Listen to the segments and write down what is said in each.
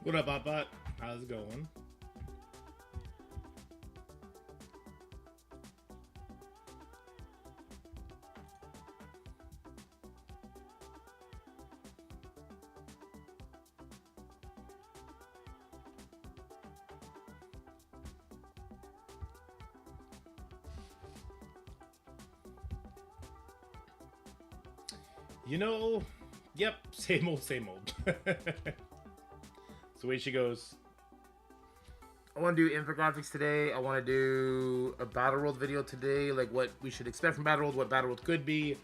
What up, Bot? How's it going? You know, yep, same old, same old. So way she goes. I want to do infographics today. I want to do a Battle World video today, like what we should expect from Battle World, what Battle World could be.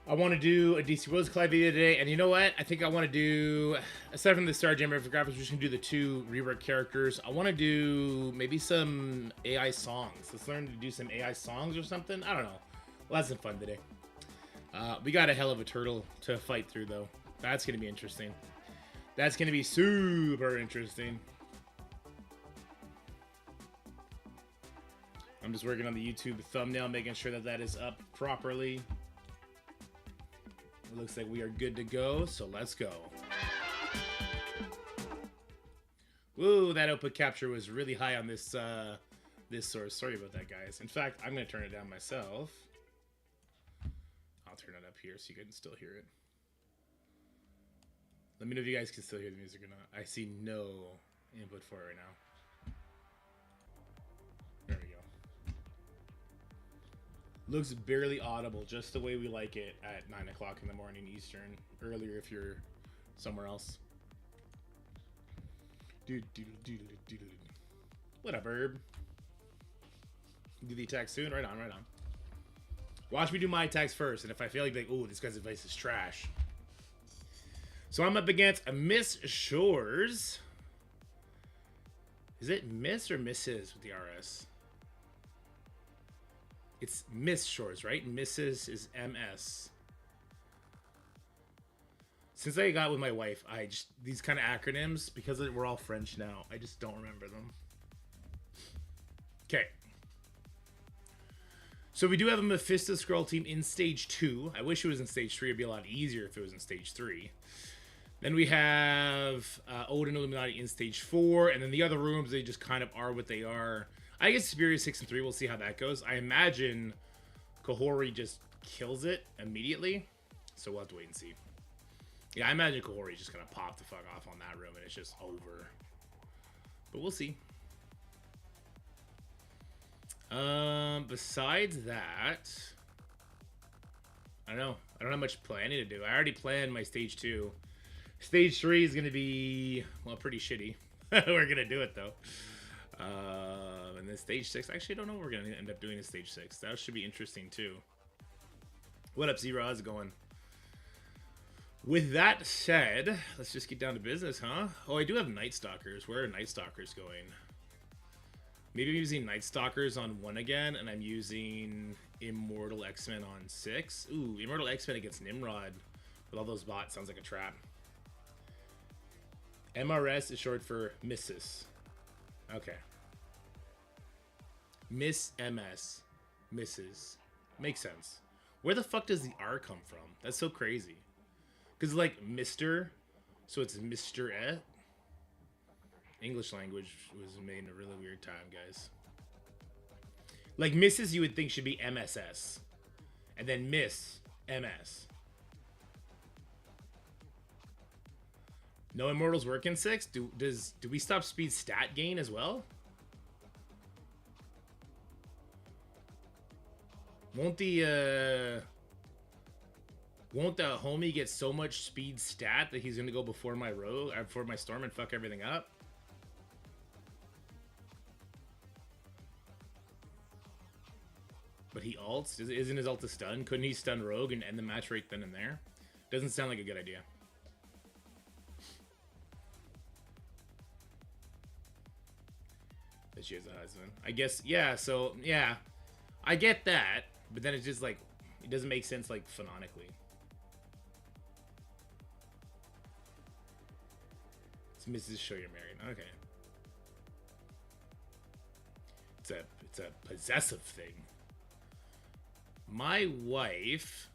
I want to do a DCWC Collide video today, and you know what? I think I want to do, aside from the Starjammer infographics, we're just going to do the 2 rework characters. I want to do maybe some AI songs. Let's learn to do some AI songs or something. I don't know. We'll have some fun today. We got a hell of a turtle to fight through, though. That's going to be interesting. That's going to be super interesting. I'm just working on the YouTube thumbnail, making sure that that is up properly. It looks like we are good to go, so let's go. Woo, that output capture was really high on this this source. Sorry about that, guys. In fact, I'm going to turn it down myself. I'll turn it up here so you can still hear it. Let me know if you guys can still hear the music or not. I see no input for it right now. There we go. Looks barely audible, just the way we like it at 9 o'clock in the morning Eastern. Earlier if you're somewhere else. What up, Herb? Do the attack soon? Right on, right on. Watch me do my attacks first, and if I feel like, oh, this guy's advice is trash. So I'm up against a Miss Shores. Is it Miss or Mrs. with the RS? It's Miss Shores, right? Mrs. is MS. Since I got with my wife, these kind of acronyms, because we're all French now, I just don't remember them. Okay. So we do have a Mephisto Scroll team in Stage 2. I wish it was in Stage 3. It'd be a lot easier if it was in Stage 3. Then we have Odin Illuminati in Stage 4. And then the other rooms, they just kind of are what they are. I guess Superior 6 and 3, we'll see how that goes. I imagine Kahori just kills it immediately. So we'll have to wait and see. Yeah, I imagine Kahori just going to pop the fuck off on that room and it's just over. But we'll see. Besides that, I don't know. I don't have much planning to do. I already planned my Stage 2. Stage 3 is going to be, well, pretty shitty. We're going to do it, though. And then Stage 6, actually, I don't know what we're going to end up doing in Stage 6. That should be interesting, too. What up, Zero? How's it going? With that said, let's just get down to business, huh? Oh, I do have Night Stalkers. Where are Night Stalkers going? Maybe I'm using Night Stalkers on 1 again, and I'm using Immortal X-Men on 6. Ooh, Immortal X-Men against Nimrod with all those bots sounds like a trap. MRS is short for Mrs. Okay. Miss MS. Mrs. Makes sense. Where the fuck does the R come from? That's so crazy. Because like Mr., so it's Mr. E. English language was made in a really weird time, guys. Like Mrs. you would think should be MSS. And then Miss MS. No Immortals work in 6? Do we stop speed stat gain as well? Won't the homie get so much speed stat that he's gonna go before my rogue, before my storm and fuck everything up? But he ults? Isn't his ult a stun? Couldn't he stun rogue and end the match right then and there? Doesn't sound like a good idea. That she has a husband. I guess, yeah, so, yeah. I get that, but then it's just like, it doesn't make sense, like, phonetically. It's Mrs. Show you're married. Okay. It's a possessive thing. My wife,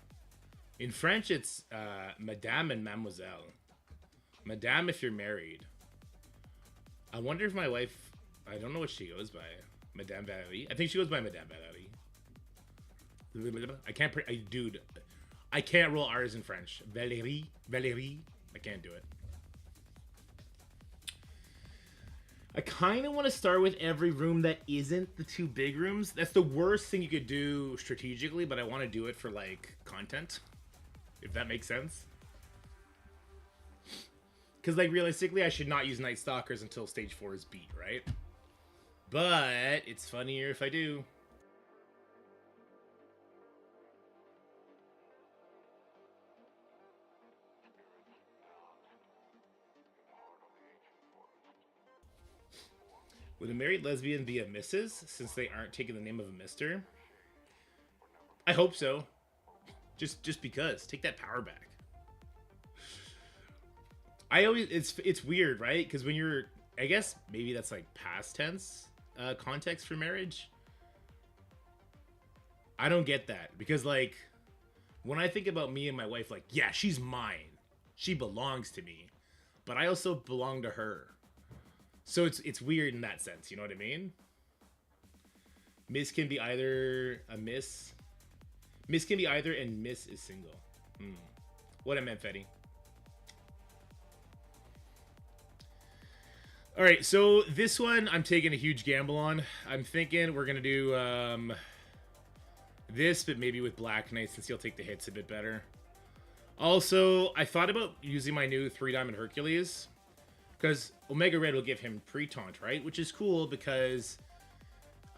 in French, it's Madame and Mademoiselle. Madame if you're married. I wonder if my wife... I don't know what she goes by. Madame Valerie? I think she goes by Madame Valerie. I can't... dude, I can't roll R's in French. Valérie? Valérie? I can't do it. I kind of want to start with every room that isn't the 2 big rooms. That's the worst thing you could do strategically, but I want to do it for, like, content. If that makes sense. Because, like, realistically, I should not use Night Stalkers until stage 4 is beat, right? But it's funnier if I do. Would a married lesbian be a Mrs. since they aren't taking the name of a Mr.? I hope so. Just because. Take that power back. I always... It's weird, right? Because when you're... I guess maybe that's like past tense context for marriage. I don't get that. Because like... When I think about me and my wife, like, yeah, she's mine. She belongs to me. But I also belong to her. So it's weird in that sense, you know what I mean? Miss can be either a miss. Miss can be either and miss is single. What I meant, Fetty. Alright, so this one I'm taking a huge gamble on. I'm thinking we're going to do this, but maybe with Black Knight since he'll take the hits a bit better. Also, I thought about using my new 3-Diamond Hercules. Because Omega Red will give him pre-taunt, right? Which is cool because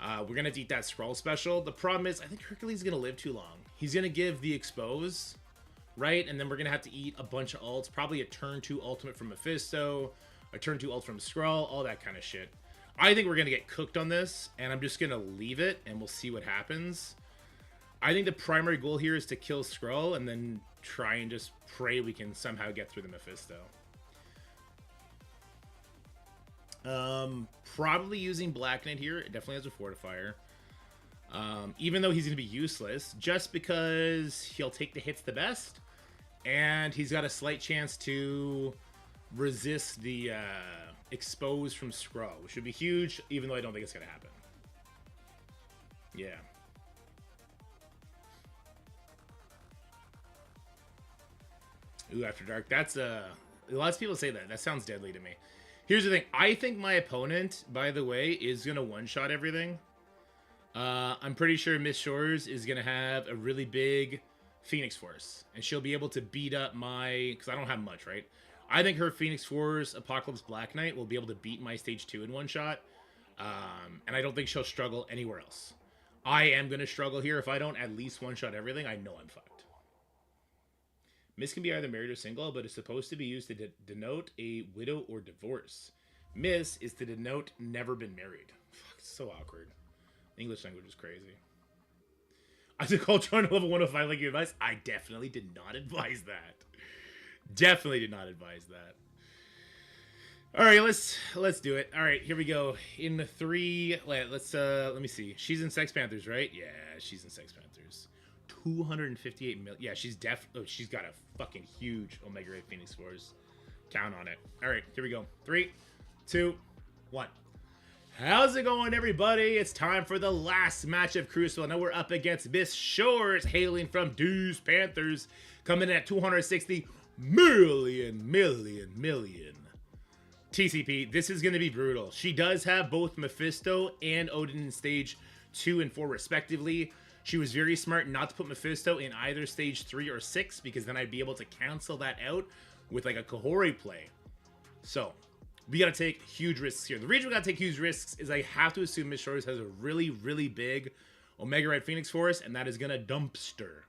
we're going to eat that Scroll special. The problem is, I think Hercules is going to live too long. He's going to give the Expose, right? And then we're going to have to eat a bunch of ults. Probably a turn 2 ultimate from Mephisto, a turn 2 ult from Skrull, all that kind of shit. I think we're going to get cooked on this, and I'm just going to leave it, and we'll see what happens. I think the primary goal here is to kill Skrull, and then try and just pray we can somehow get through the Mephisto. Probably using Black Knight here. It definitely has a fortifier. Even though he's going to be useless, just because he'll take the hits the best, and he's got a slight chance to resist the expose from Skrull, which would be huge, even though I don't think it's going to happen. Yeah. Ooh, After Dark. That's lots of people say that. That sounds deadly to me. Here's the thing. I think my opponent, by the way, is going to one-shot everything. I'm pretty sure Miss Shores is going to have a really big Phoenix Force. And she'll be able to beat up my... Because I don't have much, right? I think her Phoenix Force Apocalypse Black Knight will be able to beat my Stage 2 in one shot. And I don't think she'll struggle anywhere else. I am going to struggle here. If I don't at least one-shot everything, I know I'm fucked. Miss can be either married or single, but is supposed to be used to denote a widow or divorce. Miss is to denote never been married. Fuck, it's so awkward. English language is crazy. I took Ultron level 105 like you advised. I definitely did not advise that. Definitely did not advise that. All right, let's do it. All right, here we go. In the 3, let me see. She's in Sex Panthers, right? Yeah, she's in Sex Panthers. 258 million. Yeah, she's she's got a fucking huge Omega Ray Phoenix Force. Count on it. All right, here we go. 3, 2, 1. How's it going, everybody? It's time for the last match of Crucible. Now we're up against Miss Shores, hailing from Deuce Panthers, coming in at 260 million. TCP, this is going to be brutal. She does have both Mephisto and Odin in stage 2 and 4 respectively. She was very smart not to put Mephisto in either stage 3 or 6 because then I'd be able to cancel that out with like a Kahori play. So, we got to take huge risks here. The reason we got to take huge risks is I have to assume Miss Shores has a really, really big Omega Red Phoenix Force, and that is going to dumpster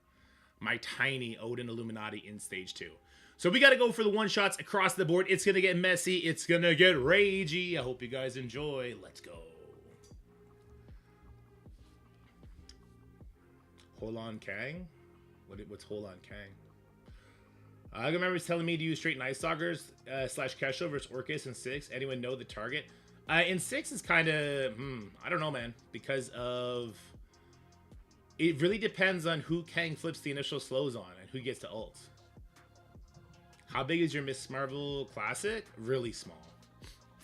my tiny Odin Illuminati in stage 2. So we got to go for the one-shots across the board. It's going to get messy. It's going to get ragey. I hope you guys enjoy. Let's go. Holan Kang? What's Holan Kang? I remember telling me to use straight Night Stalkers / Kesho versus Orcus in 6. Anyone know the target? In 6 is kind of, I don't know, man. Because of... It really depends on who Kang flips the initial slows on and who gets to ult. How big is your Miss Marvel Classic? Really small.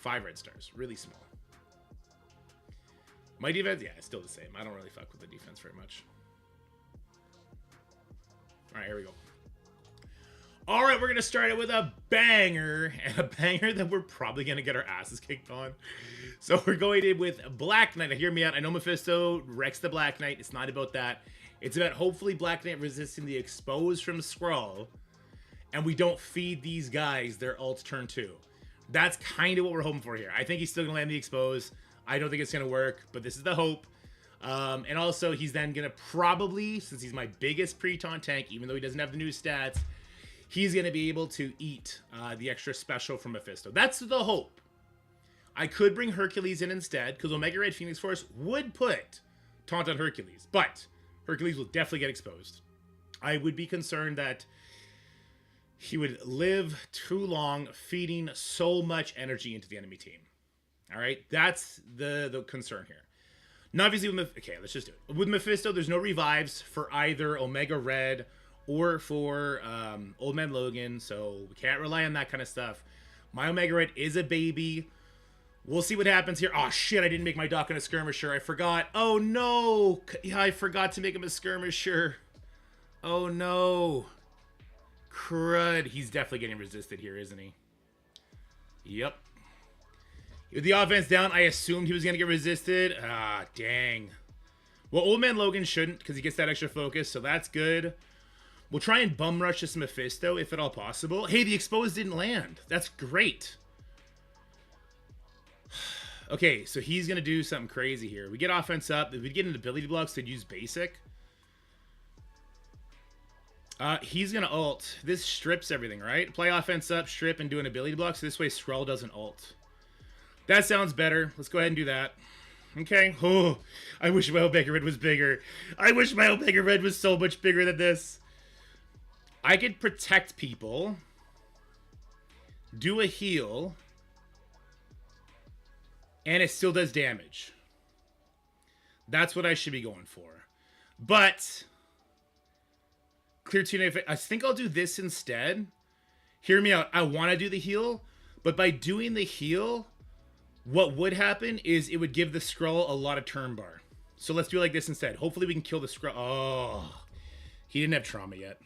5 red stars. Really small. My defense, yeah, it's still the same. I don't really fuck with the defense very much. All right, here we go. All right, we're going to start it with a banger, and a banger that we're probably going to get our asses kicked on. So we're going in with Black Knight. Now, hear me out. I know Mephisto wrecks the Black Knight. It's not about that. It's about hopefully Black Knight resisting the expose from Skrull, and we don't feed these guys their ult turn 2. That's kind of what we're hoping for here. I think he's still going to land the expose. I don't think it's going to work, but this is the hope. And also, he's then going to probably, since he's my biggest pre-taunt tank, even though he doesn't have the new stats, he's going to be able to eat the extra special from Mephisto. That's the hope. I could bring Hercules in instead, because Omega Red Phoenix Force would put taunt on Hercules, but Hercules will definitely get exposed. I would be concerned that he would live too long feeding so much energy into the enemy team. All right, that's the concern here. Now, obviously, okay, let's just do it. With Mephisto, there's no revives for either Omega Red or for Old Man Logan, so we can't rely on that kind of stuff. My Omega Red is a baby. We'll see what happens here. Oh, shit, I didn't make my Doc in a skirmisher. I forgot. Oh, no. Yeah, I forgot to make him a skirmisher. Oh, no. Crud. He's definitely getting resisted here, isn't he? Yep. With the offense down, I assumed he was going to get resisted. Ah, dang. Well, Old Man Logan shouldn't, because he gets that extra focus, so that's good. We'll try and bum rush this Mephisto, if at all possible. Hey, the expose didn't land. That's great. Okay, so he's going to do something crazy here. We get offense up. If we get into ability blocks, they'd use basic. He's going to ult. This strips everything, right? Play offense up, strip, and do an ability block, so this way Skrull doesn't ult. That sounds better. Let's go ahead and do that. Okay. Oh, I wish my Omega Red was bigger. I wish my Omega Red was so much bigger than this. I could protect people, do a heal, and it still does damage. That's what I should be going for. But clear tune. I think I'll do this instead. Hear me out. I want to do the heal, but by doing the heal, what would happen is it would give the Skrull a lot of turn bar. So let's do it like this instead. Hopefully we can kill the Skrull. Oh, he didn't have trauma yet.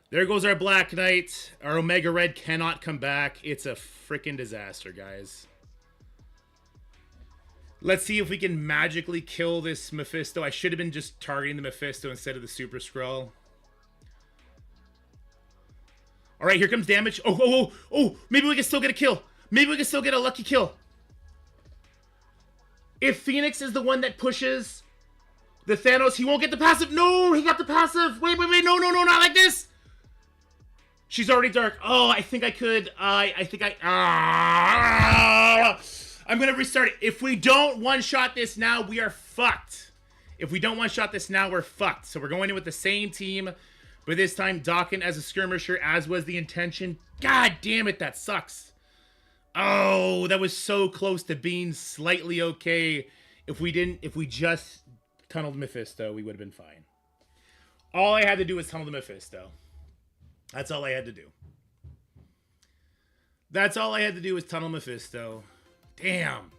There goes our Black Knight. Our Omega Red cannot come back. It's a freaking disaster, guys. Let's see if we can magically kill this Mephisto. I should have been just targeting the Mephisto instead of the Super Skrull. All right, here comes damage. Oh, maybe we can still get a kill. Maybe we can still get a lucky kill. If Phoenix is the one that pushes the Thanos, he won't get the passive. No, he got the passive. Wait. No, not like this. She's already dark. Oh, I think I could. I'm going to restart it. If we don't one-shot this now, we are fucked. If we don't one-shot this now, we're fucked. So we're going in with the same team, but this time Dawkins as a skirmisher, as was the intention. God damn it, that sucks. Oh, that was so close to being slightly okay. If we just tunneled Mephisto, we would have been fine. All I had to do was tunnel the Mephisto. That's all I had to do. That's all I had to do was tunnel Mephisto. Damn.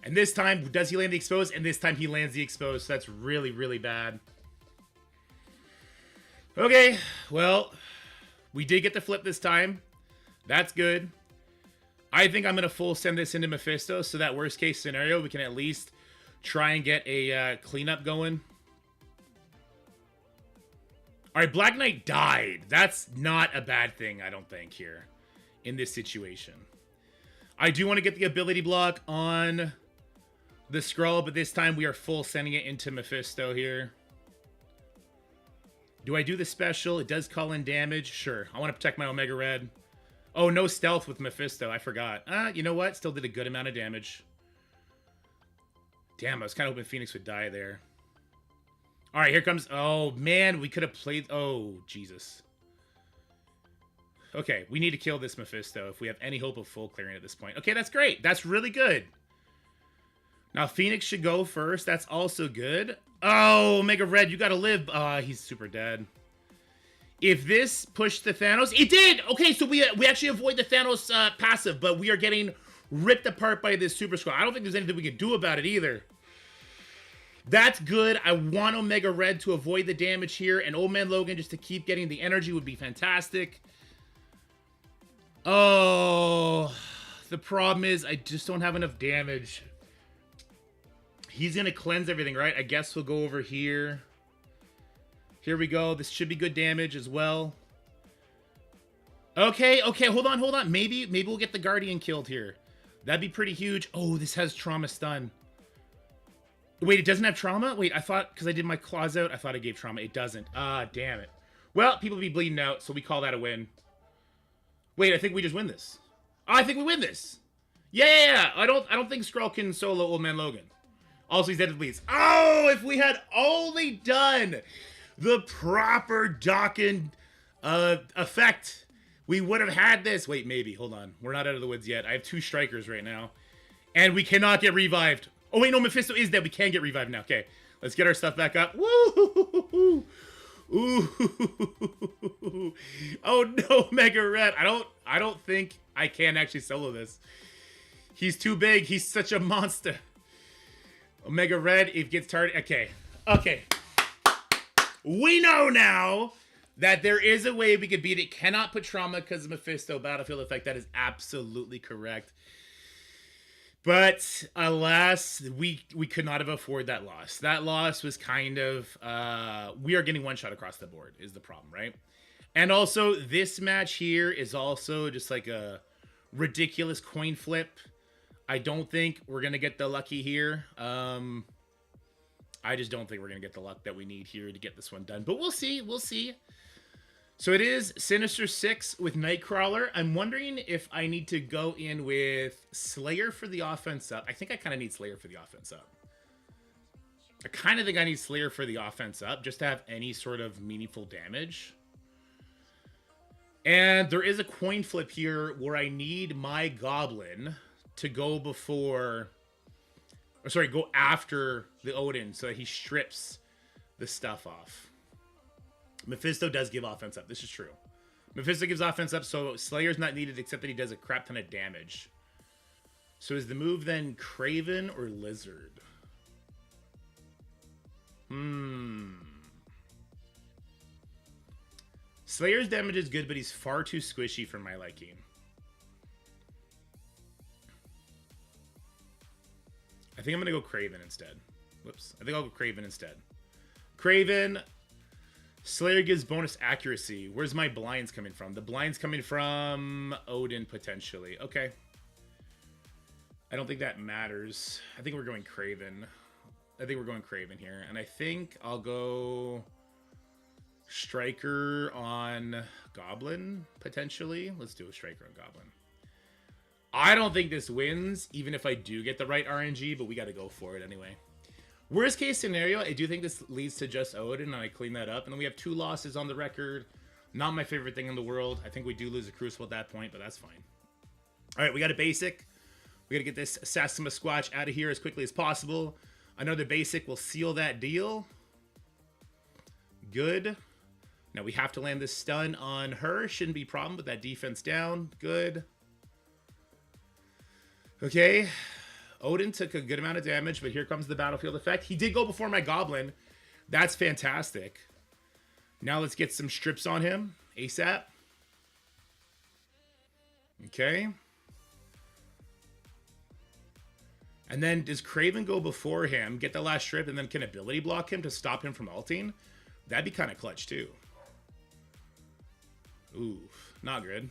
And this time, does he land the exposed? And this time he lands the exposed. So that's really, really bad. Okay, well, we did get the flip this time. That's good. I think I'm going to full send this into Mephisto, so that worst case scenario, we can at least try and get a cleanup going. All right, Black Knight died. That's not a bad thing, I don't think, here in this situation. I do want to get the ability block on the Skrull, but this time we are full sending it into Mephisto here. Do I do the special? It does call in damage. Sure. I want to protect my Omega Red. Oh, no stealth with Mephisto. I forgot. You know what? Still did a good amount of damage. Damn, I was kind of hoping Phoenix would die there. All right, here comes... Oh, man, we could have played... Oh, Jesus. Okay, we need to kill this Mephisto if we have any hope of full clearing at this point. Okay, that's great. That's really good. Now, Phoenix should go first. That's also good. Oh, Omega Red, you gotta live. He's super dead. If this pushed the Thanos... It did! Okay, so we actually avoid the Thanos passive, but we are getting ripped apart by this Super Squad. I don't think there's anything we can do about it either. That's good. I want Omega Red to avoid the damage here, and Old Man Logan just to keep getting the energy would be fantastic. Oh, the problem is I just don't have enough damage. He's going to cleanse everything, right? I guess we'll go over here. Here we go. This should be good damage as well. Okay, hold on. Maybe we'll get the Guardian killed here. That'd be pretty huge. Oh, this has trauma stun. Wait, it doesn't have trauma? Wait, I thought, because I did my claws out, I thought I gave trauma. It doesn't. Ah, damn it. Well, people be bleeding out, so we call that a win. Wait, I think we just win this. Oh, I think we win this. Yeah. I don't think Skrull can solo Old Man Logan. Also, he's dead to bleeds. Oh, if we had only done the proper Dawkins effect, we would have had this. Wait, maybe. Hold on. We're not out of the woods yet. I have 2 strikers right now. And we cannot get revived. Oh, wait, no, Mephisto is dead. We can get revived now. Okay, let's get our stuff back up. Woo! Ooh. Oh, no, Mega Red. I don't think I can actually solo this. He's too big. He's such a monster. Omega Red, it gets targeted. Okay. We know now that there is a way we could beat it. Cannot put trauma because of Mephisto battlefield effect. That is absolutely correct. But alas, we could not have afforded that loss. That loss was kind of, we are getting one shot across the board is the problem, right? And also, this match here is also just like a ridiculous coin flip. I don't think we're going to get the lucky here. I just don't think we're going to get the luck that we need here to get this one done. But we'll see. We'll see. So it is Sinister 6 with Nightcrawler. I'm wondering if I need to go in with Slayer for the offense up. I think I kind of need Slayer for the offense up. I kind of think I need Slayer for the offense up just to have any sort of meaningful damage. And there is a coin flip here where I need my Goblin to go before, or sorry, go after the Odin so that he strips the stuff off. Mephisto does give offense up. This is true. Mephisto gives offense up, so Slayer's not needed except that he does a crap ton of damage. So is the move then Craven or Lizard? Slayer's damage is good, but he's far too squishy for my liking. I think I'm going to go Craven instead. Whoops. I think I'll go Craven instead. Craven. Slayer gives bonus accuracy. Where's my blinds coming from? The blinds coming from Odin, potentially. Okay. I don't think that matters. I think we're going Craven. I think we're going Craven here. And I think I'll go Striker on Goblin, potentially. Let's do a Striker on Goblin. I don't think this wins, even if I do get the right RNG, but we got to go for it anyway. Worst case scenario, I do think this leads to just Odin, and I clean that up. And then we have 2 losses on the record. Not my favorite thing in the world. I think we do lose a Crucible at that point, but that's fine. All right, we got a basic. We got to get this Sassima Squatch out of here as quickly as possible. Another basic will seal that deal. Good. Now we have to land this stun on her. Shouldn't be a problem with that defense down. Good. Okay. Odin took a good amount of damage, but here comes the battlefield effect. He did go before my Goblin. That's fantastic. Now let's get some strips on him ASAP. Okay. And then does Craven go before him, get the last strip, and then can ability block him to stop him from ulting? That'd be kind of clutch too. Ooh, not good.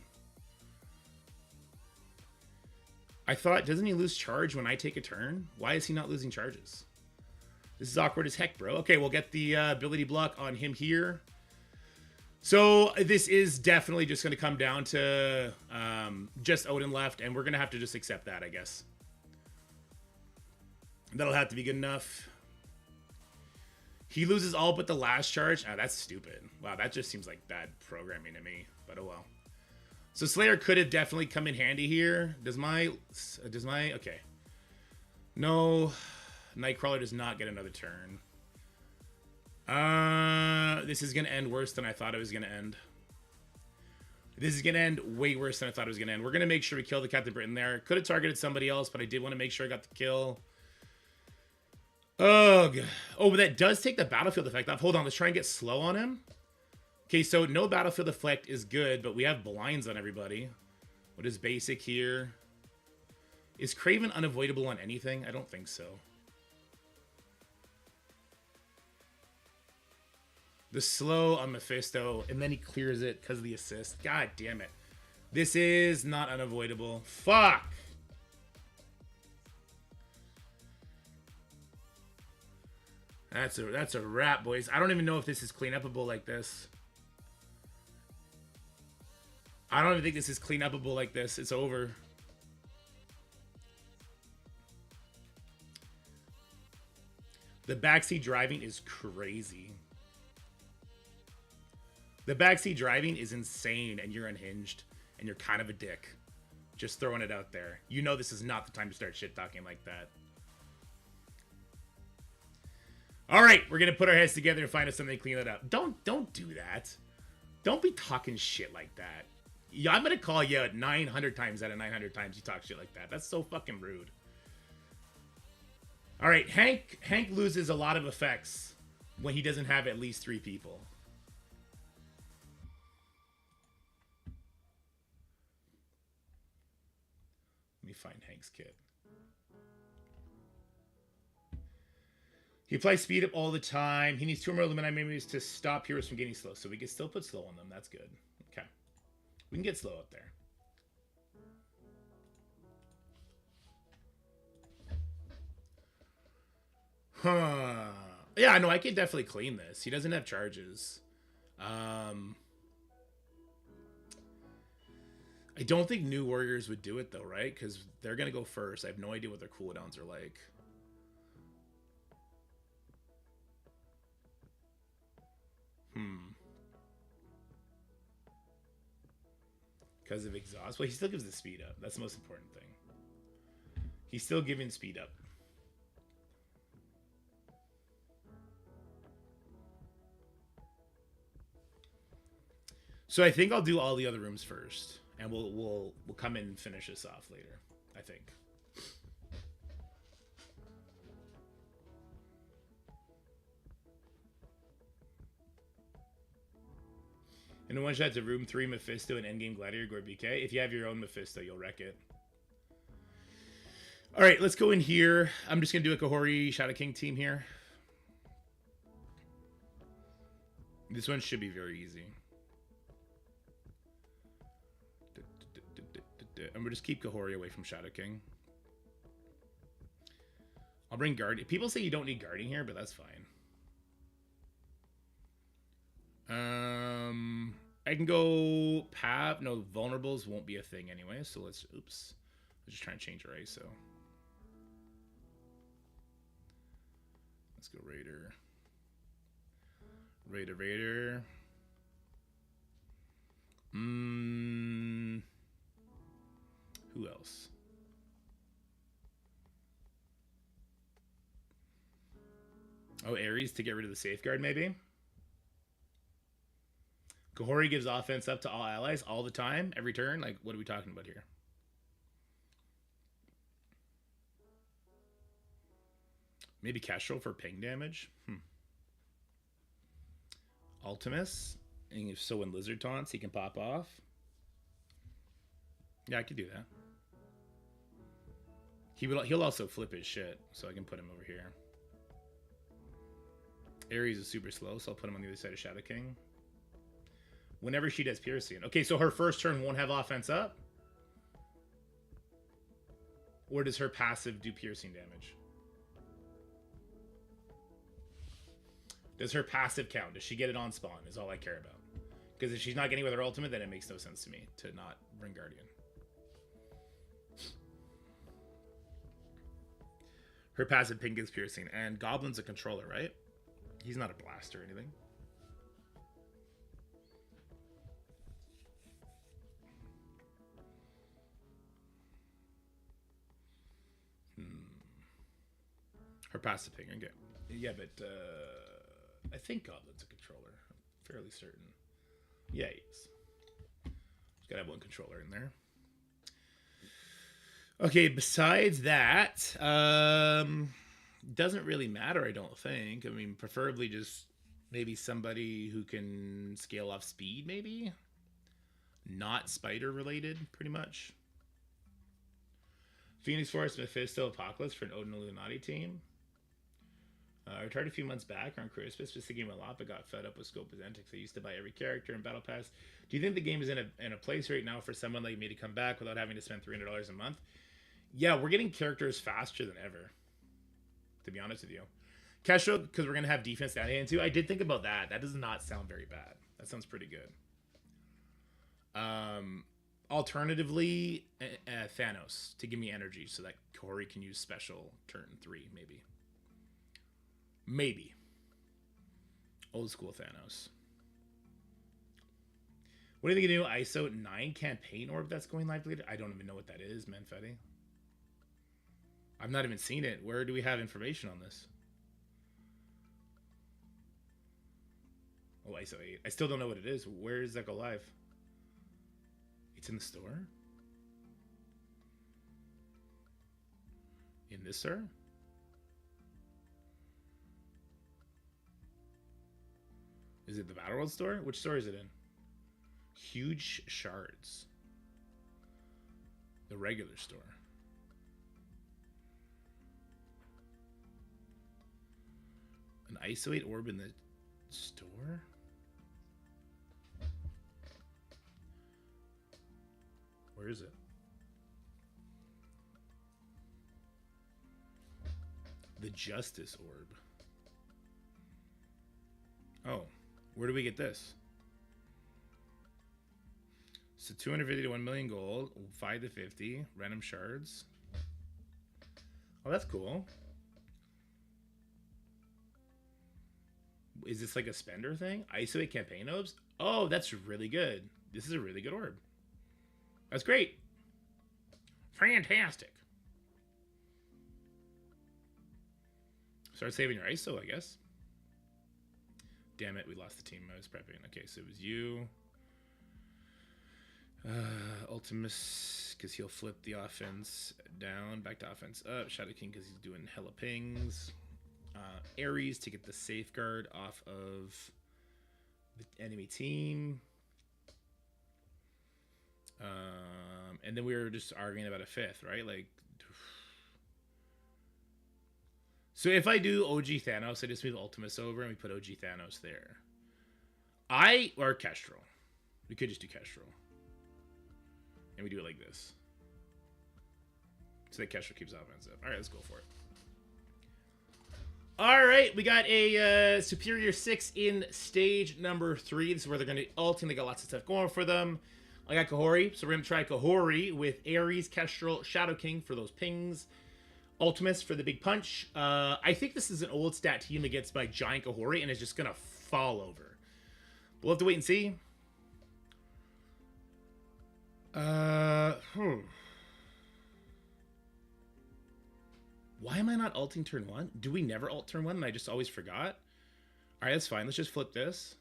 I thought, doesn't he lose charge when I take a turn? Why is he not losing charges? This is awkward as heck, bro. Okay, we'll get the ability block on him here. So this is definitely just going to come down to just Odin left, and we're going to have to just accept that, I guess. That'll have to be good enough. He loses all but the last charge. Oh, that's stupid. Wow, that just seems like bad programming to me, but oh well. So Slayer could have definitely come in handy here. Does my, okay. No, Nightcrawler does not get another turn. This is going to end worse than I thought it was going to end. This is going to end way worse than I thought it was going to end. We're going to make sure we kill the Captain Britain there. Could have targeted somebody else, but I did want to make sure I got the kill. Oh, God. Oh, but that does take the battlefield effect off. Hold on, let's try and get slow on him. Okay, so no battlefield effect is good, but we have blinds on everybody. What is basic here? Is Craven unavoidable on anything? I don't think so. The slow on Mephisto, and then he clears it because of the assist. God damn it. This is not unavoidable. Fuck! That's a wrap, boys. I don't even know if this is clean-upable like this. I don't even think this is clean-upable like this. It's over. The backseat driving is crazy. The backseat driving is insane, and you're unhinged, and you're kind of a dick. Just throwing it out there. You know this is not the time to start shit-talking like that. All right, we're going to put our heads together and find us something to clean that up. Don't do that. Don't be talking shit like that. Yeah, I'm going to call you 900 times out of 900 times you talk shit like that. That's so fucking rude. All right, Hank loses a lot of effects when he doesn't have at least 3 people. Let me find Hank's kit. He applies speed up all the time. He needs 2 more Illuminati memories to stop heroes from getting slow. So we can still put slow on them. That's good. Okay. We can get slow up there. Huh. Yeah, no, I can definitely clean this. He doesn't have charges. I don't think new warriors would do it though, right? Because they're going to go first. I have no idea what their cooldowns are like. Because of exhaust. Well, he still gives the speed up. That's the most important thing. He's still giving speed up. So I think I'll do all the other rooms first, and we'll come in and finish this off later. I think. In one shot to room 3, Mephisto and Endgame Gladiator, Gore BK. If you have your own Mephisto, you'll wreck it. All right, let's go in here. I'm just going to do a Kahori Shadow King team here. This one should be very easy. And we'll just keep Kahori away from Shadow King. I'll bring Guardian. People say you don't need Guardian here, but that's fine. I can go Pav. No, vulnerables won't be a thing anyway. So let's. Oops. I'm just trying to change our ISO. Let's go Raider. Raider. Who else? Oh, Ares to get rid of the safeguard, maybe? Kahori gives offense up to all allies all the time, every turn. Like, what are we talking about here? Maybe Castro for ping damage? Ultimus. And if so, when Lizard taunts, he can pop off. Yeah, I could do that. He'll also flip his shit, so I can put him over here. Ares is super slow, so I'll put him on the other side of Shadow King. Whenever she does piercing. Okay, so her first turn won't have offense up? Or does her passive do piercing damage? Does her passive count? Does she get it on spawn is all I care about. Because if she's not getting with her ultimate, then it makes no sense to me to not bring Guardian. Her passive ping gives piercing. And Goblin's a controller, right? He's not a blast or anything. Her passive ping, okay. Yeah, but I think Goblin's a controller. I'm fairly certain. Yeah, he is. Gotta have one controller in there. Okay, besides that, doesn't really matter, I don't think. I mean, preferably just maybe somebody who can scale off speed, maybe? Not spider related, pretty much. Phoenix Force, Mephisto, Apocalypse for an Odin Illuminati team. I retired a few months back around Christmas, just thinking a lot, but got fed up with Scope's antics. I used to buy every character in Battle Pass. Do you think the game is in a place right now for someone like me to come back without having to spend $300 a month? Yeah, we're getting characters faster than ever, to be honest with you. Castro, because we're going to have defense down hand too. I did think about that. That does not sound very bad. That sounds pretty good. Alternatively, Thanos to give me energy so that Corey can use special turn 3, maybe. Maybe. Old school Thanos. What do you think of the new ISO 9 campaign orb that's going live later? I don't even know what that is, Manfetti. I've not even seen it. Where do we have information on this? Oh, ISO 8. I still don't know what it is. Where does that go live? It's in the store? In this, sir? Is it the Battle World store? Which store is it in? Huge Shards. The regular store. An ISO 8 orb in the store? Where is it? The Justice Orb. Oh, where do we get this? So 250 to 1 million gold, 5 to 50, random shards. Oh, that's cool. Is this like a spender thing? ISO 8 campaign orbs? Oh, that's really good. This is a really good orb. That's great. Fantastic. Start saving your ISO, I guess. Damn it, we lost the team I was prepping. Okay, so it was you. Ultimus, because he'll flip the offense down, back to offense up. Shadow King, because he's doing hella pings. Ares to get the safeguard off of the enemy team. And then we were just arguing about a fifth, right? Like, so if I do OG Thanos, I just move Ultimus over and we put OG Thanos there. Or Kestrel. We could just do Kestrel. And we do it like this. So that Kestrel keeps offensive. All right, let's go for it. All right, we got a Superior 6 in stage number 3. This is where they're going to ult, and they got lots of stuff going for them. I got Kahori, so we're going to try Kahori with Ares, Kestrel, Shadow King for those pings. Ultimus for the big punch. I think this is an old stat team that gets by Giant Kahori, and is just going to fall over. We'll have to wait and see. Why am I not ulting turn 1? Do we never ult turn 1 and I just always forgot? Alright, that's fine. Let's just flip this.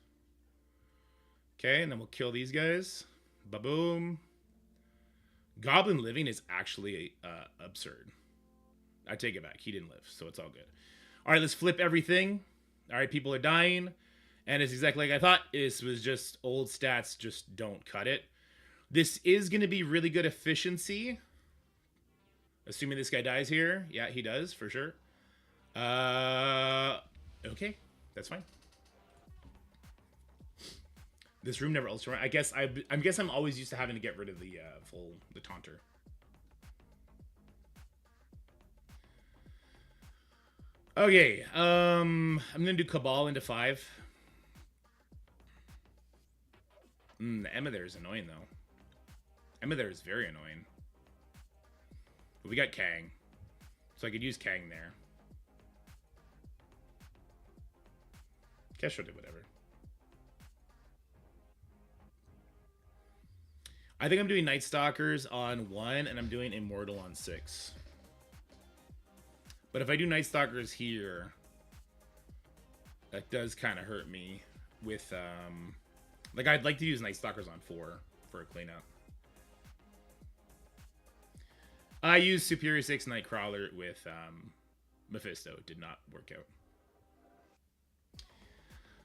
Okay, and then we'll kill these guys. Ba-boom. Goblin living is actually absurd. I take it back. He didn't live, so it's all good. Alright, let's flip everything. Alright, people are dying. And it's exactly like I thought. This was just old stats. Just don't cut it. This is going to be really good efficiency. Assuming this guy dies here. Yeah, he does, for sure. Okay, that's fine. This room never ults around. I guess I'm always used to having to get rid of the the taunter. Okay, I'm gonna do Cabal into 5. The Emma there is annoying though. Emma there is very annoying. But we got Kang, so I could use Kang there. Kestrel did whatever. I think I'm doing Night Stalkers on 1, and I'm doing Immortal on 6. But if I do Night Stalkers here, that does kind of hurt me with, like, I'd like to use Night Stalkers on 4 for a cleanup. I used Superior 6 Nightcrawler with Mephisto. It did not work out.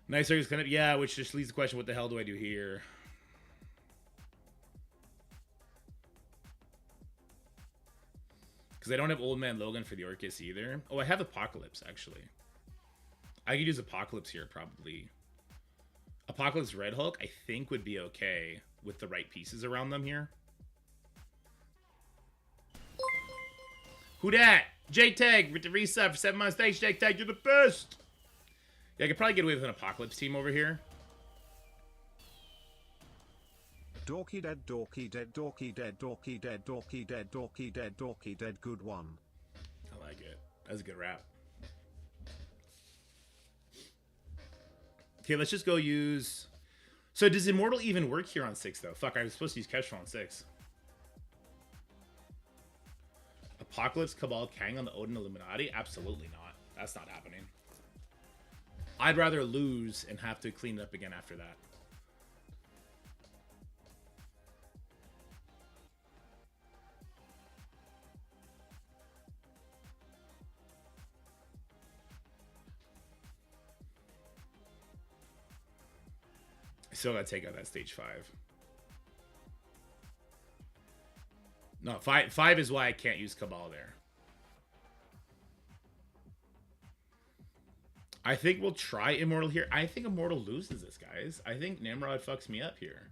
Night Circus kind of, yeah, which just leads the question, what the hell do I do here? Because I don't have Old Man Logan for the Orcus either. Oh, I have Apocalypse, actually. I could use Apocalypse here, probably. Apocalypse Red Hulk, I think, would be okay with the right pieces around them here. Who dat? J-Tag with the resub for 7 months. Thanks, J-Tag. You're the best. Yeah, I could probably get away with an Apocalypse team over here. Dorky dead, dorky dead, dorky dead, dorky dead, dorky dead, dorky dead, dorky dead, good one. I like it. That's a good rap. Okay, let's just go use... So does Immortal even work here on 6, though? Fuck, I was supposed to use Kestrel on 6. Apocalypse, Cabal, Kang on the Odin Illuminati? Absolutely not. That's not happening. I'd rather lose and have to clean it up again after that. I still gotta take out that stage 5. No, 5 is why I can't use Cabal there. I think we'll try Immortal here. I think Immortal loses this, guys. I think Nimrod fucks me up here.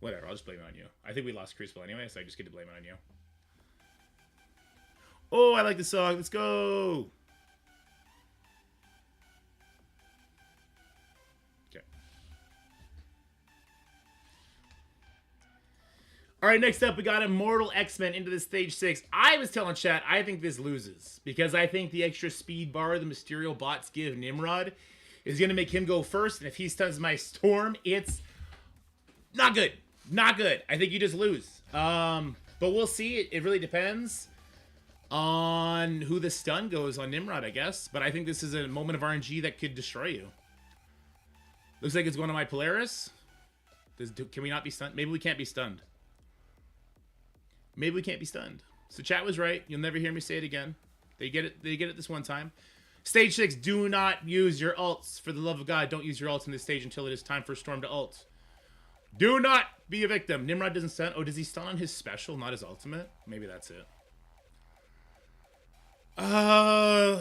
Whatever, I'll just blame it on you. I think we lost Crucible anyway, so I just get to blame it on you. Oh, I like this song. Let's go! Okay. Alright, next up, we got Immortal X-Men into the stage 6. I was telling chat, I think this loses. Because I think the extra speed bar the Mysterio bots give Nimrod is going to make him go first. And if he stuns my Storm, it's not good. Not good. I think you just lose. But we'll see. It really depends on who the stun goes on Nimrod, I guess. But I think this is a moment of RNG that could destroy you. Looks like it's going to my Polaris. Can we not be stunned? Maybe we can't be stunned. Maybe we can't be stunned. So chat was right. You'll never hear me say it again. They get it. They get it this one time. Stage 6, do not use your ults. For the love of God, don't use your ults in this stage until it is time for Storm to ult. Do not be a victim. Nimrod doesn't stun. Oh, does he stun on his special, not his ultimate? Maybe that's it.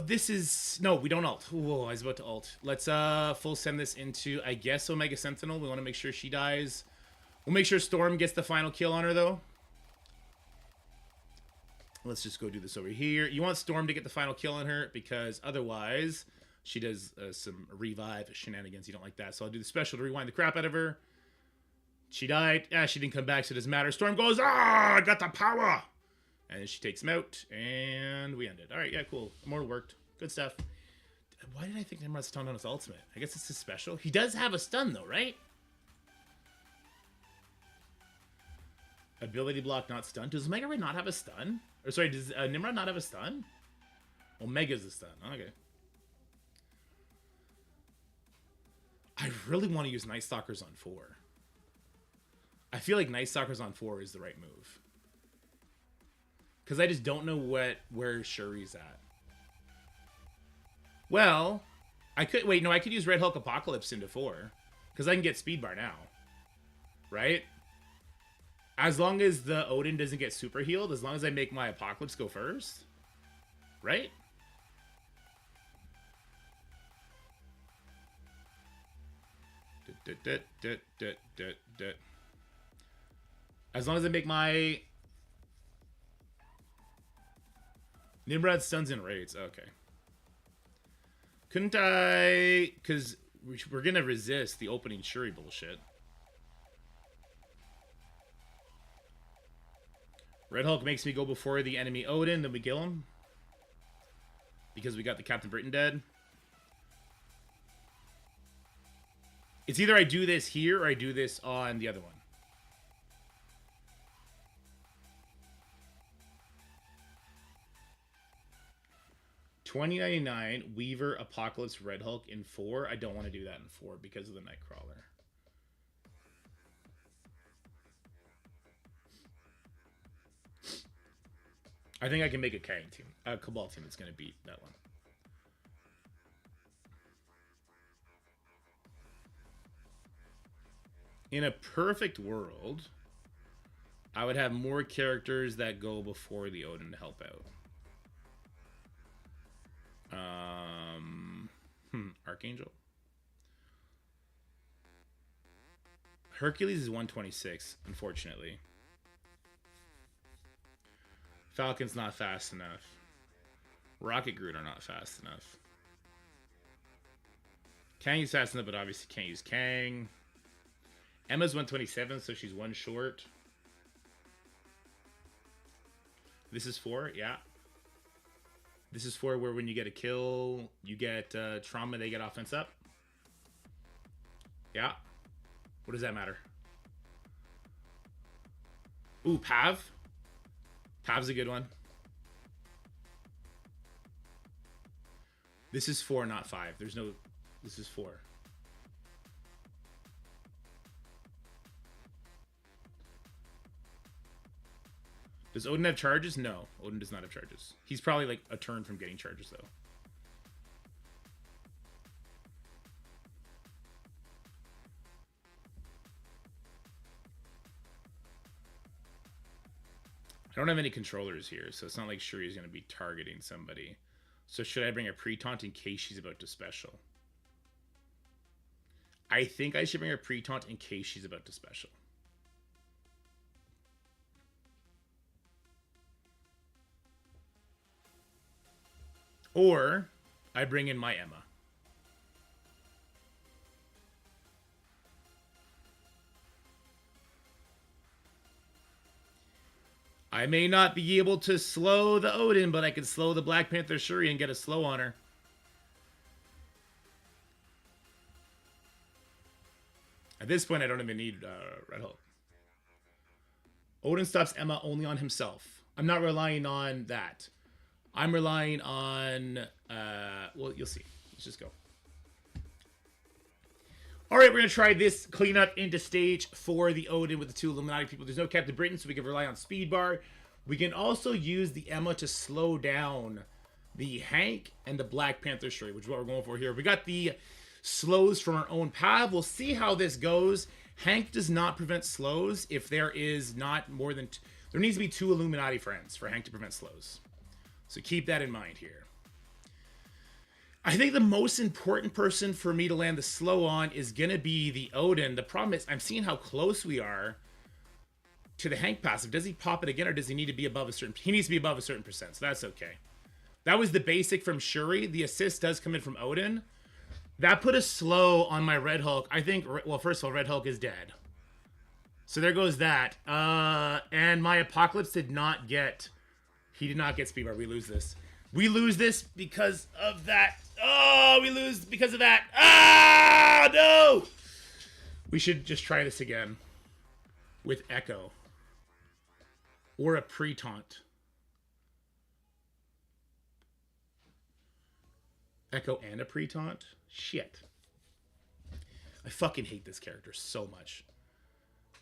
This is... No, we don't ult. Whoa, I was about to ult. Let's full send this into, I guess, Omega Sentinel. We want to make sure she dies. We'll make sure Storm gets the final kill on her, though. Let's just go do this over here. You want Storm to get the final kill on her because otherwise she does some revive shenanigans. You don't like that. So I'll do the special to rewind the crap out of her. She died. Ah, she didn't come back, so it doesn't matter. Storm goes, ah, I got the power. And then she takes him out, and we end it. All right, yeah, cool. Immortal worked. Good stuff. Why did I think Nimrod stunned on his ultimate? I guess it's his special. He does have a stun, though, right? Ability block not stun. Does Omega Ray not have a stun? Or sorry, does Nimrod not have a stun? Omega's a stun. Okay. I really want to use Night Stalkers on 4. I feel like Night Stalkers on 4 is the right move. Because I just don't know where Shuri's at. Well, I could... Wait, no, I could use Red Hulk Apocalypse into 4. Because I can get speed bar now. Right? As long as the Odin doesn't get super healed, as long as I make my Apocalypse go first. Right? As long as I make my... Nimrod stuns and raids. Okay. Couldn't I... Because we're going to resist the opening Shuri bullshit. Red Hulk makes me go before the enemy Odin, then we kill him. Because we got the Captain Britain dead. It's either I do this here or I do this on the other one. $20.99 Weaver Apocalypse Red Hulk in 4. I don't want to do that in 4 because of the Nightcrawler. I think I can make a Kang team, a Cabal team that's going to beat that one. In a perfect world, I would have more characters that go before the Odin to help out. Archangel. Hercules is 126, unfortunately. Falcon's not fast enough. Rocket Groot are not fast enough. Kang is fast enough, but obviously can't use Kang. Emma's 127, so she's one short. This is 4, yeah. This is 4 where when you get a kill, you get trauma, they get offense up. Yeah. What does that matter? Ooh, Pav. Pav's a good one. This is 4, not 5. There's no... This is 4. Does Odin have charges? No, Odin does not have charges. He's probably like a turn from getting charges, though. I don't have any controllers here, so it's not like Shuri's going to be targeting somebody. So should I bring a pre-taunt in case she's about to special? I think I should bring a pre-taunt in case she's about to special. Or I bring in my Emma. I may not be able to slow the Odin, but I can slow the Black Panther Shuri and get a slow on her. At this point, I don't even need Red Hulk. Odin stops Emma only on himself. I'm not relying on that. I'm relying on... well, you'll see. Let's just go. All right, we're going to try this cleanup into stage for the Odin with the 2 Illuminati people. There's no Captain Britain, so we can rely on speed bar. We can also use the Emma to slow down the Hank and the Black Panther Shuri, which is what we're going for here. We got the slows from our own Pav. We'll see how this goes. Hank does not prevent slows if there is not more than... There needs to be 2 Illuminati friends for Hank to prevent slows. So keep that in mind here. I think the most important person for me to land the slow on is going to be the Odin. The problem is I'm seeing how close we are to the Hank passive. Does he pop it again or does he need to be above a certain... He needs to be above a certain percent, so that's okay. That was the basic from Shuri. The assist does come in from Odin. That put a slow on my Red Hulk. I think... Well, first of all, Red Hulk is dead. So there goes that. And my Apocalypse did not get... He did not get speed bar. We lose this. We lose this because of that. Oh, we lose because of that. Ah, no! We should just try this again. With Echo. Or a pre-taunt. Echo and a pre-taunt? Shit. I fucking hate this character so much.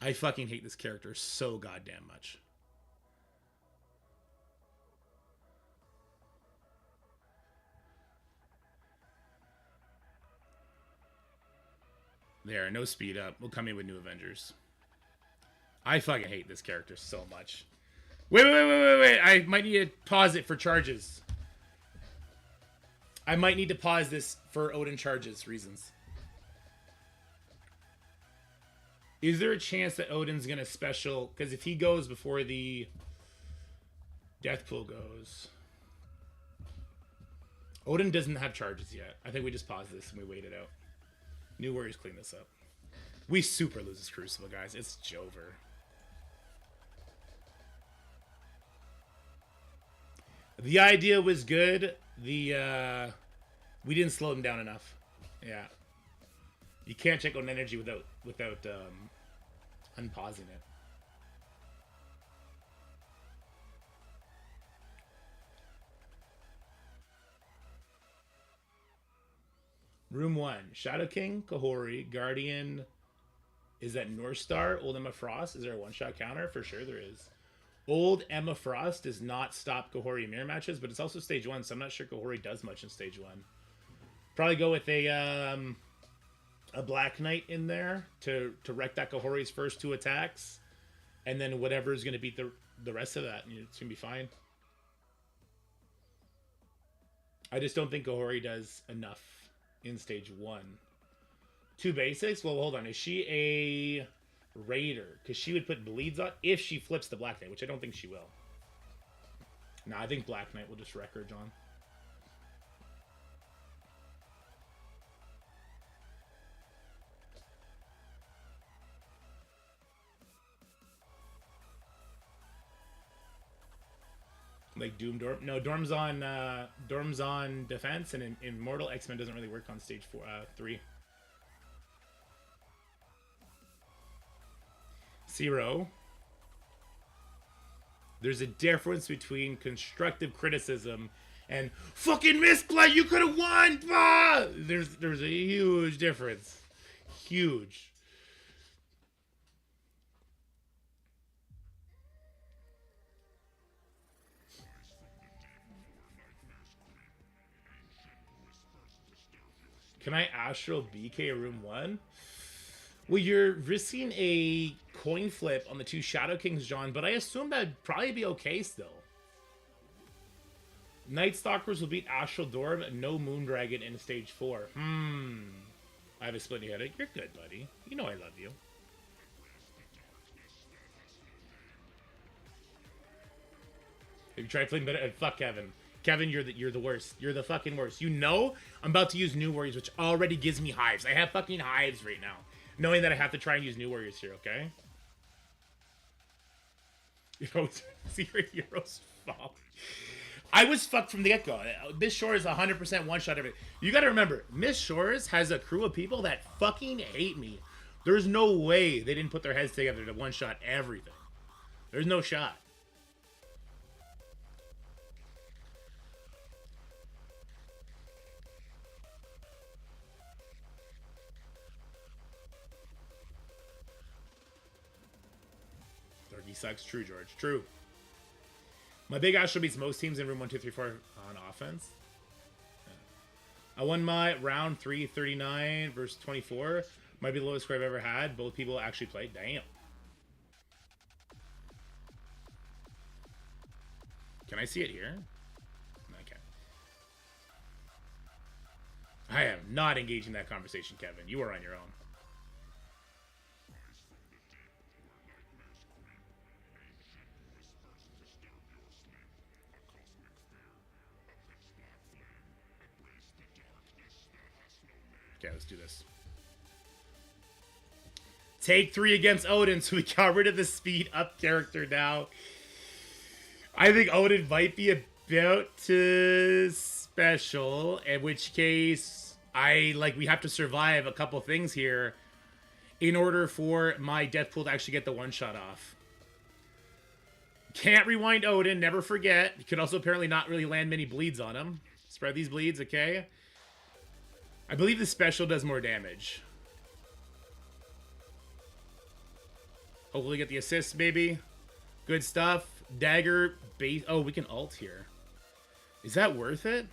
I fucking hate this character so goddamn much. There, no speed up. We'll come in with new Avengers. I fucking hate this character so much. Wait. I might need to pause it for charges. I might need to pause this for Odin charges reasons. Is there a chance that Odin's going to special... Because if he goes before the Deathpool goes... Odin doesn't have charges yet. I think we just pause this and we wait it out. New Warriors clean this up. We super lose this Crucible, guys. It's Jover. The idea was good. We didn't slow them down enough. Yeah. You can't check on energy without unpausing it. Room 1. Shadow King, Kahori, Guardian. Is that North Star? Old Emma Frost? Is there a one-shot counter? For sure there is. Old Emma Frost does not stop Gohori mirror matches, but it's also stage 1, so I'm not sure Gohori does much in stage 1. Probably go with a Black Knight in there to wreck that Gohori's first 2 attacks, and then whatever is going to beat the rest of that, it's going to be fine. I just don't think Gohori does enough in stage 1. 2 basics? Well, hold on. Is she a Raider? Because she would put bleeds on if she flips the Black Knight, which I don't think she will. No, I think Black Knight will just wreck her, John. Like Doom Dorm? No, Dorm's on defense, and in Immortal X-Men doesn't really work on stage 3. Zero. There's a difference between constructive criticism and fucking misplay. You could have won. Bah! There's a huge difference. Huge. Can I Astral BK room 1? Well, you're risking a coin flip on the 2 Shadow Kings, John, but I assume that'd probably be okay still. Night Stalkers will beat Astral Dorm and no Moondragon in stage 4. I have a splitting headache. You're good, buddy. You know I love you. Have you tried playing better? Fuck Kevin. Kevin, you're the worst. You're the fucking worst. You know I'm about to use New Warriors, which already gives me hives. I have fucking hives right now, knowing that I have to try and use New Warriors here, okay? You know, see your heroes fall. I was fucked from the get-go. Miss Shores 100% one-shot everything. You gotta remember, Miss Shores has a crew of people that fucking hate me. There's no way they didn't put their heads together to one-shot everything. There's no shot. Sucks. True, George. True. My big Astral beats most teams in room 1, 2, 3, 4 on offense. I won my round 3, 39 versus 24. Might be the lowest score I've ever had. Both people actually played. Damn. Can I see it here? Okay. I am not engaging that conversation, Kevin. You are on your own. Okay, let's do this. Take 3 against Odin, so we got rid of the speed up character now. I think Odin might be about to special, in which case we have to survive a couple things here in order for my death pool to actually get the one-shot off. Can't rewind Odin, never forget. You could also apparently not really land many bleeds on him. Spread these bleeds, okay? I believe the special does more damage. Hopefully get the assist, baby. Good stuff. Dagger, base. Oh, we can ult here. Is that worth it?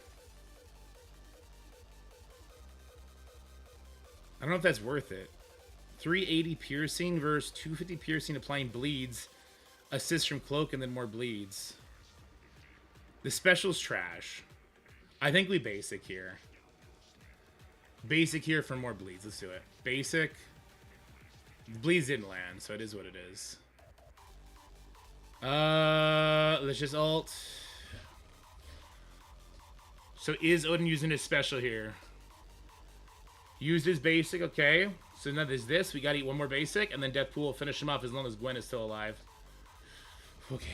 I don't know if that's worth it. 380 piercing versus 250 piercing applying bleeds. Assist from cloak and then more bleeds. The special's trash. I think we basic here. Basic here for more bleeds. Let's do it. Basic. Bleeds didn't land, so it is what it is. Let's just ult. So is Odin using his special here? Used his basic, okay. So now there's this. We gotta eat one more basic, and then Deathpool will finish him off as long as Gwen is still alive. Okay.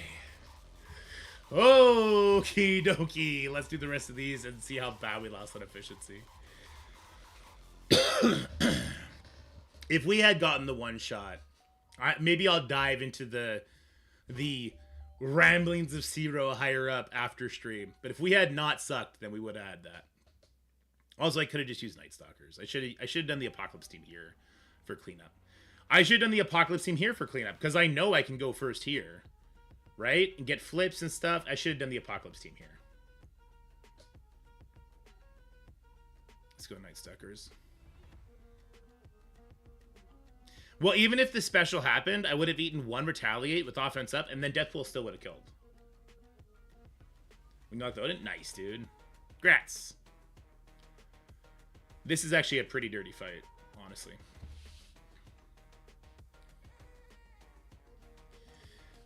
Okie dokie. Let's do the rest of these and see how bad we lost on efficiency. If we had gotten the one shot, maybe I'll dive into the ramblings of Zero higher up after stream. But if we had not sucked, then we would have had that. Also, I could have just used Night Stalkers. I should have done the Apocalypse team here for cleanup. I should have done the Apocalypse team here for cleanup because I know I can go first here, right? And get flips and stuff. I should have done the Apocalypse team here. Let's go Night Stalkers. Well, even if the special happened, I would have eaten 1 Retaliate with offense up, and then Deathpool still would have killed. We knocked Odin? Nice, dude. Grats. This is actually a pretty dirty fight, honestly.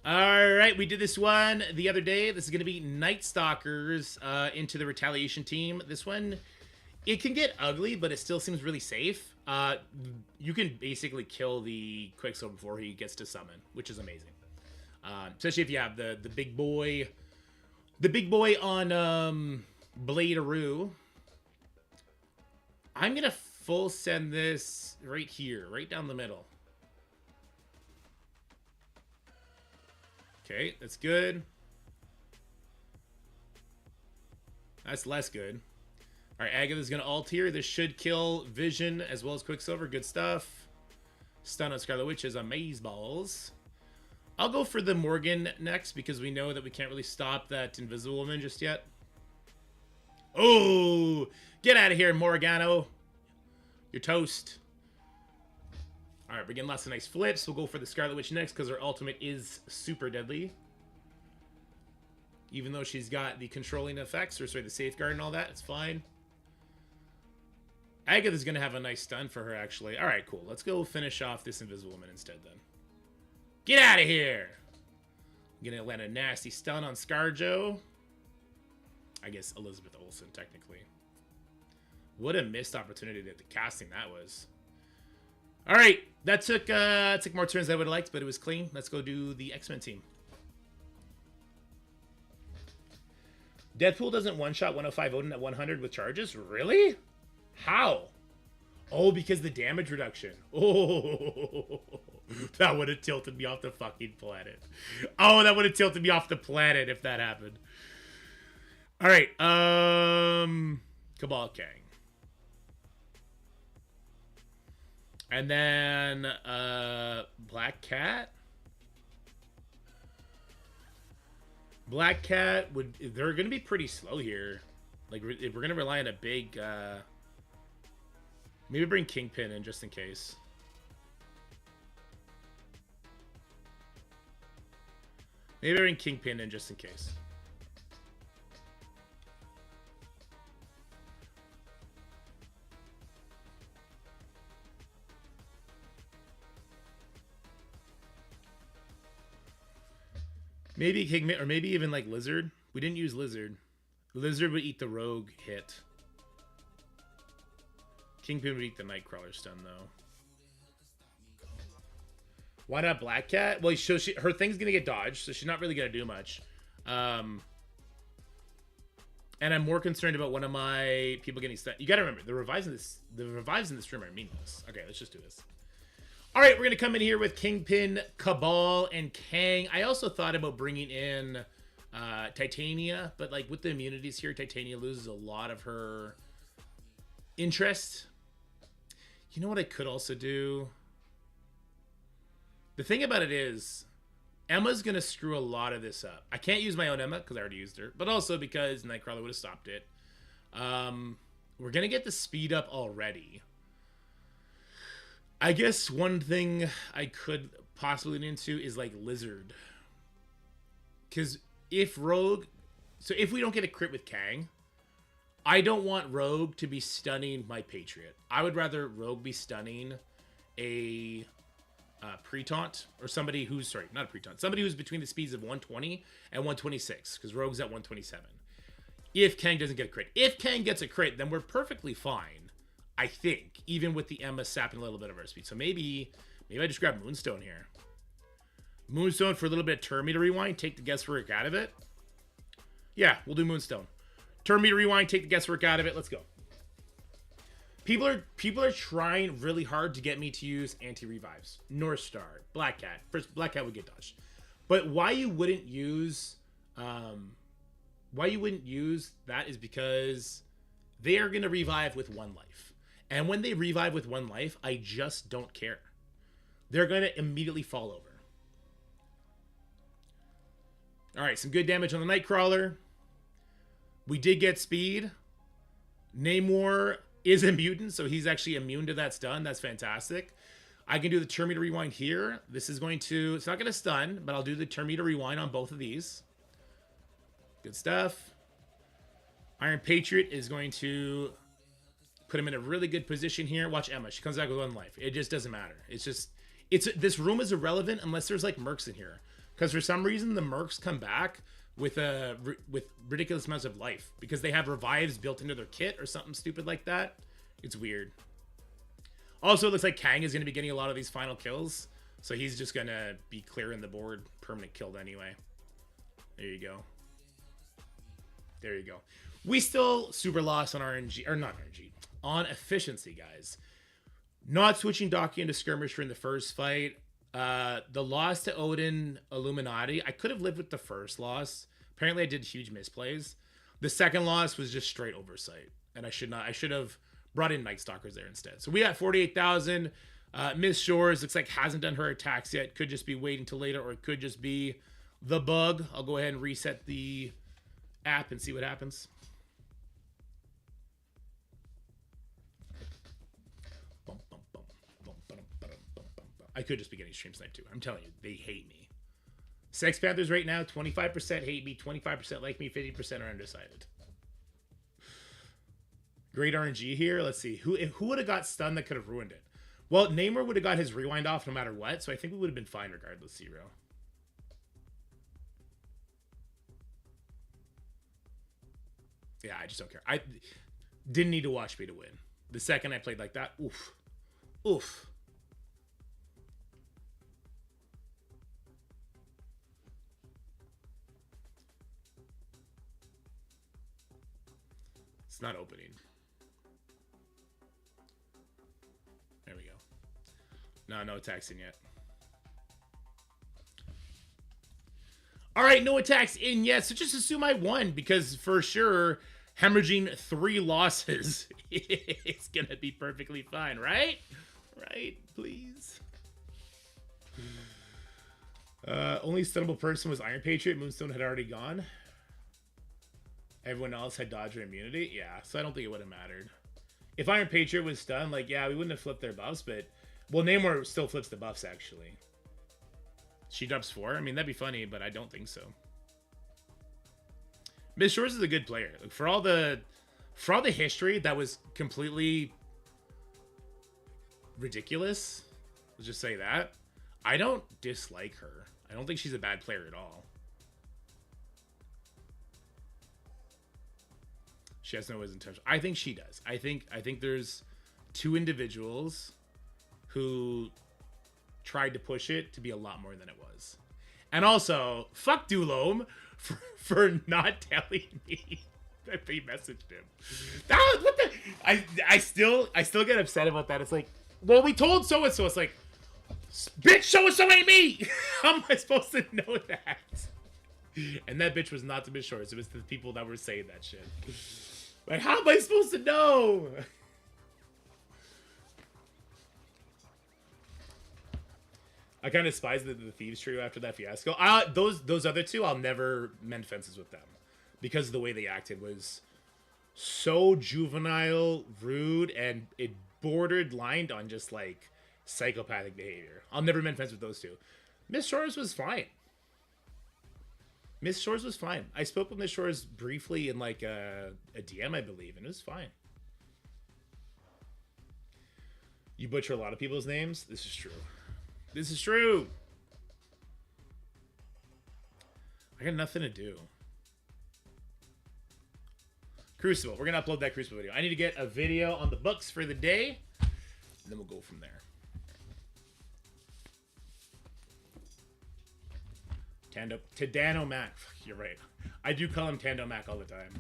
Alright, we did this one the other day. This is going to be Night Stalkers into the Retaliation team. This one, it can get ugly, but it still seems really safe. You can basically kill the Quicksilver before he gets to summon, which is amazing. Especially if you have the big boy on Bladearoo. I'm gonna full send this right here, right down the middle. Okay, that's good. That's less good. All right, Agatha's going to ult here. This should kill Vision as well as Quicksilver. Good stuff. Stun on Scarlet Witch is amazeballs. I'll go for the Morgan next because we know that we can't really stop that Invisible Woman just yet. Oh, get out of here, Morgano. You're toast. All right, we're getting lots of nice flips. We'll go for the Scarlet Witch next because her ultimate is super deadly. Even though she's got the controlling effects, or sorry, the safeguard and all that, it's fine. Agatha's going to have a nice stun for her, actually. All right, cool. Let's go finish off this Invisible Woman instead, then. Get out of here! I'm going to land a nasty stun on ScarJo. I guess Elizabeth Olsen, technically. What a missed opportunity that the casting that was. All right, that took more turns than I would have liked, but it was clean. Let's go do the X-Men team. Deadpool doesn't one-shot 105 Odin at 100 with charges? Really? How? Oh, because the damage reduction. Oh, that would have tilted me off the fucking planet. Oh, that would have tilted me off the planet if that happened. All right, Cabal Kang. And then, Black Cat. Black Cat they're going to be pretty slow here. Like, we're going to rely on a big, maybe bring Kingpin in just in case. Maybe bring Kingpin in just in case. Maybe Kingpin, or maybe even like Lizard. We didn't use Lizard. Lizard would eat the Rogue hit. Kingpin would eat the Nightcrawler stun, though. Why not Black Cat? Well, her thing's going to get dodged, so she's not really going to do much. And I'm more concerned about one of my people getting stunned. You got to remember, the revives in this room are meaningless. Okay, let's just do this. All right, we're going to come in here with Kingpin, Cabal, and Kang. I also thought about bringing in Titania, but like with the immunities here, Titania loses a lot of her interest. You know what I could also do? The thing about it is, Emma's going to screw a lot of this up. I can't use my own Emma because I already used her, but also because Nightcrawler would have stopped it. We're going to get the speed up already. I guess one thing I could possibly lean into is like Lizard. Because if Rogue... So if we don't get a crit with Kang, I don't want Rogue to be stunning my Patriot. I would rather Rogue be stunning a pre-taunt, or somebody who's... Sorry, not a pre-taunt. Somebody who's between the speeds of 120 and 126, because Rogue's at 127. If Kang doesn't get a crit. If Kang gets a crit, then we're perfectly fine. I think, even with the Emma sapping a little bit of our speed. So maybe I just grab Moonstone here. Moonstone for a little bit of turn meter rewind, take the guesswork out of it. Yeah, we'll do Moonstone. Turn meter rewind, take the guesswork out of it. Let's go. People are trying really hard to get me to use anti-revives. North Star, Black Cat. First, Black Cat would get dodged. But why you wouldn't use that is because they are going to revive with 1 life. And when they revive with 1 life, I just don't care. They're going to immediately fall over. All right, some good damage on the Nightcrawler. We did get speed. Namor is a mutant, so he's actually immune to that stun. That's fantastic. I can do the turn meter rewind here. This is going to, it's not going to stun, but I'll do the turn meter rewind on both of these. Good stuff. Iron Patriot is going to put him in a really good position here. Watch Emma. She comes back with 1 life. It just doesn't matter. It's just, this room is irrelevant unless there's like mercs in here. Because for some reason, the mercs come back with ridiculous amounts of life. Because they have revives built into their kit or something stupid like that. It's weird. Also, it looks like Kang is going to be getting a lot of these final kills. So he's just going to be clearing the board. Permanent killed anyway. There you go. There you go. We still super lost on RNG, or not RNG, on efficiency, guys. Not switching Docky into Skirmisher in the first fight. The loss to Odin Illuminati, I could have lived with the first loss. Apparently I did huge misplays. The second loss was just straight oversight. And I should have brought in Night Stalkers there instead. So we got 48,000. Miss Shores looks like hasn't done her attacks yet. Could just be waiting till later, or it could just be the bug. I'll go ahead and reset the app and see what happens. I could just be getting stream sniped too. I'm telling you, they hate me. Sex Panthers right now, 25% hate me, 25% like me, 50% are undecided. Great RNG here. Let's see. Who would have got stunned that could have ruined it? Well, Namor would have got his rewind off no matter what, so I think we would have been fine regardless, Zero. Yeah, I just don't care. I didn't need to watch me to win. The second I played like that, oof. Oof. It's not opening. There we go. No attacks in yet. All right, no attacks in yet, so just assume I won, because for sure, hemorrhaging 3 losses is going to be perfectly fine, right? Right, please. Only stunnable person was Iron Patriot. Moonstone had already gone. Everyone else had Dodger immunity. Yeah, so I don't think it would have mattered. If Iron Patriot was stunned, like, yeah, we wouldn't have flipped their buffs, but... Well, Namor still flips the buffs, actually. She drops 4? I mean, that'd be funny, but I don't think so. Miss Shores is a good player. Like, for all the history that was completely ridiculous, let's just say that, I don't dislike her. I don't think she's a bad player at all. She has no wisdom touch. I think she does. I think there's 2 individuals who tried to push it to be a lot more than it was. And also, fuck Dulome for not telling me that they messaged him. That was, what the... I still get upset about that. It's like, well, we told so-and-so. It's like, bitch, so-and-so ain't me! How am I supposed to know that? And that bitch was not the Miss Shores. It was the people that were saying that shit. Like, how am I supposed to know? I kind of despised the Thieves trio after that fiasco. Those other 2, I'll never mend fences with them. Because the way they acted was so juvenile, rude, and it bordered lined on just, like, psychopathic behavior. I'll never mend fences with those 2. Miss Shores was fine. Miss Shores was fine. I spoke with Miss Shores briefly in, like, a DM, I believe, and it was fine. You butcher a lot of people's names? This is true. This is true. I got nothing to do. Crucible. We're going to upload that Crucible video. I need to get a video on the books for the day, and then we'll go from there. Tadano Mac. You're right. I do call him Tando Mac all the time.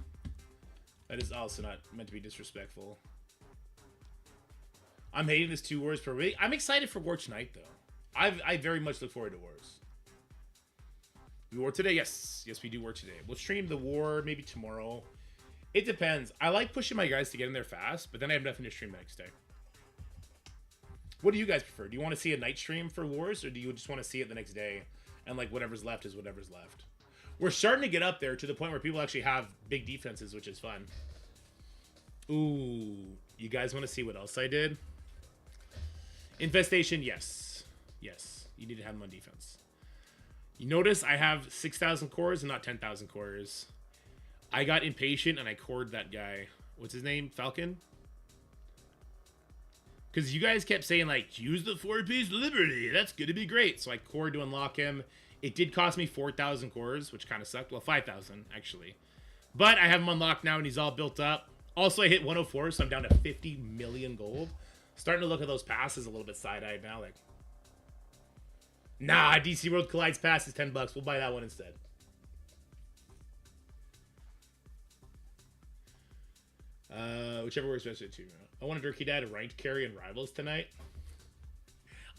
That is also not meant to be disrespectful. I'm hating this 2 wars per week. I'm excited for War tonight, though. I very much look forward to wars. We war today? Yes. Yes, we do war today. We'll stream the war maybe tomorrow. It depends. I like pushing my guys to get in there fast, but then I have nothing to stream the next day. What do you guys prefer? Do you want to see a night stream for wars, or do you just want to see it the next day? And, like, whatever's left is whatever's left. We're starting to get up there to the point where people actually have big defenses, which is fun. Ooh, you guys want to see what else I did? Infestation, yes. Yes, you need to have them on defense. You notice I have 6,000 cores and not 10,000 cores. I got impatient and I cored that guy. What's his name? Falcon? Because you guys kept saying, like, use the 4-piece Liberty. That's going to be great. So I cored to unlock him. It did cost me 4,000 cores, which kind of sucked. Well, 5,000, actually. But I have him unlocked now, and he's all built up. Also, I hit 104, so I'm down to 50 million gold. Starting to look at those passes a little bit side-eyed now. Like, nah, DC World Collides pass is $10. We'll buy that one instead. Whichever works best for you. I want a Durkee Dad to ranked carry and rivals tonight.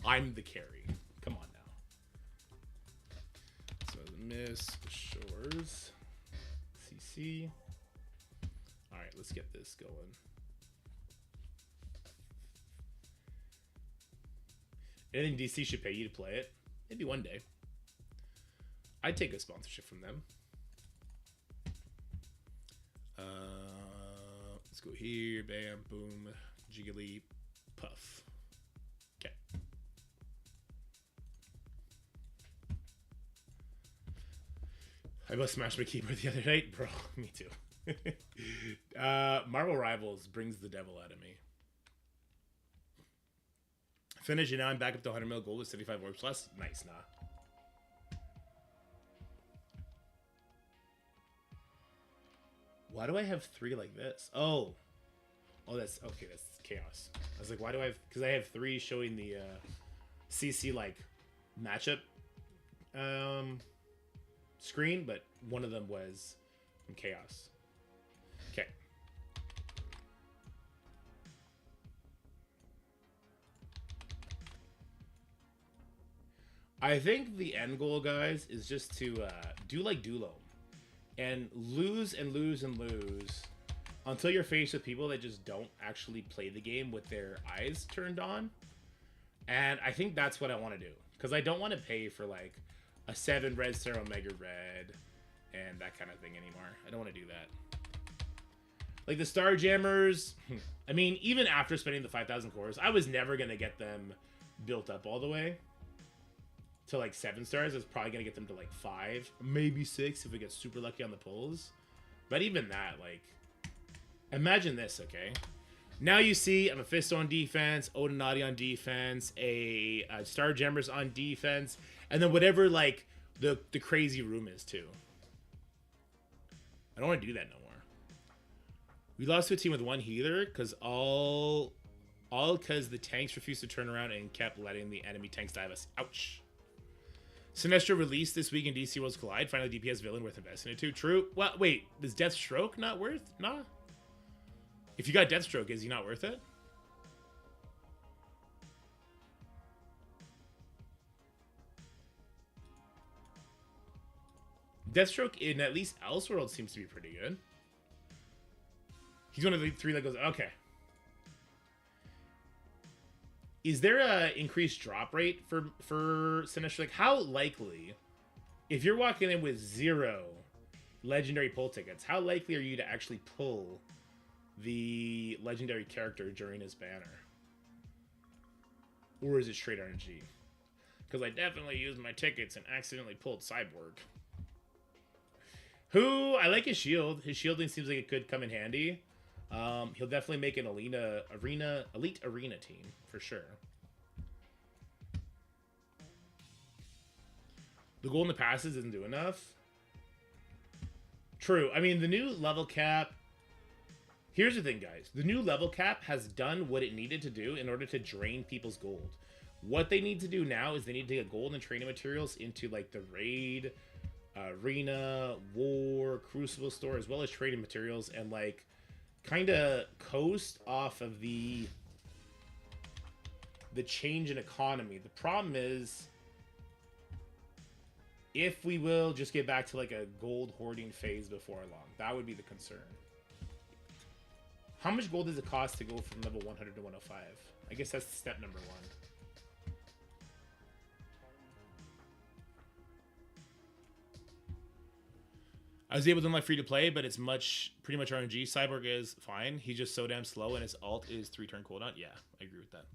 I'm the carry. Come on now. So miss Shores. CC. Alright, let's get this going. Anything DC should pay you to play it? Maybe one day. I'd take a sponsorship from them. Let's go here. Bam, boom, jiggly, puff. Okay. I must smash my keyboard the other night, bro. Me too. Marvel Rivals brings the devil out of me. Finish, and now I'm back up to 100 mil gold with 75 orbs plus. Nice, nah. Why do I have 3 like this? Oh, that's okay. That's chaos. I was like, why do I have? Because I have 3 showing the CC like matchup screen, but one of them was from chaos. Okay. I think the end goal, guys, is just to do like Dulo. And lose and lose and lose until you're faced with people that just don't actually play the game with their eyes turned on. And I think that's what I want to do. Because I don't want to pay for like a 7 red star Omega red and that kind of thing anymore. I don't want to do that. Like the Starjammers, I mean, even after spending the 5,000 cores, I was never going to get them built up all the way to like 7 stars. I was probably gonna get them to like 5, maybe 6 if we get super lucky on the pulls. But even that, like, imagine this, okay? Now you see a Mephisto on defense, Odinati on defense, a Starjammer's on defense, and then whatever like the crazy room is too. I don't want to do that no more. We lost to a team with 1 healer because all because the tanks refused to turn around and kept letting the enemy tanks dive us. Ouch. Sinestro released this week in DC Worlds Collide. Finally, DPS villain worth investing into. True. Well, wait, is Deathstroke not worth? Nah. If you got Deathstroke, is he not worth it? Deathstroke in at least Elseworld seems to be pretty good. He's one of the 3 that goes, okay. Is there a increased drop rate for Sinestro? Like, how likely, if you're walking in with 0 legendary pull tickets, how likely are you to actually pull the legendary character during his banner? Or is it straight RNG? Because I definitely used my tickets and accidentally pulled Cyborg. Who, I like his shield. His shielding seems like it could come in handy. He'll definitely make an elite arena team for sure. The gold in the passes isn't doing enough. True. I mean, the new level cap. Here's the thing, guys. The new level cap has done what it needed to do in order to drain people's gold. What they need to do now is they need to get gold and training materials into like the raid, arena, war, crucible store, as well as trading materials, and like kind of coast off of the change in economy. The problem is, if we will just get back to like a gold hoarding phase before long, that would be the concern. How much gold does it cost to go from level 100 to 105? I guess that's step number 1. I was able to unlock free to play, but it's pretty much RNG. Cyborg is fine. He's just so damn slow, and his ult is 3-turn cooldown. Yeah, I agree with that.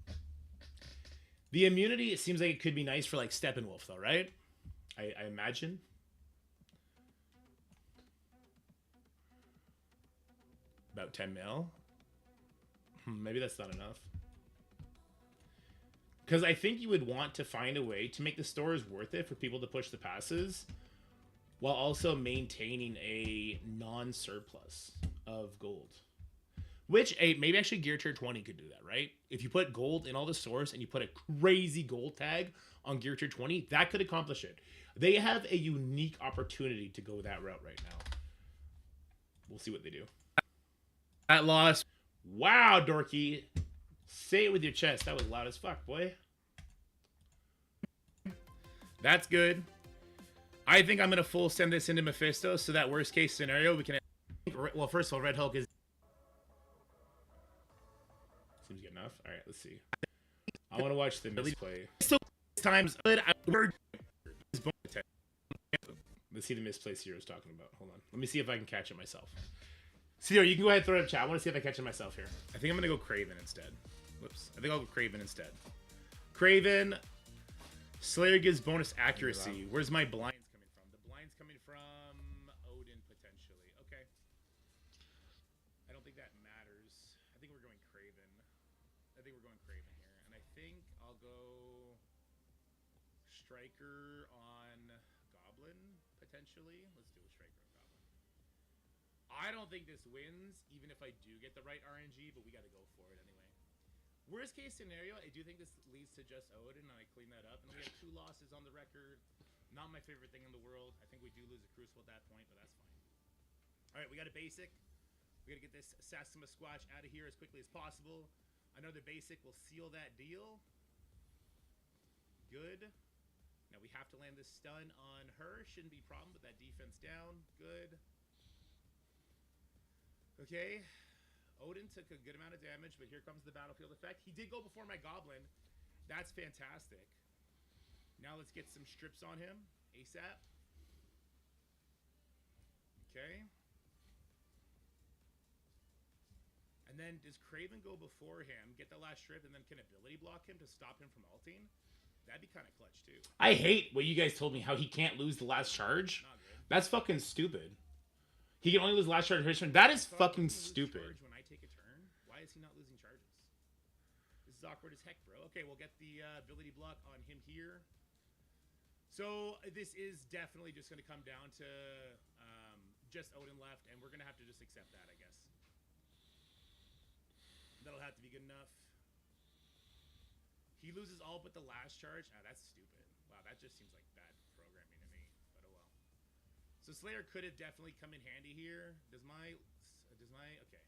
The immunity, it seems like it could be nice for like Steppenwolf, though, right? I imagine. About 10 mil. Maybe that's not enough. Because I think you would want to find a way to make the stores worth it for people to push the passes, while also maintaining a non-surplus of gold. Which, maybe actually Gear Tier 20 could do that, right? If you put gold in all the stores and you put a crazy gold tag on Gear Tier 20, that could accomplish it. They have a unique opportunity to go that route right now. We'll see what they do. That loss. Wow, Dorky. Say it with your chest. That was loud as fuck, boy. That's good. I think I'm going to full send this into Mephisto, so that worst case scenario, we can... Well, first of all, Red Hulk is... Seems good enough. Alright, let's see. I want to watch the misplay. So, times... Let's see the misplay Ciro's talking about. Hold on. Let me see if I can catch it myself. Ciro, you can go ahead and throw it in chat. I want to see if I catch it myself here. I think I'm going to go Craven instead. Whoops. I think I'll go Craven instead. Craven. Slayer gives bonus accuracy. Where's my blinds coming from? The blinds coming from Odin, potentially. Okay. I don't think that matters. I think we're going Craven. I think we're going Craven here. And I think I'll go Striker on Goblin, potentially. Let's do a Striker on Goblin. I don't think this wins, even if I do get the right RNG, but we got to go for it anyway. Worst case scenario, I do think this leads to just Odin, and I clean that up. And we have 2 losses on the record. Not my favorite thing in the world. I think we do lose a Crucible at that point, but that's fine. All right, we got a basic. We got to get this Sassima Squatch out of here as quickly as possible. Another basic will seal that deal. Good. Now we have to land this stun on her. Shouldn't be a problem, but that defense down. Good. Okay. Odin took a good amount of damage, but here comes the battlefield effect. He did go before my Goblin. That's fantastic. Now let's get some strips on him ASAP. Okay. And then does Craven go before him, get the last strip, and then can ability block him to stop him from ulting? That'd be kind of clutch, too. I hate what you guys told me, how he can't lose the last charge. That's fucking stupid. He can only lose last charge. That is fucking stupid. When I take a turn, why is he not losing charges? This is awkward as heck, bro. Okay, we'll get the ability block on him here. So this is definitely just going to come down to just Odin left, and we're going to have to just accept that, I guess. That'll have to be good enough. He loses all but the last charge. Ah, that's stupid. Wow, that just seems like bad programming to me. But oh well. So Slayer could have definitely come in handy here. Does my okay.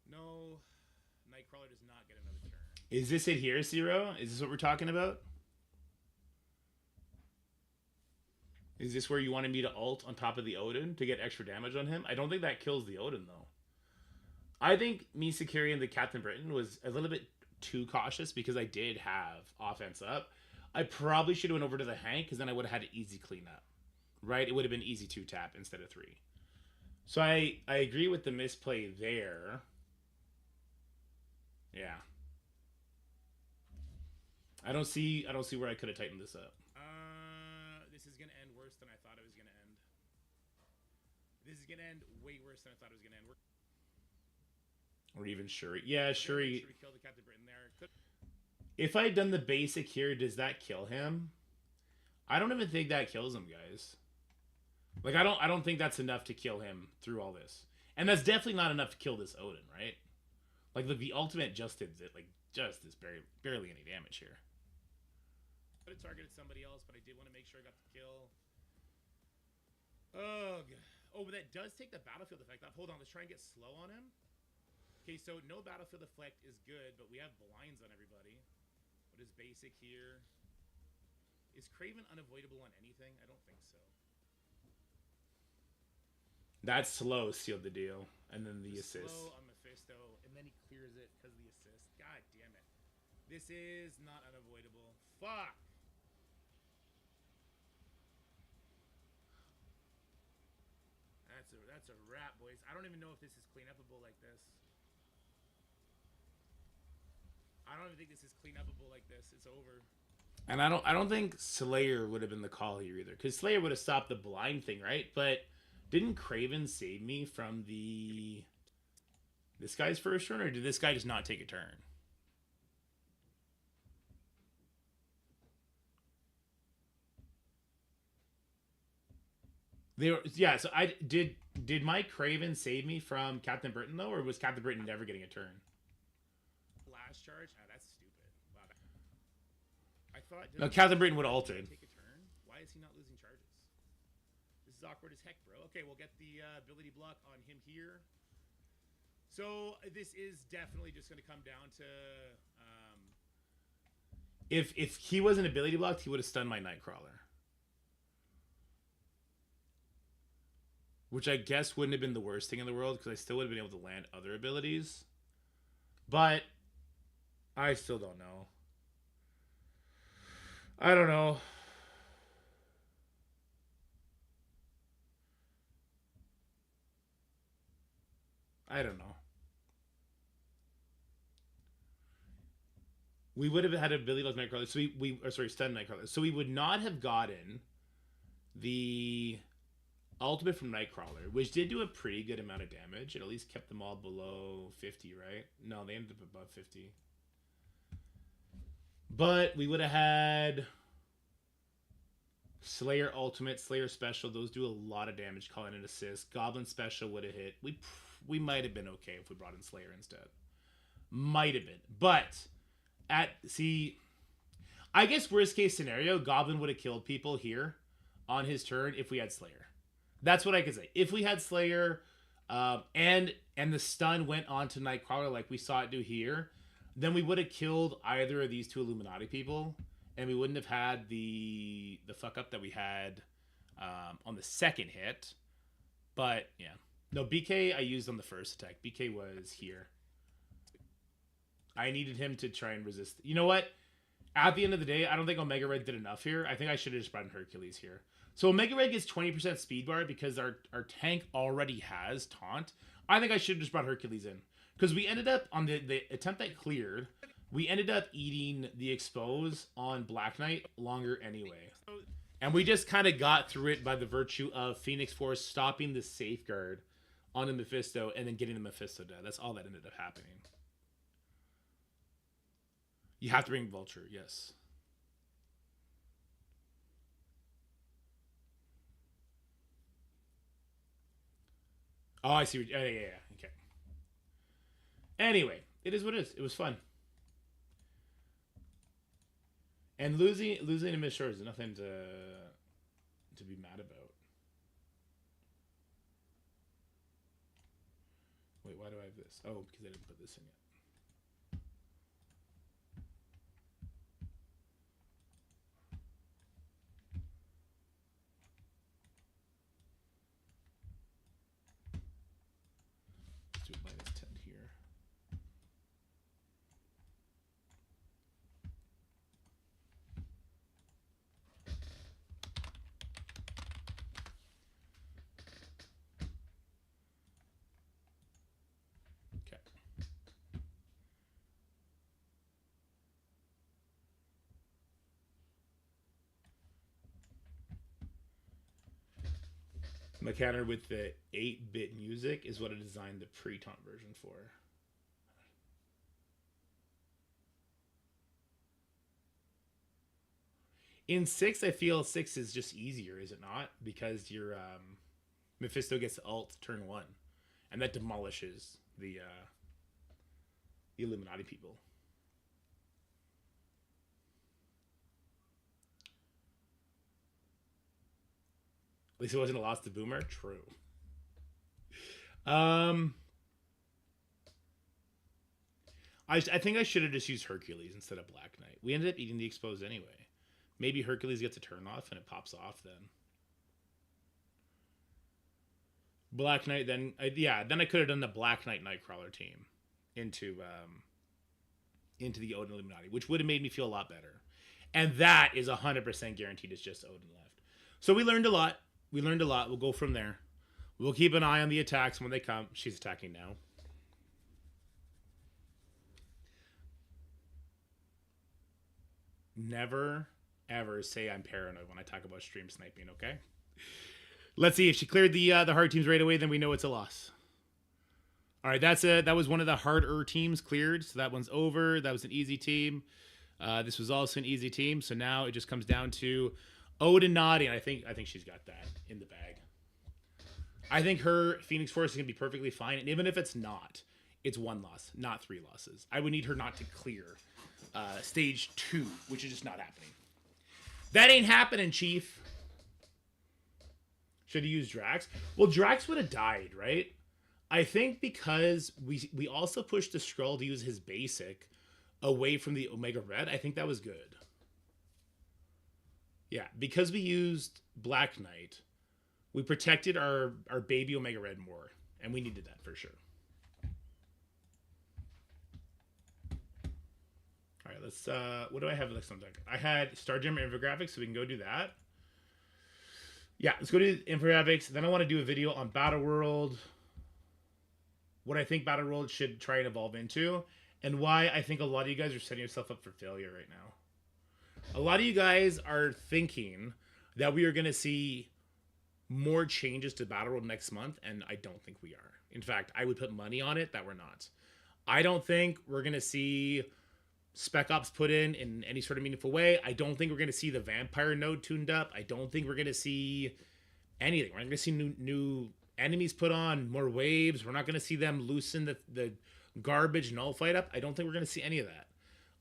No, Nightcrawler does not get another turn. Is this it here, Zero? Is this what we're talking about? Is this where you wanted me to ult on top of the Odin to get extra damage on him? I don't think that kills the Odin though. I think me securing the Captain Britain was a little bit too cautious because I did have offense up. I probably should have went over to the Hank because then I would have had an easy cleanup. Right? It would have been easy 2-tap instead of 3. So I agree with the misplay there. Yeah. I don't see where I could have tightened this up. This is gonna end worse than I thought it was gonna end. This is gonna end way worse than I thought it was gonna end. Or even Shuri. Yeah, Shuri. Shuri killed the Captain Britain there. If I had done the basic here, does that kill him? I don't even think that kills him, guys. Like, I don't think that's enough to kill him through all this. And that's definitely not enough to kill this Odin, right? Like, look, the ultimate just did it. Like, just is barely any damage here. I could have targeted somebody else, but I did want to make sure I got the kill. Ugh. Oh, but that does take the battlefield effect off. Hold on, let's try and get slow on him. Okay, so no battlefield effect is good, but we have blinds on everybody. What is basic here? Is Craven unavoidable on anything? I don't think so. That slow sealed the deal. And then the assist. Slow on Mephisto, and then he clears it because of the assist. God damn it. This is not unavoidable. Fuck! that's a wrap, boys. I don't even know if this is cleanupable like this. I don't even think this is cleanupable like this. It's over. And I don't think Slayer would have been the call here either, because Slayer would have stopped the blind thing, right? But didn't Craven save me from this guy's first turn, or did this guy just not take a turn? So I did Mike Craven save me from Captain Britain though, or was Captain Britain never getting a turn? Last charge? Ah, that's stupid. Wow. I thought No, Captain Britain would have altered. Take a turn. Why is he not losing charges? This is awkward as heck, bro. Okay, we'll get the ability block on him here. So this is definitely just going to come down to if he wasn't ability blocked, he would have stunned my Nightcrawler. Which I guess wouldn't have been the worst thing in the world, because I still would have been able to land other abilities. But I still don't know. I don't know. I don't know. We would have had ability like Nightcrawler, so stun Nightcrawler. So we would not have gotten the ultimate from Nightcrawler, which did do a pretty good amount of damage. It at least kept them all below 50, right? No, they ended up above 50. But we would have had Slayer ultimate, Slayer special. Those do a lot of damage, call in an assist. Goblin special would have hit. We might have been okay if we brought in Slayer instead. Might have been. But I guess worst case scenario, Goblin would have killed people here on his turn if we had Slayer. That's what I could say. If we had Slayer, and the stun went on to Nightcrawler like we saw it do here, then we would have killed either of these two Illuminati people, and we wouldn't have had the fuck up that we had on the second hit. But yeah, no, BK I used on the first attack. BK was here. I needed him to try and resist. You know what? At the end of the day, I don't think Omega Red did enough here. I think I should have just brought in Hercules here. So Omega Red gets 20% speed bar because our tank already has taunt. I think I should have just brought Hercules in. Because we ended up, on the attempt that cleared, we ended up eating the expose on Black Knight longer anyway. And we just kind of got through it by the virtue of Phoenix Force stopping the safeguard on the Mephisto and then getting the Mephisto dead. That's all that ended up happening. You have to bring Vulture, yes. Oh, I see. Yeah. Okay. Anyway, it is what it is. It was fun. And losing to Miss Shores is nothing to be mad about. Wait, why do I have this? Oh, because I didn't put this in yet. Let's do -10 here. Okay. My counter with the 8-bit music is what I designed the pre-taunt version for. In 6, I feel 6 is just easier, is it not? Because your Mephisto gets ult turn 1, and that demolishes the Illuminati people. At least it wasn't a loss to Boomer. True. I think I should have just used Hercules instead of Black Knight. We ended up eating the expose anyway. Maybe Hercules gets a turn off and it pops off then. Black Knight then... then I could have done the Black Knight Nightcrawler team into the Odin Illuminati, which would have made me feel a lot better. And that is 100% guaranteed it's just Odin left. So we learned a lot. We'll go from there. We'll keep an eye on the attacks when they come. She's attacking now. Never, ever say I'm paranoid when I talk about stream sniping, okay? Let's see if she cleared the hard teams right away, then we know it's a loss. All right, that was one of the harder teams cleared, so that one's over. That was an easy team. This was also an easy team, so now it just comes down to Ode and Naughty, and I think she's got that in the bag. I think her Phoenix Force is going to be perfectly fine, and even if it's not, it's 1 loss, not 3 losses. I would need her not to clear stage 2, which is just not happening. That ain't happening, Chief. Should he use Drax? Well, Drax would have died, right? I think because we also pushed the Skrull to use his basic away from the Omega Red, I think that was good. Yeah, because we used Black Knight, we protected our baby Omega Red more, and we needed that for sure. All right, let's, what do I have next on deck? I had Starjammer Infographics, so we can go do that. Yeah, let's go to Infographics. Then I want to do a video on Battle World, what I think Battle World should try and evolve into, and why I think a lot of you guys are setting yourself up for failure right now. A lot of you guys are thinking that we are going to see more changes to Battle World next month, and I don't think we are. In fact, I would put money on it that we're not. I don't think we're going to see Spec Ops put in any sort of meaningful way. I don't think we're going to see the Vampire node tuned up. I don't think we're going to see anything. We're not going to see new enemies put on, more waves. We're not going to see them loosen the garbage null fight up. I don't think we're going to see any of that.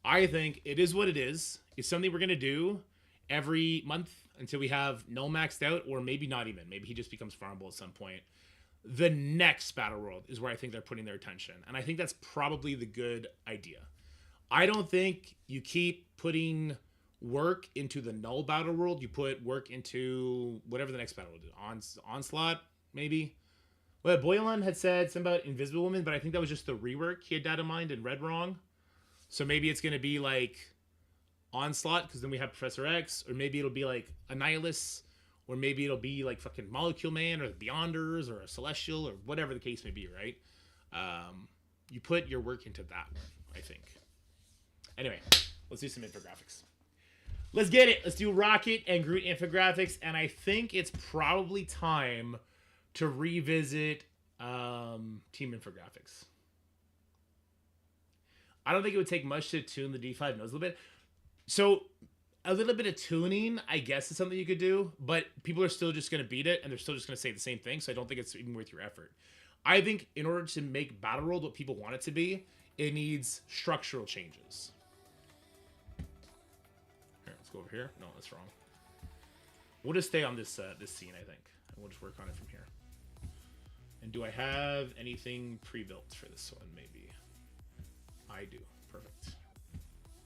I think it is what it is. It's something we're going to do every month until we have null maxed out, or maybe not even. Maybe he just becomes farmable at some point. The next Battle World is where I think they're putting their attention. And I think that's probably the good idea. I don't think you keep putting work into the null Battle World. You put work into whatever the next battle will do. Onslaught, maybe? Well, Boylan had said something about Invisible Woman, but I think that was just the rework he had that in mind and read wrong. So maybe it's going to be like Onslaught, because then we have Professor X, or maybe it'll be like Annihilus, or maybe it'll be like fucking Molecule Man, or the Beyonders, or a Celestial, or whatever the case may be, right? You put your work into that one, I think. Anyway, let's do some infographics. Let's get it. Let's do Rocket and Groot infographics, and I think it's probably time to revisit Team Infographics. I don't think it would take much to tune the D5 nodes a little bit. So a little bit of tuning, I guess, is something you could do, but people are still just going to beat it, and they're still just going to say the same thing, so I don't think it's even worth your effort. I think in order to make Battle World what people want it to be, it needs structural changes. Here, let's go over here. No, that's wrong. We'll just stay on this this scene, I think, and we'll just work on it from here. And do I have anything pre-built for this one? Maybe. I do. Perfect.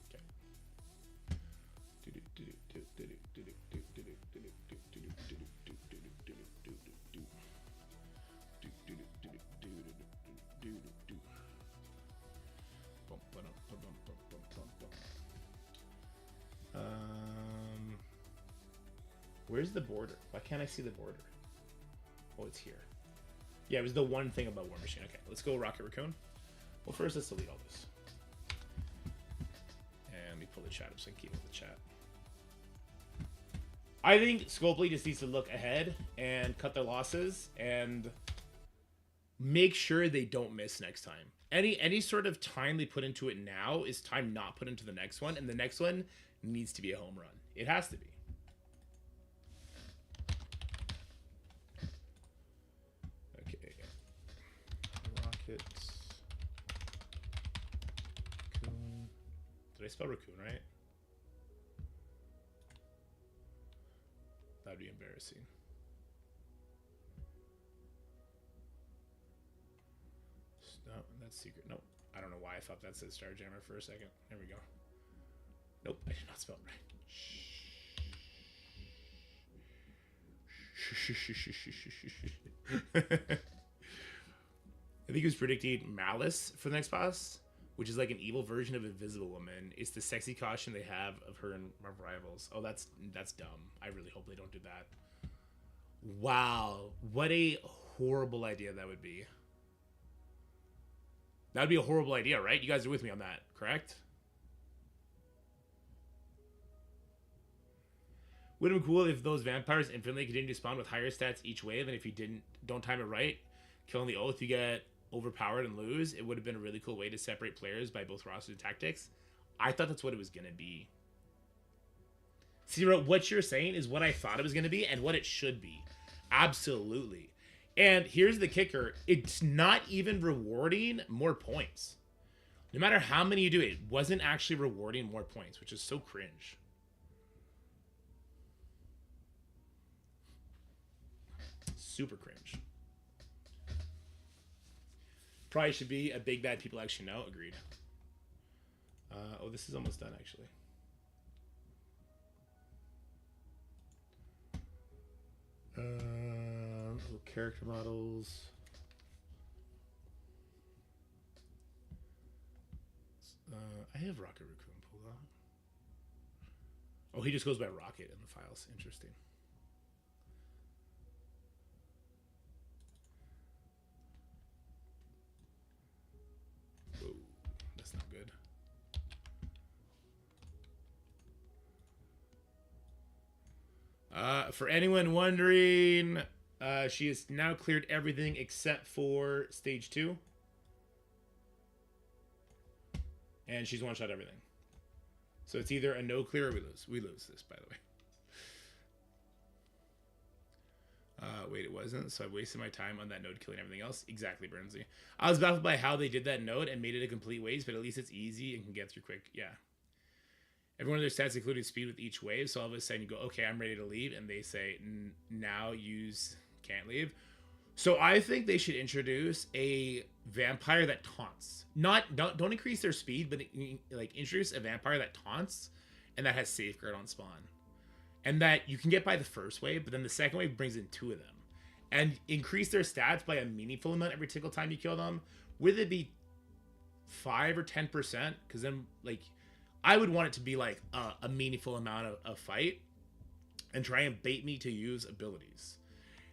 Okay. Where's the border? Why can't I see the border? Oh, it's here. Yeah, it was the one thing about War Machine. Okay, let's go Rocket Raccoon. Well, first let's delete all this. And let me pull the chat up so I can keep with the chat. I think Scopely just needs to look ahead and cut their losses and make sure they don't miss next time. Any sort of time they put into it now is time not put into the next one, and the next one needs to be a home run. It has to be. Okay. Rockets. Raccoon. Did I spell raccoon right? That'd be embarrassing. No, that's secret. Nope. I don't know why I thought that said Starjammer for a second. There we go. Nope, I did not spell it right. I think he was predicting Malice for the next boss, which is like an evil version of Invisible Woman. It's the sexy costume they have of her and Rivals. Oh, that's dumb. I really hope they don't do that. Wow, what a horrible idea that would be. That would be a horrible idea, right? You guys are with me on that, correct? Would have been cool if those vampires infinitely continue to spawn with higher stats each wave, and if you don't time it right, killing the oath, you get overpowered and lose. It would have been a really cool way to separate players by both rosters and tactics. I thought that's what it was going to be. Zero, what you're saying is what I thought it was going to be and what it should be. Absolutely. And here's the kicker. It's not even rewarding more points. No matter how many you do, it wasn't actually rewarding more points, which is so cringe. Super cringe. Probably should be a big bad people actually know. Agreed. Oh, this is almost done, actually. Little character models. I have Rocket Raccoon pulled out. Oh, he just goes by Rocket in the files. Interesting. Oh, that's not good. For anyone wondering, she has now cleared everything except for stage 2. And she's one-shot everything. So it's either a no clear or we lose. We lose this, by the way. Wait, it wasn't. So I wasted my time on that node killing everything else. Exactly, Burnsy. I was baffled by how they did that node and made it a complete waste, but at least it's easy and can get through quick. Yeah. Every one of their stats included speed with each wave, so all of a sudden you go, okay, I'm ready to leave, and they say, now can't leave. So I think they should introduce a vampire that taunts. Don't increase their speed, but like introduce a vampire that taunts and that has safeguard on spawn. And that you can get by the first wave, but then the second wave brings in 2 of them. And increase their stats by a meaningful amount every single time you kill them. Would it be 5 or 10%? Because then, like, I would want it to be like a meaningful amount of fight and try and bait me to use abilities.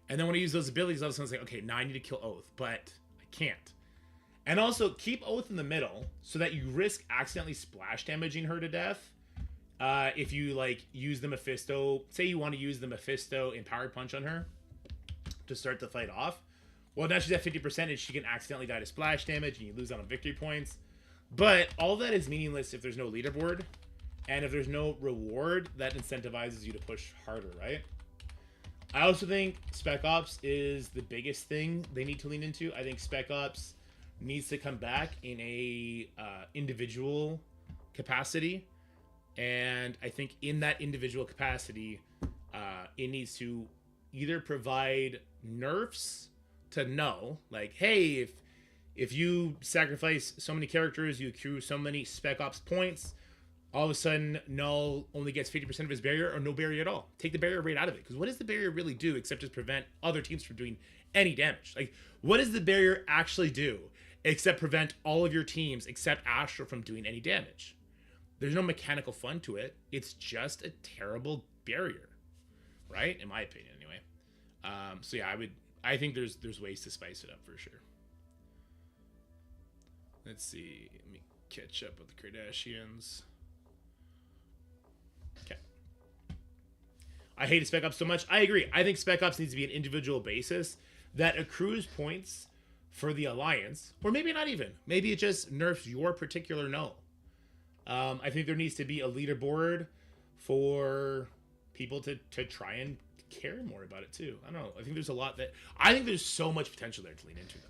And then when I use those abilities, all of a sudden it's like, okay, now I need to kill Oath, but I can't. And also keep Oath in the middle so that you risk accidentally splash damaging her to death. If you like use the Mephisto, say you want to use the Mephisto Empowered Punch on her to start the fight off. Well, now she's at 50% and she can accidentally die to splash damage and you lose out on victory points. But all that is meaningless if there's no leaderboard and if there's no reward that incentivizes you to push harder, right? I also think Spec Ops is the biggest thing they need to lean into. I think Spec Ops needs to come back in a individual capacity. And I think in that individual capacity, it needs to either provide nerfs to know, like, hey, if you sacrifice so many characters, you accrue so many Spec Ops points, all of a sudden Null only gets 50% of his barrier or no barrier at all. Take the barrier rate out of it. Because what does the barrier really do except just prevent other teams from doing any damage? Like, what does the barrier actually do except prevent all of your teams except Astro from doing any damage? There's no mechanical fun to it. It's just a terrible barrier, right? In my opinion, anyway. So yeah, I think there's ways to spice it up for sure. Let's see. Let me catch up with the Kardashians. Okay. I hate Spec Ops so much. I agree. I think Spec Ops needs to be an individual basis that accrues points for the Alliance, or maybe not even. Maybe it just nerfs your particular Null. I think there needs to be a leaderboard for people to try and care more about it too. I don't know. I think there's a lot I think there's so much potential there to lean into though.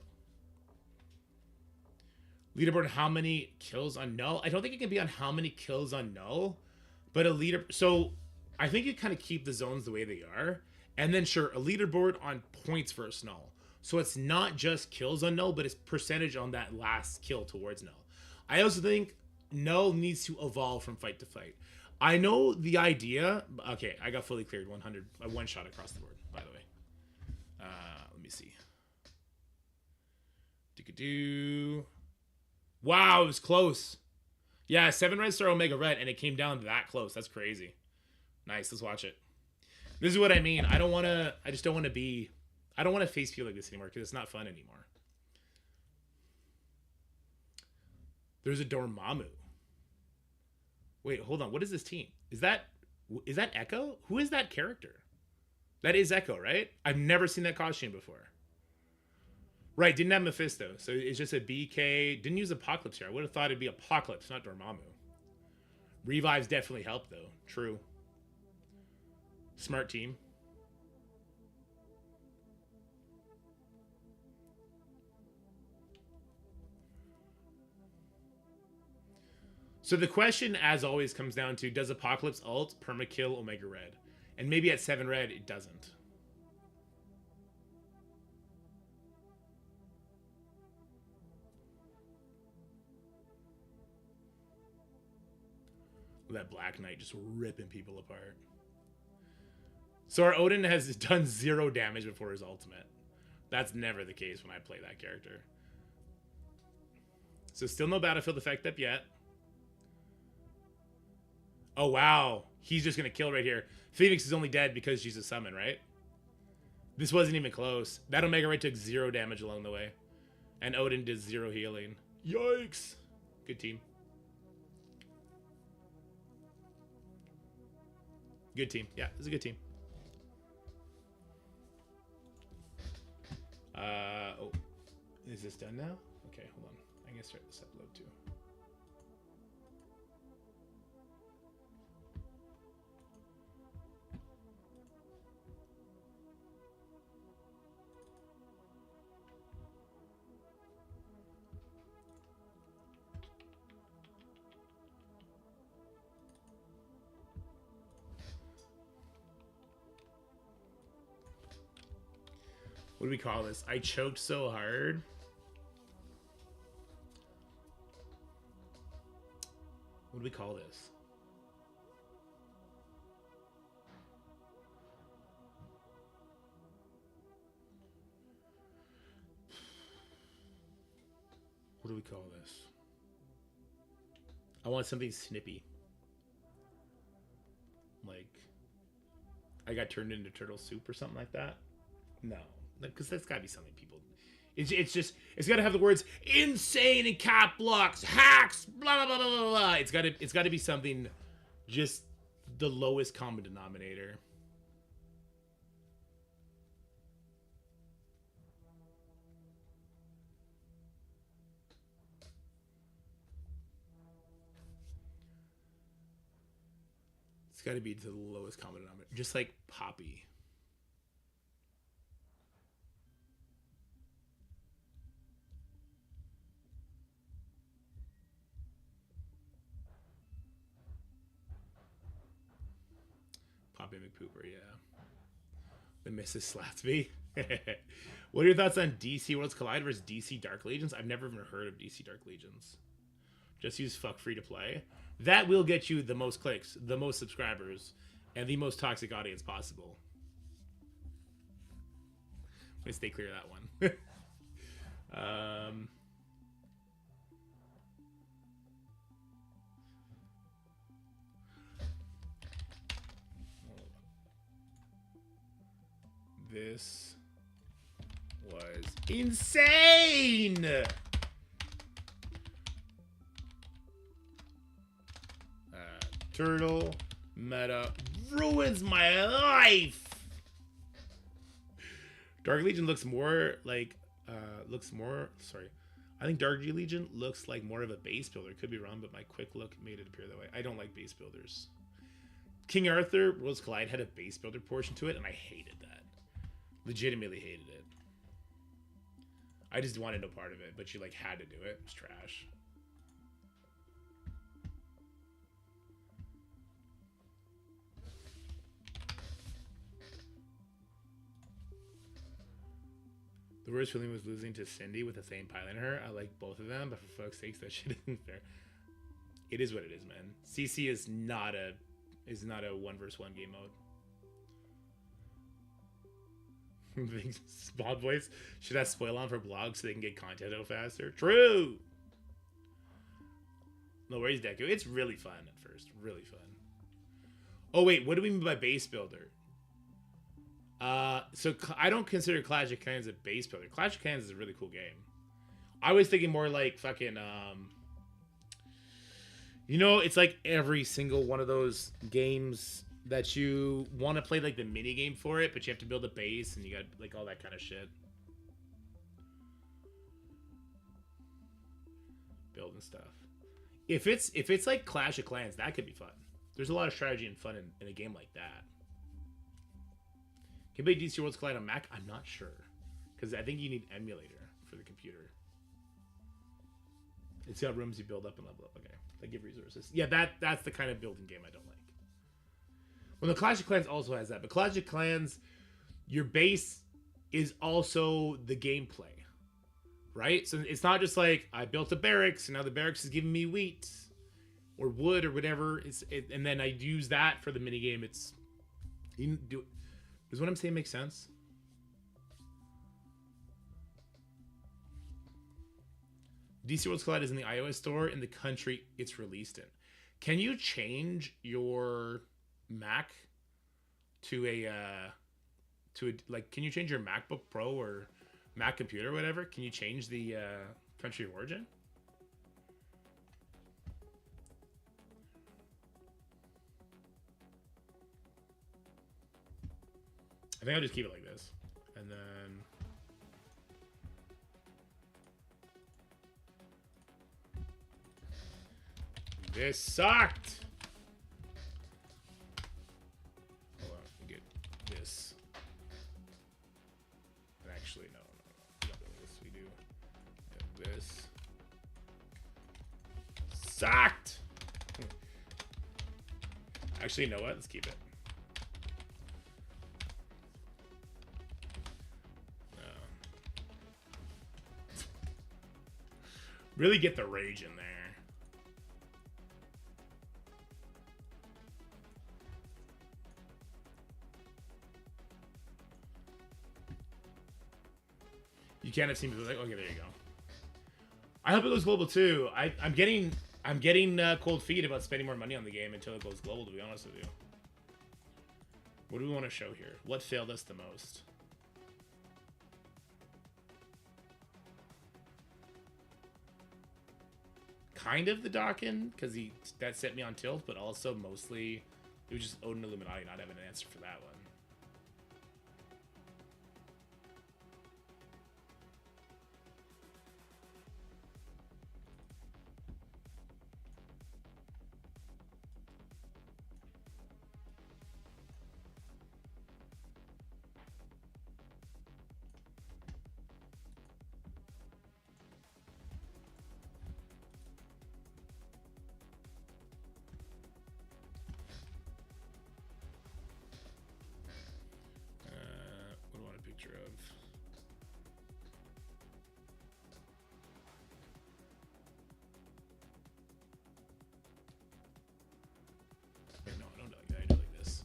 Leaderboard, how many kills on Null? I don't think it can be on how many kills on Null, but so I think you kind of keep the zones the way they are, and then sure, a leaderboard on points versus Null. So it's not just kills on Null, but it's percentage on that last kill towards Null. I also think Null needs to evolve from fight to fight. I know the idea. Okay, I got fully cleared 100, one shot across the board, by the way. Let me see. Do-do-do. Wow, it was close. Yeah, 7 Red Star Omega Red, and it came down that close. That's crazy. Nice, let's watch it. This is what I mean. I just don't want to be... I don't want to face people like this anymore because it's not fun anymore. There's a Dormammu. Wait, hold on. What is this team? Is that Echo? Who is that character? That is Echo, right? I've never seen that costume before. Right, didn't have Mephisto. So it's just a BK. Didn't use Apocalypse here. I would have thought it'd be Apocalypse, not Dormammu. Revives definitely helped, though. True. Smart team. So the question, as always, comes down to, does Apocalypse ult permakill Omega Red? And maybe at 7 red, it doesn't. That Black Knight just ripping people apart. So our Odin has done 0 damage before his ultimate. That's never the case when I play that character. So still no battlefield effect up yet. Oh, wow. He's just going to kill right here. Phoenix is only dead because she's a summon, right? This wasn't even close. That Omega Red took 0 damage along the way. And Odin did 0 healing. Yikes. Good team. Good team. Yeah, it's a good team. Oh. Is this done now? Okay, hold on. I can start this upload too. What do we call this? I choked so hard. What do we call this? What do we call this? I want something snippy. Like, I got turned into turtle soup or something like that. No, because that's got to be something people... It's got to have the words insane and cap blocks, hacks, blah, blah, blah, blah, blah. It's got to be something just the lowest common denominator. It's got to be to the lowest common denominator. Just like Poppy. Poppy McPooper, yeah. The Mrs. slapped me. What are your thoughts on DC Worlds Collide versus DC Dark Legions? I've never even heard of DC Dark Legions. Just use fuck free to play. That will get you the most clicks, the most subscribers, and the most toxic audience possible. I'm gonna stay clear of that one. This was insane! Turtle meta ruins my life! Dark Legion looks more like, sorry. I think Dark Legion looks like more of a base builder. Could be wrong, but my quick look made it appear that way. I don't like base builders. King Arthur Worlds Collide had a base builder portion to it, and I hated that. Legitimately hated it. I just wanted no part of it, but you like had to do it. It was trash. The worst feeling was losing to Cindy with the same pilot in her. I like both of them, but for fuck's sakes, that shit isn't fair. It is what it is, man. CC is not a 1 versus 1 game mode. Spawn voice should have spoil on for blogs so they can get content out faster. True. No worries, Deku. It's really fun at first. Really fun. Oh wait, what do we mean by base builder? So I don't consider Clash of Clans a base builder. Clash of Clans is a really cool game. I was thinking more like fucking, you know, it's like every single one of those games that you want to play like the mini game for it, but you have to build a base and you got like all that kind of shit. Building stuff. If it's like Clash of Clans, that could be fun. There's a lot of strategy and fun in a game like that. Can you play DC Worlds Collide on Mac? I'm not sure, because I think you need emulator for the computer. It's got rooms you build up and level up. Okay, they give resources. Yeah, that's the kind of building game I don't like. Well, the Clash of Clans also has that, but Clash of Clans, your base is also the gameplay. Right? So it's not just like, I built a barracks, and now the barracks is giving me wheat, or wood, or whatever. And then I use that for the minigame. Does what I'm saying make sense? DC Worlds Collide is in the iOS store in the country it's released in. Can you change your Mac to can you change your MacBook Pro or Mac computer or whatever? Can you change the country of origin? I think I'll just keep it like this. And then this sucked. Hold on, let me get this. And actually, no. We don't do this. We do this. Sucked. Actually, you know what? Let's keep it. Really get the rage in there. You can't have seen people like, okay, there you go. I hope it goes global too. I'm getting cold feet about spending more money on the game until it goes global, to be honest with you. What do we want to show here? What failed us the most? Kind of the Dawkin, because that set me on tilt, but also mostly it was just Odin Illuminati not having an answer for that one. Wait, no, I don't do like that. I do like this.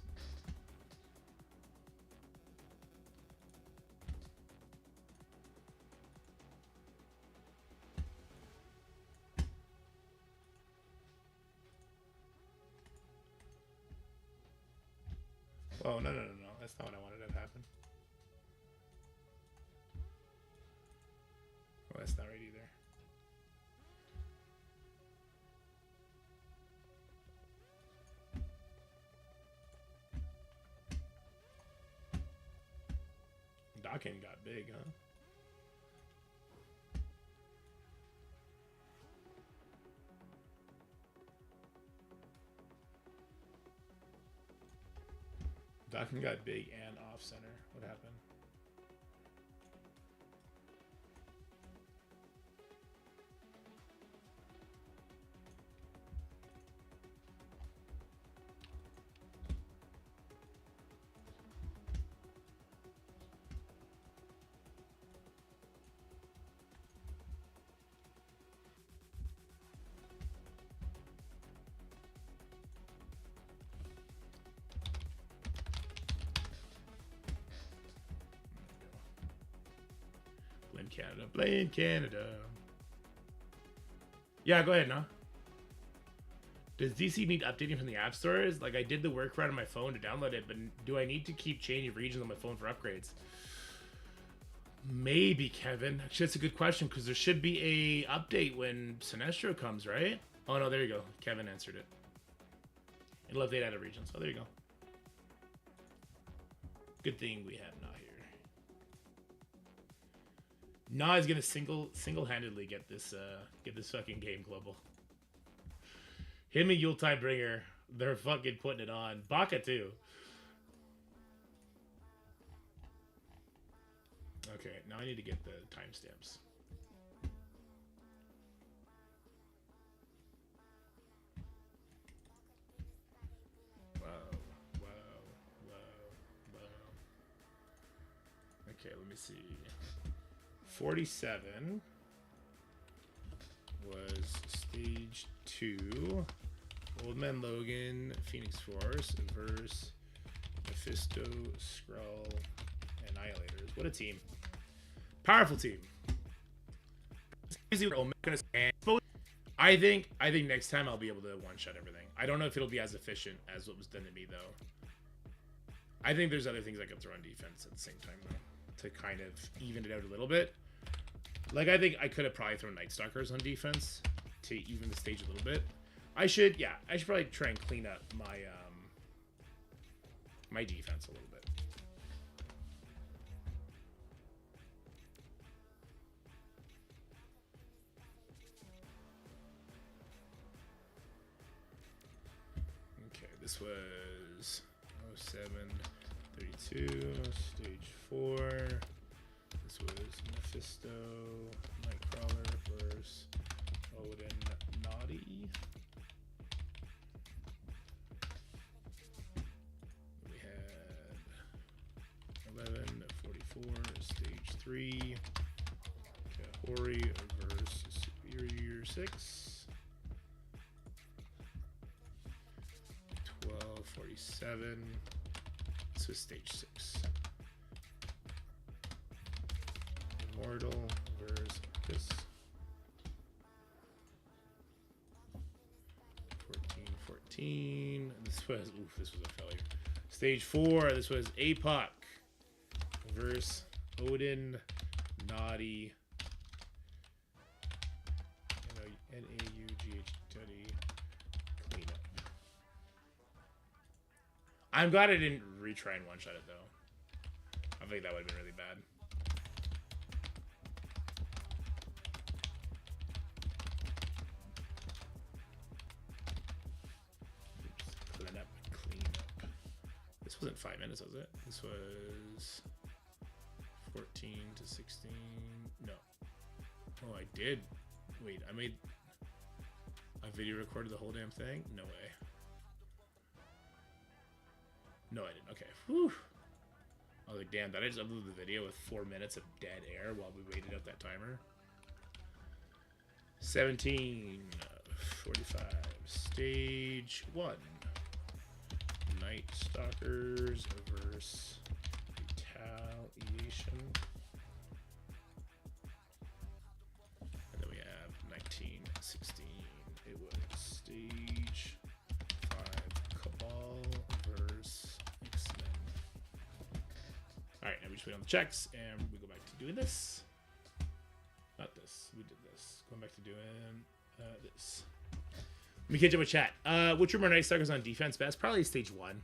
Oh, no. That's not what I wanted to happen. Well, that's not right either. Dawkin got big, huh? Dawkin got big and off center. What happened? Blame Canada. Yeah, go ahead, no. Does DC need updating from the app stores? Like, I did the workaround on my phone to download it, but do I need to keep changing regions on my phone for upgrades? Maybe, Kevin. Actually, that's a good question, because there should be a update when Sinestro comes, right? Oh, no, there you go. Kevin answered it. It'll update out of regions. Oh, there you go. Good thing we have Nah here. Nah is gonna single-handedly get this fucking game global. Him and Yuletide Bringer, they're fucking putting it on. Baka too. Okay, now I need to get the timestamps. Wow. Okay, let me see. 47 was stage 2. Old Man Logan, Phoenix Force, versus Mephisto, Skrull, Annihilators. What a team. Powerful team. I think next time I'll be able to one-shot everything. I don't know if it'll be as efficient as what was done to me, though. I think there's other things I can throw on defense at the same time, though, to kind of even it out a little bit. Like, I think I could have probably thrown Night Stalkers on defense to even the stage a little bit. I should probably try and clean up my my defense a little bit. Okay, this was 0732, stage 4. This was Mephisto, Nightcrawler versus Odin Naughty. We had 1144, stage 3. Kahori versus Superior 6. 1247. This was stage 6. Immortal versus this. 1414. This was a failure. Stage 4. This was APOC versus Odin Naughty. NAUGH cleanup. I'm glad I didn't retry and one-shot it though. I think that would have been really bad. Clean up. This wasn't 5 minutes, was it? This was 14 to 16. No. Oh, I did. Wait, I made a video recorded the whole damn thing? No way. No, I didn't. Okay. Whew. I was like, damn, that I just uploaded the video with 4 minutes of dead air while we waited out that timer. 17, 45, stage 1. Night Stalkers versus Retaliation. And then we have 1916. It was stage 5 Cabal versus X-Men. Alright, now we just wait on the checks and we go back to doing this. Not this. We did this. Going back to doing this. Let me catch up with chat. Which room are Night Stalkers on defense best? Probably stage 1.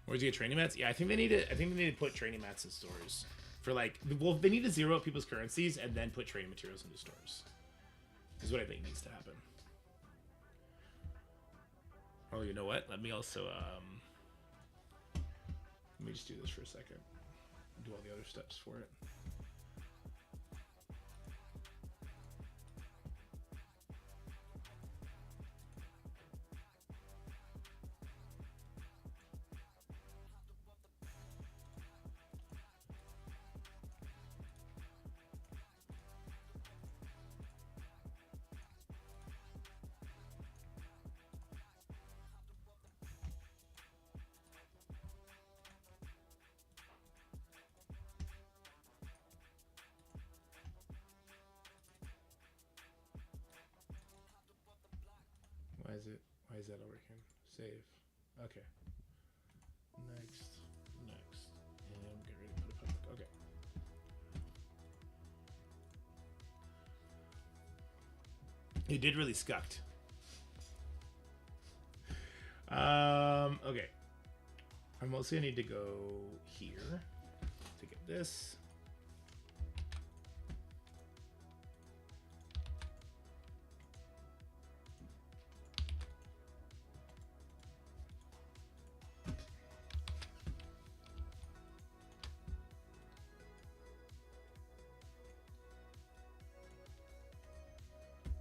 Where'd you get training mats? Yeah, I think they need to put training mats in stores. For like, well, they need to zero out people's currencies and then put training materials into stores. Is what I think needs to happen. Oh, you know what? Let me also let me just do this for a second. Do all the other steps for it. Why is that not working? Save. Okay. Next. And get ready to put a public. Okay. It did really scucked. Okay. I'm mostly gonna need to go here to get this.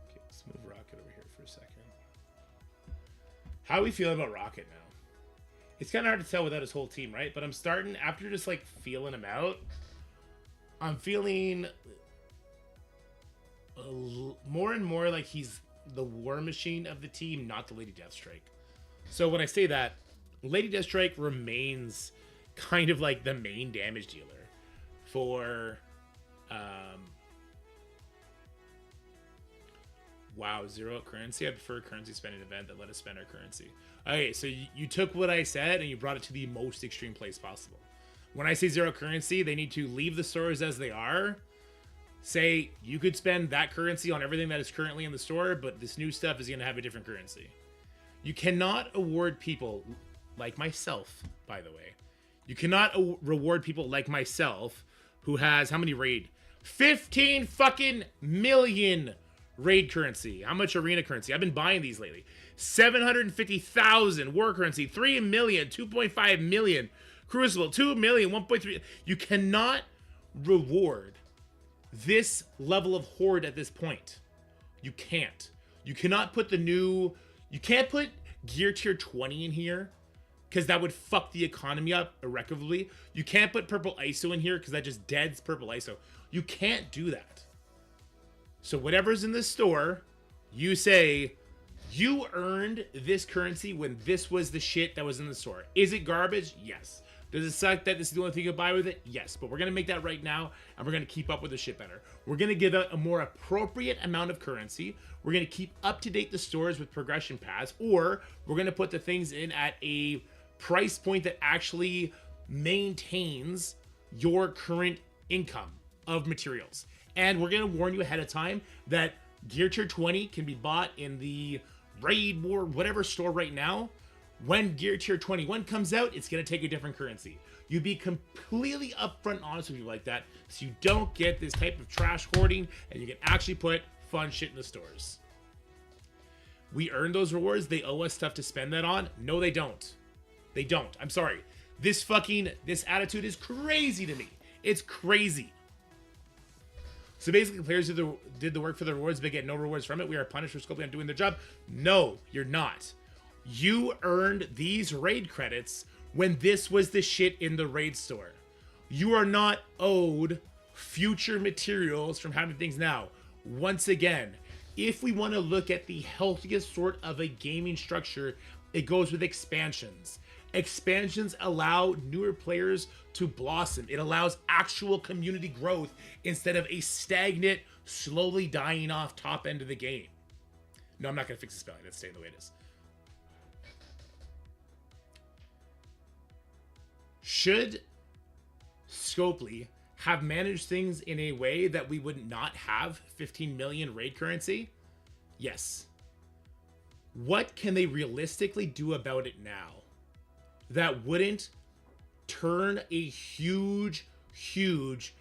Okay, let's move Rocket over here for a second. How are we feeling about Rocket now? It's kind of hard to tell without his whole team, right? But I'm starting, after just like feeling him out, I'm feeling more and more like he's the war machine of the team, not the Lady Deathstrike. So when I say that, Lady Deathstrike remains kind of like the main damage dealer for wow, 0 currency. I prefer a currency spending event that let us spend our currency. Okay, so you took what I said and you brought it to the most extreme place possible. When I say 0 currency, they need to leave the stores as they are. Say you could spend that currency on everything that is currently in the store, but this new stuff is going to have a different currency. You cannot award people like myself, by the way. You cannot reward people like myself who has how many raid? 15 fucking million raid currency. How much arena currency? I've been buying these lately. 750,000 war currency, 3 million, 2.5 million, Crucible, 2 million, 1.3. You cannot reward this level of horde at this point. You can't. You cannot put you can't put gear tier 20 in here because that would fuck the economy up irrecoverably. You can't put purple ISO in here because that just deads purple ISO. You can't do that. So whatever's in the store, you say, you earned this currency when this was the shit that was in the store. Is it garbage? Yes. Does it suck that this is the only thing you can buy with it? Yes. But we're going to make that right now, and we're going to keep up with the shit better. We're going to give out a more appropriate amount of currency. We're going to keep up to date the stores with progression paths, or we're going to put the things in at a price point that actually maintains your current income of materials. And we're going to warn you ahead of time that Gear Tier 20 can be bought in the Raid War, whatever store right now. When Gear Tier 21 comes out, it's going to take a different currency. You be completely upfront and honest with you like that so you don't get this type of trash hoarding and you can actually put fun shit in the stores. We earn those rewards. They owe us stuff to spend that on. No, they don't. They don't. I'm sorry. This attitude is crazy to me. It's crazy. So basically, players did the work for the rewards, but get no rewards from it. We are punished for scoping on doing their job. No, you're not. You earned these raid credits when this was the shit in the raid store. You are not owed future materials from having things now. Once again, if we want to look at the healthiest sort of a gaming structure, it goes with expansions. Expansions allow newer players to blossom. It allows actual community growth instead of a stagnant, slowly dying off top end of the game. No, I'm not going to fix the spelling. Let's stay the way it is. Should Scopely have managed things in a way that we would not have 15 million raid currency? Yes. What can they realistically do about it now that wouldn't turn a huge, huge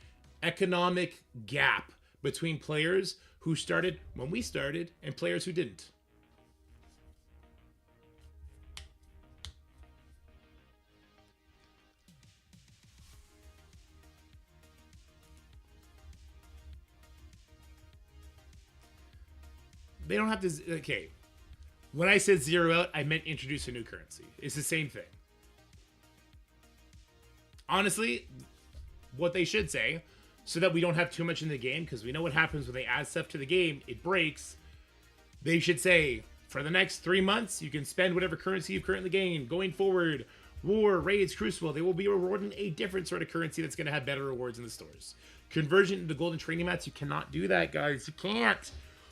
economic gap between players who started when we started and players who didn't? They don't have to... Okay. When I said zero out, I meant introduce a new currency. It's the same thing. Honestly, what they should say, so that we don't have too much in the game, because we know what happens when they add stuff to the game, it breaks. They should say, for the next 3 months, you can spend whatever currency you've currently gained. Going forward, War, Raids, Crucible, they will be rewarding a different sort of currency that's going to have better rewards in the stores. Conversion into golden training mats, you cannot do that, guys. You can't.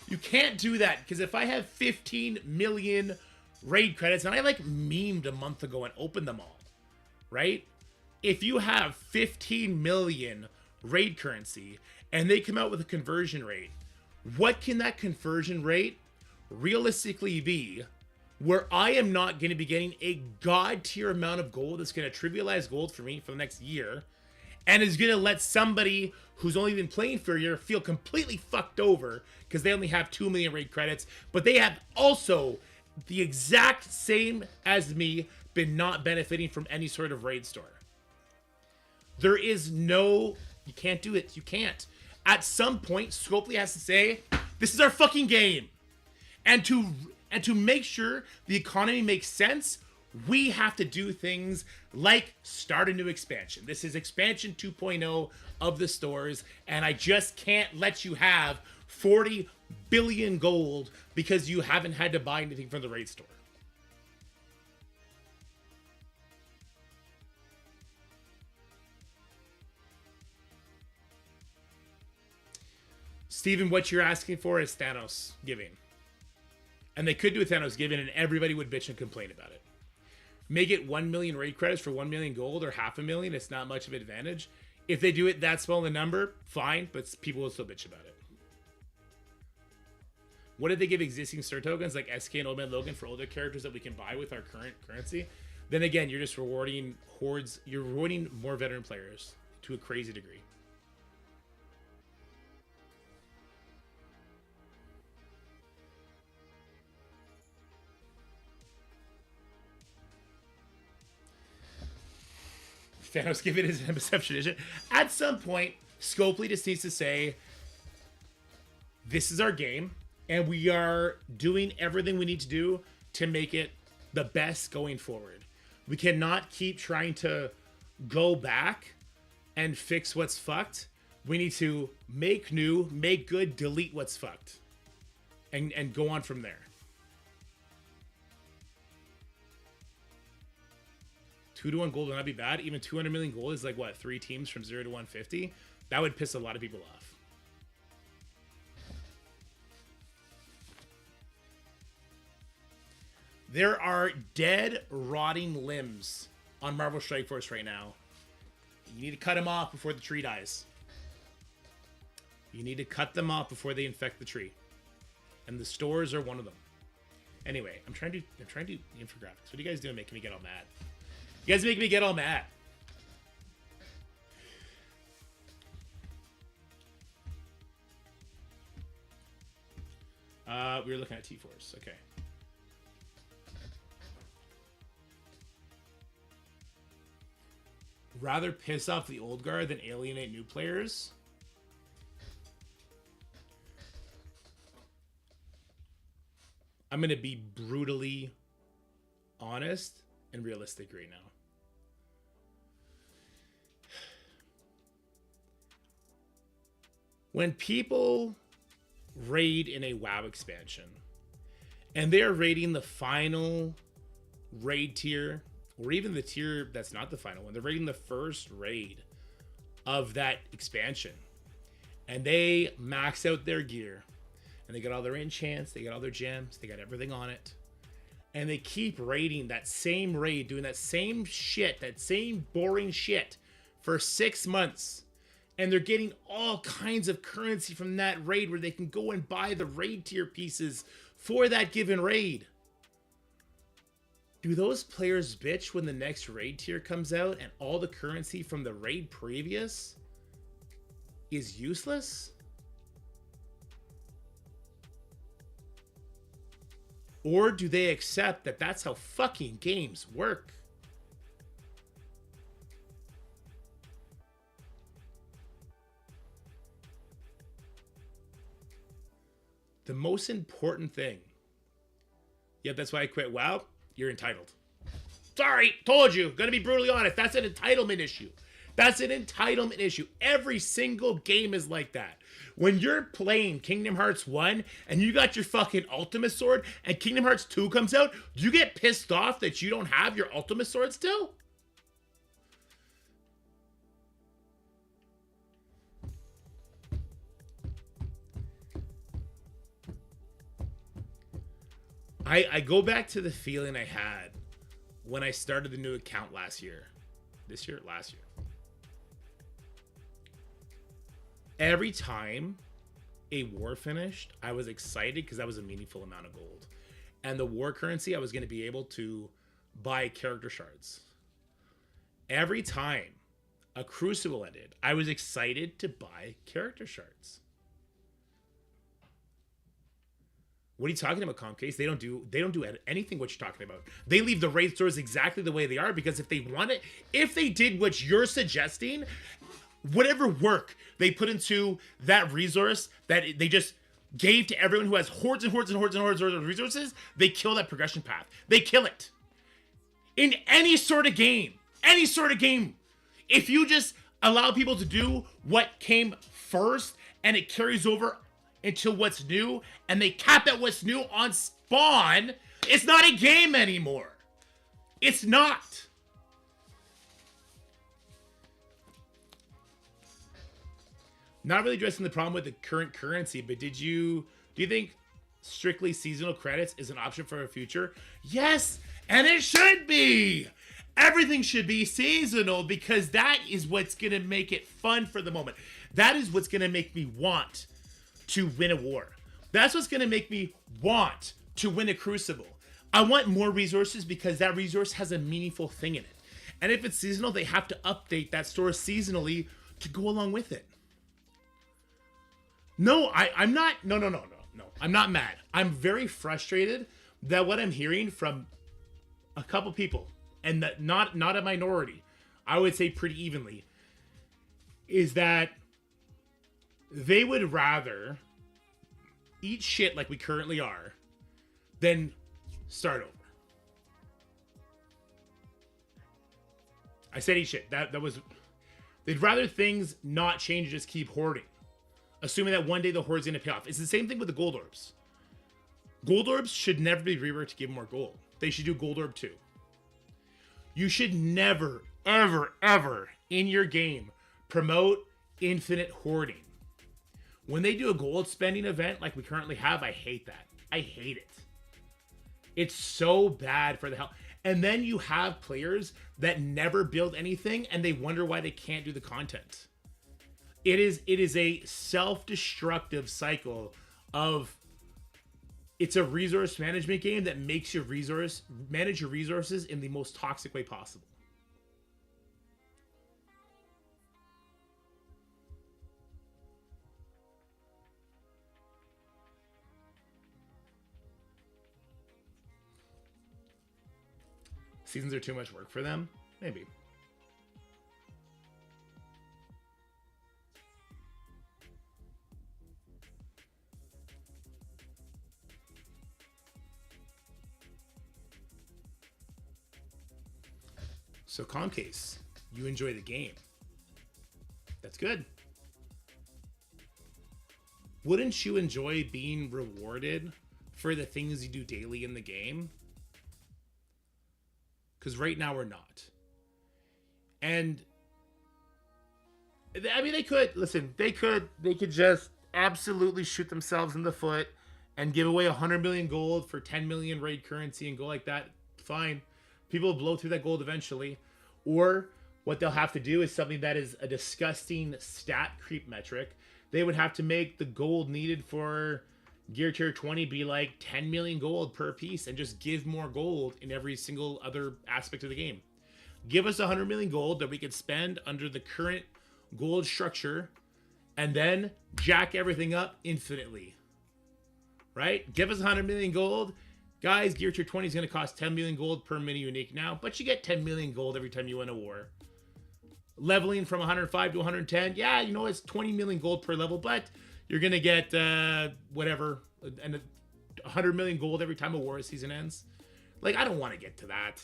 You can't do that, because if I have 15 million raid credits, and I like memed a month ago and opened them all, right? If you have 15 million raid currency and they come out with a conversion rate, what can that conversion rate realistically be where I am not going to be getting a god tier amount of gold that's going to trivialize gold for me for the next year and is going to let somebody who's only been playing for a year feel completely fucked over because they only have 2 million raid credits, but they have also the exact same as me been not benefiting from any sort of raid store. There is no, you can't do it. You can't. At some point, Scopely has to say, this is our fucking game. And to make sure the economy makes sense, we have to do things like start a new expansion. This is expansion 2.0 of the stores, and I just can't let you have 40 billion gold because you haven't had to buy anything from the raid store. Steven, what you're asking for is Thanos giving. And they could do a Thanos giving and everybody would bitch and complain about it. Make it 1 million raid credits for 1 million gold or 500,000. It's not much of an advantage. If they do it that small a number, fine, but people will still bitch about it. What if they give existing star tokens like SK and Old Man Logan for older characters that we can buy with our current currency? Then again, you're just rewarding hordes. You're rewarding more veteran players to a crazy degree. Thanos give it his perception edition. At some point, Scopely just needs to say, this is our game, and we are doing everything we need to do to make it the best going forward. We cannot keep trying to go back and fix what's fucked. We need to make new, make good, delete what's fucked, and go on from there. 2 to 1 gold would not be bad. Even 200 million gold is like, what, 3 teams from 0 to 150? That would piss a lot of people off. There are dead, rotting limbs on Marvel Strike Force right now. You need to cut them off before the tree dies. You need to cut them off before they infect the tree. And the stores are one of them. Anyway, I'm trying to do infographics. What are you guys doing making me get all mad? You guys make me get all mad. We were looking at T-Force. Okay. Rather piss off the old guard than alienate new players. I'm going to be brutally honest and realistic right now. When people raid in a WoW expansion and they're raiding the final raid tier, or even the tier that's not the final one, they're raiding the first raid of that expansion, and they max out their gear, and they got all their enchants, they got all their gems, they got everything on it, and they keep raiding that same raid, doing that same shit, that same boring shit for 6 months. And they're getting all kinds of currency from that raid where they can go and buy the raid tier pieces for that given raid. Do those players bitch when the next raid tier comes out and all the currency from the raid previous is useless? Or do they accept that that's how fucking games work? The most important thing. Yep, that's why I quit WoW. You're entitled. Sorry, told you. Gonna be brutally honest. That's an entitlement issue. That's an entitlement issue. Every single game is like that. When you're playing Kingdom Hearts 1 and you got your fucking Ultimate Sword and Kingdom Hearts 2 comes out, do you get pissed off that you don't have your Ultimate Sword still? I go back to the feeling I had when I started the new account last year. Last year. Every time a war finished, I was excited because that was a meaningful amount of gold. And the war currency, I was going to be able to buy character shards. Every time a Crucible ended, I was excited to buy character shards. What are you talking about, Comcase? They don't do anything what you're talking about. They leave the raid stores exactly the way they are, because if they did what you're suggesting, whatever work they put into that resource that they just gave to everyone who has hordes and hordes and hordes and hordes of resources, they kill that progression path. They kill it. In any sort of game, if you just allow people to do what came first and it carries over until what's new, and they cap at what's new on spawn, it's not a game anymore. It's not. Not really addressing the problem with the current currency, but do you think strictly seasonal credits is an option for a future? Yes, and it should be. Everything should be seasonal, because that is what's going to make it fun for the moment. That is what's going to make me want to win a war. That's what's going to make me want to win a Crucible. I want more resources because that resource has a meaningful thing in it. And if it's seasonal, they have to update that store seasonally to go along with it. No, I'm not. No. I'm not mad. I'm very frustrated that what I'm hearing from a couple people, and that not a minority, I would say pretty evenly, is that they would rather eat shit like we currently are than start over. I said eat shit. That was... They'd rather things not change, just keep hoarding, assuming that one day the hoard's going to pay off. It's the same thing with the gold orbs. Gold orbs should never be reworked to give more gold. They should do gold orb 2. You should never, ever in your game promote infinite hoarding. When they do a gold spending event like we currently have, I hate that. I hate it. It's so bad for the health. And then you have players that never build anything and they wonder why they can't do the content. It is a self-destructive cycle of... It's a resource management game that makes you manage your resources in the most toxic way possible. Seasons are too much work for them? Maybe. So, Concase, you enjoy the game. That's good. Wouldn't you enjoy being rewarded for the things you do daily in the game? Because right now we're not. And I mean, they could just absolutely shoot themselves in the foot and give away 100 million gold for 10 million raid currency and go like that. Fine. People will blow through that gold eventually. Or what they'll have to do is something that is a disgusting stat creep metric. They would have to make the gold needed for Gear Tier 20 be like 10 million gold per piece and just give more gold in every single other aspect of the game. Give us 100 million gold that we could spend under the current gold structure and then jack everything up infinitely. Right? Give us 100 million gold. Guys, Gear Tier 20 is going to cost 10 million gold per mini unique now, but you get 10 million gold every time you win a war. Leveling from 105 to 110, yeah, you know, it's 20 million gold per level, but you're going to get whatever, and 100 million gold every time a war season ends. Like, I don't want to get to that.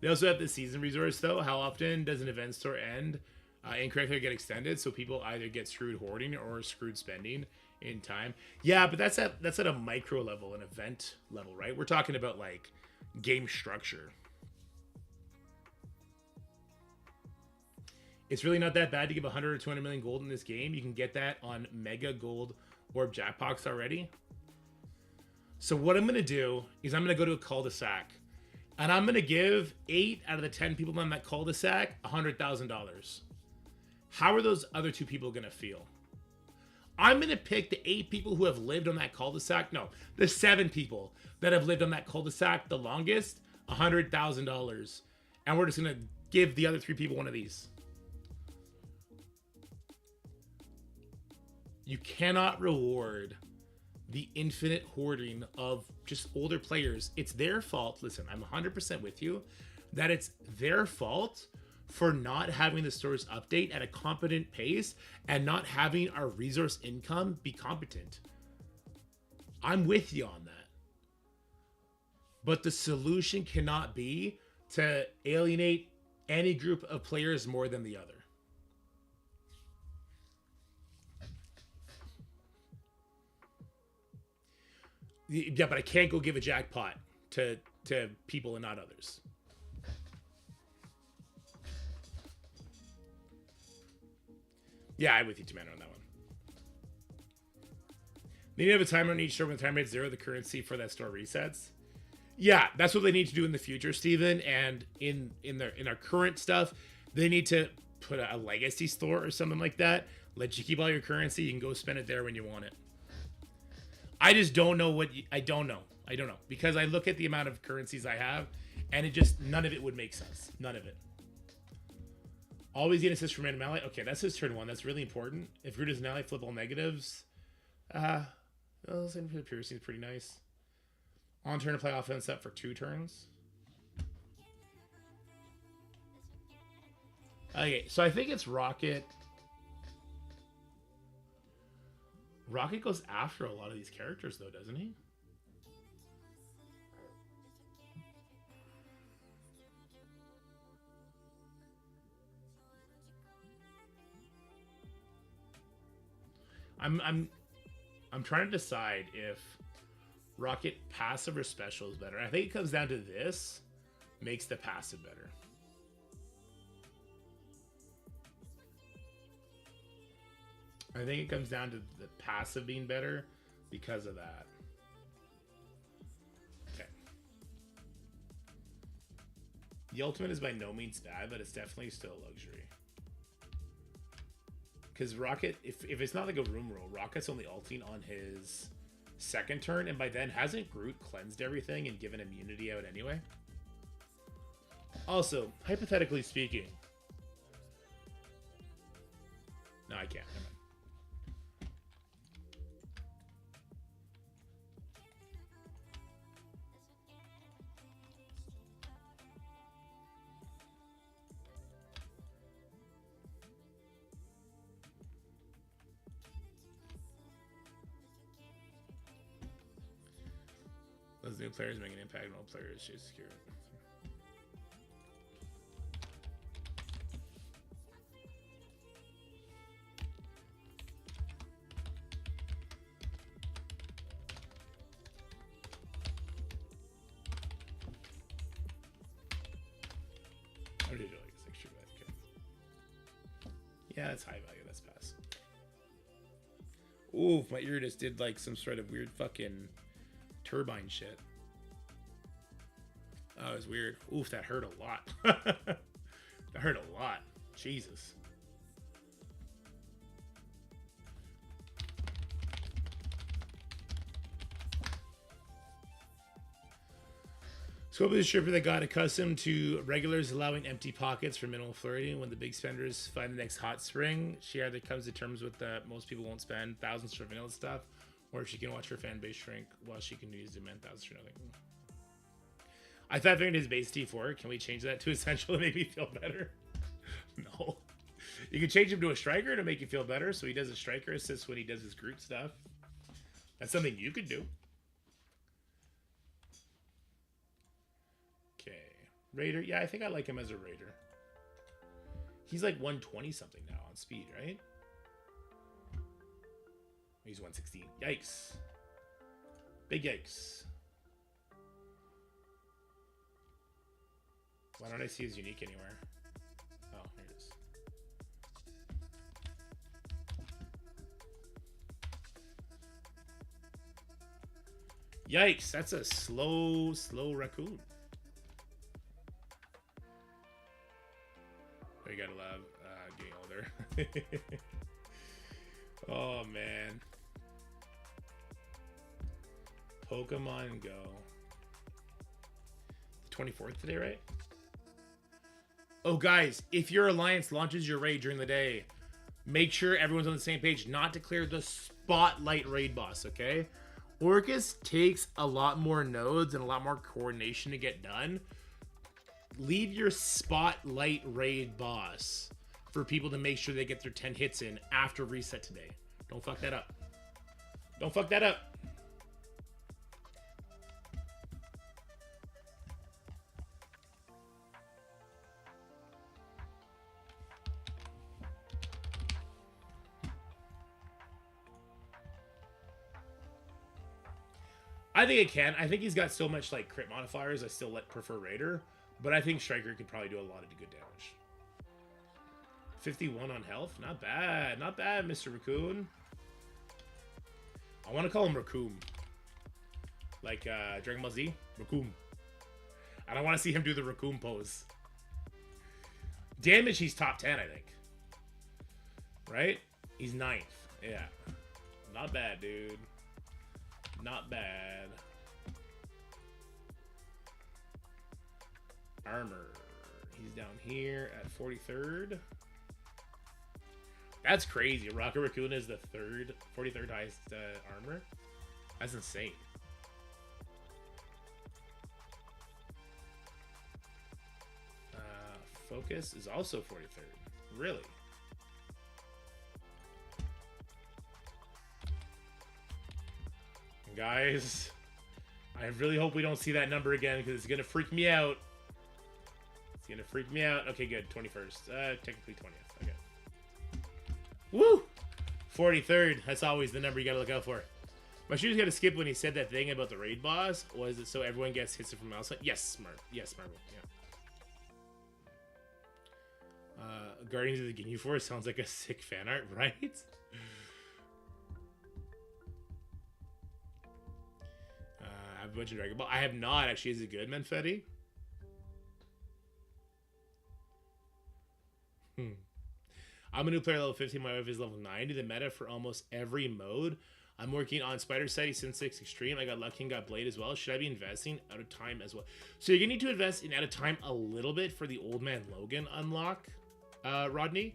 They also have the season resource, though. How often does an event store end incorrectly or get extended? So people either get screwed hoarding or screwed spending in time. Yeah, but that's at a micro level, an event level, right? We're talking about, like, game structure. It's really not that bad to give 100 or 200 million gold in this game. You can get that on Mega Gold Orb Jackpots already. So what I'm going to do is I'm going to go to a cul-de-sac. And I'm going to give 8 out of the 10 people on that cul-de-sac $100,000. How are those other 2 people going to feel? I'm going to pick the 8 people who have lived on that cul-de-sac. No, the 7 people that have lived on that cul-de-sac the longest, $100,000. And we're just going to give the other 3 people one of these. You cannot reward the infinite hoarding of just older players. It's their fault. Listen, I'm 100% with you that it's their fault for not having the stores update at a competent pace and not having our resource income be competent. I'm with you on that. But the solution cannot be to alienate any group of players more than the other. Yeah, but I can't go give a jackpot to people and not others. Yeah, I'm with you, Tomato, on that one. They need to have a timer on each store when the timer hits 0, the currency for that store resets. Yeah, that's what they need to do in the future, Steven. And in our current stuff, they need to put a legacy store or something like that. Let you keep all your currency. You can go spend it there when you want it. I just don't know what... I don't know. Because I look at the amount of currencies I have, and it just... None of it would make sense. None of it. Always get assist from random ally. Okay, that's his turn 1. That's really important. If Root is an ally, flip all negatives. Well, same for the piercing is pretty nice. On turn to play offense up for 2 turns. Okay, so I think it's Rocket. Rocket goes after a lot of these characters, though, doesn't he? I'm trying to decide if Rocket passive or special is better. I think it comes down to this makes the passive better. I think it comes down to the passive being better because of that. Okay. The ultimate is by no means bad, but it's definitely still a luxury. Because Rocket, if it's not like a room roll, Rocket's only ulting on his second turn, and by then hasn't Groot cleansed everything and given immunity out anyway? Also, hypothetically speaking... No, I can't. Never mind. Those new players make an impact on all players. Stay secure. How did you like this extra bad? Okay. Yeah, that's high value. That's pass. Ooh, my ear just did like some sort of weird fucking turbine shit. Oh, it was weird. Oof, that hurt a lot. That hurt a lot. Jesus. Scope is a stripper that got accustomed to regulars allowing empty pockets for minimal flirting. When the big spenders find the next hot spring, she either comes to terms with that most people won't spend thousands for vanilla stuff, or if she can watch her fan base shrink while she can use Dementos for nothing. I thought figured his base T4. Can we change that to essential to make me feel better? No. You can change him to a striker to make you feel better, so he does a striker assist when he does his Groot stuff. That's something you could do. Okay. Raider. Yeah, I think I like him as a Raider. He's like 120 something now on speed, right? He's 116. Yikes. Big yikes. Why don't I see his unique anywhere? Oh, here it is. Yikes, that's a slow raccoon. Oh, you gotta love getting older. Oh, man. Pokemon Go. 24th today, right? Oh, guys, if your alliance launches your raid during the day, make sure everyone's on the same page not to clear the Spotlight raid boss, okay? Orcus takes a lot more nodes and a lot more coordination to get done. Leave your Spotlight raid boss for people to make sure they get their 10 hits in after reset today. Don't fuck that up. Don't fuck that up. I think it can. I think he's got so much like crit modifiers. I still prefer Raider, but I think Striker could probably do a lot of good damage. 51 on health, not bad, not bad, Mr. Raccoon. I want to call him Raccoon, like Dragon Ball Z, Raccoon. And I want to see him do the Raccoon pose. Damage, he's top 10, I think. Right? He's 9th. Yeah, not bad, dude. Not bad. Armor. He's down here at 43rd. That's crazy. Rocket Raccoon is the 43rd highest armor. That's insane. Focus is also 43rd. Really? Guys, I really hope we don't see that number again because it's gonna freak me out. It's gonna freak me out. Okay, good. 21st. Technically 20th. Okay. Woo! 43rd. That's always the number you gotta look out for. My shoes got to skip when he said that thing about the raid boss. Was it so everyone gets hits from outside? Yes, smart. Yes, Marvel. Yeah. Guardians of the Ginyu Force sounds like a sick fan art, right? I've a bunch of Dragon Ball. I have not actually. Is it good, Menfetti? I'm a new player, level 15. My wife is level 90. The meta for almost every mode. I'm working on Spider Sighty Sin 6 Extreme. I got Lucky and got Blade as well. Should I be investing out of time as well? So you're gonna need to invest in out of time a little bit for the Old Man Logan unlock, Rodney.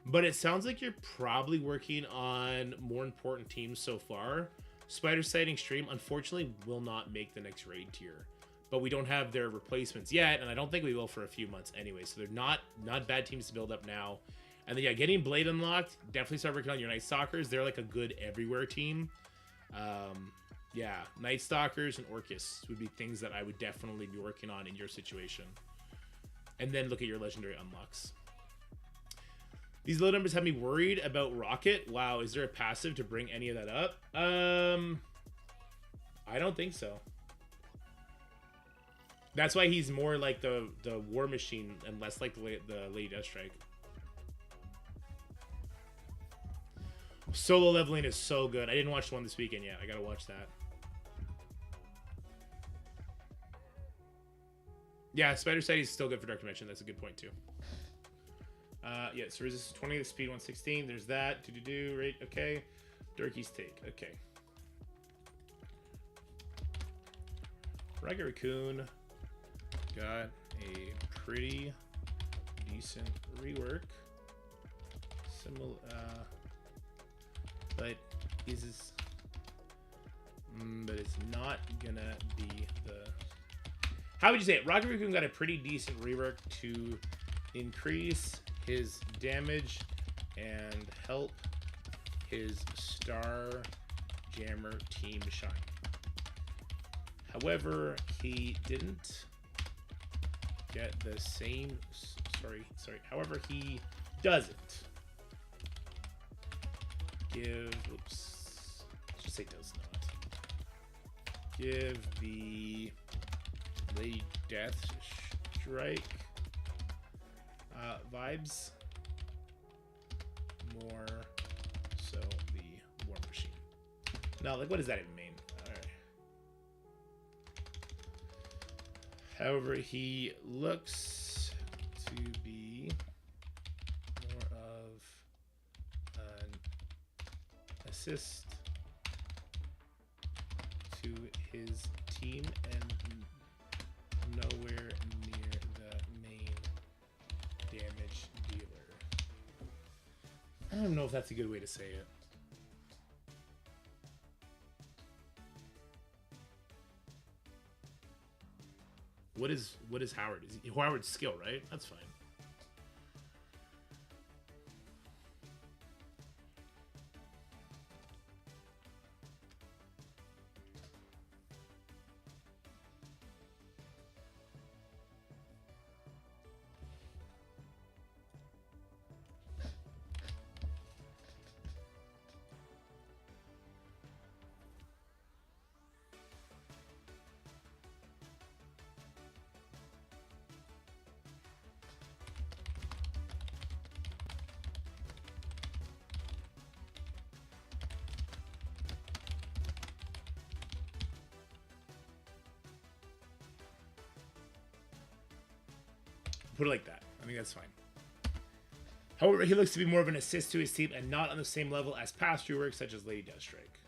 But it sounds like you're probably working on more important teams so far. Spider Sighting Extreme, unfortunately, will not make the next raid tier. But we don't have their replacements yet, and I don't think we will for a few months anyway. So they're not bad teams to build up now. And then, yeah, getting Blade unlocked, definitely start working on your Night Stalkers. They're like a good everywhere team. Yeah, Night Stalkers and Orcus would be things that I would definitely be working on in your situation. And then look at your legendary unlocks. These low numbers have me worried about Rocket. Wow, is there a passive to bring any of that up? I don't think so. That's why he's more like the War Machine and less like the Lady Deathstrike. Solo leveling is so good. I didn't watch the one this weekend yet. I gotta watch that. Yeah, Spider Sight is still good for Dark Dimension. That's a good point too. Yeah, so resistance 20, the speed 116. There's that. Right, okay. Durkey's take. Okay. Rocket Raccoon got a pretty decent rework. Similar, but but it's not gonna be the. How would you say it? Rocket Raccoon got a pretty decent rework to increase his damage and help his Starjammer team shine. However, he didn't get the same. Sorry. However, he doesn't give. Oops. Let's just say does not give the Lady Deathstrike vibes, more so the War Machine. No, like what does that even mean? All right. However, he looks to be more of an assist to his team and nowhere near the main damage dealer. I don't know if that's a good way to say it. What is Howard? Is he Howard's skill, right? That's fine. Put it like that. I think that's fine. However, he looks to be more of an assist to his team and not on the same level as past reworks such as Lady Deathstrike.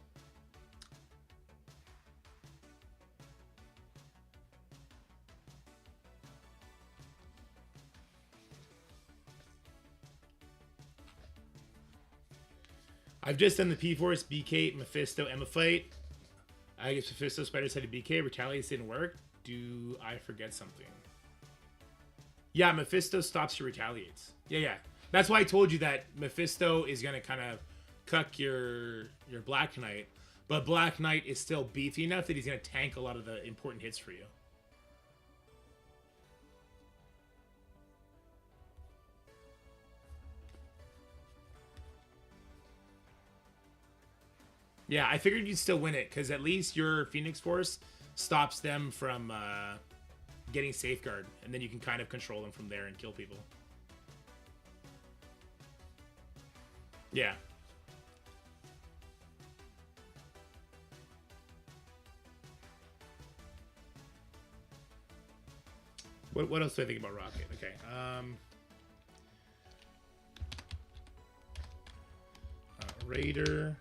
I've just done the P-Force, BK, Mephisto, Emma fight. I guess Mephisto, Spider Side, BK, Retaliates didn't work. Do I forget something? Yeah, Mephisto stops your retaliates. Yeah. That's why I told you that Mephisto is going to kind of cuck your Black Knight. But Black Knight is still beefy enough that he's going to tank a lot of the important hits for you. Yeah, I figured you'd still win it, because at least your Phoenix Force stops them from getting Safeguard, and then you can kind of control them from there and kill people. Yeah. What else do I think about Rocket? Okay. Raider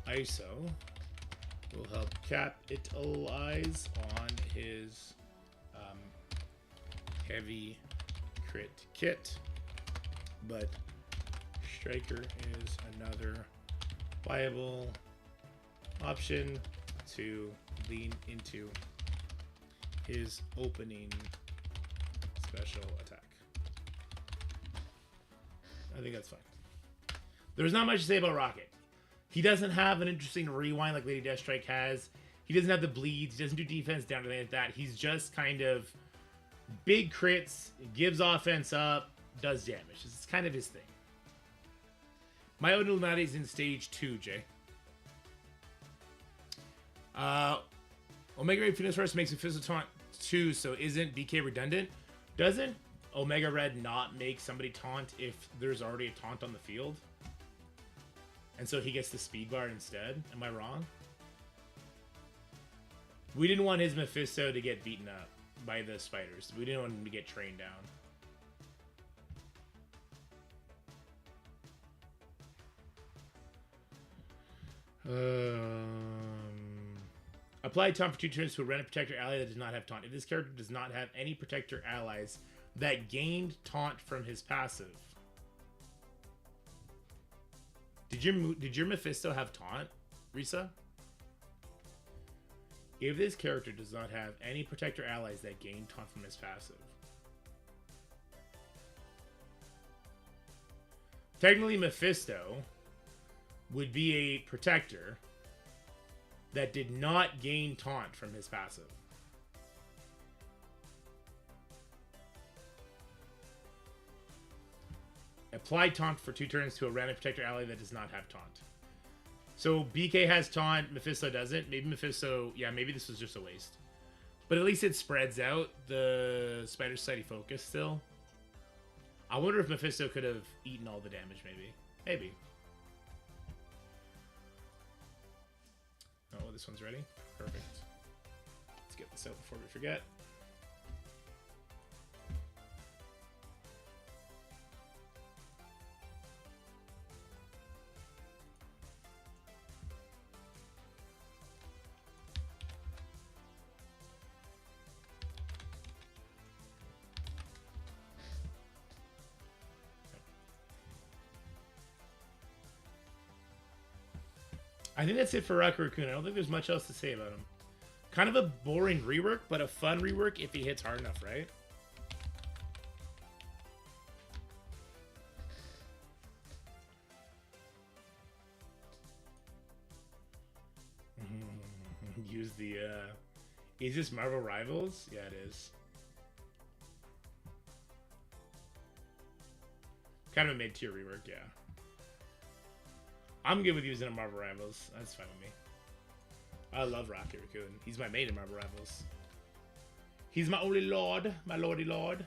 ISO will help capitalize on his heavy crit kit, but Striker is another viable option to lean into his opening special attack. I think that's fine. There's not much to say about Rocket. He doesn't have an interesting rewind like Lady Deathstrike has. He doesn't have the bleeds. He doesn't do defense down to anything like that. He's just kind of big crits, gives offense up, does damage. It's kind of his thing. My own Illuminati is in stage 2, Jay. Omega Red Phoenix Force makes a physical taunt 2, so isn't BK redundant? Doesn't Omega Red not make somebody taunt if there's already a taunt on the field? And so he gets the speed bar instead? Am I wrong? We didn't want his Mephisto to get beaten up by the spiders. We didn't want him to get trained down. Apply taunt for 2 turns to a random protector ally that does not have taunt. If this character does not have any protector allies that gained taunt from his passive. Did your Mephisto have taunt, Risa? If this character does not have any protector allies that gain taunt from his passive. Technically, Mephisto would be a protector that did not gain taunt from his passive. Apply taunt for 2 turns to a random protector ally that does not have taunt. So BK has taunt, Mephisto doesn't. Maybe Mephisto, yeah, maybe this was just a waste. But at least it spreads out the Spider Society focus still. I wonder if Mephisto could have eaten all the damage, maybe. Maybe. Oh, this one's ready. Perfect. Let's get this out before we forget. I think that's it for Rocket Raccoon. I don't think there's much else to say about him. Kind of a boring rework, but a fun rework if he hits hard enough, right? Use the, is this Marvel Rivals? Yeah, it is. Kind of a mid-tier rework, yeah. I'm good with using a Marvel Rivals. That's fine with me. I love Rocket Raccoon. He's my main in Marvel Rivals. He's my only lord, my lordy lord.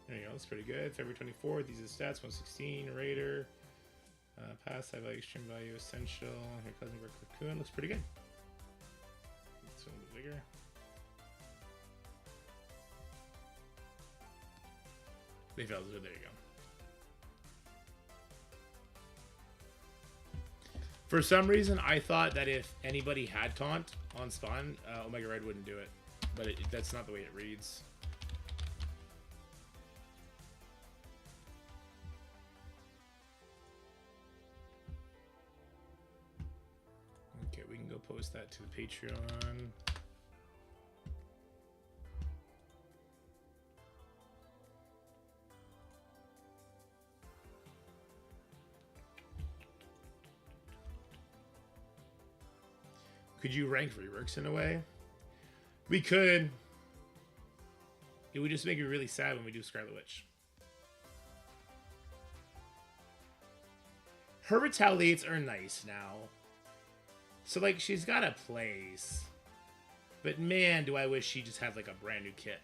There you go, that's pretty good. February 24th, these are the stats, 116, Raider. Pass, high value, extreme value, essential. Here, Cousin Raccoon, looks pretty good. It's a little bit bigger. They failed it, there you go. For some reason, I thought that if anybody had taunt on spawn, Omega Red wouldn't do it. But that's not the way it reads. Okay, we can go post that to the Patreon. Could you rank reworks in a way? We could. It would just make me really sad when we do Scarlet Witch. Her retaliates are nice now. So, like, she's got a place. But, man, do I wish she just had, like, a brand new kit.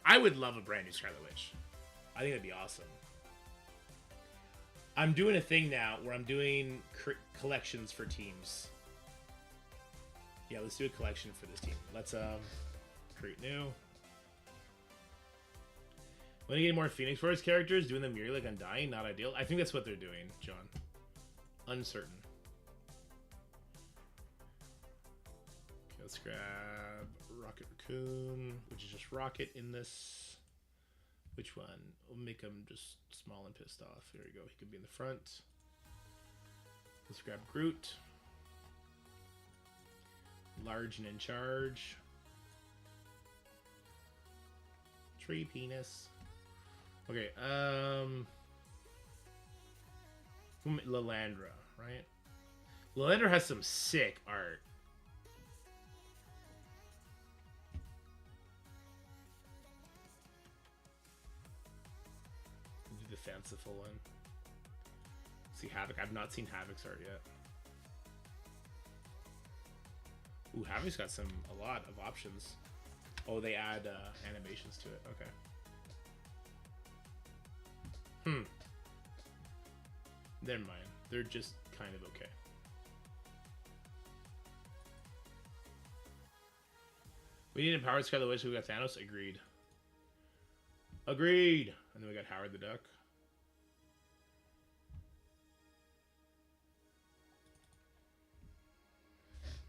I would love a brand new Scarlet Witch. I think that'd be awesome. I'm doing a thing now where I'm doing collections for teams. Yeah, let's do a collection for this team. Let's create new. When you get more Phoenix Force characters, doing them merely like Undying, not ideal. I think that's what they're doing, John. Uncertain. Okay, let's grab Rocket Raccoon, which is just Rocket in this. Which one? We'll make him just small and pissed off. There we go. He could be in the front. Let's grab Groot. Large and in charge. Tree penis. Okay, Lilandra, right? Lilandra has some sick art. Do the fanciful one. See Havoc. I've not seen Havoc's art yet. Ooh, Havoc's got a lot of options. Oh, they add animations to it. Okay. Never mind. They're just kind of okay. We need empowered Scarlet Witch. We got Thanos. Agreed. Agreed. And then we got Howard the Duck.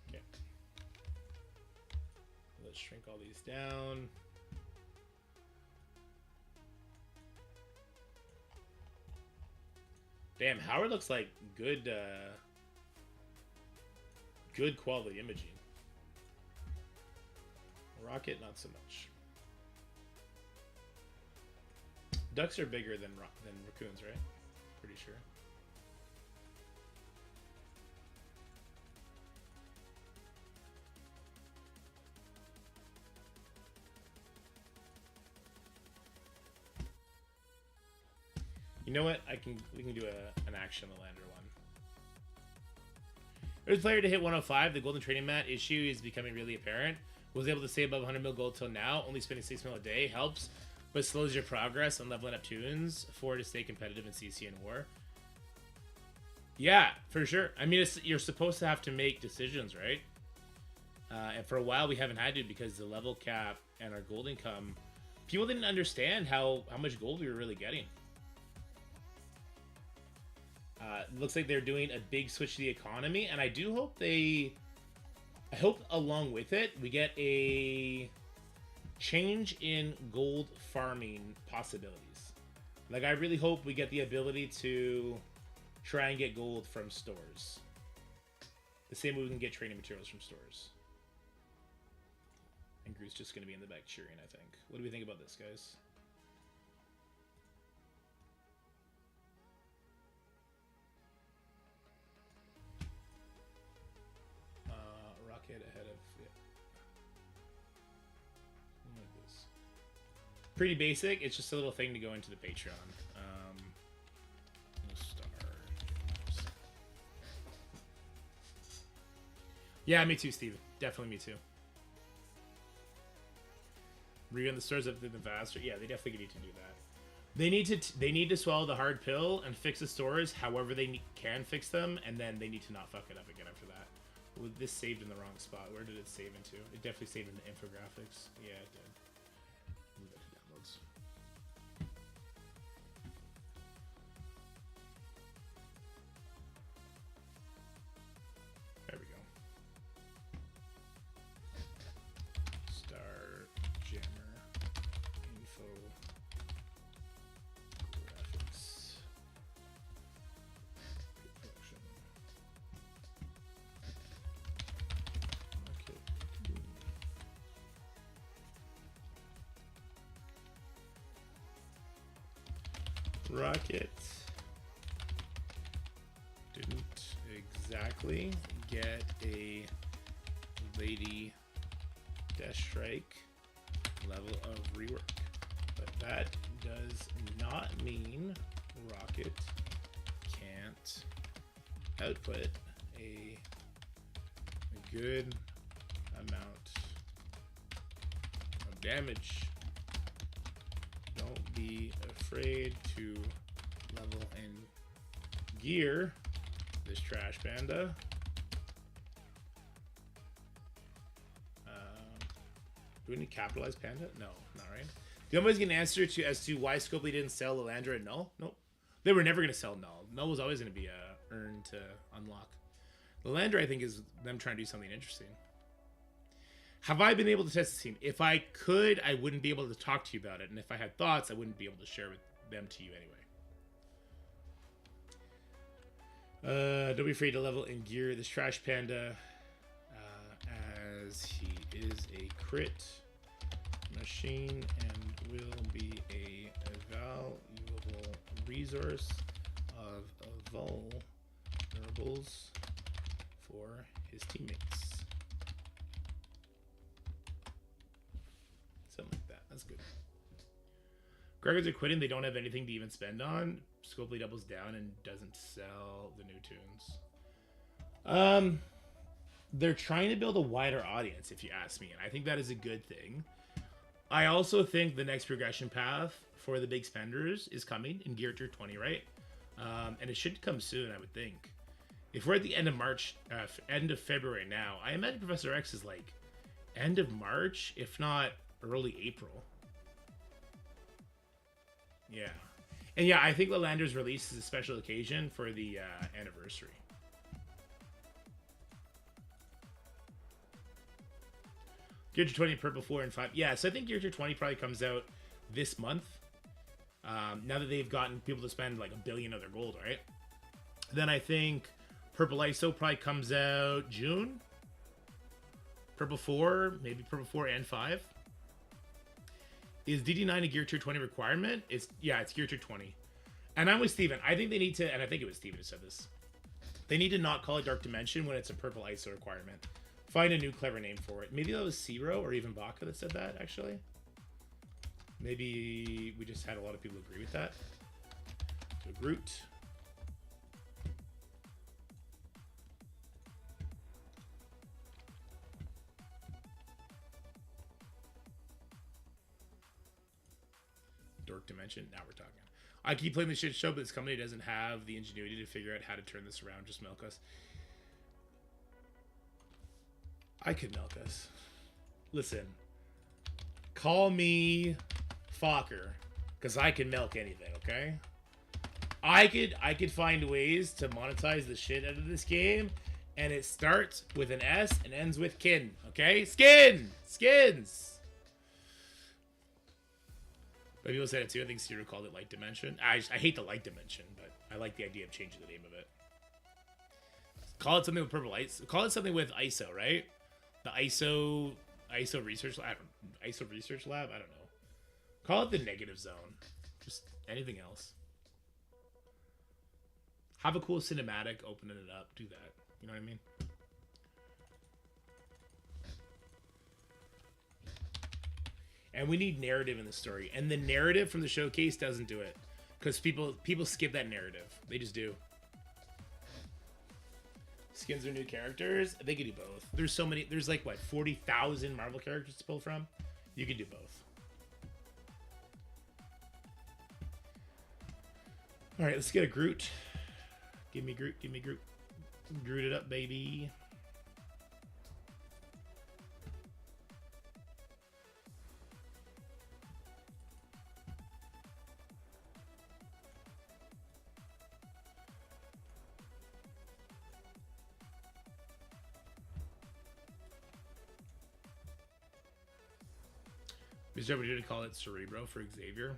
Okay. Let's shrink all these down. Damn, Howard looks like good quality imaging. Rocket, not so much. Ducks are bigger than raccoons, right? Pretty sure. You know what? We can do an action Lilandra one. There's a player to hit 105. The golden trading mat issue is becoming really apparent. Was able to stay above 100 mil gold till now. Only spending 6 mil a day helps, but slows your progress on leveling up tunes. 4 to stay competitive in CC and War. Yeah, for sure. I mean, you're supposed to have to make decisions, right? And for a while we haven't had to because the level cap and our gold income. People didn't understand how much gold we were really getting. Looks like they're doing a big switch to the economy, and I do hope they I hope along with it we get a change in gold farming possibilities. Like, I really hope we get the ability to try and get gold from stores. The same way we can get training materials from stores. And Groot's just going to be in the back cheering, I think. What do we think about this, guys? Rocket ahead of... Yeah. Like this. Pretty basic. It's just a little thing to go into the Patreon. Yeah, me too, Steve. Definitely me too. Rerun the stores up to the faster. Yeah, they definitely need to do that. They need to swallow the hard pill and fix the stores however they can fix them, and then they need to not fuck it up again after that. Well, this saved in the wrong spot. Where did it save into? It definitely saved into Infographics. Yeah, it did. Move that to downloads. There we go. Starjammer Infographics production. Okay. Rocket didn't exactly get a Lady Deathstrike level of rework, but that does not mean Rocket can't output a good amount of damage. Don't be afraid to level in gear this trash panda. Do we need to capitalize panda? No, not right. The only getting an answer to as to why Scopely didn't sell Lalandra and Null? Nope. They were never going to sell Null. Null was always going to be a earn to unlock. Lalandra, I think, is them trying to do something interesting. Have I been able to test the team? If I could, I wouldn't be able to talk to you about it. And if I had thoughts, I wouldn't be able to share with them to you anyway. Don't be afraid to level in gear this trash panda, as he is a crit machine and will be a valuable resource of vulnerables for his teammates. Something like that. That's good. Gregors are quitting. They don't have anything to even spend on. Scopely doubles down and doesn't sell the new tunes. They're trying to build a wider audience, if you ask me, and I think that is a good thing. I also think the next progression path for the big spenders is coming in Gear Tier 20, right? And it should come soon, I would think. If we're at the end of March, end of February now, I imagine Professor X is like end of March, if not early April. Yeah. And yeah, I think Lalandra's release is a special occasion for the anniversary. Gear Tier 20, Purple 4 and 5. Yeah, so I think Gear Tier 20 probably comes out this month. Now that they've gotten people to spend like $1 billion of their gold, right? Then I think Purple ISO probably comes out June. Purple 4, maybe Purple 4 and 5. Is DD9 a Gear Tier 20 requirement? It's Gear Tier 20. And I'm with Steven. I think they need to, and I think it was Steven who said this, they need to not call it Dark Dimension when it's a Purple ISO requirement. Find a new clever name for it. Maybe that was Zero or even Baka that said that, actually. Maybe we just had a lot of people agree with that. So Groot. Dark Dimension. Now we're talking. I keep playing the shit show, but this company doesn't have the ingenuity to figure out how to turn this around. Just milk us. I could milk us. Listen. Call me Fokker, because I can milk anything, okay? I could find ways to monetize the shit out of this game And it starts with an S and ends with kin. Okay? Skin! Skins! But people said it too. I think Ciro called it Light Dimension. I hate the Light Dimension, but I like the idea of changing the name of it. Call it something with purple lights. Call it something with ISO, right? The ISO Research Lab. ISO Research Lab? I don't know. Call it the Negative Zone. Just anything else. Have a cool cinematic, opening it up. Do that. You know what I mean? And we need narrative in the story. And the narrative from the showcase doesn't do it. Because people skip that narrative. They just do. Skins are new characters. They could do both. There's so many. There's like, what, 40,000 Marvel characters to pull from? You could do both. Alright, let's get a Groot. Give me Groot. Give me Groot. Groot it up, baby. Is there to call it Cerebro for Xavier?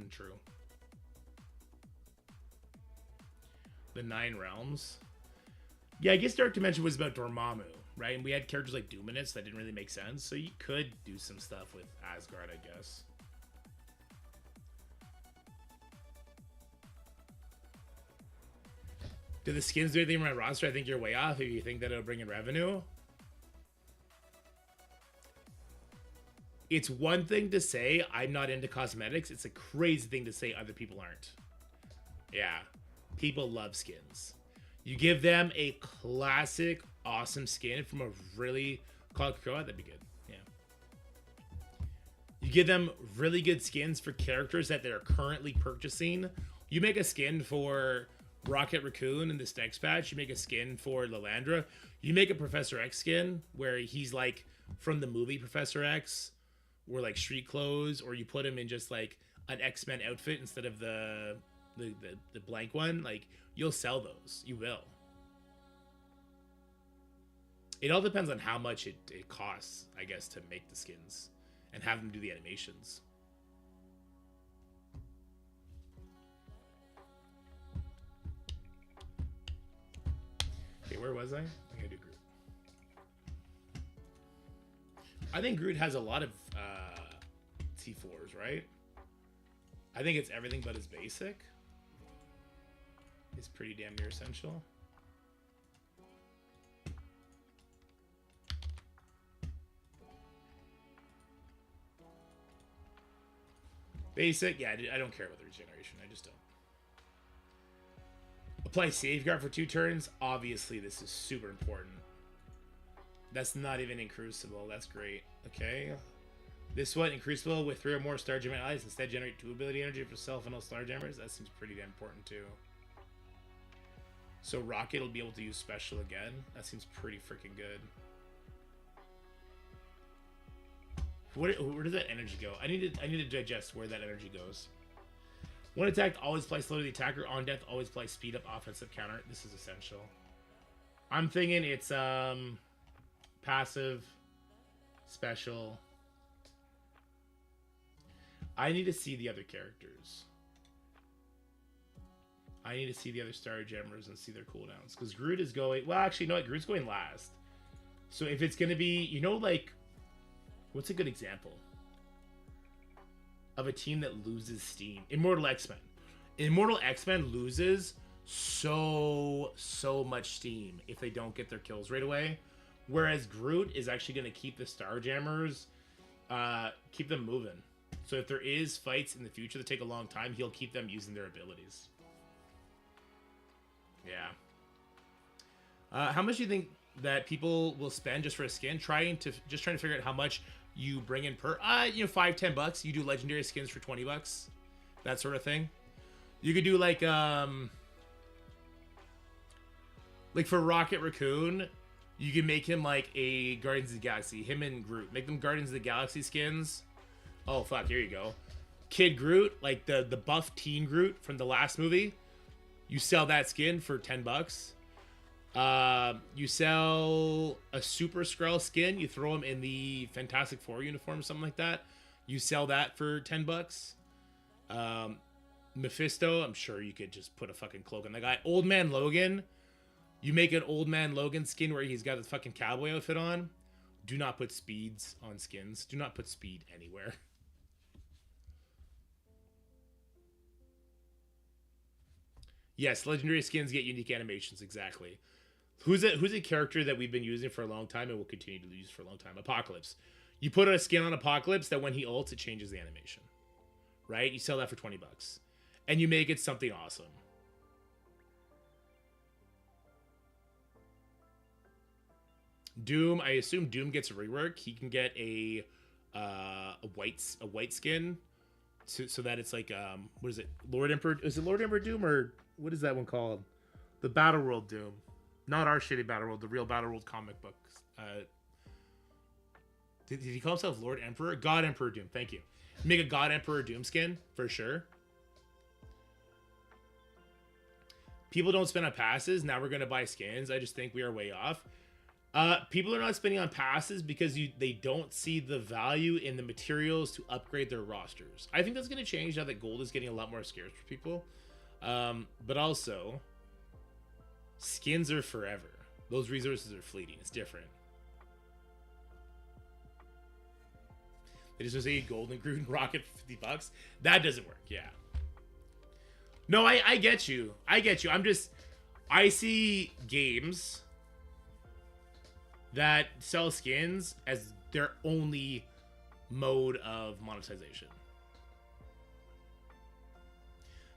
True. The 9 Realms. Yeah, I guess Dark Dimension was about Dormammu, right? And we had characters like Dominus that didn't really make sense, so you could do some stuff with Asgard, I guess. Do the skins do anything in my roster? I think you're way off if you think that it'll bring in revenue. It's one thing to say I'm not into cosmetics. It's a crazy thing to say other people aren't. Yeah. People love skins. You give them a classic, awesome skin from a really called Croat, that'd be good. Yeah. You give them really good skins for characters that they're currently purchasing. You make a skin for Rocket Raccoon in this next patch. You make a skin for Lilandra. You make a Professor X skin where he's like from the movie Professor X, or like street clothes, or you put him in just like an X-Men outfit instead of the blank one. Like, you'll sell those. You will. It all depends on how much it costs, I guess, to make the skins and have them do the animations. Okay, where was I? I'm gonna do Groot. I think Groot has a lot of T4s, right? I think it's everything but his basic. It's pretty damn near essential. Basic, yeah, I don't care about the regeneration. I just don't. Apply Safeguard for 2 turns. Obviously, this is super important. That's not even in Crucible. That's great. Okay. This one in Crucible with 3 or more Starjammer allies. Instead, generate 2 ability energy for self and all Starjammers. That seems pretty damn important too. So Rocket will be able to use special again. That seems pretty freaking good. Where does that energy go? I need to digest where that energy goes. When attacked, always apply slow to the attacker. On death, always apply speed up offensive counter. This is essential. I'm thinking it's passive, special. I need to see the other characters. I need to see the other Starjammers and see their cooldowns. Because Groot is going... Well, actually, no, Groot's going last. So if it's going to be... You know, like... What's a good example of a team that loses steam? Immortal X-Men. Immortal X-Men loses so much steam if they don't get their kills right away. Whereas Groot is actually going to keep the Starjammers, keep them moving. So if there is fights in the future that take a long time, he'll keep them using their abilities. Yeah. How much do you think that people will spend just for a skin? Trying to figure out how much you bring in per, $5-10. You do legendary skins for $20, that sort of thing. You could do like for Rocket Raccoon, you can make him like a Guardians of the Galaxy. Him and Groot, make them Guardians of the Galaxy skins. Oh fuck, here you go. Kid Groot, like the buff teen Groot from the last movie. You sell that skin for $10. You sell a Super Skrull skin. You throw him in the Fantastic Four uniform or something like that. You sell that for $10. Mephisto, I'm sure you could just put a fucking cloak on the guy. Old Man Logan, you make an Old Man Logan skin where he's got a fucking cowboy outfit on. Do not put speeds on skins. Do not put speed anywhere. Yes, legendary skins get unique animations, exactly. Who's a character that we've been using for a long time and will continue to use for a long time? Apocalypse. You put a skin on Apocalypse that when he ults, it changes the animation. Right? You sell that for $20. And you make it something awesome. Doom, I assume Doom gets a rework. He can get a white skin, so that it's like what is it? Lord Emperor? Is it Lord Emperor Doom, or what is that one called? The Battle World Doom, not our shitty Battle World, the real Battle World comic books. Did he call himself Lord Emperor? God Emperor Doom. Thank you. Make a God Emperor Doom skin for sure. People don't spend on passes. Now we're gonna buy skins. I just think we are way off. People are not spending on passes because they don't see the value in the materials to upgrade their rosters. I think that's going to change now that gold is getting a lot more scarce for people. But also, skins are forever. Those resources are fleeting. It's different. They just say golden Groot rocket for $50. That doesn't work. Yeah. No, I get you. I get you. I see games that sell skins as their only mode of monetization.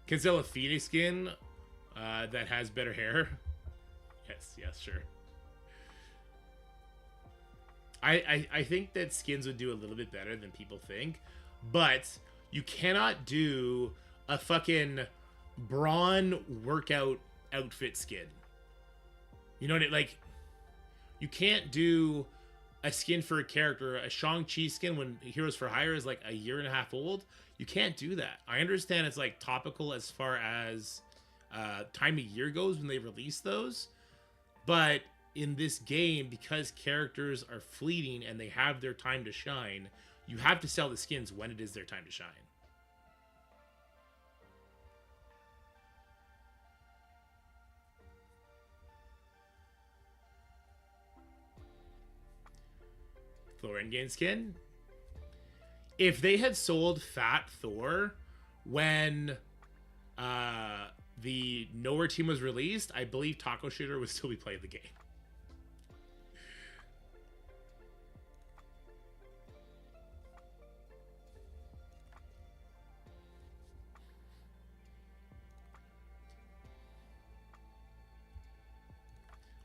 Can sell a Phoenix skin that has better hair. Yes, sure. I think that skins would do a little bit better than people think, but you cannot do a fucking Braun workout outfit skin. You know what I mean? Like, you can't do a skin for a character, a Shang-Chi skin when Heroes for Hire is like a year and a half old. You can't do that. I understand it's like topical as far as time of year goes when they release those, but in this game, because characters are fleeting and they have their time to shine, you have to sell the skins when it is their time to shine. Thor Endgame skin. If they had sold Fat Thor when the Nowhere team was released, I believe Taco Shooter would still be playing the game.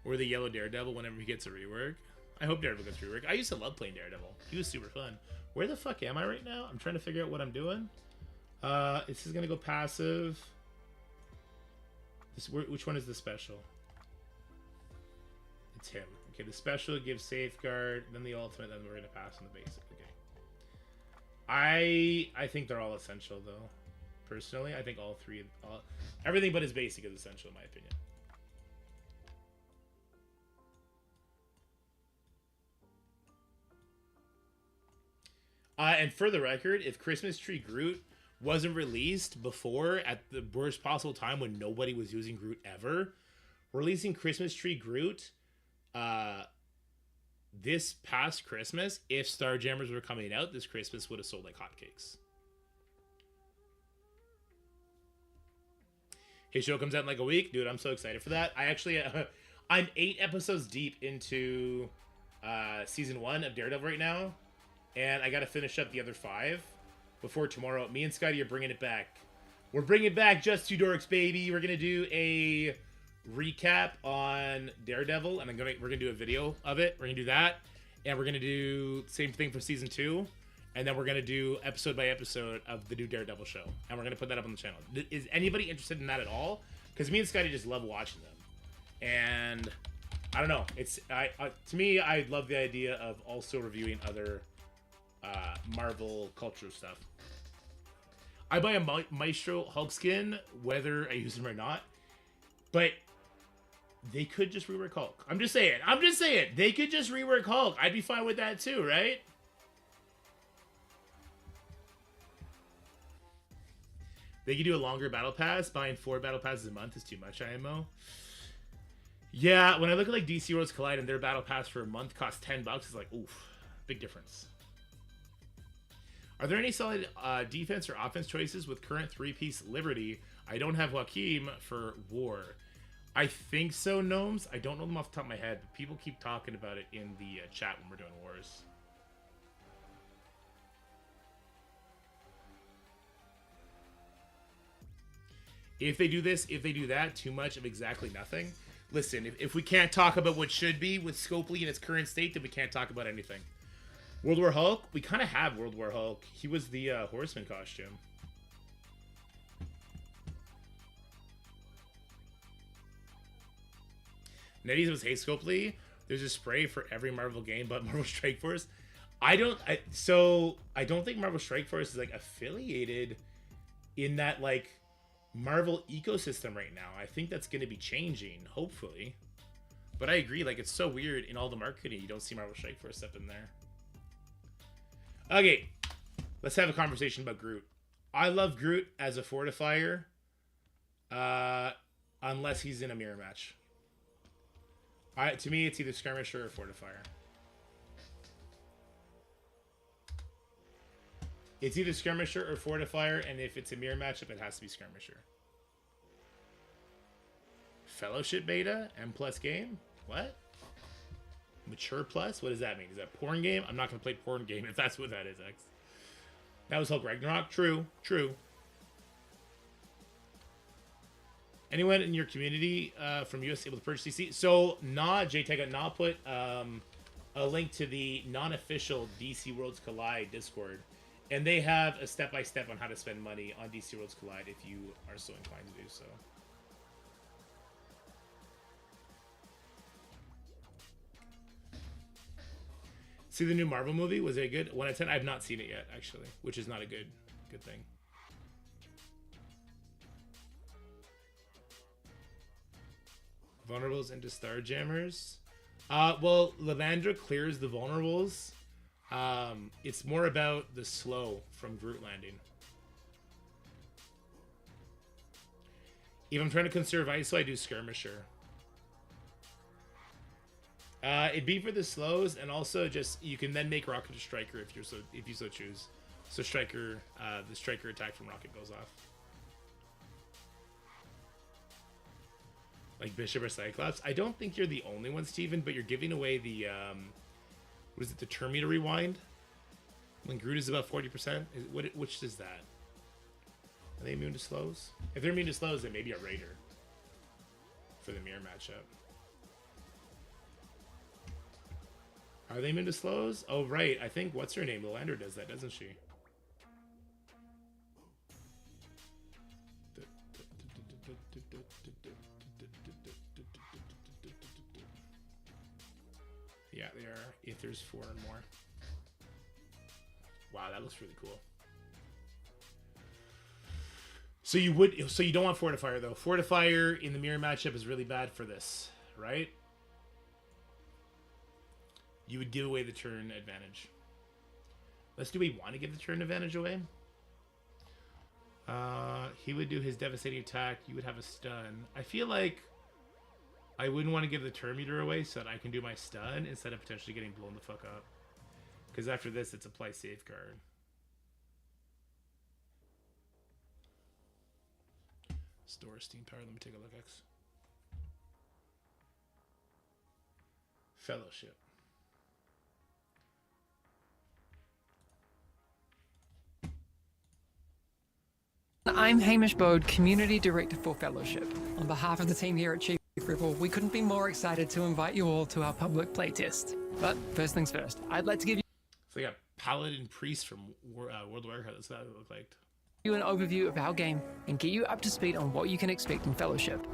Or the Yellow Daredevil whenever he gets a rework. I hope Daredevil gets rework. I used to love playing Daredevil. He was super fun. Where the fuck am I right now? I'm trying to figure out what I'm doing. This is gonna go passive. Which one is the special? It's him. Okay, the special gives safeguard, then the ultimate, then we're gonna pass on the basic. Okay. I think they're all essential though. Personally, I think all three, everything but his basic is essential in my opinion. And for the record, if Christmas Tree Groot wasn't released before at the worst possible time when nobody was using Groot ever, releasing Christmas Tree Groot this past Christmas, if Starjammers were coming out this Christmas, would have sold like hotcakes. His show comes out in like a week. Dude, I'm so excited for that. I actually, I'm 8 episodes deep into season 1 of Daredevil right now. And I got to finish up the other 5 before tomorrow. Me and Scotty are bringing it back. We're bringing back Just Two Dorks, baby. We're going to do a recap on Daredevil. And we're going to do a video of it. We're going to do that. And we're going to do the same thing for season 2. And then we're going to do episode by episode of the new Daredevil show. And we're going to put that up on the channel. Is anybody interested in that at all? Because me and Scotty just love watching them. And I don't know. It's to me, I love the idea of also reviewing other Marvel cultural stuff. I buy a Maestro Hulk skin whether I use him or not, but They could just rework Hulk. I'm just saying. I'm just saying. They could just rework Hulk. I'd be fine with that too, right? They could do a longer battle pass. Buying 4 battle passes a month is too much IMO. Yeah, when I look at like DC Worlds Collide and their battle pass for a month costs $10, it's like, oof, big difference. Are there any solid defense or offense choices with current 3-piece Liberty? I don't have Joaquim for War. I think so, Gnomes. I don't know them off the top of my head, but people keep talking about it in the chat when we're doing Wars. If they do this, if they do that, too much of exactly nothing. Listen, if we can't talk about what should be with Scopely in its current state, then we can't talk about anything. World War Hulk? We kind of have World War Hulk. He was the Horseman costume. Netties was Hey Scopely. There's a spray for every Marvel game but Marvel Strike Force. I don't think Marvel Strike Force is like affiliated in that like Marvel ecosystem right now. I think that's going to be changing, hopefully. But I agree, like, it's so weird in all the marketing, you don't see Marvel Strike Force up in there. Okay, let's have a conversation about Groot. I love Groot as a fortifier, unless he's in a mirror match. To me, it's either skirmisher or fortifier. It's either skirmisher or fortifier, and if it's a mirror matchup, it has to be skirmisher. Fellowship beta, M+ game? What? Mature plus? What does that mean? Is that porn game? I'm not going to play porn game if that's what that is, X. That was Hulk Ragnarok? True. True. Anyone in your community from US able to purchase DC? So, JTech, put a link to the non-official DC Worlds Collide Discord. And they have a step-by-step on how to spend money on DC Worlds Collide if you are so inclined to do so. See the new Marvel movie? Was it good? 1 out of 10? I have not seen it yet, actually, which is not a good thing. Vulnerables into Starjammers. Well, Lavandra clears the vulnerables. It's more about the slow from Groot landing. If I'm trying to conserve ISO, I do Skirmisher. It'd be for the slows, and also just you can then make Rocket a Striker if you so choose. So Striker, the Striker attack from Rocket goes off. Like Bishop or Cyclops. I don't think you're the only one, Steven, but you're giving away the what is it, the turn meter rewind? When Groot is about 40%? Which is that? Are they immune to slows? If they're immune to slows, then maybe a Raider for the mirror matchup. Are they immune to slows? Oh, right. I think, what's her name? Lilander does that, doesn't she? Yeah, they are. If there's 4 or more. Wow, that looks really cool. So you don't want Fortifier though. Fortifier in the mirror matchup is really bad for this, right? You would give away the turn advantage. Do we want to give the turn advantage away? He would do his devastating attack. You would have a stun. I feel like I wouldn't want to give the turn meter away so that I can do my stun instead of potentially getting blown the fuck up. Because after this, it's apply safeguard. Store Steam Power. Let me take a look, X. Fellowship. I'm Hamish Bode, Community Director for Fellowship. On behalf of the team here at Chief Ripple, we couldn't be more excited to invite you all to our public playtest. But first things first, I'd like to give So we got Paladin Priest from World of Warcraft. That's what it looked like. you an overview of our game and get you up to speed on what you can expect in Fellowship.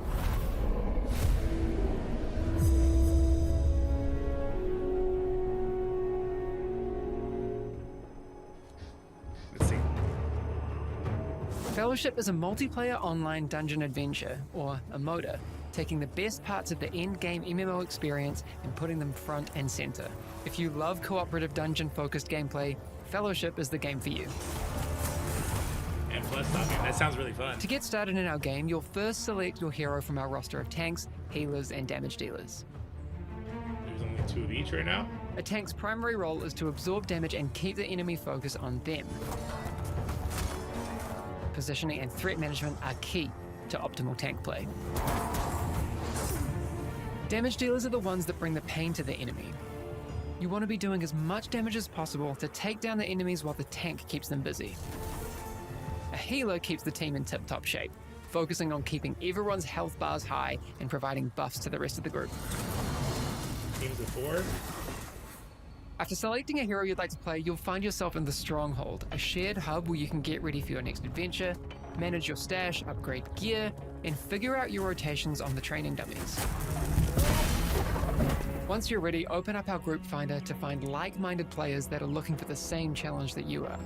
Let's see. Fellowship is a multiplayer online dungeon adventure, or a MODA, taking the best parts of the end-game MMO experience and putting them front and center. If you love cooperative dungeon-focused gameplay, Fellowship is the game for you. And plus, I mean, that sounds really fun. To get started in our game, you'll first select your hero from our roster of tanks, healers, and damage dealers. There's only 2 of each right now. A tank's primary role is to absorb damage and keep the enemy focus on them. Positioning and threat management are key to optimal tank play. Damage dealers are the ones that bring the pain to the enemy. You want to be doing as much damage as possible to take down the enemies while the tank keeps them busy. A healer keeps the team in tip-top shape, focusing on keeping everyone's health bars high and providing buffs to the rest of the group. Teams of 4. After selecting a hero you'd like to play, you'll find yourself in the Stronghold, a shared hub where you can get ready for your next adventure, manage your stash, upgrade gear, and figure out your rotations on the training dummies. Once you're ready, open up our group finder to find like-minded players that are looking for the same challenge that you are.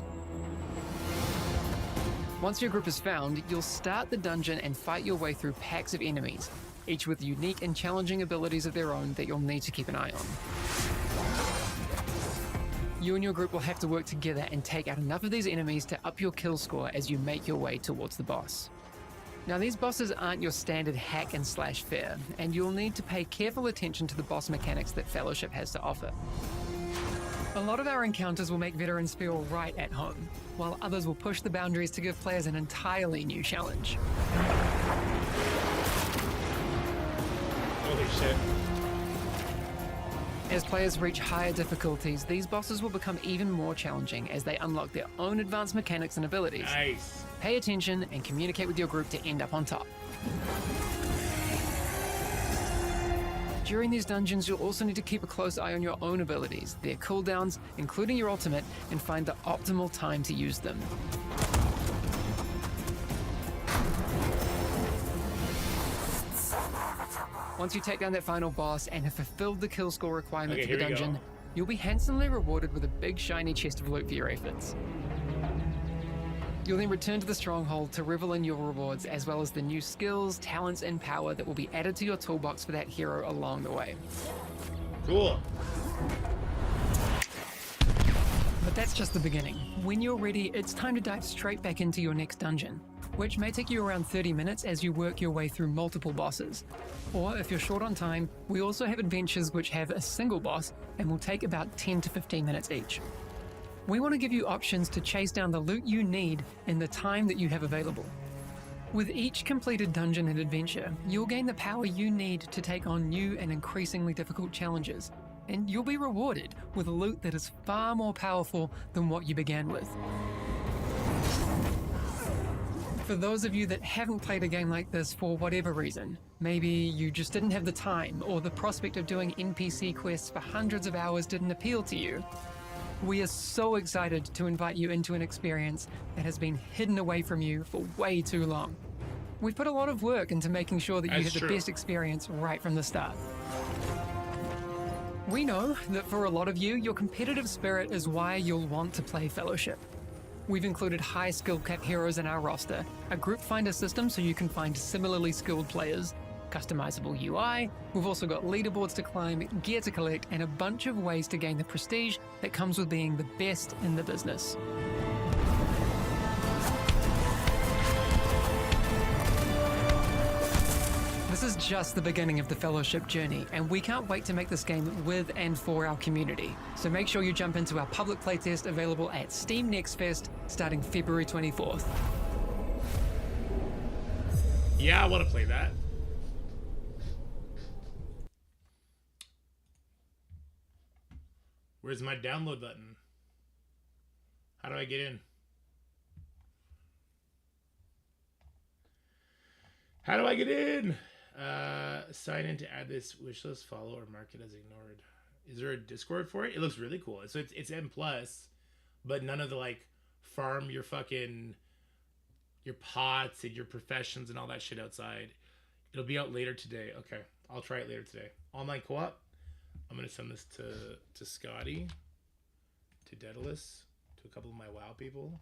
Once your group is found, you'll start the dungeon and fight your way through packs of enemies, each with unique and challenging abilities of their own that you'll need to keep an eye on. You and your group will have to work together and take out enough of these enemies to up your kill score as you make your way towards the boss. Now, these bosses aren't your standard hack and slash fare, and you'll need to pay careful attention to the boss mechanics that Fellowship has to offer. A lot of our encounters will make veterans feel right at home, while others will push the boundaries to give players an entirely new challenge. Holy shit. As players reach higher difficulties, these bosses will become even more challenging as they unlock their own advanced mechanics and abilities. Nice. Pay attention and communicate with your group to end up on top. During these dungeons, you'll also need to keep a close eye on your own abilities, their cooldowns, including your ultimate, and find the optimal time to use them. Once you take down that final boss and have fulfilled the kill score requirement for the dungeon, you'll be handsomely rewarded with a big shiny chest of loot for your efforts. You'll then return to the Stronghold to revel in your rewards, as well as the new skills, talents, and power that will be added to your toolbox for that hero along the way. Cool. But that's just the beginning. When you're ready, it's time to dive straight back into your next dungeon, which may take you around 30 minutes as you work your way through multiple bosses. Or if you're short on time, we also have adventures which have a single boss and will take about 10 to 15 minutes each. We want to give you options to chase down the loot you need in the time that you have available. With each completed dungeon and adventure, you'll gain the power you need to take on new and increasingly difficult challenges, and you'll be rewarded with loot that is far more powerful than what you began with. For those of you that haven't played a game like this for whatever reason, maybe you just didn't have the time, or the prospect of doing NPC quests for hundreds of hours didn't appeal to you, we are so excited to invite you into an experience that has been hidden away from you for way too long. We've put a lot of work into making sure that you have the best experience right from the start. We know that for a lot of you, your competitive spirit is why you'll want to play Fellowship. We've included high skill cap heroes in our roster, a group finder system so you can find similarly skilled players, customizable UI, we've also got leaderboards to climb, gear to collect, and a bunch of ways to gain the prestige that comes with being the best in the business. This is just the beginning of the Fellowship journey, and we can't wait to make this game with and for our community. So make sure you jump into our public playtest available at Steam Next Fest starting February 24th. Yeah, I want to play that. Where's my download button? How do I get in? How do I get in? Sign in to add this wish list, follow, or mark it as ignored. Is there a Discord for it? It looks really cool. So it's M+, but none of the like farm your fucking your pots and your professions and all that shit outside. It'll be out later today. Okay, I'll try it later today. Online co-op. I'm gonna send this to Scotty, to Daedalus, to a couple of my WoW people.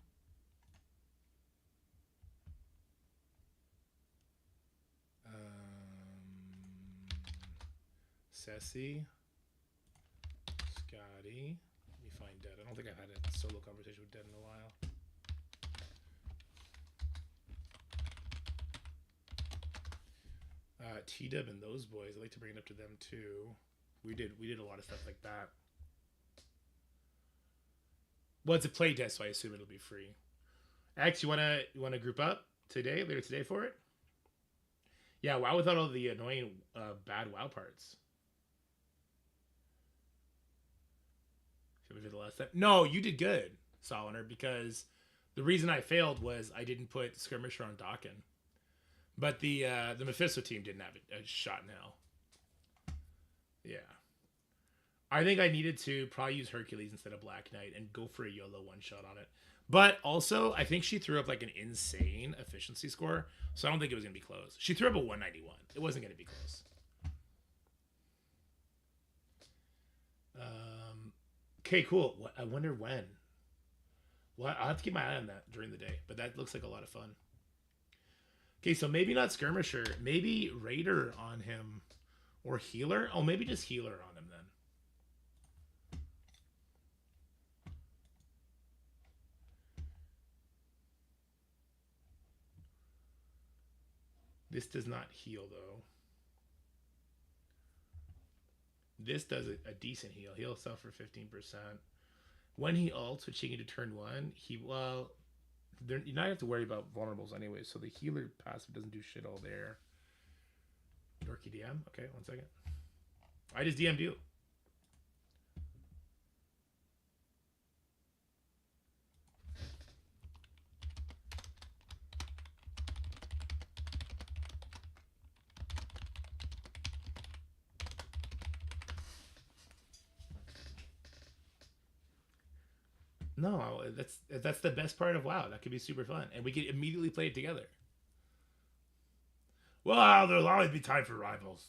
Ceci. Scotty. Let me find Dead. I don't think I've had a solo conversation with Dead in a while. T-Dub and those boys. I'd like to bring it up to them too. We did a lot of stuff like that. Well, it's a play test, so I assume it'll be free. X, you wanna group up later today for it? Yeah, WoW without all the annoying bad WoW parts. Should we do the last time? No, you did good, Soliner, because the reason I failed was I didn't put Skirmisher on Dawkin. But the Mephisto team didn't have a shot in hell. Yeah. I think I needed to probably use Hercules instead of Black Knight and go for a YOLO one-shot on it. But also, I think she threw up like an insane efficiency score, so I don't think it was going to be close. She threw up a 191. It wasn't going to be close. Okay, cool. I wonder when. Well, I'll have to keep my eye on that during the day, but that looks like a lot of fun. Okay, so maybe not Skirmisher. Maybe Raider on him. Or Healer. Oh, maybe just Healer on him then. This does not heal, though. This does a decent heal. He'll suffer 15%. When he ults, which he can do turn 1, you not have to worry about vulnerables anyway, so the healer passive doesn't do shit all there. Dorky DM? Okay, 1 second. I just DM'd you. No, that's the best part of WoW. That could be super fun, and we could immediately play it together. Well, there'll always be time for rivals.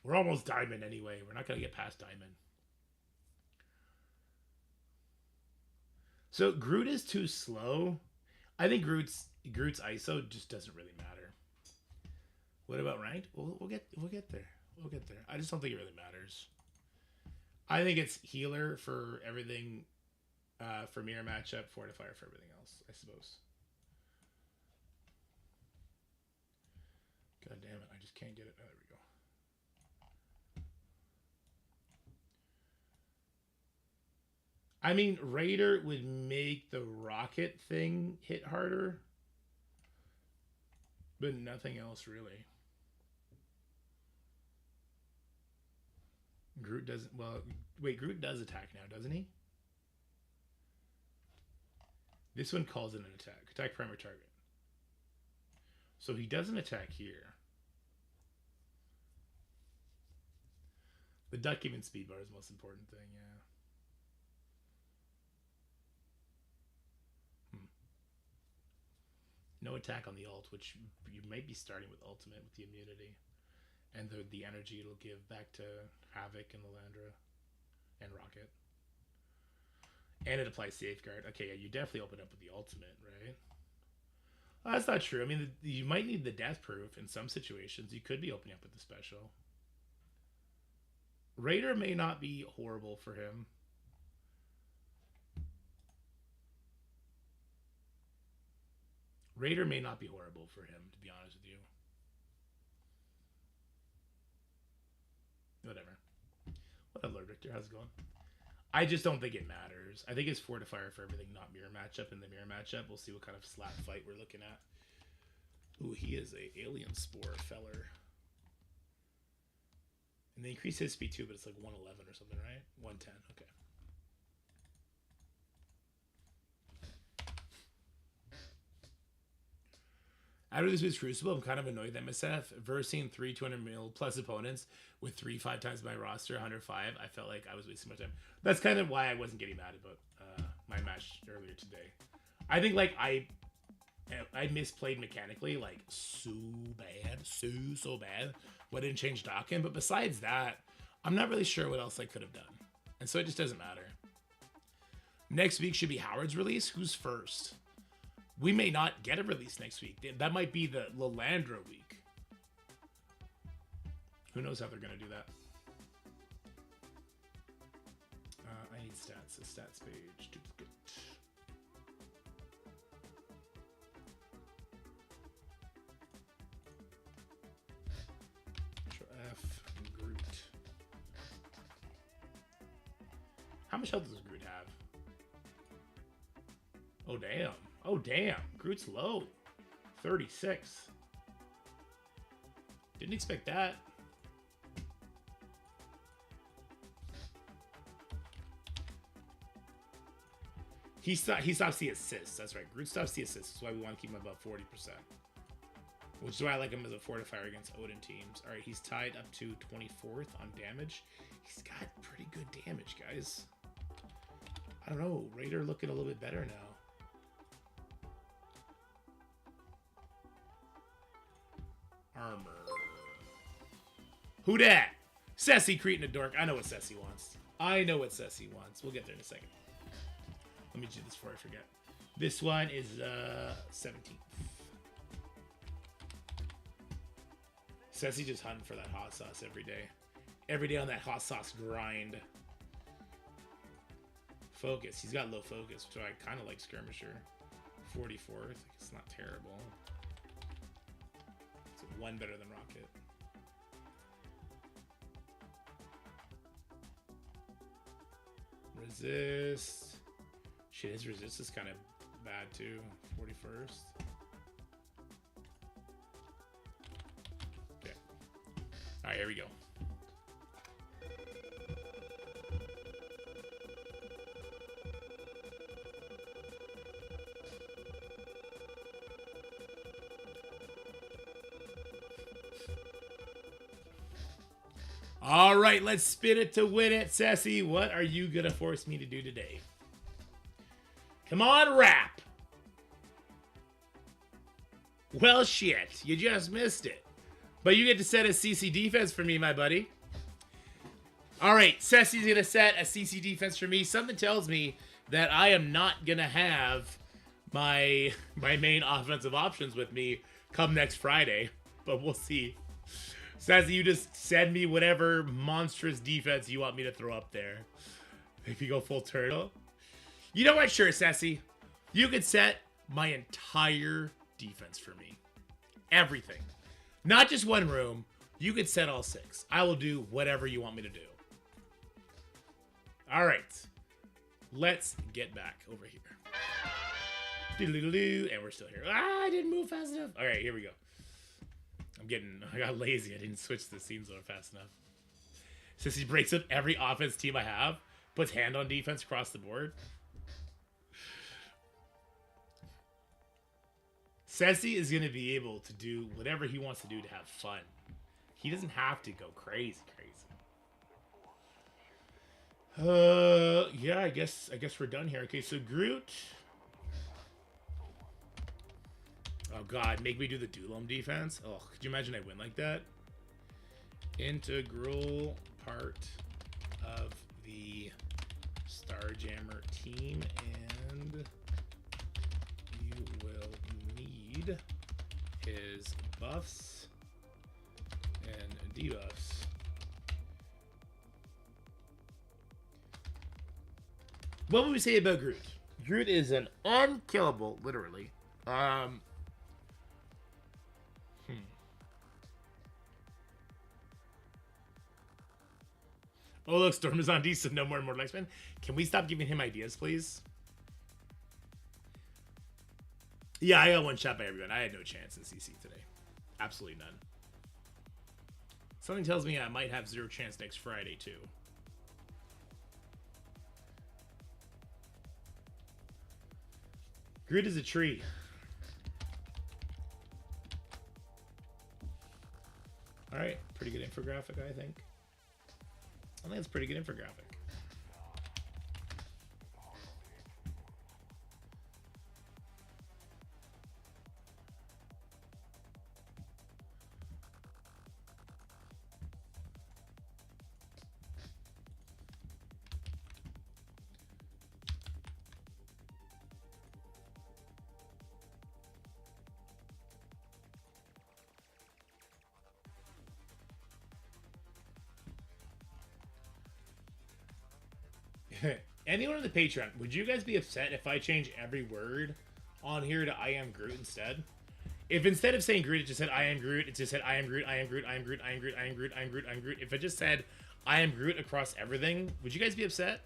We're almost Diamond anyway. We're not gonna get past Diamond. So Groot is too slow. I think Groot's ISO just doesn't really matter. What about ranked? We'll get there. We'll get there. I just don't think it really matters. I think it's healer for everything. For mirror matchup, fortifier for everything else, I suppose. God damn it, I just can't get it. Oh, there we go. I mean, Raider would make the rocket thing hit harder, but nothing else really. Groot doesn't, well, wait, Groot does attack now, doesn't he? This one calls it an attack. Attack primary target. So he doesn't attack here. The duck even speed bar is the most important thing, yeah. No attack on the ult, which you might be starting with ultimate with the immunity. And the energy it'll give back to Havoc and Lilandra and Rocket. And it applies Safeguard. Okay, yeah, you definitely open up with the ultimate, right? Well, that's not true. I mean, you might need the death proof in some situations. You could be opening up with the special. Raider may not be horrible for him. Raider may not be horrible for him, to be honest with you. Whatever. What up, Lord Victor? How's it going? I just don't think it matters. I think it's fortifier for everything, not mirror matchup. In the mirror matchup, we'll see what kind of slap fight we're looking at. Ooh, he is a alien spore feller. And they increase his speed too, but it's like 111 or something, right? 110, okay. After this week's Crucible, I'm kind of annoyed that MSF versing 3 200 mil plus opponents with 5 times my roster, 105. I felt like I was wasting my time. That's kind of why I wasn't getting mad about my match earlier today. I think like I misplayed mechanically like so bad, so bad. What didn't change Dawkin, but besides that, I'm not really sure what else I could have done, and so it just doesn't matter. Next week should be Howard's release. Who's first? We may not get a release next week. That might be the Lilandra week. Who knows how they're going to do that? stats. The stats page. Duplicate. Control F. Groot. How much health does Groot have? Oh, damn. Oh, damn. Groot's low. 36. Didn't expect that. He stops the assists. That's right. Groot stops the assists. That's why we want to keep him above 40%. Which is why I like him as a fortifier against Odin teams. All right, he's tied up to 24th on damage. He's got pretty good damage, guys. I don't know. Raider looking a little bit better now. Armor. Who dat? Ceci creating a dork. I know what Ceci wants. I know what Ceci wants. We'll get there in a second. Let me do this before I forget. This one is 17th. Ceci just hunting for that hot sauce every day. Every day on that hot sauce grind. Focus. He's got low focus, which I kind of like Skirmisher. 44th. It's not terrible. It's one better than Rocket. Resist. Shit, his resist is kind of bad too. 41st. Okay. Alright, here we go. All right, let's spin it to win it. Ceci, what are you going to force me to do today? Come on, rap. Well, shit, you just missed it. But you get to set a CC defense for me, my buddy. All right, Ceci's going to set a CC defense for me. Something tells me that I am not going to have my main offensive options with me come next Friday. But we'll see. Ceci, you just send me whatever monstrous defense you want me to throw up there. If you go full turtle. You know what? Sure, Ceci. You could set my entire defense for me. Everything. Not just one room. You could set all 6. I will do whatever you want me to do. All right. Let's get back over here. Doodle-doodle-doo. And we're still here. Ah, I didn't move fast enough. All right, here we go. I got lazy. I didn't switch the scenes over fast enough. Since he breaks up every offense team I have, puts hand on defense across the board. Ceci is going to be able to do whatever he wants to do to have fun. He doesn't have to go crazy. Yeah, I guess we're done here. Okay, so Groot. Oh god, make me do the Doolum defense? Oh, could you imagine I win like that? Integral part of the Starjammer team, and you will need his buffs and debuffs. What would we say about Groot? Groot is an unkillable, literally. Oh, look, Storm is on D, so no more Immortal X-Men. Can we stop giving him ideas, please? Yeah, I got one shot by everyone. I had no chance in CC today. Absolutely none. Something tells me I might have 0 chance next Friday, too. Groot is a tree. All right, pretty good infographic, I think. I think it's a pretty good infographic. anyone on the Patreon, would you guys be upset if I change every word on here to I am Groot instead? If instead of saying Groot, it just said I am Groot, it just said I am Groot, I am Groot, I am Groot, I am Groot, I am Groot, I am Groot, I am Groot. If it just said I am Groot across everything, would you guys be upset?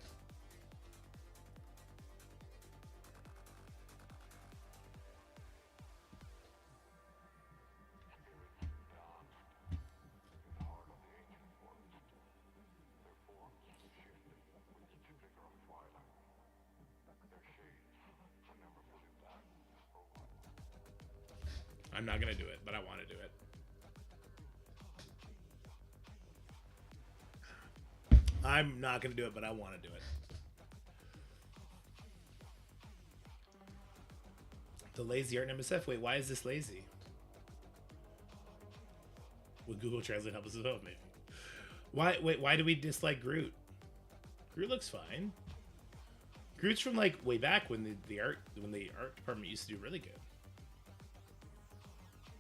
I'm not gonna do it, but I want to do it. I'm not gonna do it, but I want to do it. The lazy art in MSF. Wait, why is this lazy? Would Google Translate help us as well, maybe? Why? Wait, why do we dislike Groot? Groot looks fine. Groot's from like way back when the art department used to do really good.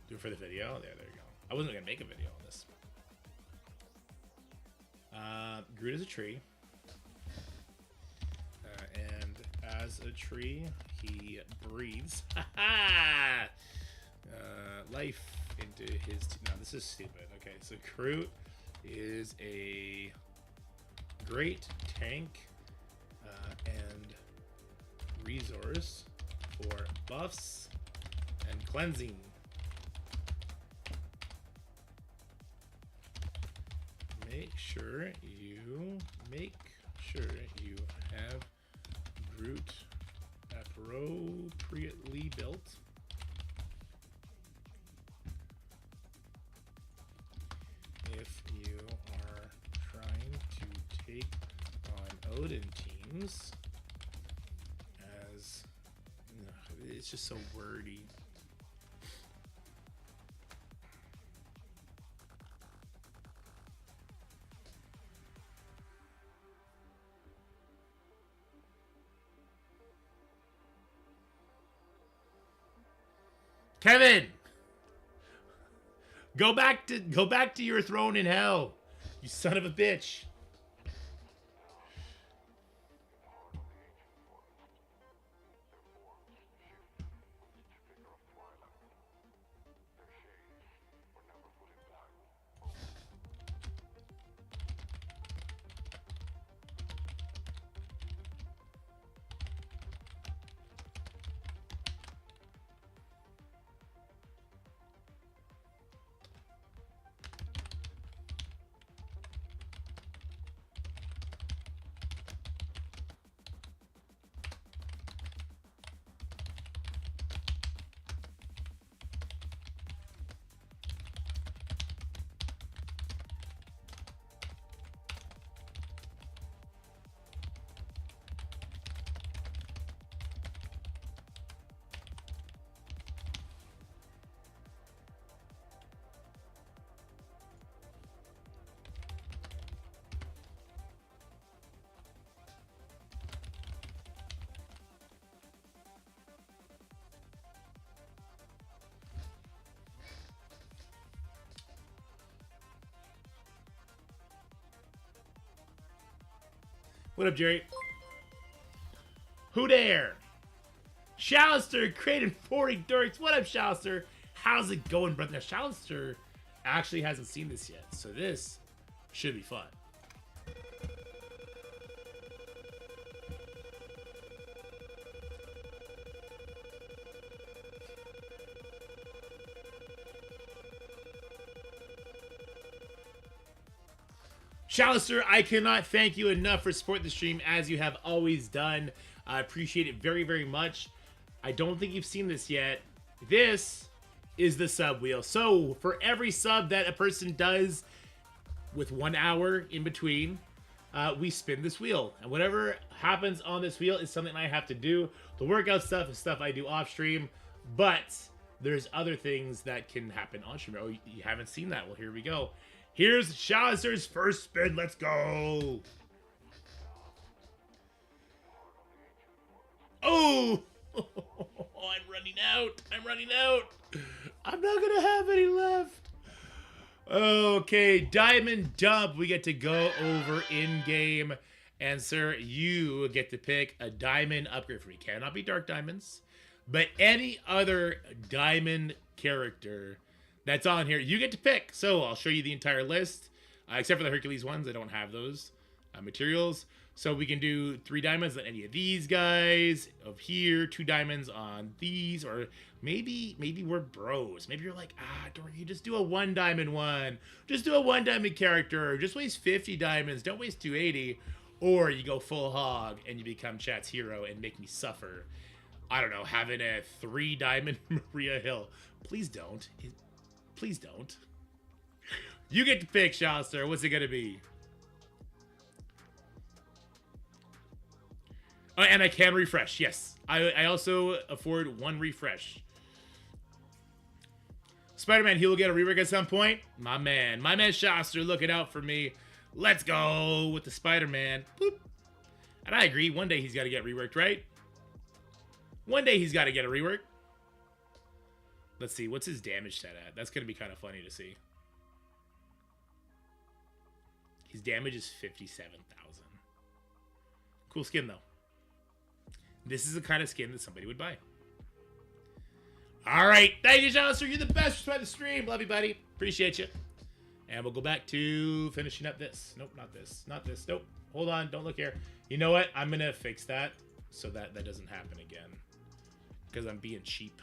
Do it for the video. There you go. I wasn't gonna make a video on this. Groot is a tree, and as a tree, he breathes life into his. No, this is stupid. Okay, so Groot is a great tank and resource for buffs and cleansing. Make sure you have Groot appropriately built. If you are trying to take on Odin teams, as it's just so wordy. Kevin, go back to your throne in hell, you son of a bitch. What up, Jerry? Who there? Shalister created 40 dorks. What up, Shalister? How's it going, brother? Now, Shalister actually hasn't seen this yet, so this should be fun. Shalister, I cannot thank you enough for supporting the stream as you have always done. I appreciate it very, very much. I don't think you've seen this yet. This is the sub wheel. So for every sub that a person does with 1 hour in between, we spin this wheel. And whatever happens on this wheel is something I have to do. The workout stuff is stuff I do off stream, but there's other things that can happen on stream. Oh, you haven't seen that? Well, here we go. Here's Shalister's first spin. Let's go. Oh, I'm running out. I'm running out. I'm not going to have any left. Okay, Diamond Dump. We get to go over in game And sir, you get to pick a diamond upgrade for me. Cannot be dark diamonds, but any other diamond character that's on here, you get to pick. So I'll show you the entire list, except for the Hercules ones. I don't have those materials. So we can do 3 diamonds on any of these guys of here, 2 diamonds on these, or maybe we're bros. Maybe you're like, Dorky, just do a 1 diamond one. Just do a 1 diamond character. Just waste 50 diamonds. Don't waste 280. Or you go full hog and you become chat's hero and make me suffer. I don't know, having a 3 diamond Maria Hill. Please don't. Please don't. You get to pick, Shasta. What's it gonna be? Oh, and I can refresh. Yes, I also afford 1 refresh. Spider-Man, he will get a rework at some point. My man Shasta, looking out for me. Let's go with the Spider-Man. Boop. And I agree. One day he's got to get reworked, right? One day he's got to get a rework. Let's see. What's his damage set at? That's going to be kind of funny to see. His damage is 57,000. Cool skin, though. This is the kind of skin that somebody would buy. All right. Thank you, John. You're the best for the stream. Love you, buddy. Appreciate you. And we'll go back to finishing up this. Nope, not this. Not this. Nope. Hold on. Don't look here. You know what? I'm going to fix that so that that doesn't happen again. Because I'm being cheap.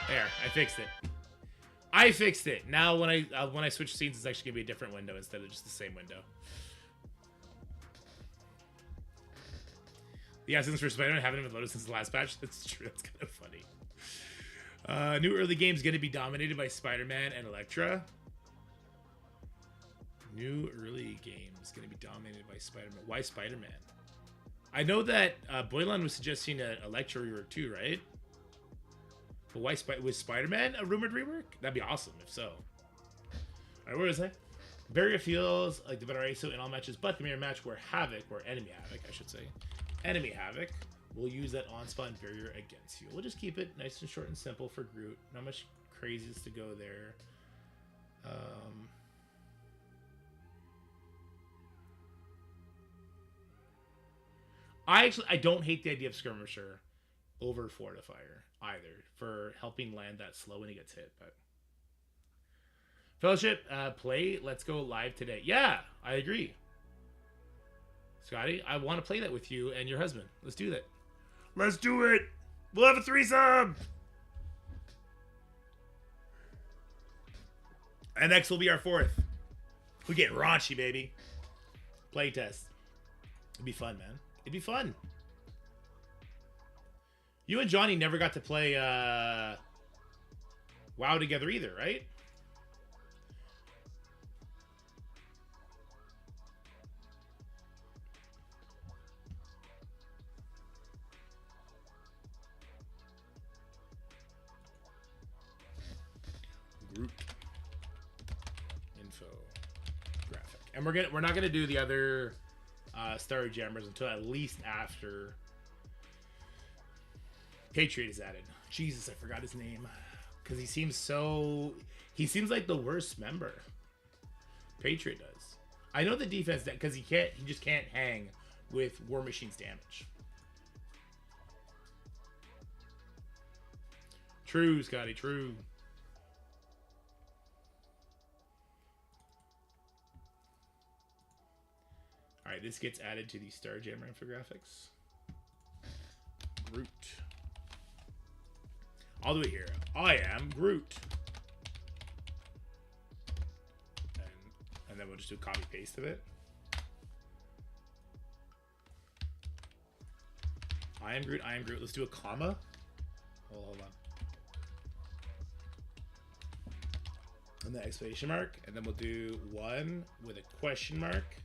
There. I fixed it. I fixed it. Now when I switch scenes, it's actually going to be a different window instead of just the same window. The essence for Spider-Man haven't even loaded since the last patch. That's true. That's kind of funny. New early game's going to be dominated by Spider-Man and Elektra. New early game is going to be dominated by Spider-Man. Why Spider-Man? I know that Boylan was suggesting an Elektra rework too, right? But why was Spider-Man a rumored rework? That'd be awesome if so. Alright, where is I? Barrier feels like the better ISO in all matches, but the mirror match where Havoc, or Enemy Havoc, I should say. Enemy Havoc will use that on-spawn barrier against you. We'll just keep it nice and short and simple for Groot. Not much craziness to go there. I don't hate the idea of Skirmisher over Fortifier either for helping land that slow when he gets hit. But Fellowship, play. Let's go live today. Yeah, I agree. Scotty, I want to play that with you and your husband. Let's do that. Let's do it. We'll have a threesome. And next will be our 4th. We get raunchy, baby. Playtest. It'd be fun, man. It'd be fun. You and Johnny never got to play WoW together either, right? Group Infographic. And we're not gonna do the other Starjammers until at least after Patriot is added. Jesus, I forgot his name. Because he seems like the worst member. Patriot does. I know the defense that because he just can't hang with War Machine's damage. True, Scotty, true. Alright, this gets added to the Starjammer infographics. Groot. I'll do it here. I am Groot. And then we'll just do copy paste of it. I am Groot. I am Groot. Let's do a comma. Hold on. And the exclamation mark. And then we'll do 1 with a question mark.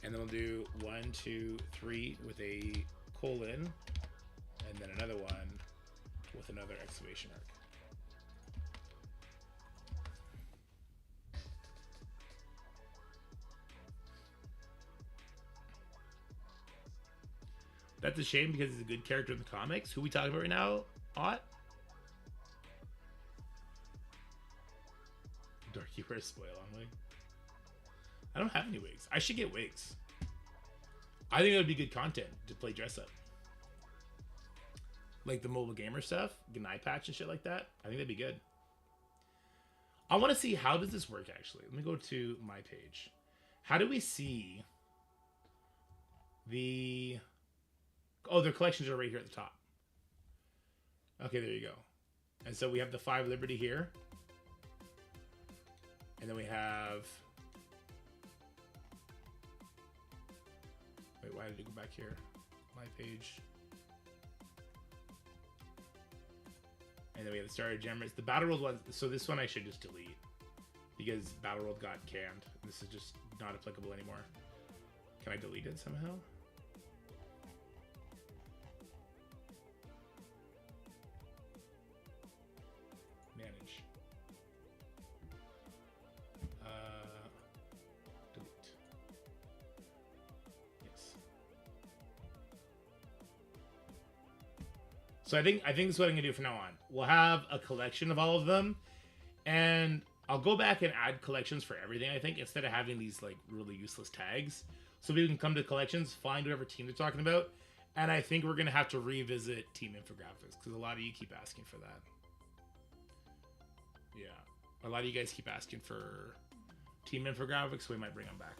And then we'll do 1, 2, 3 with a colon. And then another one with another exclamation mark. That's a shame because he's a good character in the comics. Who we talking about right now? Ott? Dorky wears spoil on wig. I don't have any wigs. I should get wigs. I think that would be good content to play dress up. Like the mobile gamer stuff, get an eye patch and shit like that. I think that'd be good. I want to see, how does this work actually? Let me go to my page. How do we see the... Oh, their collections are right here at the top. Okay, there you go. And so we have the 5 Liberty here. And then we have... Wait, why did it go back here? My page. And then we have the Starjammer. It's the Battle World one. So this one I should just delete. Because Battle World got canned. This is just not applicable anymore. Can I delete it somehow? Manage. Delete. Yes. So I think this is what I'm gonna do from now on. We'll have a collection of all of them, and I'll go back and add collections for everything, I think, instead of having these like really useless tags. So we can come to collections, find whatever team they're talking about, and I think we're gonna have to revisit Team Infographics because a lot of you keep asking for that. Yeah, a lot of you guys keep asking for Team Infographics, so we might bring them back.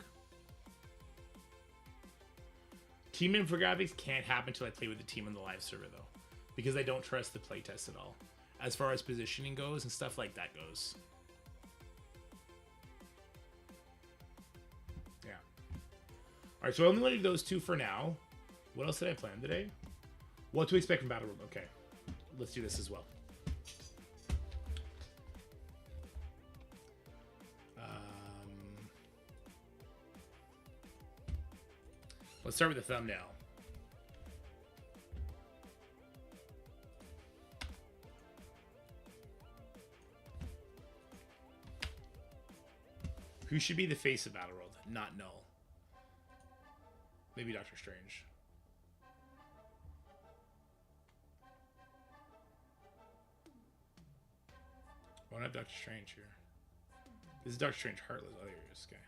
Team Infographics can't happen until I play with the team on the live server though, because I don't trust the playtest at all, as far as positioning goes and stuff like that goes. Yeah. All right, so I only want to do those 2 for now. What else did I plan today? What to expect from Battle World? Okay, let's do this as well. Let's start with the thumbnail. Who should be the face of Battle World? Not Null. Maybe Doctor Strange. Why not Doctor Strange here? This is Doctor Strange Heartless. Oh, there he is. Okay.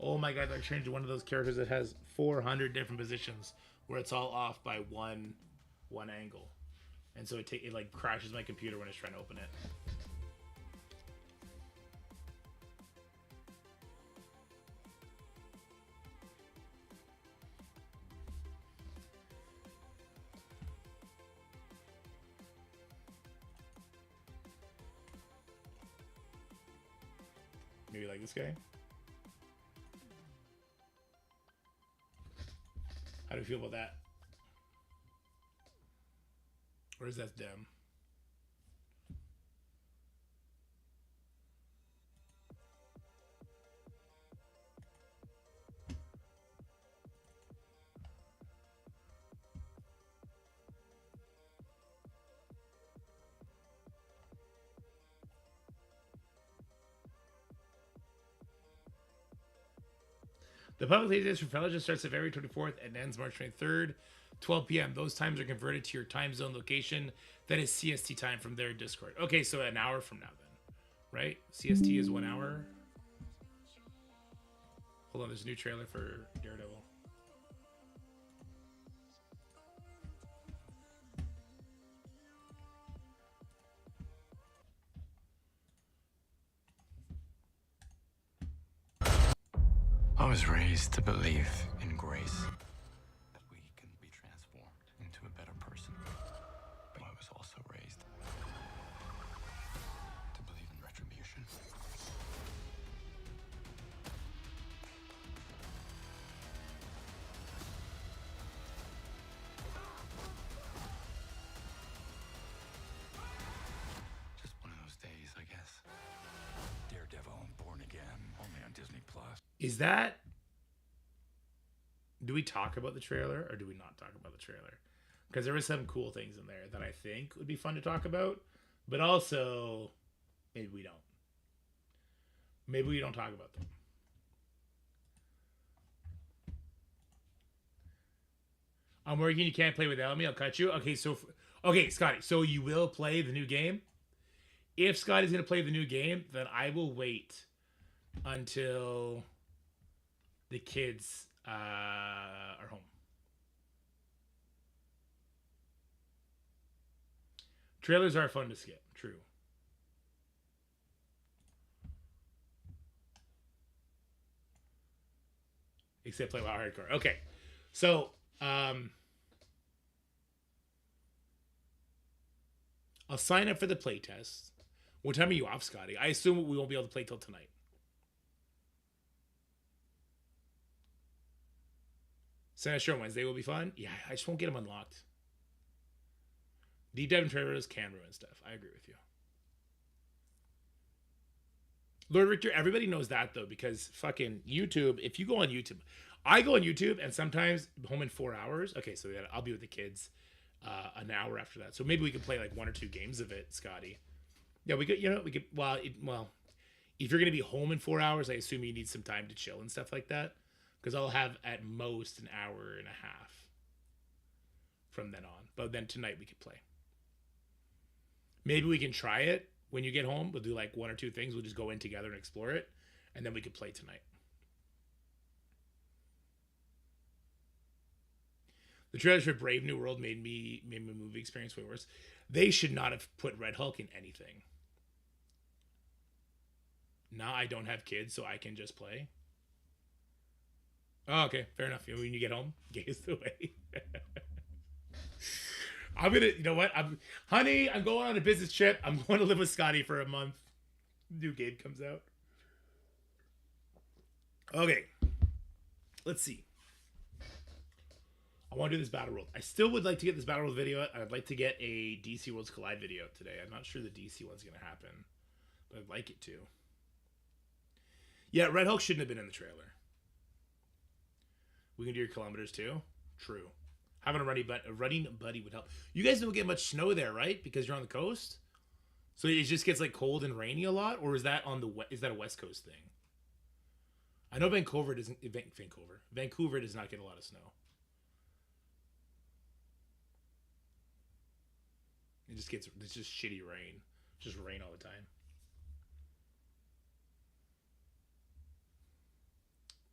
Oh my god, Doctor Strange is one of those characters that has 400 different positions where it's all off by one angle. And so it like crashes my computer when it's trying to open it. Maybe like this guy. How do you feel about that? Or is that them? The public playtest for Fellowship starts February 24th and ends March 23rd, 12 p.m. Those times are converted to your time zone location. That is CST time from their Discord. Okay, so an hour from now then, right? CST is 1 hour. Hold on, there's a new trailer for Daredevil. I was raised to believe in grace. That we can be transformed into a better person. But I was also raised to believe in retribution. Just one of those days, I guess. Daredevil Born Again, only on Disney Plus. Is that... Do we talk about the trailer or do we not talk about the trailer? Because there were some cool things in there that I think would be fun to talk about, but also maybe we don't. Maybe we don't talk about them. I'm working. You can't play without me. I'll cut you. Okay, so okay, Scotty. So you will play the new game. If Scotty's gonna play the new game, then I will wait until the kids are home. Trailers are fun to skip. True. Except play WoW Hardcore. Okay. So, I'll sign up for the playtest. What time are you off, Scotty? I assume we won't be able to play till tonight. Sure Wednesday will be fun. Yeah, I just won't get them unlocked. Deep dive in trailers can ruin stuff. I agree with you. Lord Victor, everybody knows that though, because fucking YouTube, if you go on YouTube, I go on YouTube and sometimes home in 4 hours. Okay, so I'll be with the kids an hour after that. So maybe we could play like 1 or 2 games of it, Scotty. Yeah, we could, well, if you're going to be home in 4 hours, I assume you need some time to chill and stuff like that. Because I'll have at most an hour and a half from then on. But then tonight we could play. Maybe we can try it when you get home. We'll do like 1 or 2 things. We'll just go in together and explore it. And then we could play tonight. The trailers for Brave New World made my movie experience way worse. They should not have put Red Hulk in anything. Now I don't have kids, so I can just play. Oh, okay. Fair enough. When you get home, gaze the way. I'm going to, you know what? Honey, I'm going on a business trip. I'm going to live with Scotty for a month. New game comes out. Okay. Let's see. I want to do this Battle World. I still would like to get this Battle World video. I'd like to get a DC Worlds Collide video today. I'm not sure the DC one's going to happen, but I'd like it to. Yeah, Red Hulk shouldn't have been in the trailer. We can do your kilometers too. True. Having a running buddy would help. You guys don't get much snow there, right? Because you're on the coast. So it just gets like cold and rainy a lot, or is that is that a West Coast thing? I know Vancouver does not get a lot of snow. It's just shitty rain. Just rain all the time.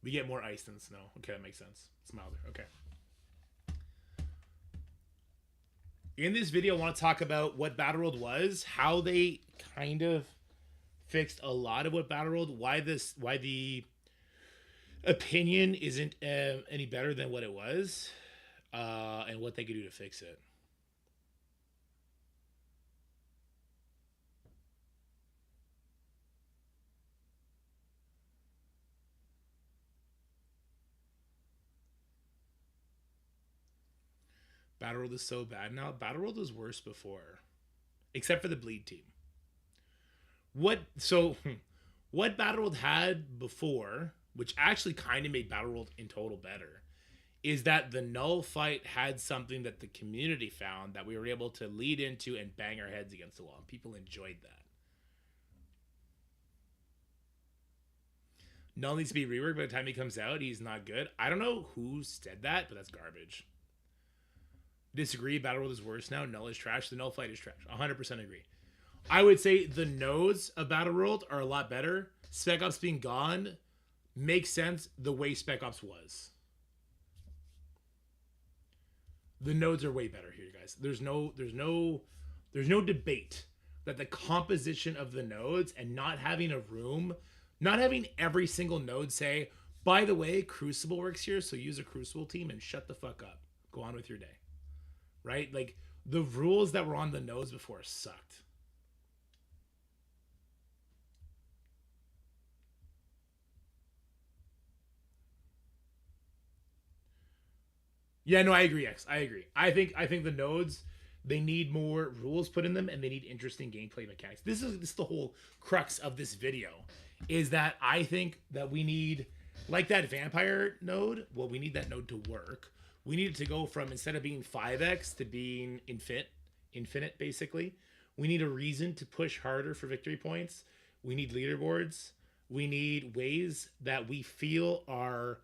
We get more ice than snow. Okay, that makes sense. It's milder. Okay. In this video, I want to talk about what Battleworld was, how they kind of fixed a lot of what Battleworld, why the opinion isn't any better than what it was, and what they could do to fix it. Battleworld is so bad now. Battleworld was worse before, except for the bleed team. What Battleworld had before, which actually kind of made Battleworld in total better, is that the null fight had something that the community found that we were able to lead into and bang our heads against the wall. And people enjoyed that. Null needs to be reworked by the time he comes out. He's not good. I don't know who said that, but that's garbage. Disagree. Battleworld is worse now. Null is trash. The null fight is trash. 100% agree. I would say the nodes of Battleworld are a lot better. Spec Ops being gone makes sense the way Spec Ops was. The nodes are way better here, guys. There's no debate that the composition of the nodes and not having a room, not having every single node say, by the way, Crucible works here, so use a Crucible team and shut the fuck up. Go on with your day. Right? Like, the rules that were on the nodes before sucked. Yeah, no, I agree, X. I agree. I think the nodes, they need more rules put in them, and they need interesting gameplay mechanics. This is the whole crux of this video, is that I think that we need, like that vampire node, well, we need that node to work. We need it to go from, instead of being 5x to being infinite, basically. We need a reason to push harder for victory points. We need leaderboards. We need ways that we feel are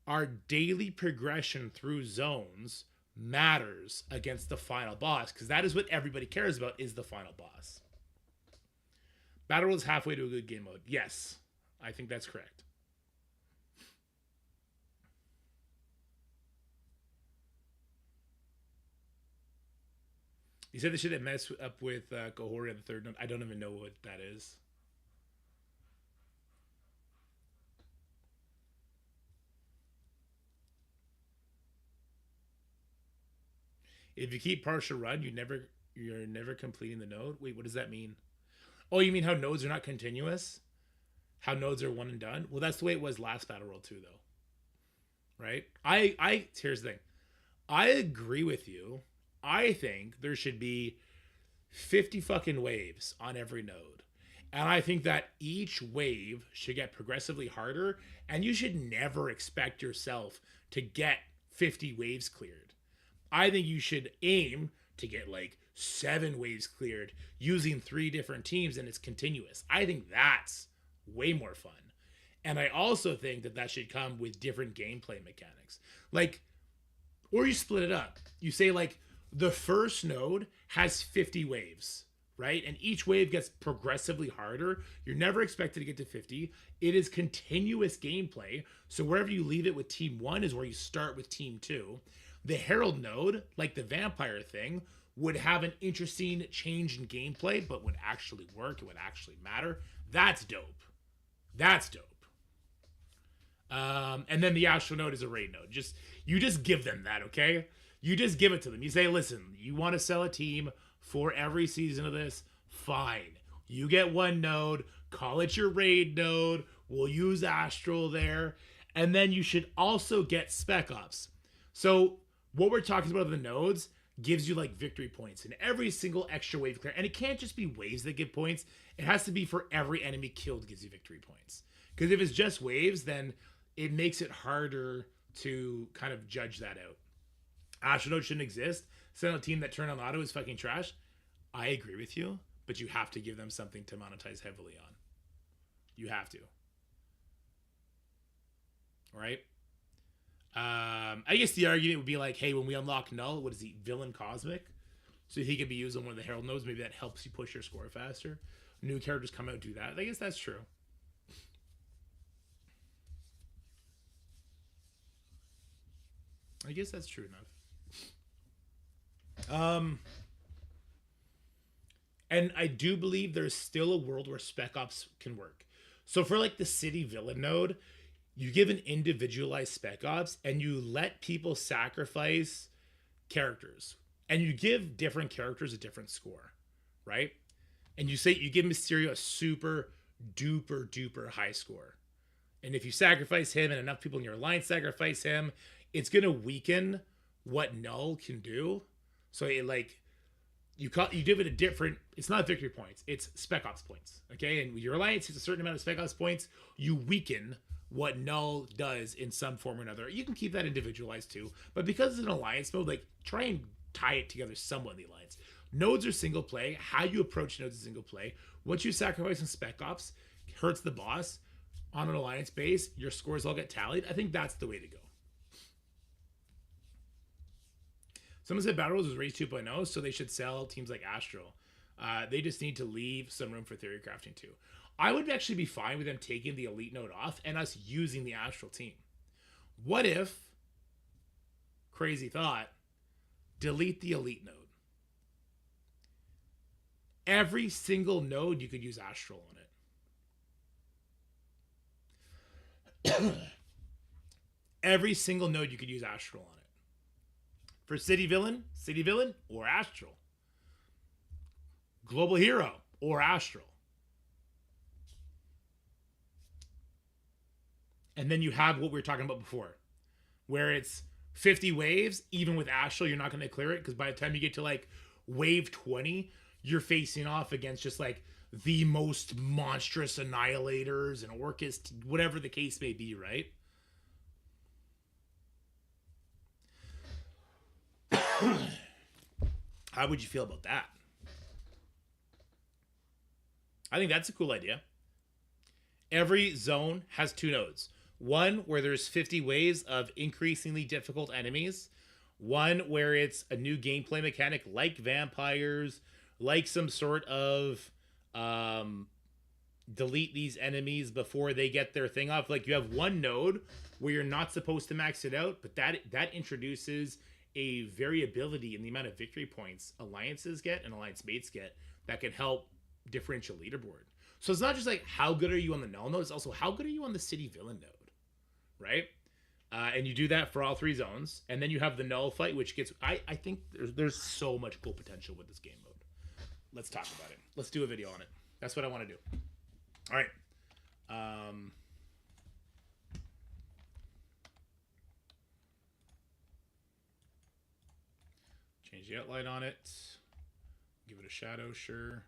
our daily progression through zones matters against the final boss, because that is what everybody cares about, is the final boss. Battle World is halfway to a good game mode. Yes, I think that's correct. You said the shit that messed up with Gohori on the third note. I don't even know what that is. If you keep partial run, you're never completing the node. Wait, what does that mean? Oh, you mean how nodes are not continuous? How nodes are one and done? Well, that's the way it was last Battle World too, though. Right? Here's the thing. I agree with you. I think there should be 50 fucking waves on every node. And I think that each wave should get progressively harder, and you should never expect yourself to get 50 waves cleared. I think you should aim to get like 7 waves cleared using 3 different teams, and it's continuous. I think that's way more fun. And I also think that that should come with different gameplay mechanics. Like, or you split it up. You say like, the first node has 50 waves, right? And each wave gets progressively harder. You're never expected to get to 50. It is continuous gameplay. So wherever you leave it with team 1 is where you start with team 2. The Herald node, like the vampire thing, would have an interesting change in gameplay, but would actually work. It would actually matter. That's dope. That's dope. And then the Astral node is a raid node. You just give them that, okay? You just give it to them. You say, listen, you want to sell a team for every season of this? Fine. You get 1 node, call it your raid node. We'll use Astral there. And then you should also get Spec Ops. So what we're talking about the nodes gives you like victory points in every single extra wave clear. And it can't just be waves that give points. It has to be for every enemy killed gives you victory points. Because if it's just waves, then it makes it harder to kind of judge that out. Astronode shouldn't exist. Send a team that turn on auto is fucking trash. I agree with you, but you have to give them something to monetize heavily on. You have to. All right? I guess the argument would be like, hey, when we unlock Null, what is he? Villain Cosmic? So he could be used on one of the Herald nodes. Maybe that helps you push your score faster. New characters come out and do that. I guess that's true. I guess that's true enough. And I do believe there's still a world where Spec Ops can work. So for like the city villain node, you give an individualized Spec Ops and you let people sacrifice characters. And you give different characters a different score, right? And you say you give Mysterio a super duper duper high score. And if you sacrifice him and enough people in your alliance sacrifice him, it's going to weaken what Null can do. So it like, you give it a different, it's not victory points, it's Spec Ops points, okay? And your alliance hits a certain amount of Spec Ops points, you weaken what Null does in some form or another. You can keep that individualized too, but because it's an alliance mode, like, try and tie it together somewhat in the alliance. Nodes are single play. How you approach nodes is single play. What you sacrifice in Spec Ops hurts the boss on an alliance base. Your scores all get tallied. I think that's the way to go. Someone said Battle Worlds was Race 2.0, so they should sell teams like Astral. They just need to leave some room for theory crafting too. I would actually be fine with them taking the Elite node off and us using the Astral team. What if, crazy thought, delete the Elite node? Every single node you could use Astral on it. Every single node you could use Astral on it. For City Villain, or Astral. Global Hero, or Astral. And then you have what we were talking about before, where it's 50 waves, even with Astral, you're not going to clear it, because by the time you get to like wave 20, you're facing off against just like the most monstrous annihilators and Orcus, whatever the case may be, right? How would you feel about that? I think that's a cool idea. Every zone has 2 nodes. One where there's 50 waves of increasingly difficult enemies. One where it's a new gameplay mechanic like vampires, like some sort of delete these enemies before they get their thing off. Like you have one node where you're not supposed to max it out, but that introduces a variability in the amount of victory points alliances get and alliance mates get that can help differential leaderboard. So it's not just like how good are you on the null node, it's also how good are you on the city villain node, right? And you do that for all 3 zones, and then you have the null fight, which gets I think there's so much cool potential with this game mode. Let's talk about it. Let's do a video on it. That's what I want to do. All right. Change the outline on it. Give it a shadow, sure.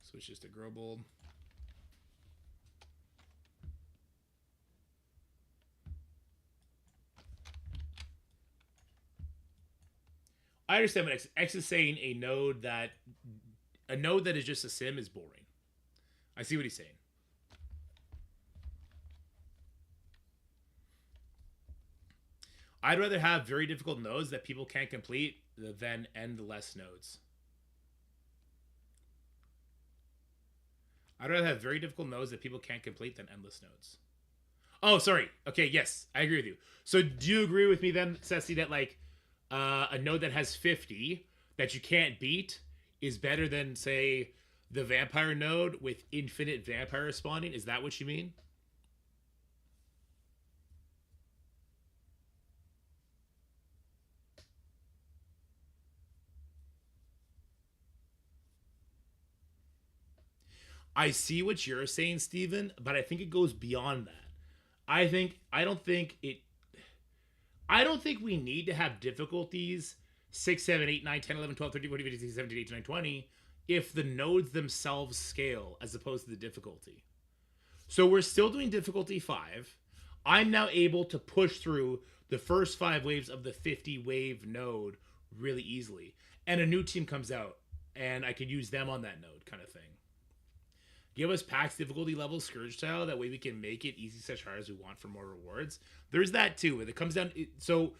Switch this to grow bold. I understand what X is saying. A node that is just a sim is boring. I see what he's saying. I'd rather have very difficult nodes that people can't complete than endless nodes. I'd rather have very difficult nodes that people can't complete than endless nodes. Oh, sorry. Okay, yes, I agree with you. So do you agree with me then, Ceci, that like a node that has 50 that you can't beat is better than, say, the vampire node with infinite vampire spawning? Is that what you mean? I see what you're saying, Steven, but I think it goes beyond that. I don't think we need to have difficulties 6, 7, 8, 9, 10, 11, 12, 13, 14, 15, 16, 17, 18, 19, 20 if the nodes themselves scale as opposed to the difficulty. So we're still doing difficulty 5. I'm now able to push through the first 5 waves of the 50 wave node really easily. And a new team comes out and I could use them on that node kind of thing. Give us packs difficulty level Scourge style. That way we can make it easy such hard as we want for more rewards. There's that too. When it comes down, so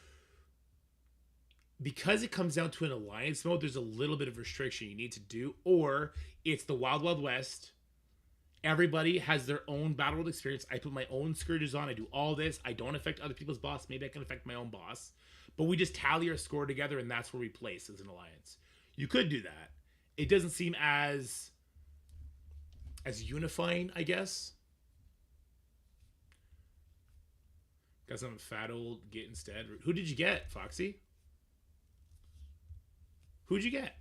because it comes down to an alliance mode, there's a little bit of restriction you need to do, or it's the Wild Wild West. Everybody has their own battle world experience. I put my own Scourges on. I do all this. I don't affect other people's boss. Maybe I can affect my own boss, but we just tally our score together, and that's where we place as an alliance. You could do that. It doesn't seem as unifying, I guess. Got some fat old get instead. Who did you get, Foxy? Who'd you get?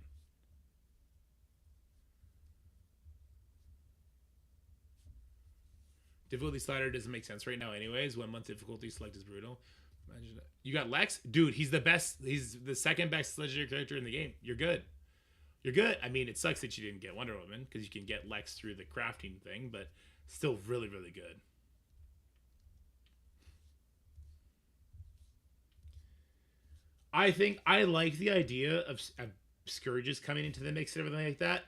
Difficulty slider doesn't make sense right now anyways. 1 month difficulty select is brutal. Imagine that. You got Lex? Dude, he's the best. He's the second best legendary character in the game. You're good. You're good. I mean, it sucks that you didn't get Wonder Woman because you can get Lex through the crafting thing, but still really, really good. I think I like the idea of Scourges coming into the mix and everything like that.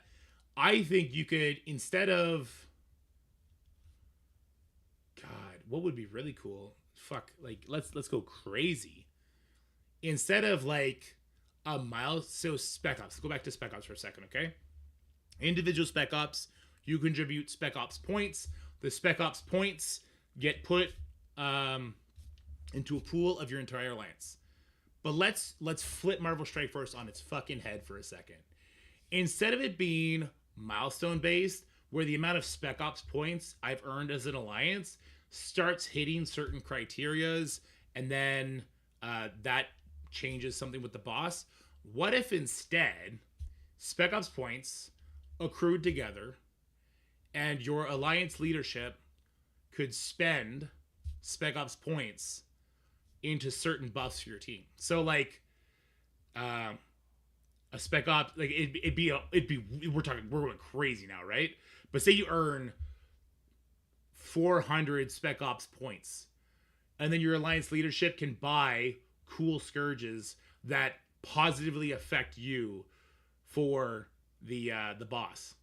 I think you could, instead of, God, what would be really cool? Fuck, like let's go crazy. Instead of like a so Spec Ops. Let's go back to Spec Ops for a second, okay? Individual Spec Ops, you contribute Spec Ops points. The Spec Ops points get put into a pool of your entire alliance. But let's flip Marvel Strike Force on its fucking head for a second. Instead of it being milestone based, where the amount of Spec Ops points I've earned as an alliance starts hitting certain criterias, and then that changes something with the boss. What if instead Spec Ops points accrued together and your alliance leadership could spend Spec Ops points into certain buffs for your team? So like a Spec Ops, like it'd be we're going crazy now, right? But say you earn 400 Spec Ops points, and then your alliance leadership can buy cool Scourges that positively affect you for the boss,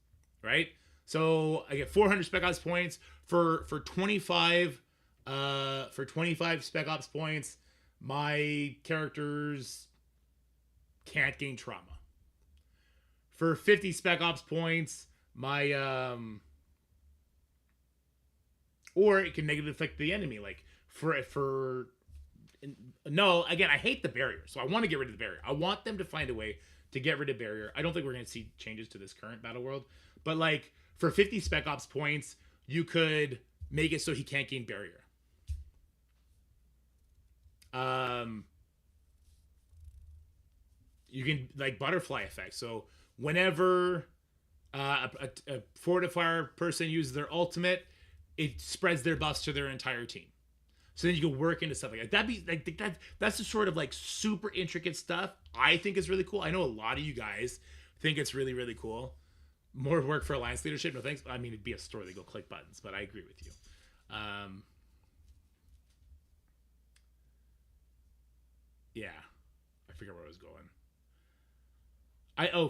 right? So I get 400 Spec Ops points for 25 For 25 Spec Ops points, my characters can't gain trauma. For 50 Spec Ops points, my or it can negatively affect the enemy. Like no, again, I hate the barrier, so I want to get rid of the barrier. I want them to find a way to get rid of barrier. I don't think we're going to see changes to this current battle world, but like for 50 Spec Ops points, you could make it so he can't gain barrier. You can like butterfly effect. So whenever a fortifier person uses their ultimate, it spreads their buffs to their entire team. So then you can work into stuff like that. That'd be like that's the sort of like super intricate stuff I think is really cool. I know a lot of you guys think it's really, really cool. More work for Alliance leadership. No thanks. I mean, it'd be a story. They go click buttons, but I agree with you. Yeah, I forget where I was going.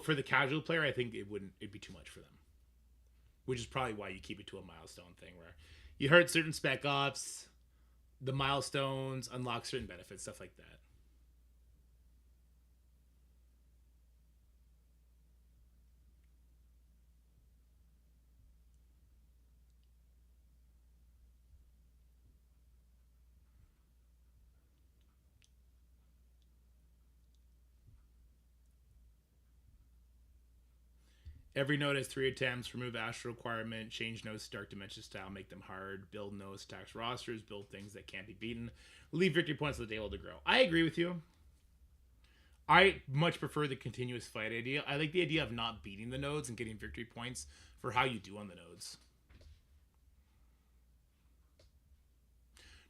For the casual player, I think it'd be too much for them. Which is probably why you keep it to a milestone thing where you hurt certain Spec Ops, the milestones unlock certain benefits, stuff like that. Every node has 3 attempts. Remove astral requirement. Change nodes to Dark Dimension style. Make them hard. Build nodes, tax rosters. Build things that can't be beaten. Leave victory points on the table to grow. I agree with you. I much prefer the continuous fight idea. I like the idea of not beating the nodes and getting victory points for how you do on the nodes.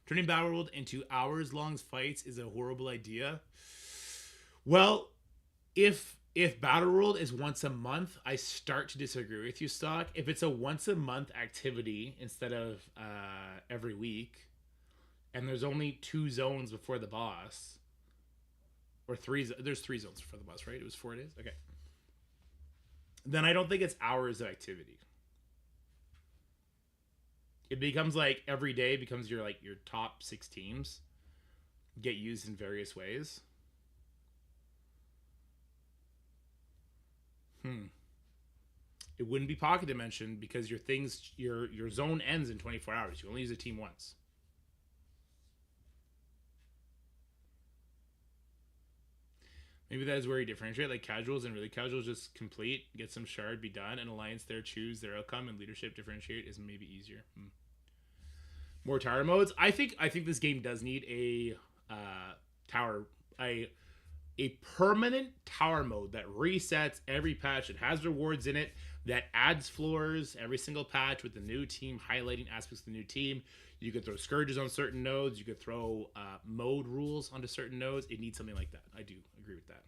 Turning Battle World into hours-long fights is a horrible idea. Well, if Battle World is once a month, I start to disagree with you, Stock. If it's a once a month activity instead of every week, and there's only 2 zones before the boss, or 3, there's 3 zones before the boss, right? It was 4 days? Okay. Then I don't think it's hours of activity. It becomes like every day becomes your top 6 teams get used in various ways. It wouldn't be Pocket Dimension because your zone ends in 24 hours. You only use a team once. Maybe that is where you differentiate, like casuals and really casuals just complete, get some shard, be done, and Alliance there choose their outcome, and leadership differentiate is maybe easier. More tower modes. I think this game does need a permanent tower mode that resets every patch. It has rewards in it, that adds floors every single patch with the new team, highlighting aspects of the new team. You could throw Scourges on certain nodes. You could throw mode rules onto certain nodes. It needs something like that. I do agree with that.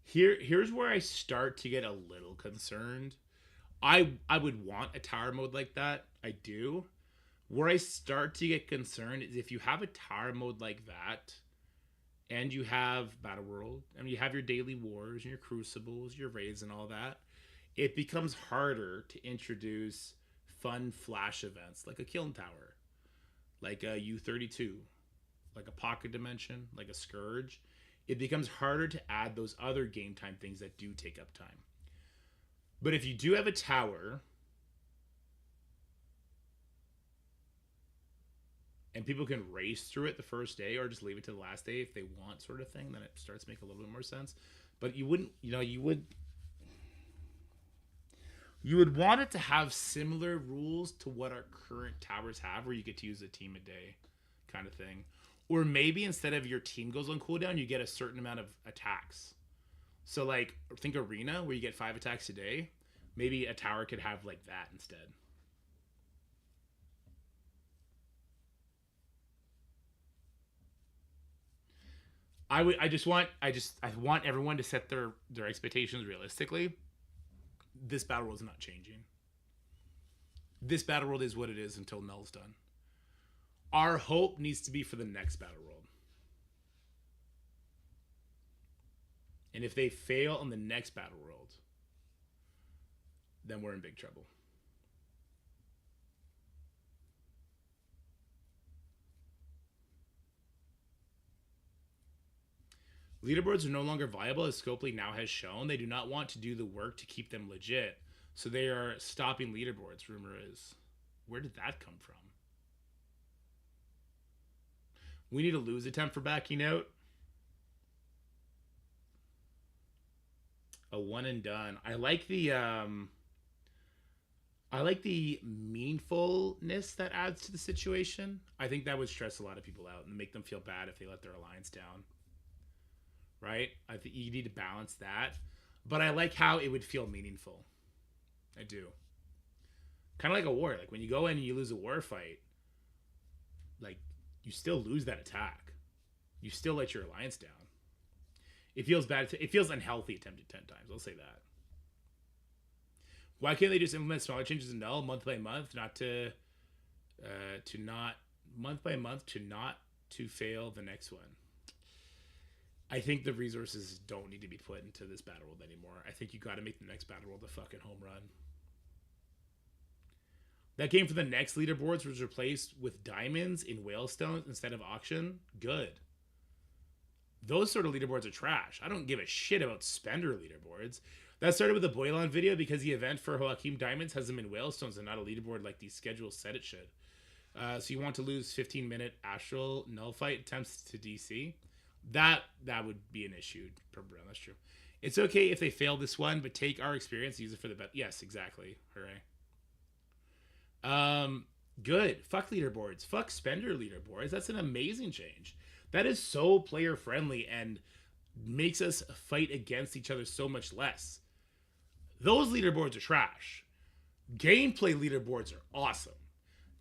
Here's where I start to get a little concerned. I would want a tower mode like that. I do. Where I start to get concerned is if you have a tower mode like that, and you have Battle World, and you have your daily wars and your crucibles, your raids and all that, it becomes harder to introduce fun flash events like a Kiln Tower, like a U32, like a Pocket Dimension, like a Scourge. It becomes harder to add those other game time things that do take up time. But if you do have a tower, and people can race through it the first day or just leave it to the last day if they want, sort of thing, then it starts to make a little bit more sense. But you wouldn't, you would want it to have similar rules to what our current towers have, where you get to use a team a day kind of thing. Or maybe instead of your team goes on cooldown, you get a certain amount of attacks. So like, think Arena, where you get 5 attacks a day. Maybe a tower could have like that instead. I want everyone to set their expectations realistically. This battle world is not changing. This battle world is what it is until Null's done. Our hope needs to be for the next Battle World. And if they fail on the next Battle World, then we're in big trouble. Leaderboards are no longer viable, as Scopely now has shown. They do not want to do the work to keep them legit, so they are stopping leaderboards, rumor is. Where did that come from? We need a lose attempt for backing out. A one and done. I like the meaningfulness that adds to the situation. I think that would stress a lot of people out and make them feel bad if they let their alliance down. Right? I think you need to balance that. But I like how it would feel meaningful. I do. Kind of like a war. Like when you go in and you lose a war fight, like you still lose that attack. You still let your alliance down. It feels bad. It feels unhealthy attempted 10 times. I'll say that. Why can't they just implement smaller changes in null month by month, not to month by month to fail the next one? I think the resources don't need to be put into this battle world anymore. I think you got to make the next battle world a fucking home run. That game for the next leaderboards was replaced with diamonds in whalestones instead of auction. Good. Those sort of leaderboards are trash. I don't give a shit about spender leaderboards. That started with the Boylon video because the event for Joaquim Diamonds has them in whalestones and not a leaderboard like these schedules said it should. So you want to lose 15-minute Astral null fight attempts to DC? That would be an issue. That's true. It's okay if they fail this one, but take our experience, use it for the best. Yes, exactly. Hooray. Good. Fuck leaderboards. Fuck spender leaderboards. That's an amazing change. That is so player friendly and makes us fight against each other so much less. Those leaderboards are trash. Gameplay leaderboards are awesome.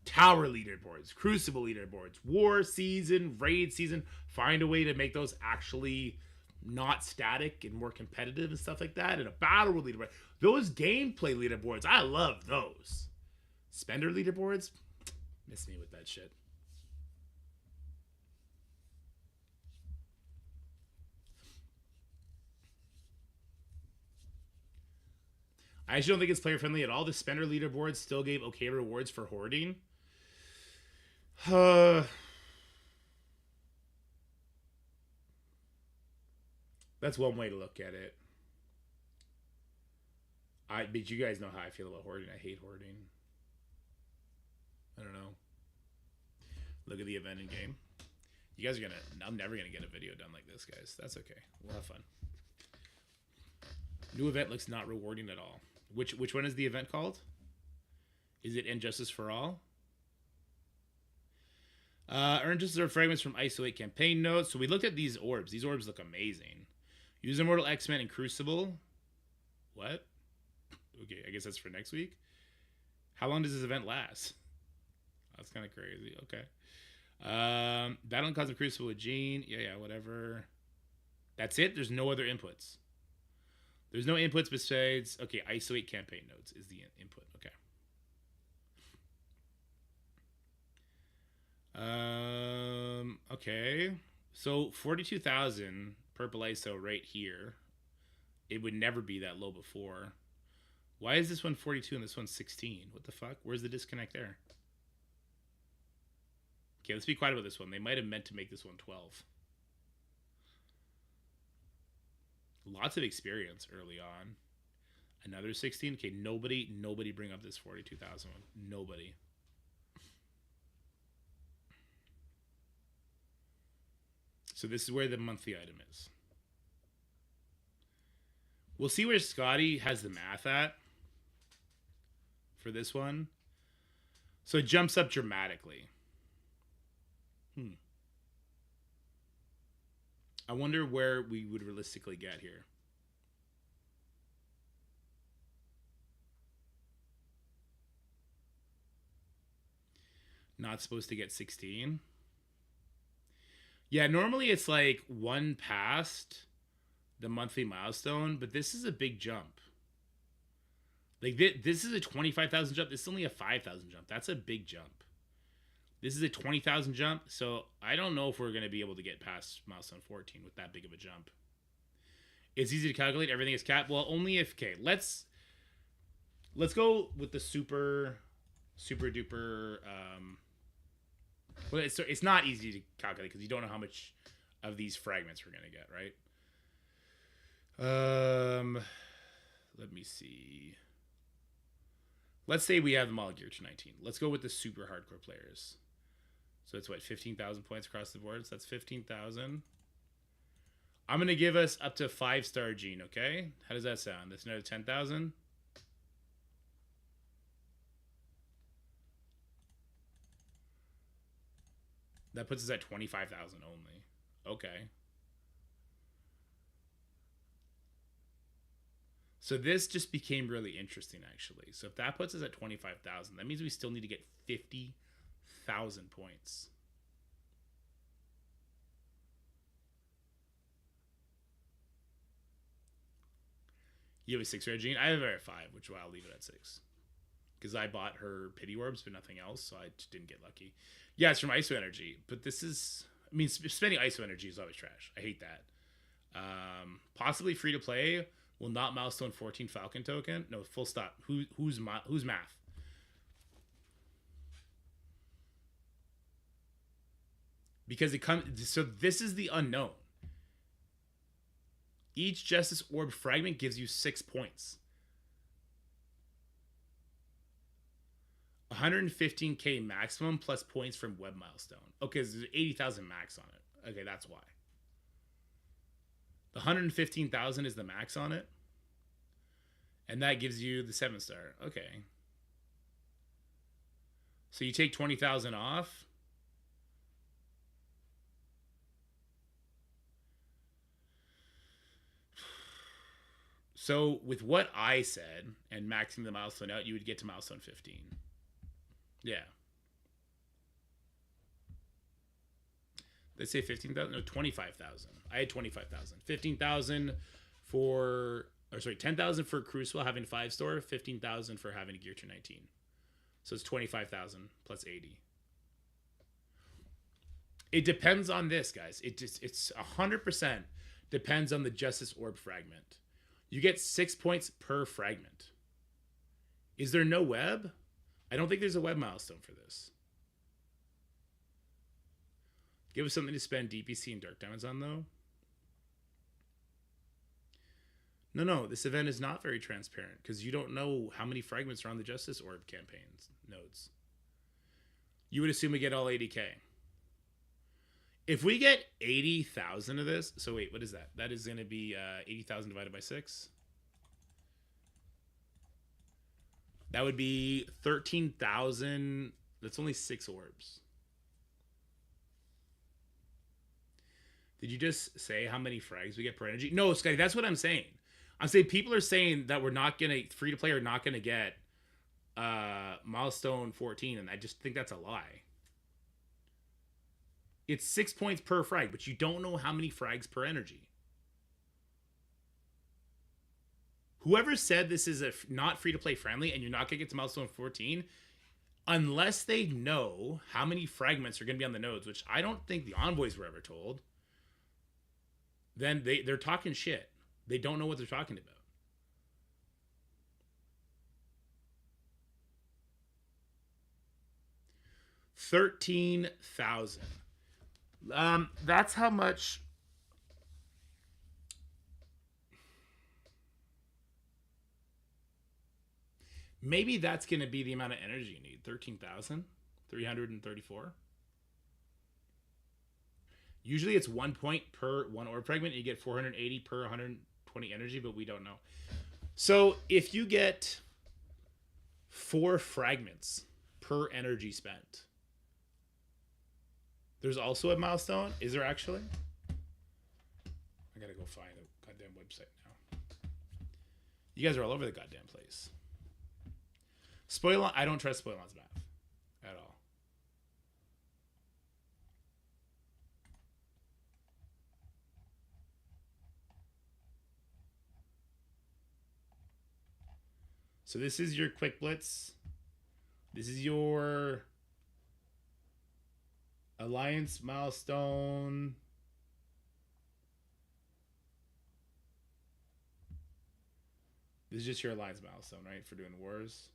Tower leaderboards, Crucible leaderboards, War season, Raid season. Find a way to make those actually not static and more competitive and stuff like that. And a Battle World leaderboard. Those gameplay leaderboards, I love those. Spender leaderboards, miss me with that shit. I actually don't think it's player friendly at all. The spender leaderboards still gave okay rewards for hoarding. That's one way to look at it. But you guys know how I feel about hoarding. I hate hoarding. I don't know. Look at the event in game. You guys are gonna. I'm never gonna get a video done like this, guys. That's okay. We'll have fun. New event looks not rewarding at all. Which one is the event called? Is it Injustice for All? Earn Justice or fragments from Isolate campaign notes. So we looked at these orbs. These orbs look amazing. Use Immortal X-Men and Crucible. What? Okay, I guess that's for next week. How long does this event last? That's kind of crazy. Okay. Battle and Cosmic Crucible with Jean. Yeah, whatever. That's it? There's no other inputs. There's no inputs besides... Okay, Isolate campaign notes is the input. Okay. Okay. So 42,000 purple ISO right here. It would never be that low before. Why is this one 42 and this one 16? What the fuck? Where's the disconnect there? Okay, let's be quiet about this one. They might have meant to make this one 12. Lots of experience early on. Another 16. Okay, nobody bring up this 42,000 one. Nobody. So this is where the monthly item is. We'll see where Scotty has the math at for this one. So it jumps up dramatically. I wonder where we would realistically get here. Not supposed to get 16. Yeah, normally it's like one past the monthly milestone, but this is a big jump. Like this is a 25,000 jump. This is only a 5,000 jump. That's a big jump. This is a 20,000 jump, so I don't know if we're going to be able to get past milestone 14 with that big of a jump. It's easy to calculate. Everything is capped. Well, only if... Okay, let's go with the super duper... well, it's not easy to calculate because you don't know how much of these fragments we're going to get, right? Let me see. Let's say we have them all geared to 19. Let's go with the super hardcore players. So it's what, 15,000 points across the board? So that's 15,000. I'm going to give us up to 5-star Gene, okay? How does that sound? That's another 10,000. That puts us at 25,000 only. Okay. So this just became really interesting, actually. So if that puts us at 25,000, that means we still need to get 50,000 points. You have a 6 rare Gene? I have a rare 5, which I'll leave it at 6. Because I bought her Pity Orbs, but nothing else, so I just didn't get lucky. Yeah, it's from ISO Energy, but this is... I mean, spending ISO Energy is always trash. I hate that. Possibly free to play will not milestone 14 Falcon token. No, full stop. Who's math? Because it comes... So this is the unknown. Each Justice Orb fragment gives you 6 points. 115k maximum plus points from web milestone. Okay, there's 80,000 max on it. Okay, that's why. The 115,000 is the max on it. And that gives you the 7-star. Okay. So you take 20,000 off. So with what I said and maxing the milestone out, you would get to milestone 15. Yeah. Let's say 15,000. No, 25,000. I had 25,000. 15,000 for... Or sorry, 10,000 for Crucible having 5-star. 15,000 for having a gear to 19. So it's 25,000 plus 80. It depends on this, guys. It's 100% depends on the Justice Orb fragment. You get 6 points per fragment. Is there no web? I don't think there's a web milestone for this. Give us something to spend DPC and Dark Diamonds on, though. No, this event is not very transparent because you don't know how many fragments are on the Justice Orb campaigns nodes. You would assume we get all 80k. If we get 80,000 of this, so wait, what is that? That is going to be 80,000 divided by 6. That would be 13,000. That's only 6 orbs. Did you just say how many frags we get per energy? No, Scotty, that's what I'm saying. I'm saying people are saying that we're not going to, free to play are not going to get milestone 14, and I just think that's a lie. It's 6 points per frag, but you don't know how many frags per energy. Whoever said this is a not free-to-play friendly and you're not going to get to milestone 14, unless they know how many fragments are going to be on the nodes, which I don't think the envoys were ever told, then they're talking shit. They don't know what they're talking about. $13,000. That's how much. Maybe that's going to be the amount of energy you need. 13,334. Usually it's 1 point per 1 orb fragment. You get 480 per 120 energy, but we don't know. So if you get 4 fragments per energy spent, there's also a milestone. Is there actually? I gotta go find a goddamn website now. You guys are all over the goddamn place. Spoilon, I don't trust Spoilon's math at all. So this is your quick blitz. This is your Alliance milestone. This is just your alliance milestone, right? For doing wars.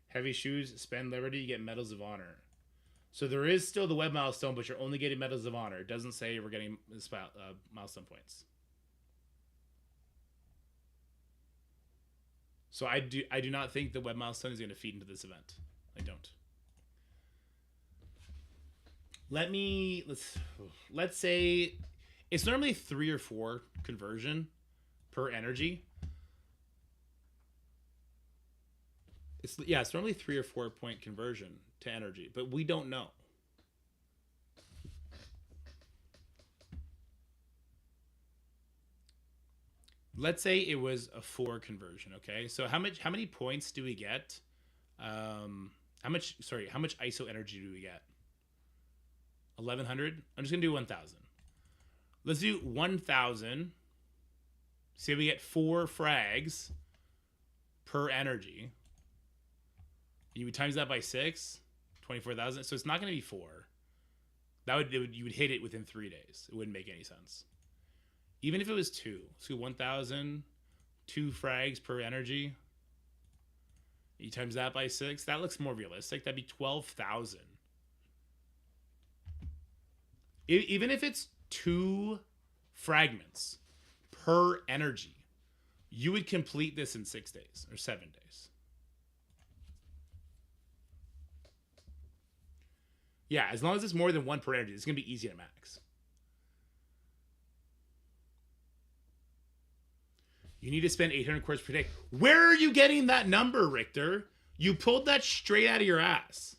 Heavy shoes, spend liberty, you get medals of honor. So there is still the web milestone, but you're only getting medals of honor. It doesn't say we're getting milestone points. So I do not think the web milestone is going to feed into this event. I don't. Let's say it's normally 3 or 4 conversion per energy. It's normally 3 or 4 point conversion to energy, but we don't know. Let's say it was a 4 conversion, okay? So how many points do we get? How much ISO energy do we get? 1100? I'm just going to do 1000. Let's do 1000. Say we get 4 frags per energy. You would times that by 6, 24,000. So it's not going to be 4. You would hit it within 3 days. It wouldn't make any sense. Even if it was 2, so 1,000, 2 frags per energy. You times that by 6. That looks more realistic. That'd be 12,000. Even if it's 2 fragments per energy, you would complete this in 6 days or 7 days. Yeah, as long as it's more than 1 per energy, it's going to be easy to max. You need to spend 800 cores per day. Where are you getting that number, Richter? You pulled that straight out of your ass.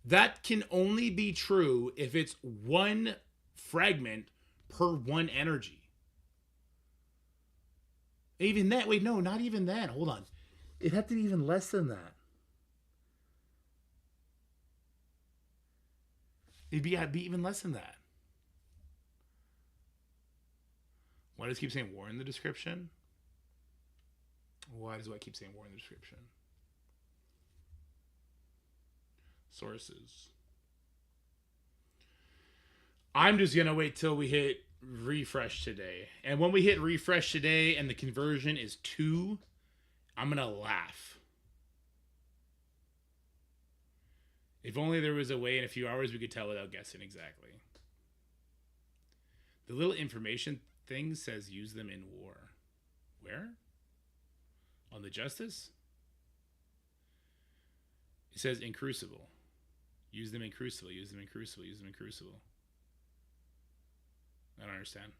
That can only be true if it's 1 fragment per 1 energy. Even that, wait, no, not even that. Hold on. It'd have to be even less than that. It'd be even less than that. Why does it keep saying war in the description? Why does it keep saying war in the description? Sources. I'm just going to wait till we hit refresh today. And when we hit refresh today and the conversion is 2, I'm going to laugh. If only there was a way in a few hours we could tell without guessing exactly. The little information thing says use them in war. Where? On the Justice? It says in Crucible. Use them in Crucible, use them in Crucible, use them in Crucible. I don't understand.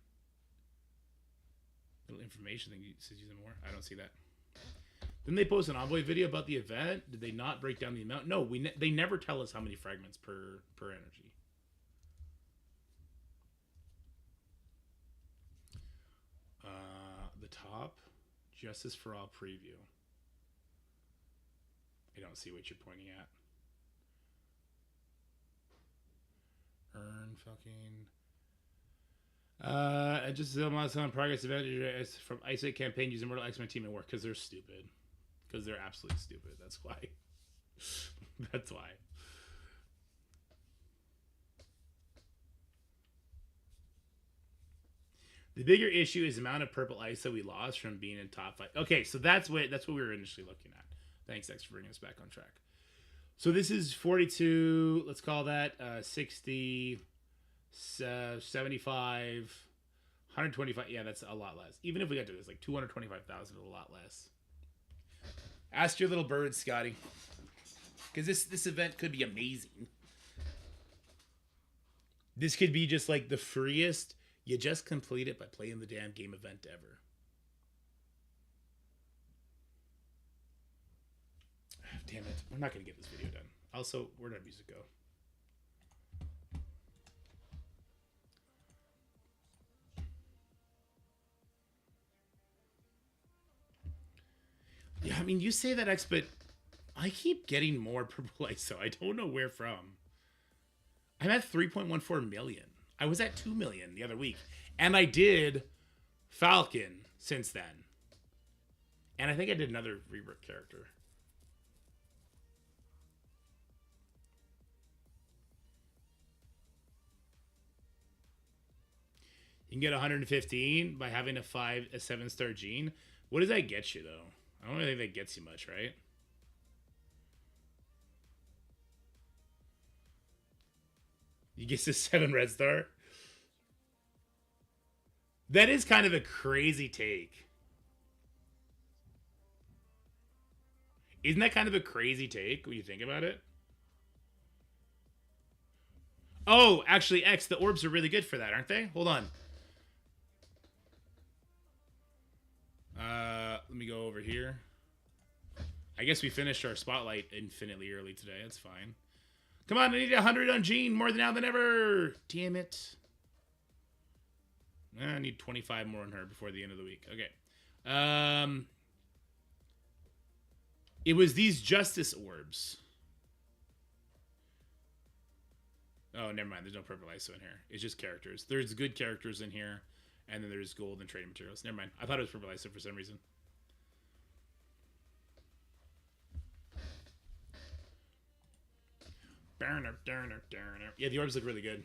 Little information thing says use them in war. I don't see that. Didn't they post an Envoy video about the event? Did they not break down the amount? No, they never tell us how many fragments per energy. The top, Justice for All preview. I don't see what you're pointing at. Earn fucking. Just a milestone progress event from Isolate campaign using Immortal X-Men team and work because they're stupid. Because they're absolutely stupid. That's why. That's why. The bigger issue is the amount of purple ISO we lost from being in top 5. Okay, so that's what we were initially looking at. Thanks, X, for bringing us back on track. So this is 42. Let's call that 60, 75, 125. Yeah, that's a lot less. Even if we got to this, like 225,000, a lot less. Ask your little bird, Scotty. Because this event could be amazing. This could be just like the freest. You just complete it by playing the damn game event ever. Damn it. I'm not going to get this video done. Also, where'd our music go? Yeah, I mean, you say that, X, but I keep getting more purple ISO. I don't know where from. I'm at 3.14 million. I was at 2 million the other week. And I did Falcon since then. And I think I did another rework character. You can get 115 by having a 7-star gene. What does that get you, though? I don't really think that gets you much, right? You get a 7 red star. That is kind of a crazy take. Isn't that kind of a crazy take when you think about it? Oh, actually, X, the orbs are really good for that, aren't they? Hold on. Let me go over here. I guess we finished our spotlight infinitely early today. That's fine. Come on, I need 100 on Jean, more now than ever. Damn it. I need 25 more on her before the end of the week. Okay. It was these Justice Orbs. Oh, never mind. There's no purple ISO in here. It's just characters. There's good characters in here, and then there's gold and trading materials. Never mind. I thought it was purple ISO for some reason. Yeah, the orbs look really good.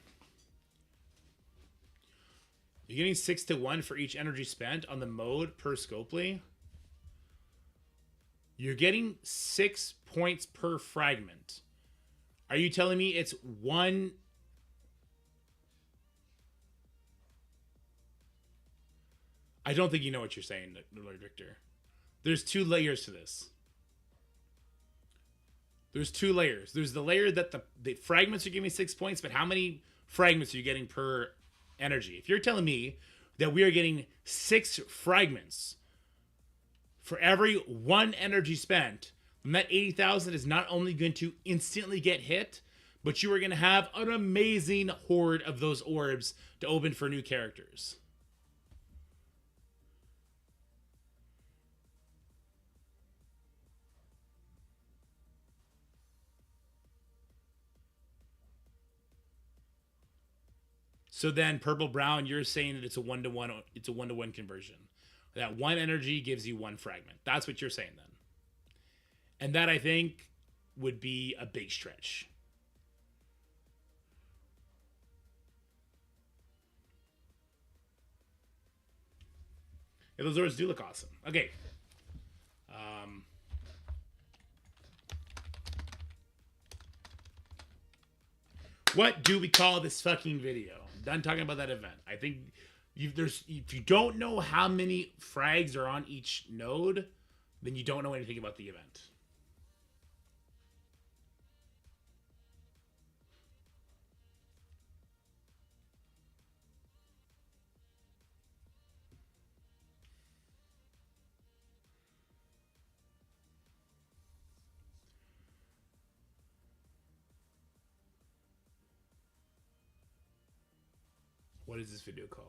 You're getting 6 to 1 for each energy spent on the mode per Scopely. You're getting 6 points per fragment. Are you telling me it's 1? I don't think you know what you're saying, Lord Victor. There's 2 layers to this. There's 2 layers. There's the layer that the fragments are giving me 6 points, but how many fragments are you getting per energy? If you're telling me that we are getting 6 fragments for every 1 energy spent, then that 80,000 is not only going to instantly get hit, but you are going to have an amazing horde of those orbs to open for new characters. So then purple brown, you're saying that it's a 1-to-1, it's a 1-to-1 conversion. That 1 energy gives you 1 fragment. That's what you're saying then. And that, I think, would be a big stretch. Yeah, those orbs do look awesome. Okay. What do we call this fucking video? Done talking about that event. I think if you don't know how many frags are on each node, then you don't know anything about the event. What is this video called?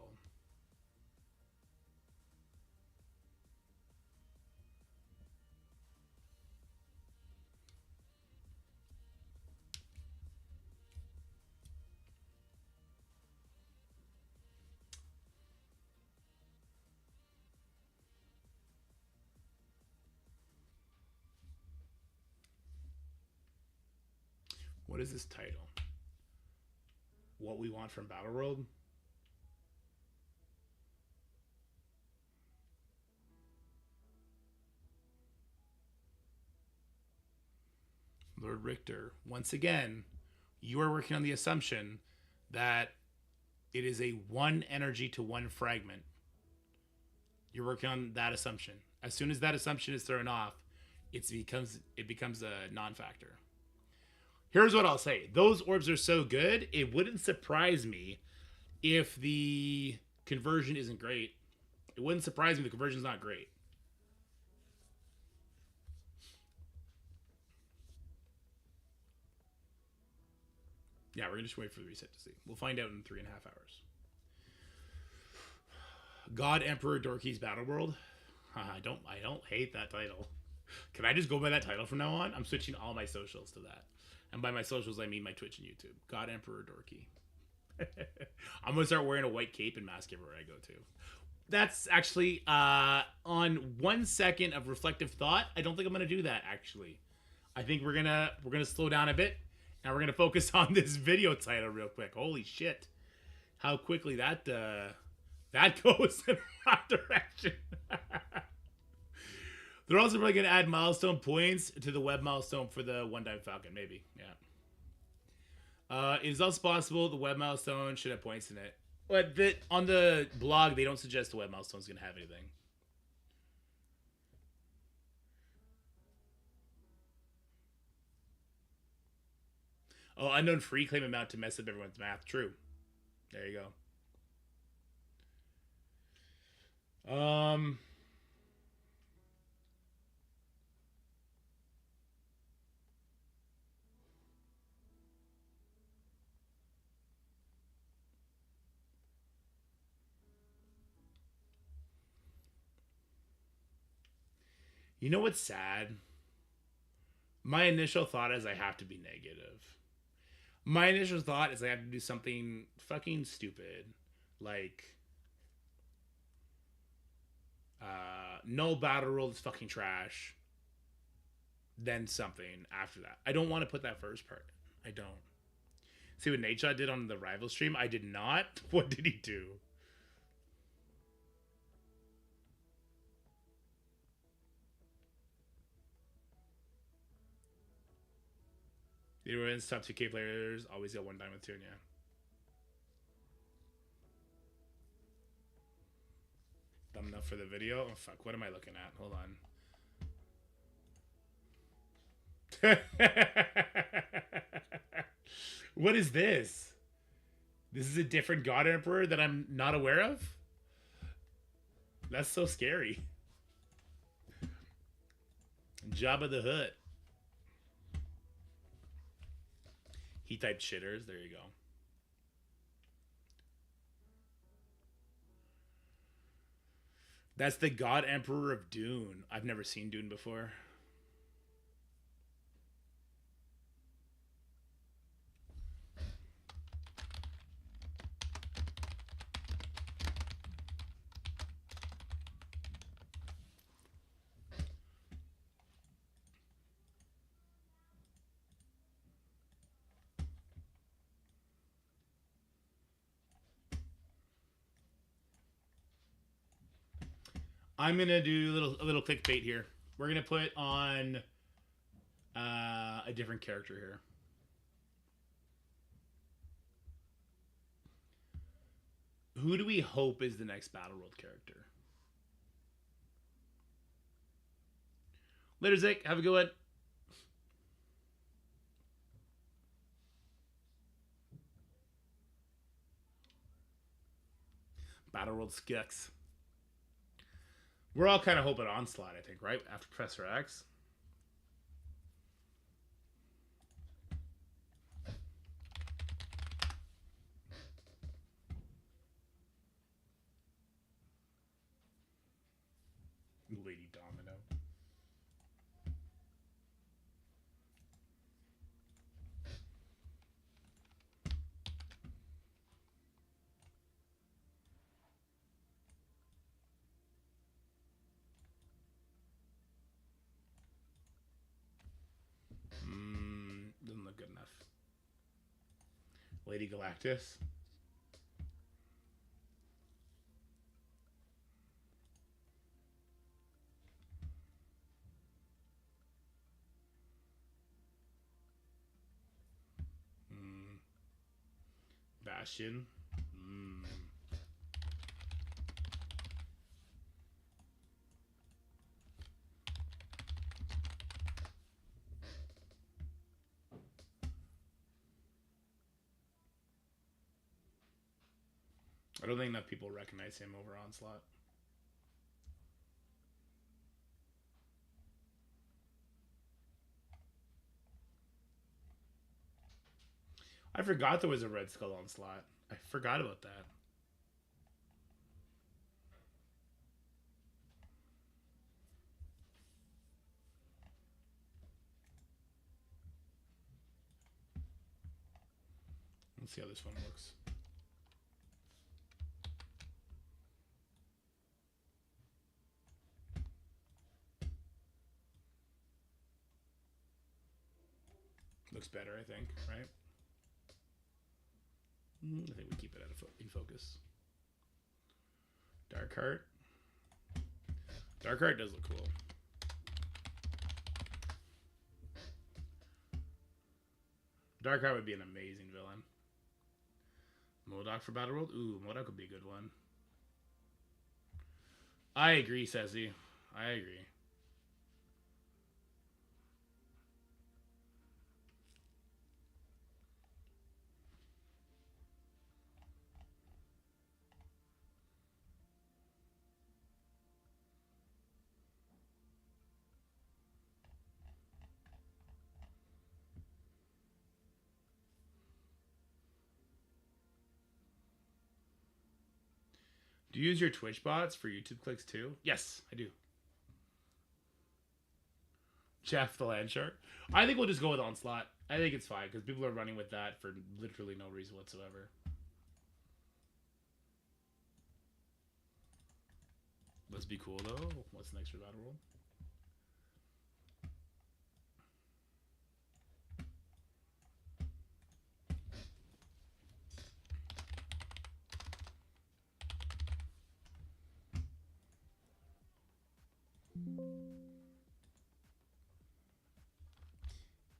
What is this title? What we want from Battle World? Lord Richter, once again, you are working on the assumption that it is a 1 energy to 1 fragment. You're working on that assumption. As soon as that assumption is thrown off, it becomes a non-factor. Here's what I'll say. Those orbs are so good, it wouldn't surprise me if the conversion isn't great. It wouldn't surprise me if the conversion's not great. Yeah, we're going to just wait for the reset to see. We'll find out in 3.5 hours. God Emperor Dorky's Battle World. I don't hate that title. Can I just go by that title from now on? I'm switching all my socials to that. And by my socials, I mean my Twitch and YouTube. God Emperor Dorky. I'm going to start wearing a white cape and mask everywhere I go to. That's actually, on 1 second of reflective thought, I don't think I'm going to do that, actually. I think we're gonna slow down a bit. Now we're going to focus on this video title real quick. Holy shit. How quickly that That goes in the wrong direction. They're also probably going to add milestone points to the web milestone for the one-time Falcon, maybe. Yeah. It is also possible the web milestone should have points in it. But on the blog, they don't suggest the web milestone is going to have anything. Oh, unknown free claim amount to mess up everyone's math. True. There you go. You know what's sad? My initial thought is I have to be negative. My initial thought is I have to do something fucking stupid. Like, no battle roll is fucking trash. Then something after that. I don't want to put that first part. I don't. See what Nadeshot did on the rival stream? I did not. What did he do? The wins top 2K players always get one diamond tune, yeah. Thumbnail for the video? Oh fuck, what am I looking at? Hold on. What is this? This is a different God Emperor that I'm not aware of? That's so scary. Jabba the Hutt. He typed shitters. There you go. That's the God Emperor of Dune. I've never seen Dune before. I'm gonna do a little clickbait here. We're gonna put on a different character here. Who do we hope is the next Battle World character? Later, Zick. Have a good one. Battle World Skix. We're all kind of hoping Onslaught, I think, right? After Professor X. Lady Domino. Doesn't look good enough. Lady Galactus. Bastion. I don't think enough people recognize him over Onslaught. I forgot there was a Red Skull Onslaught. I forgot about that. Let's see how this one looks. Looks better, I think, right? I think we keep it in focus. Darkheart. Darkheart does look cool. Darkheart would be an amazing villain. MODOK for Battle World? Ooh, MODOK would be a good one. I agree, Sassy. I agree. Do you use your Twitch bots for YouTube clicks too? Yes, I do. Jeff the Land Shark. I think we'll just go with Onslaught. I think it's fine because people are running with that for literally no reason whatsoever. Let's be cool though. What's next for Battle World?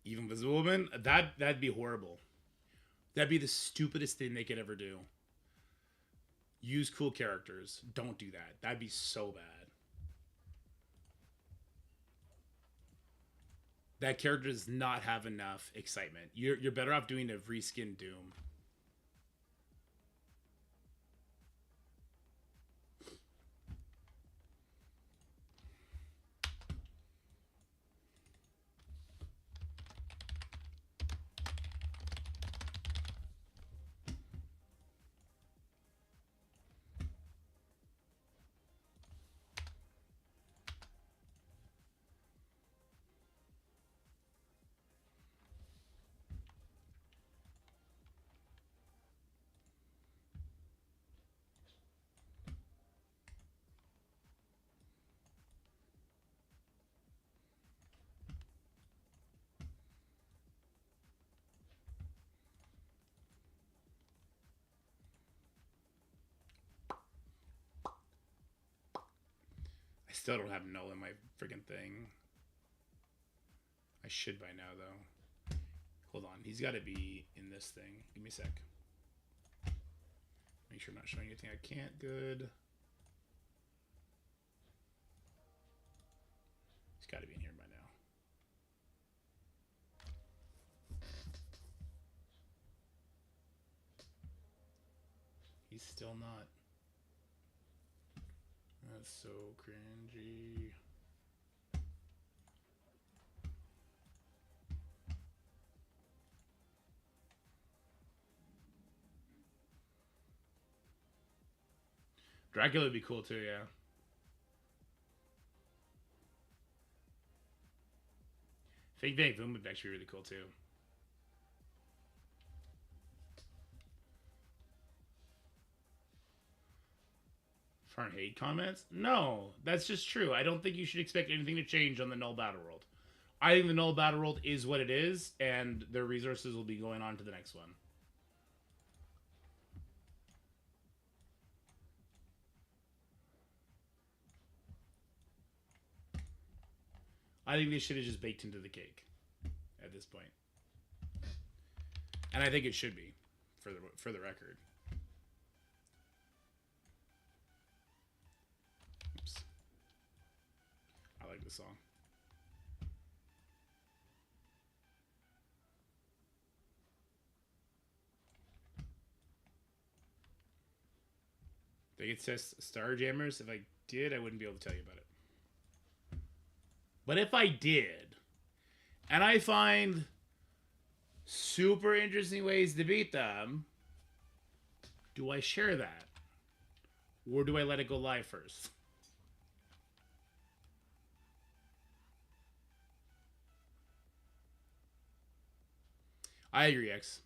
Even Invisible Woman? That'd be horrible. That'd be the stupidest thing they could ever do. Use cool characters. Don't do that. That'd be so bad. That character does not have enough excitement. You're better off doing a reskin Doom. I still don't have Null in my freaking thing. I should by now, though. Hold on. He's got to be in this thing. Give me a sec. Make sure I'm not showing anything I can't. Good. He's got to be in here by now. He's still not. That's so cringy. Dracula would be cool too, yeah. Fake Van Boom would actually be really cool too. Foreign hate comments? No, that's just true. I don't think you should expect anything to change on the Null Battle World. I think the Null Battle World is what it is, and their resources will be going on to the next one. I think this shit is just baked into the cake at this point. And I think it should be, for the record. Oops. I like this song. They could test Starjammers. If I did, I wouldn't be able to tell you about it. But if I did, and I find super interesting ways to beat them, do I share that? Or do I let it go live first? I agree, X.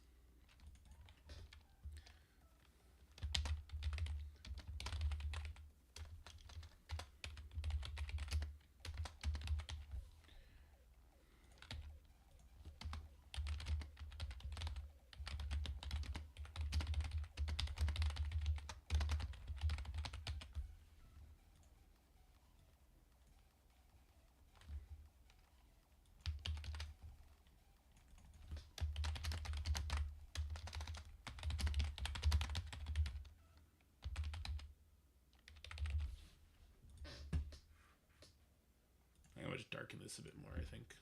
much darken this a bit more, I think.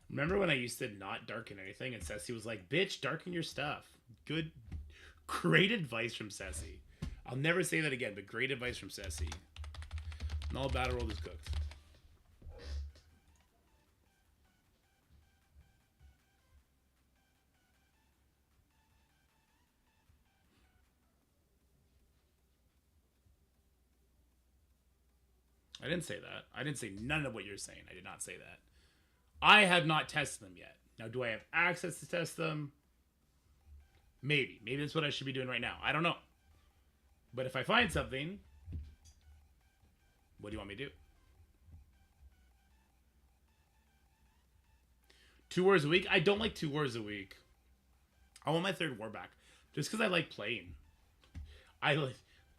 Remember when I used to not darken anything and Ceci was like, bitch, darken your stuff. Good, great advice from Ceci. I'll never say that again, but great advice from Ceci. And all Battle World is cooked. I didn't say that. I didn't say none of what you're saying. I did not say that. I have not tested them yet. Now, do I have access to test them? Maybe. Maybe that's what I should be doing right now. I don't know. But if I find something, what do you want me to do? 2 wars a week? I don't like 2 wars a week. I want my 3rd war back. Just because I like playing.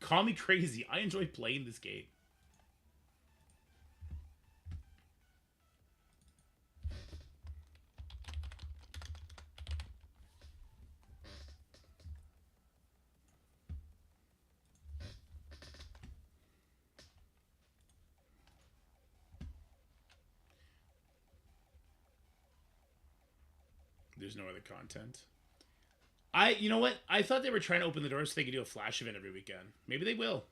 Call me crazy. I enjoy playing this game. There's no other content. You know what? I thought they were trying to open the door so they could do a flash event every weekend. Maybe they will.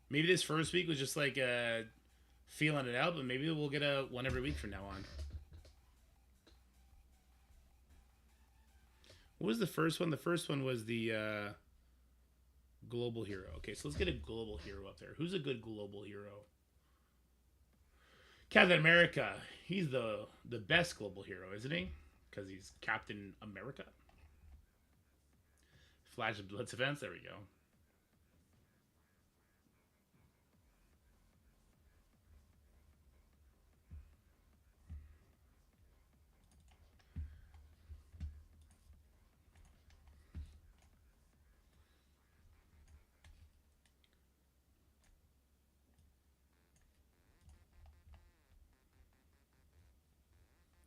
Maybe this first week was just like feeling it out, but maybe we'll get a one every week from now on. What was the first one? The first one was the global hero. Okay, so let's get a global hero up there. Who's a good global hero? Captain America. He's the best global hero, isn't he? Because he's Captain America. Flash of Blitz events. There we go.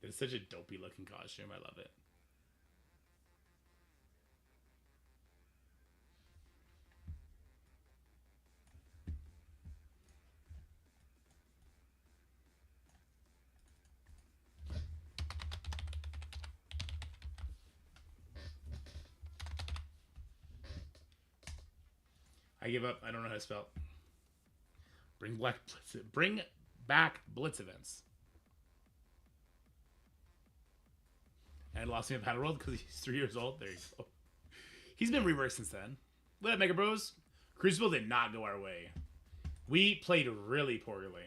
It's such a dopey looking costume. I love it. I give up. I don't know how to spell. Bring back Blitz events. And lost me in Battle World because he's 3 years old. There you go. He's been reworked since then. What up, Mega Bros? Crucible did not go our way. We played really poorly.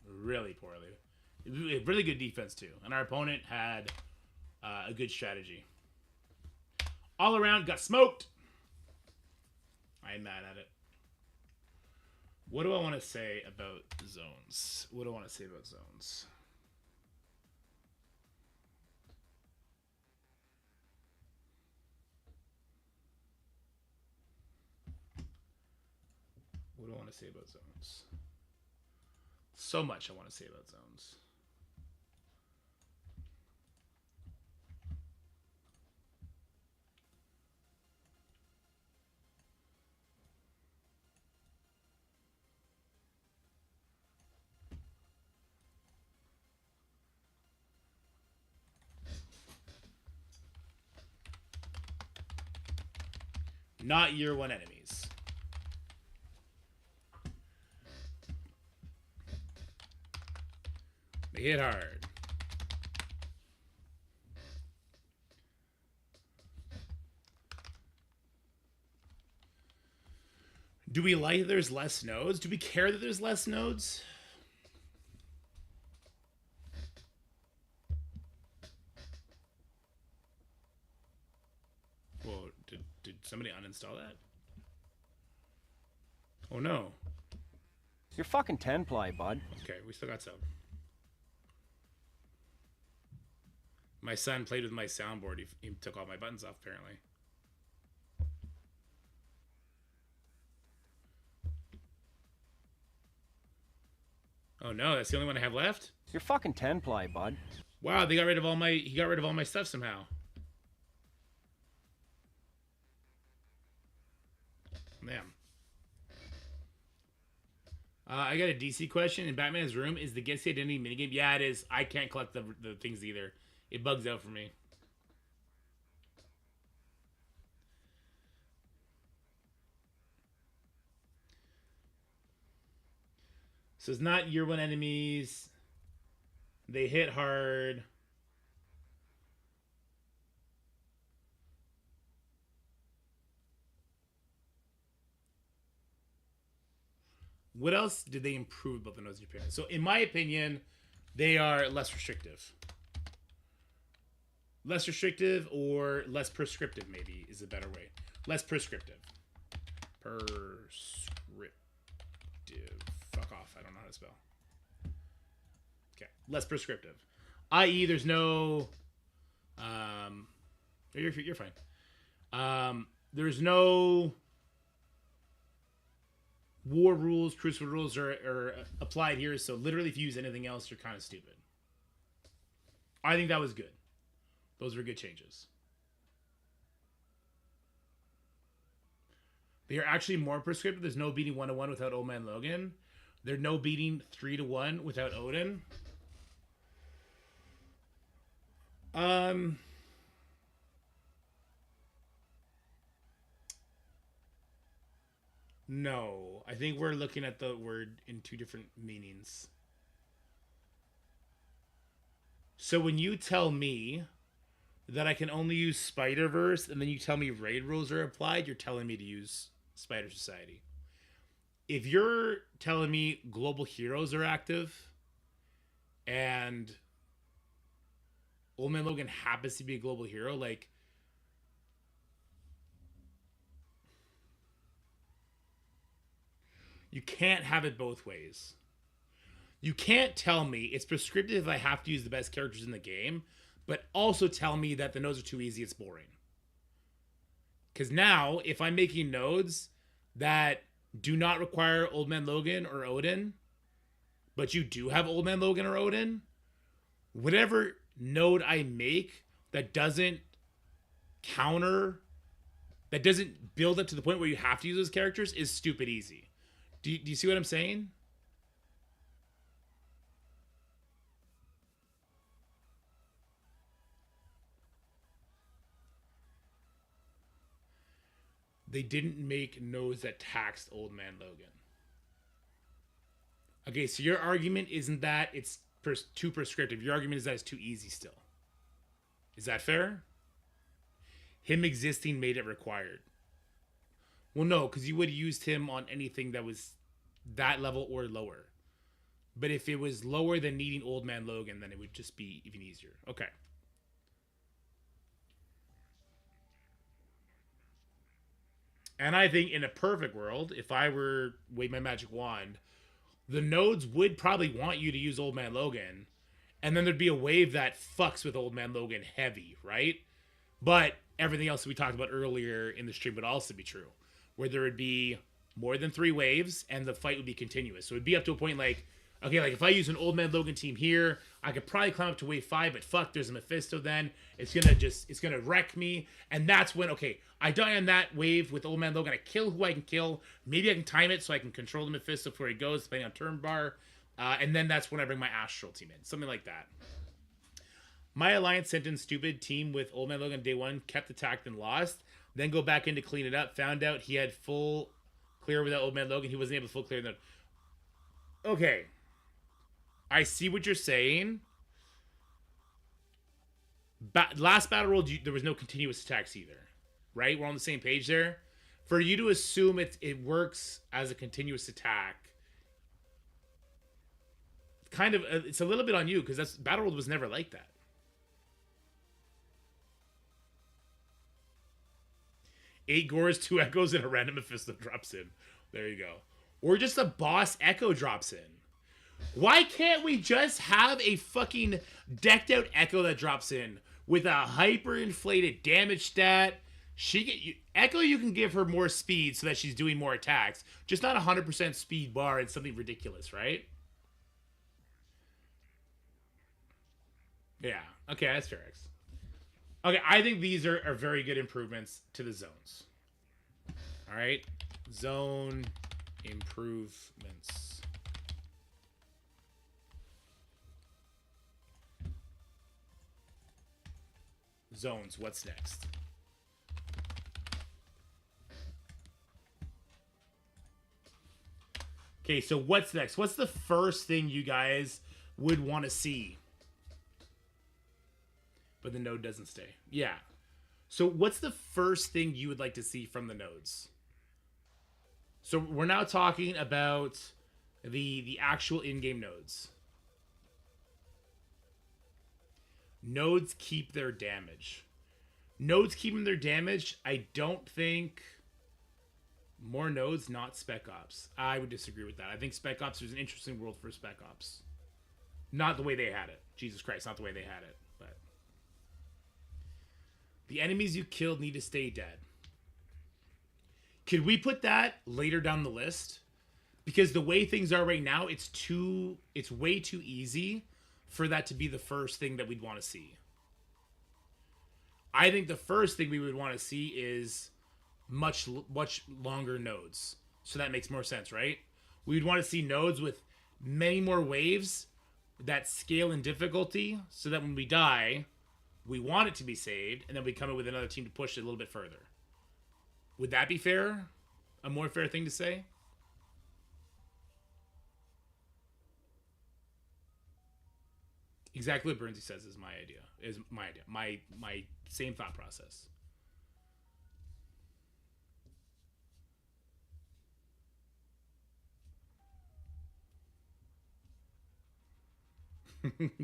Really poorly. Really good defense, too. And our opponent had a good strategy. All around, got smoked. I am mad at it. What do I want to say about zones? What do I want to say about zones? What do I want to say about zones? So much I want to say about zones. Not year one enemies. They hit hard. Do we like that there's less nodes? Do we care that there's less nodes? Well, did somebody uninstall that? Oh no. You're fucking 10-ply, bud. Okay, we still got some. My son played with my soundboard. He took all my buttons off, apparently. Oh no, that's the only one I have left? You're fucking 10-ply, bud. Wow, he got rid of all my stuff somehow. Damn. I got a DC question. In Batman's room, is the Guess the Identity minigame? Yeah, it is. I can't collect the things either. It bugs out for me. So it's not year one enemies. They hit hard. What else did they improve about the Nodes in Japan? So in my opinion, they are less restrictive. Less restrictive or less prescriptive maybe is a better way. Less prescriptive. Prescriptive. Fuck off. I don't know how to spell. Okay. Less prescriptive. I.e. there's no... You're fine. There's no... War rules, Crucible rules are applied here, so literally if you use anything else, you're kind of stupid. I think that was good. Those were good changes. They are actually more prescriptive. There's no beating 1-1 without Old Man Logan. There's no beating 3-1 without Odin. No, I think we're looking at the word in two different meanings. So when you tell me that I can only use Spider-Verse and then you tell me raid rules are applied, you're telling me to use Spider Society. If you're telling me global heroes are active and Old Man Logan happens to be a global hero, like, you can't have it both ways. You can't tell me it's prescriptive if I have to use the best characters in the game, but also tell me that the nodes are too easy, it's boring. Because now, if I'm making nodes that do not require Old Man Logan or Odin, but you do have Old Man Logan or Odin, whatever node I make that doesn't counter, that doesn't build up to the point where you have to use those characters is stupid easy. Do you see what I'm saying? They didn't make nodes that taxed Old Man Logan. Okay, so your argument isn't that it's too prescriptive. Your argument is that it's too easy still. Is that fair? Him existing made it required. Well, no, because you would have used him on anything that was that level or lower. But if it was lower than needing Old Man Logan, then it would just be even easier. Okay. And I think in a perfect world, if I were wave my magic wand, the nodes would probably want you to use Old Man Logan. And then there'd be a wave that fucks with Old Man Logan heavy, right? But everything else we talked about earlier in the stream would also be true. Where there would be more than 3 waves and the fight would be continuous. So it'd be up to a point like, okay, like if I use an Old Man Logan team here, I could probably climb up to wave 5, but fuck, there's a Mephisto then. It's gonna wreck me. And that's when, okay, I die on that wave with Old Man Logan. I kill who I can kill. Maybe I can time it so I can control the Mephisto before he goes, depending on turn bar. And then that's when I bring my Astral team in. Something like that. My Alliance sent in stupid team with Old Man Logan day 1, kept attacked and lost. Then go back in to clean it up. Found out he had full clear without Old Man Logan. He wasn't able to full clear that. Okay. I see what you're saying. Last Battle World, there was no continuous attacks either. Right? We're on the same page there. For you to assume it works as a continuous attack, kind of, it's a little bit on you, because Battle World was never like that. Eight Gores, 2 Echoes, and a random Mephisto drops in. There you go. Or just a boss Echo drops in. Why can't we just have a fucking decked out Echo that drops in with a hyper inflated damage stat? Echo, you can give her more speed so that she's doing more attacks. Just not 100% speed bar and something ridiculous, right? Yeah. Okay, that's fair. Okay, I think these are very good improvements to the zones. All right, zone improvements. zones. What's next? Okay, so what's next? What's the first thing you guys would want to see? But the node doesn't stay. Yeah. So what's the first thing you would like to see from the nodes? So we're now talking about the actual in-game nodes. Nodes keep their damage. Nodes keeping their damage, I don't think... More nodes, not Spec Ops. I would disagree with that. I think Spec Ops is an interesting world for Spec Ops. Not the way they had it. Jesus Christ, not the way they had it. But the enemies you killed need to stay dead. Could we put that later down the list? Because the way things are right now, it's way too easy for that to be the first thing that we'd want to see. I think the first thing we would want to see is much longer nodes. So that makes more sense, right? We'd want to see nodes with many more waves that scale in difficulty so that when we die, we want it to be saved, and then we come in with another team to push it a little bit further. Would that be fair? A more fair thing to say? Exactly what Burnsy says is my idea. My same thought process.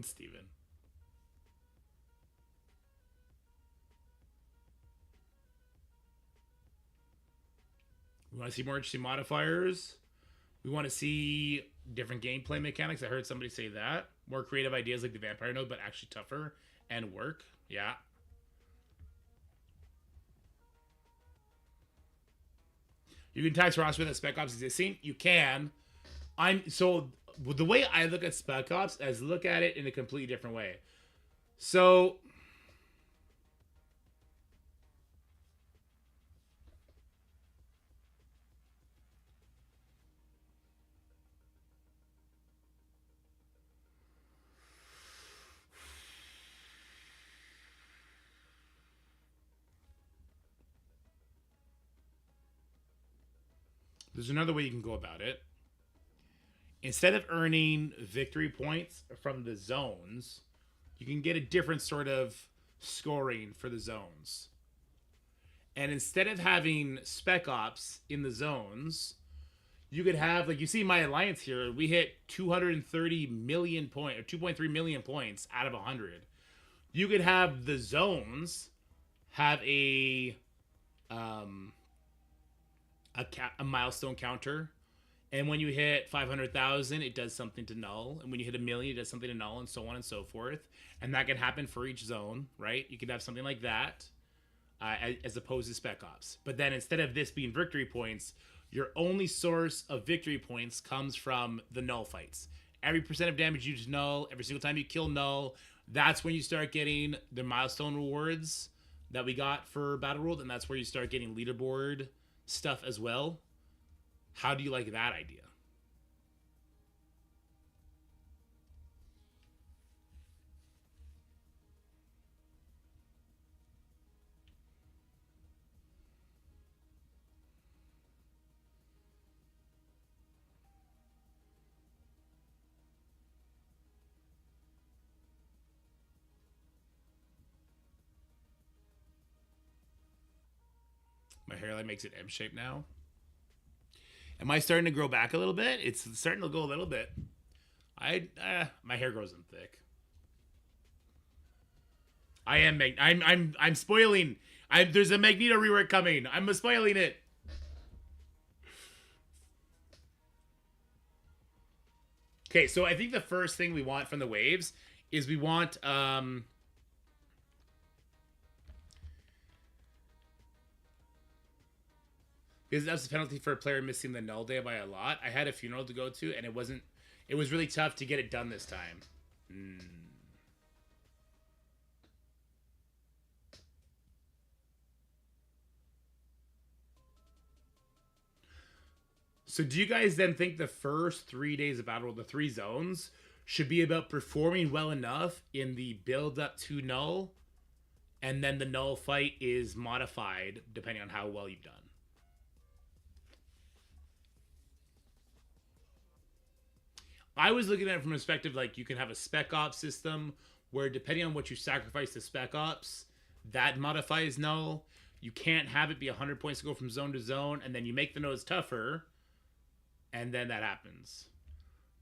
Steven. We want to see more interesting modifiers. We want to see different gameplay mechanics. I heard somebody say that. More creative ideas like the vampire node, but actually tougher and work. Yeah. You can tax Ross with a Spec Ops existing. You can. The way I look at Spec Ops is look at it in a completely different way. So there's another way you can go about it. Instead of earning victory points from the zones, you can get a different sort of scoring for the zones. And instead of having Spec Ops in the zones, you could have, like you see my alliance here, we hit 230 million points, or 2.3 million points out of 100. You could have the zones have a milestone counter. And when you hit 500,000, it does something to null. And when you hit 1 million, it does something to null, and so on and so forth. And that can happen for each zone, right? You could have something like that as opposed to Spec Ops. But then instead of this being victory points, your only source of victory points comes from the null fights. Every percent of damage you do null, every single time you kill null, that's when you start getting the milestone rewards that we got for Battle World. And that's where you start getting leaderboard stuff as well. How do you like that idea? My hairline makes it M-shaped now. Am I starting to grow back a little bit? It's starting to go a little bit. My hair grows in thick. I'm spoiling. There's a Magneto rework coming. I'm spoiling it. Okay, so I think the first thing we want from the waves is we want because that's the penalty for a player missing the null day by a lot. I had a funeral to go to, and it was really tough to get it done this time. So do you guys then think the first 3 days of Battle World, the 3 zones, should be about performing well enough in the build up to null and then the null fight is modified depending on how well you've done. I was looking at it from a perspective like you can have a spec ops system where depending on what you sacrifice to spec ops, that modifies null. You can't have it be 100 points to go from zone to zone, and then you make the nodes tougher, and then that happens.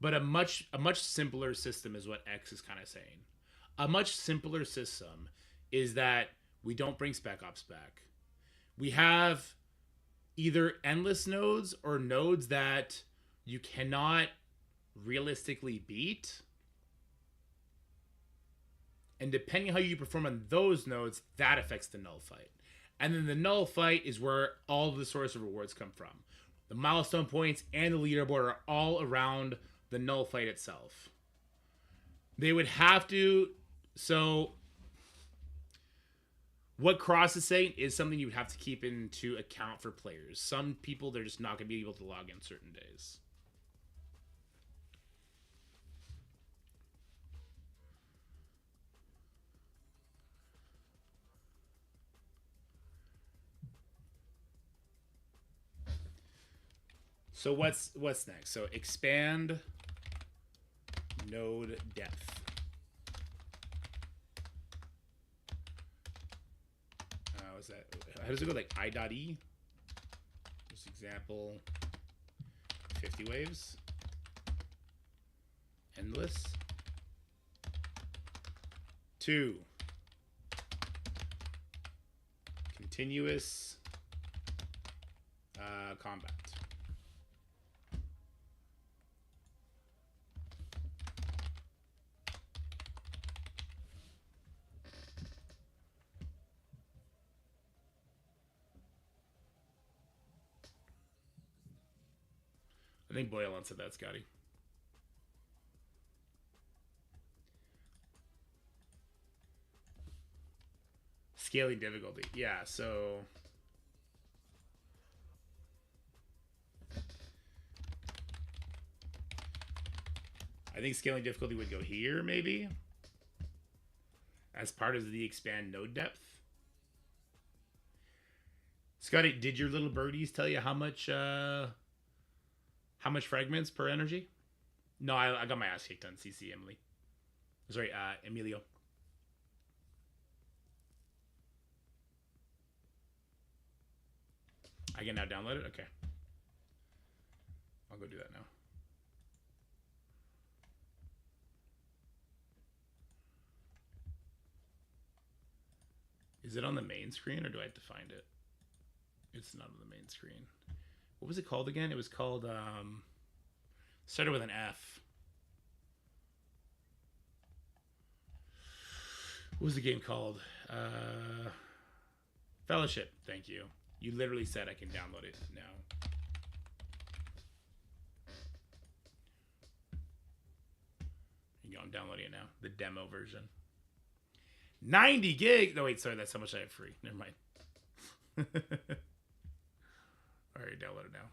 But a much simpler system is what X is kind of saying. A much simpler system is that we don't bring spec ops back. We have either endless nodes or nodes that you cannot realistically beat, and depending on how you perform on those nodes, that affects the null fight. And then the null fight is where all of the source of rewards come from. The milestone points and the leaderboard are all around the null fight itself. They would have to, so what Cross is saying is something you would have to keep into account for players. Some people, they're just not going to be able to log in certain days. So what's next? So expand node depth. What's that? How does it go? Like I.E? Just example 50 waves. Endless. 2. Continuous combat. I think Boyle answered that, Scotty. Scaling difficulty. Yeah, so I think scaling difficulty would go here, maybe, as part of the expand node depth. Scotty, did your little birdies tell you how much fragments per energy? No, I got my ass kicked on CC, Emily. Sorry, Emilio. I can now download it? Okay. I'll go do that now. Is it on the main screen or do I have to find it? It's not on the main screen. What was it called again? It was called, started with an F. What was the game called? Fellowship. Thank you. You literally said I can download it now. There you go, I'm downloading it now. The demo version. 90 gig. No, wait, sorry, that's how much I have free. Never mind. All right, download it now.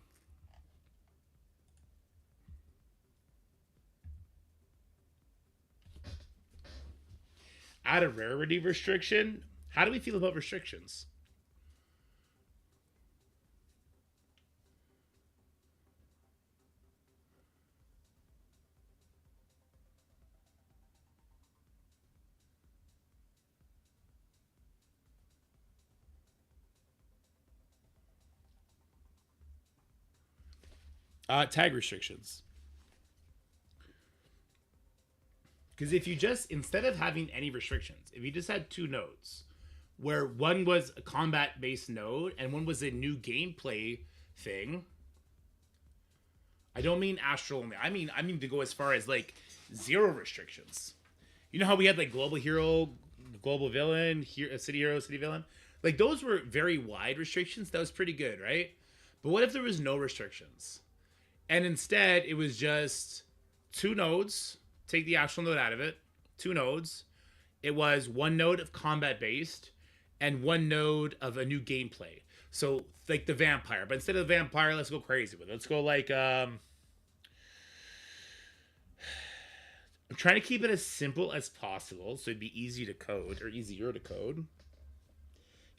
Add a rarity restriction. How do we feel about restrictions? Tag restrictions. Because if you just, instead of having any restrictions, if you just had 2 nodes, where one was a combat-based node and one was a new gameplay thing, I don't mean astral only. I mean to go as far as like 0 restrictions. You know how we had like global hero, global villain, city hero, city villain? Like those were very wide restrictions. That was pretty good, right? But what if there was no restrictions? And instead, it was just 2 nodes. Take the actual node out of it. 2 nodes. It was 1 node of combat-based and 1 node of a new gameplay. So, like the vampire. But instead of the vampire, let's go crazy with it. Let's go like... I'm trying to keep it as simple as possible so it'd be easy to code, or easier to code.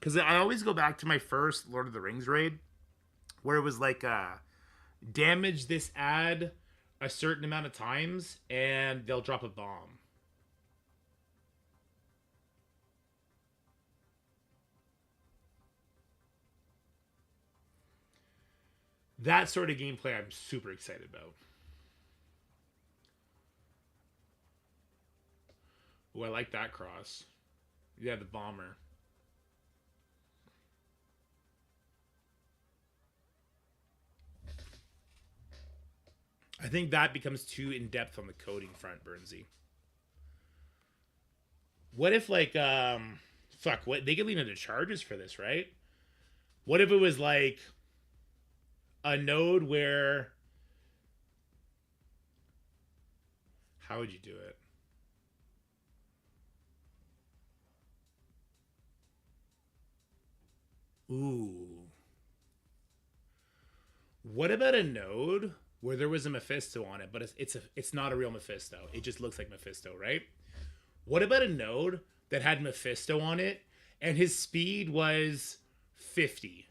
Because I always go back to my first Lord of the Rings raid, where it was like, damage this ad a certain amount of times, and they'll drop a bomb. That sort of gameplay I'm super excited about. Oh, I like that cross. Yeah, the bomber. I think that becomes too in-depth on the coding front, Burnsy. What if, like, fuck, what, they could lean into charges for this, right? What if it was, like, a node where... How would you do it? Ooh. What about a node where there was a Mephisto on it, but it's not a real Mephisto. It just looks like Mephisto, right? What about a node that had Mephisto on it and his speed was 50?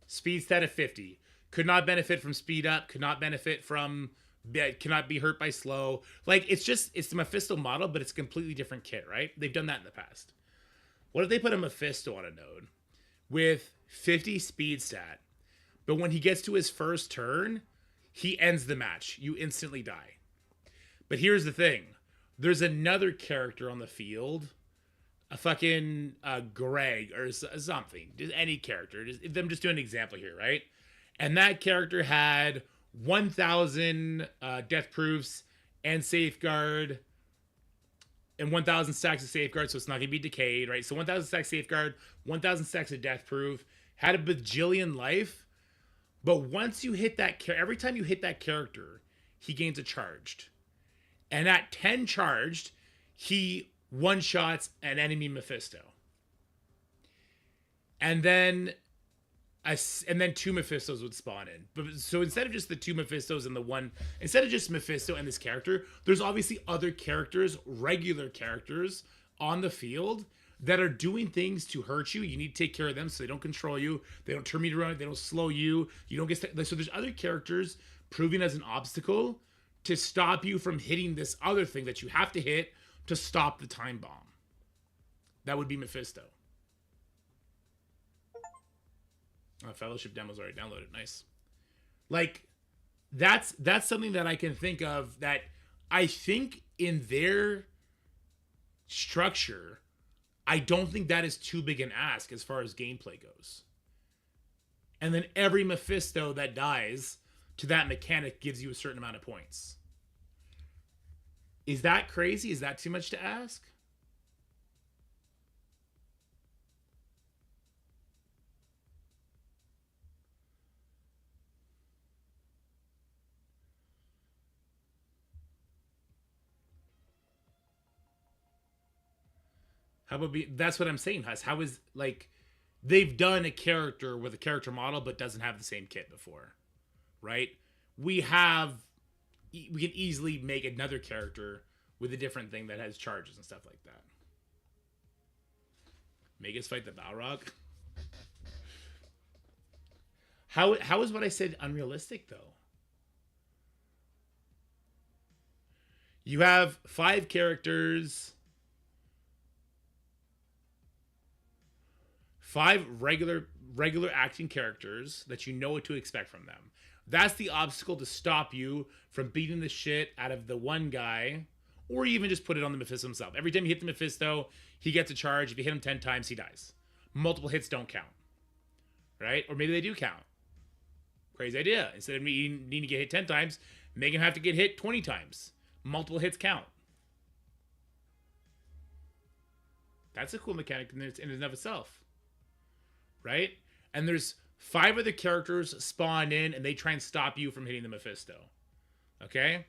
Speed stat of 50. Could not benefit from speed up, could not benefit from, cannot be hurt by slow. Like, it's the Mephisto model, but it's a completely different kit, right? They've done that in the past. What if they put a Mephisto on a node with 50 speed stat, but when he gets to his first turn, he ends the match. You instantly die. But here's the thing. There's another character on the field, a fucking Greg or something. Just any character. I'm just doing an example here, right? And that character had 1,000 death proofs and safeguard and 1,000 stacks of safeguard, so it's not going to be decayed, right? So 1,000 stacks safeguard, 1,000 stacks of death proof, had a bajillion life. But once you hit that, every time you hit that character, he gains a charged. And at 10 charged, he one-shots an enemy Mephisto. And then two Mephistos would spawn in. But so instead of just the two Mephistos and instead of just Mephisto and this character, there's obviously other characters, regular characters on the field that are doing things to hurt you. You need to take care of them so they don't control you. They don't turn you around. They don't slow you. You don't get so there's other characters proving as an obstacle to stop you from hitting this other thing that you have to hit to stop the time bomb. That would be Mephisto. Fellowship demo's already downloaded. Nice. Like, that's something that I can think of that I think in their structure, I don't think that is too big an ask as far as gameplay goes. And then every Mephisto that dies to that mechanic gives you a certain amount of points. Is that crazy? Is that too much to ask? How about that's what I'm saying, Huss. How is, like, they've done a character with a character model but doesn't have the same kit before, right? We can easily make another character with a different thing that has charges and stuff like that. Make us fight the Balrog. How is what I said unrealistic, though? You have 5 characters, 5 regular acting characters that you know what to expect from them. That's the obstacle to stop you from beating the shit out of the one guy, or even just put it on the Mephisto himself. Every time you hit the Mephisto, he gets a charge. If you hit him 10 times, he dies. Multiple hits don't count, right? Or maybe they do count. Crazy idea. Instead of needing to get hit 10 times, make him have to get hit 20 times. Multiple hits count. That's a cool mechanic in and of itself. Right? And there's 5 other characters spawn in and they try and stop you from hitting the Mephisto. Okay?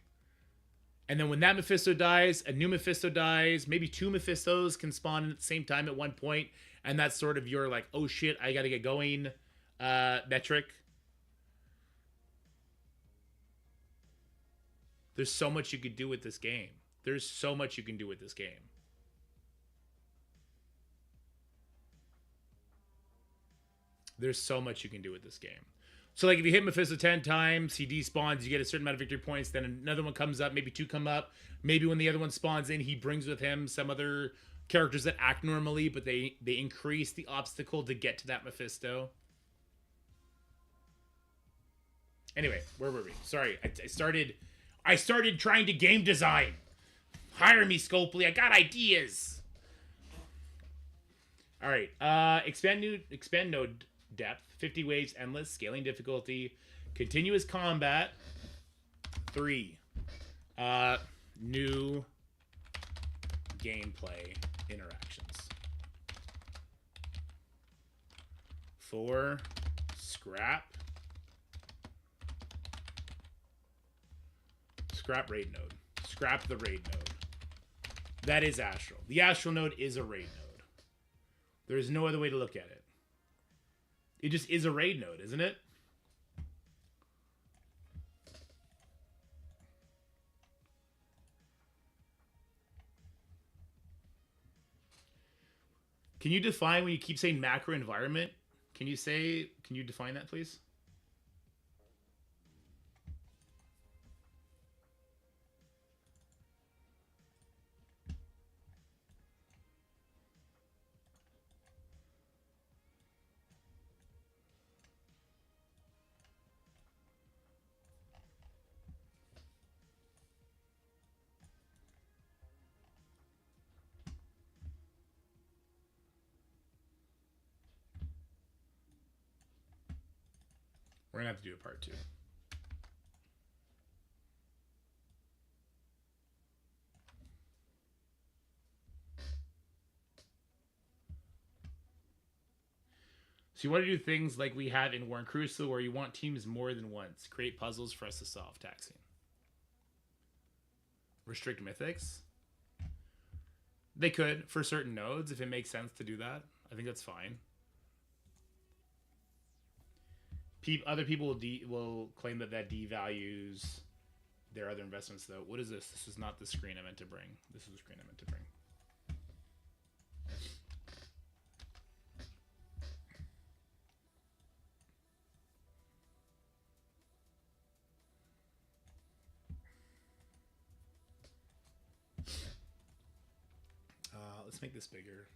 And then when that Mephisto dies, a new Mephisto dies. Maybe 2 Mephistos can spawn in at the same time at one point. And that's sort of your, like, oh shit, I gotta get going metric. There's so much you could do with this game. There's so much you can do with this game. There's so much you can do with this game. So like if you hit Mephisto 10 times, he despawns, you get a certain amount of victory points, then another one comes up, maybe 2 come up. Maybe when the other one spawns in, he brings with him some other characters that act normally, but they increase the obstacle to get to that Mephisto. Anyway, where were we? Sorry, I started trying to game design. Hire me, Scopely. I got ideas. All right. Expand node depth. 50 waves, endless, scaling difficulty, continuous combat. 3. New gameplay interactions. 4. Scrap raid node. Scrap the raid node. That is Astral. The Astral node is a raid node. There is no other way to look at it. It just is a raid node, isn't it? Can you define when you keep saying macro environment? Can you define that, please? We're gonna have to do a part 2. So you want to do things like we had in War and Crucible, where you want teams more than once. Create puzzles for us to solve. Taxing. Restrict mythics. They could for certain nodes if it makes sense to do that. I think that's fine. Other people will claim that devalues their other investments, though. What is this? This is not the screen I meant to bring. This is the screen I meant to bring. Let's make this bigger.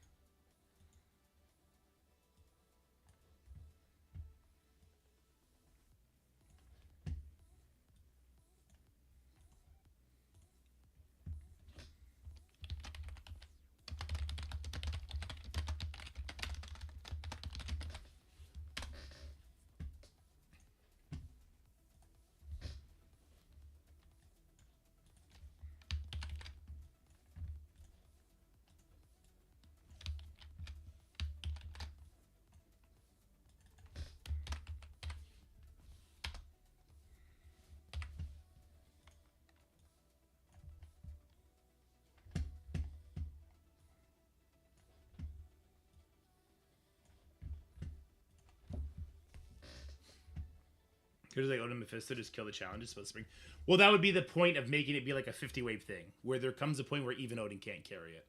Here's like Odin Mephisto, just kill the challenges, supposed to bring. Well, that would be the point of making it be like a 50 wave thing, where there comes a point where even Odin can't carry it.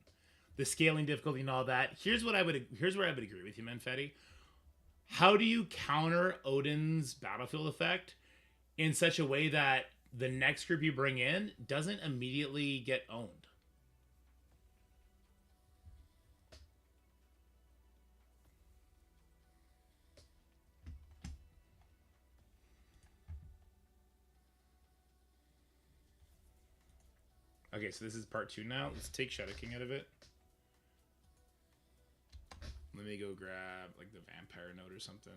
The scaling difficulty and all that. Here's where I would agree with you, Manfetti. How do you counter Odin's battlefield effect in such a way that the next group you bring in doesn't immediately get owned? Okay, so this is part 2 now. Let's take Shadow King out of it. Let me go grab like the vampire node or something.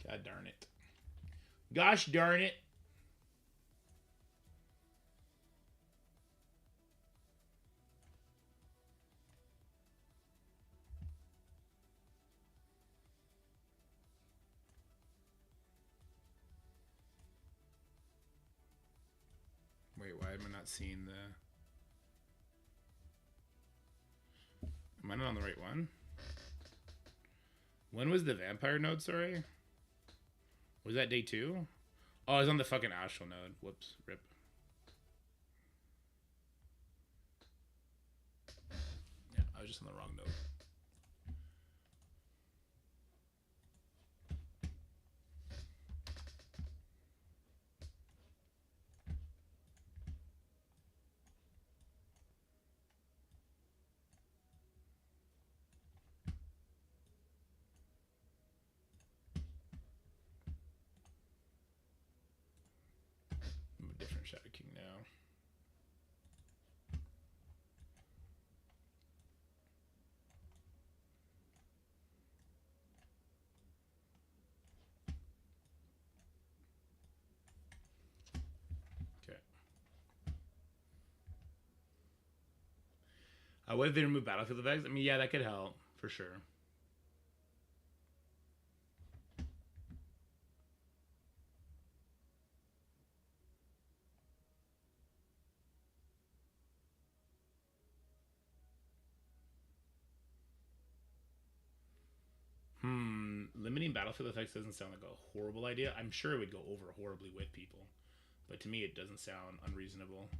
God darn it. Gosh darn it. Wait, why am I not seeing the... Am I not on the right one? When was the vampire node, sorry? Was that day 2? Oh, I was on the fucking astral node. Whoops. Rip. Yeah, I was just on the wrong node. I'm a different Shadow King now. Okay. What if they remove battlefield effects? I mean, yeah, that could help for sure. Limiting battlefield effects doesn't sound like a horrible idea. I'm sure it would go over horribly with people, but to me it doesn't sound unreasonable.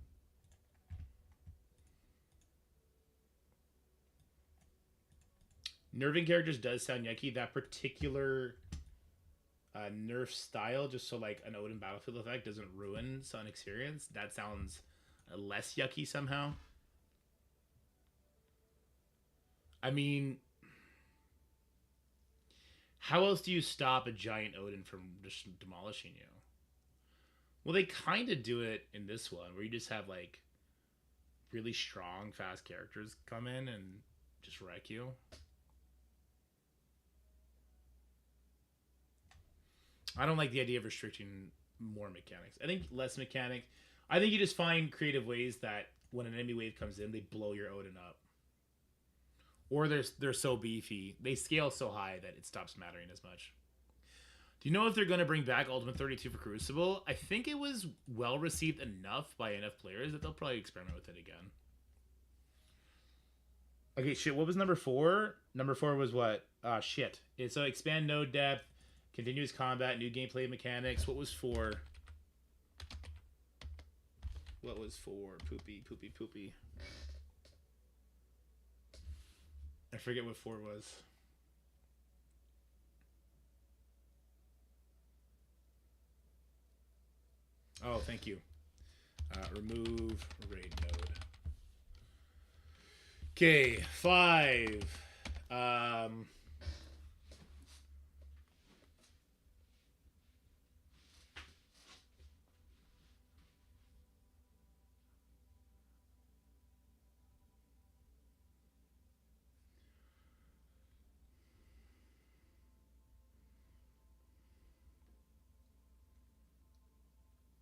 Nerving characters does sound yucky. That particular nerf style, just so like an Odin battlefield effect doesn't ruin Sun experience, that sounds less yucky somehow. I mean, how else do you stop a giant Odin from just demolishing you? Well, they kind of do it in this one, where you just have like really strong, fast characters come in and just wreck you. I don't like the idea of restricting more mechanics. I think less mechanic. I think you just find creative ways that when an enemy wave comes in, they blow your Odin up. Or they're so beefy, they scale so high that it stops mattering as much. Do you know if they're going to bring back Ultimate 32 for Crucible? I think it was well received enough by enough players that they'll probably experiment with it again. Okay, shit, what was number 4? Number 4 was what? Shit. It's expand node depth, continuous combat, new gameplay mechanics. What was 4? What was 4? Poopy. I forget what 4 was. Oh, thank you. Remove raid node. Okay, 5.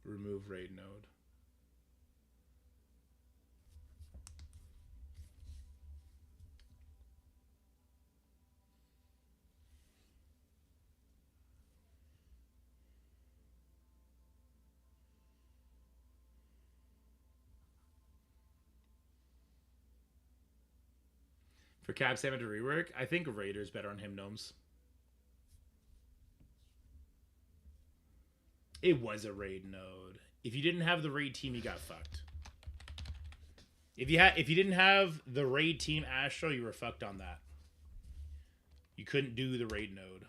Remove raid node. For Cab Salmon to rework, I think Raider's better on him gnomes. It was a raid node. If you didn't have the raid team, you got fucked. If you didn't have the raid team Astro, you were fucked on that. You couldn't do the raid node.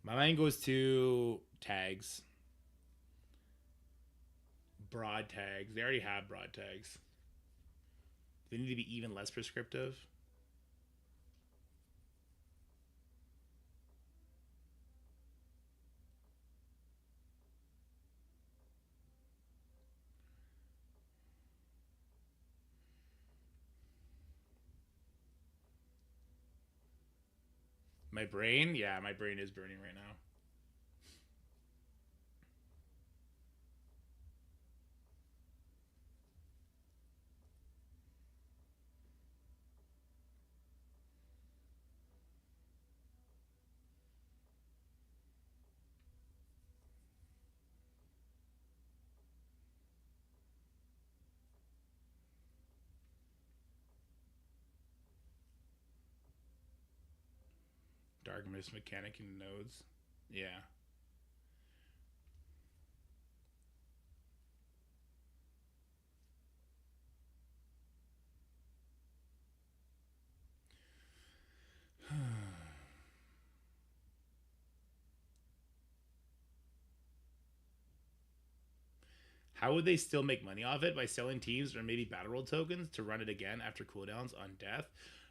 My mind goes to tags. Broad tags. They already have broad tags. They need to be even less prescriptive. My brain? Yeah, my brain is burning right now. Dark Mist mechanic in nodes. Yeah. How would they still make money off it? By selling teams or maybe battle roll tokens to run it again after cooldowns on death?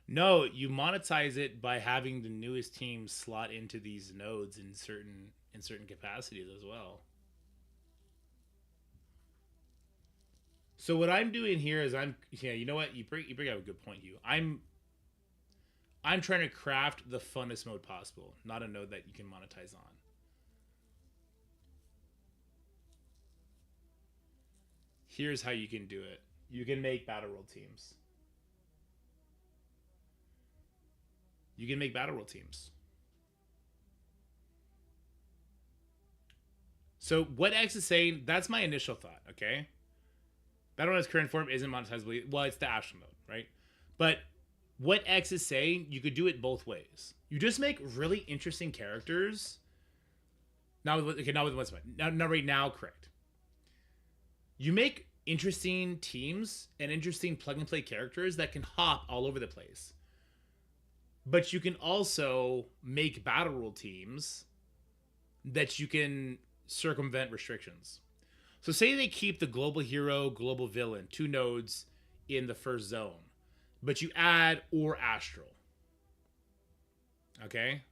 No, you monetize it by having the newest teams slot into these nodes in certain capacities as well. So what I'm doing here is you know what, you bring up a good point, Hugh. I'm trying to craft the funnest mode possible, not a node that you can monetize on. Here's how you can do it. You can make battle roll teams. You can make battle roll teams. So what X is saying, that's my initial thought, okay? Battle in its current form isn't monetizable. Well, it's the Astral mode, right? But what X is saying, you could do it both ways. You just make really interesting characters. Not with what's not right now, correct. You make interesting teams and interesting plug and play characters that can hop all over the place. But you can also make battle rule teams that you can circumvent restrictions. So say they keep the global hero, global villain, 2 nodes in the first zone, but you add or astral. Okay?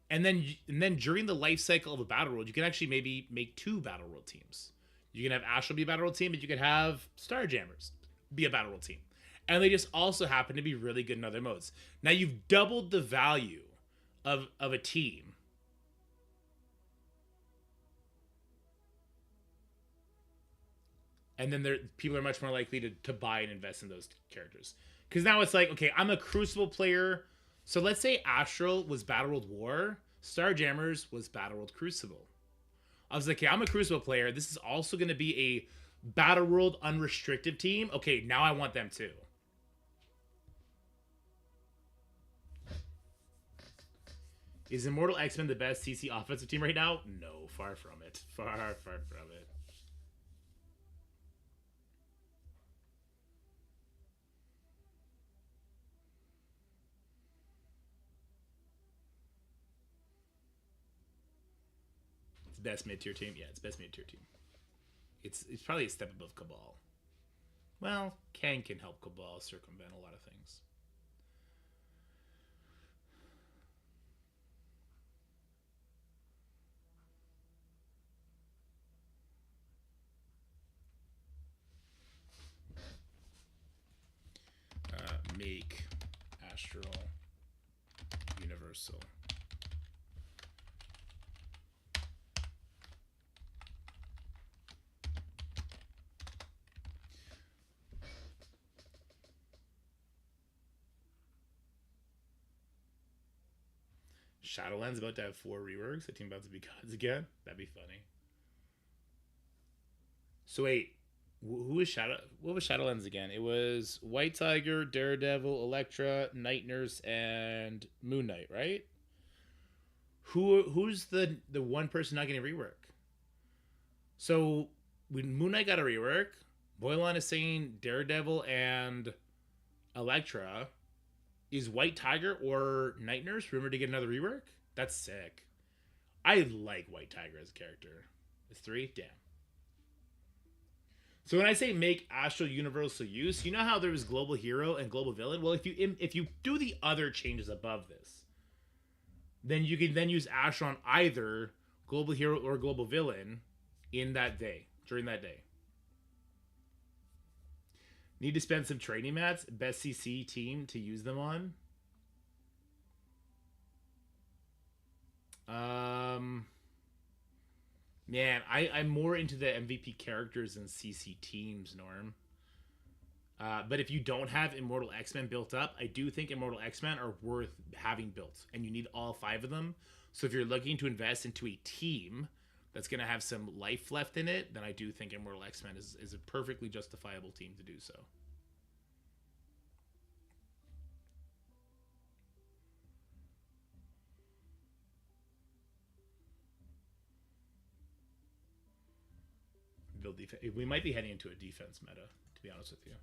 And then during the life cycle of a battle world, you can actually maybe make 2 battle world teams. You can have Astral be a battle world team, but you could have Starjammers be a battle world team. And they just also happen to be really good in other modes. Now you've doubled the value of a team. And then people are much more likely to buy and invest in those characters. Because now it's like, okay, I'm a Crucible player. So let's say Astral was Battle World War. Starjammers was Battle World Crucible. I was like, okay, I'm a Crucible player. This is also going to be a Battle World unrestricted team. Okay, now I want them too. Is Immortal X-Men the best CC offensive team right now? No, far from it. Far from it. It's best mid-tier team? Yeah, it's best mid-tier team. It's probably a step above Cabal. Well, Kang can help Cabal circumvent a lot of things. Make Astral universal. Shadowlands about to have 4 reworks. The team about to be gods again. That'd be funny. So wait, who was what was Shadowlands again? It was White Tiger, Daredevil, Elektra, Night Nurse, and Moon Knight, right? Who's the one person not getting a rework? So when Moon Knight got a rework, Boylon is saying Daredevil and Elektra. Is White Tiger or Night Nurse rumored to get another rework? That's sick. I like White Tiger as a character. It's 3? Damn. So when I say make Astral universal use, you know how there was Global Hero and Global Villain? Well, if you do the other changes above this, then you can then use Astral on either Global Hero or Global Villain in that day, during that day. Need to spend some training mats, best CC team to use them on. Man, I'm more into the MVP characters than CC teams, Norm. But if you don't have Immortal X-Men built up, I do think Immortal X-Men are worth having built, and you need all 5 of them. So if you're looking to invest into a team that's going to have some life left in it, then I do think Immortal X-Men is a perfectly justifiable team to do so. Build defense. We might be heading into a defense meta, to be honest with you.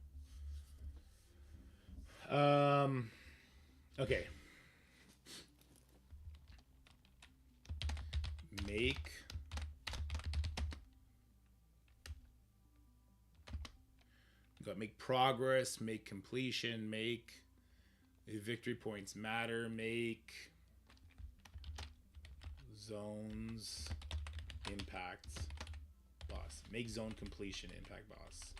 Okay. Make progress, make completion, make victory points matter, make zones impact boss. Make zone completion impact boss.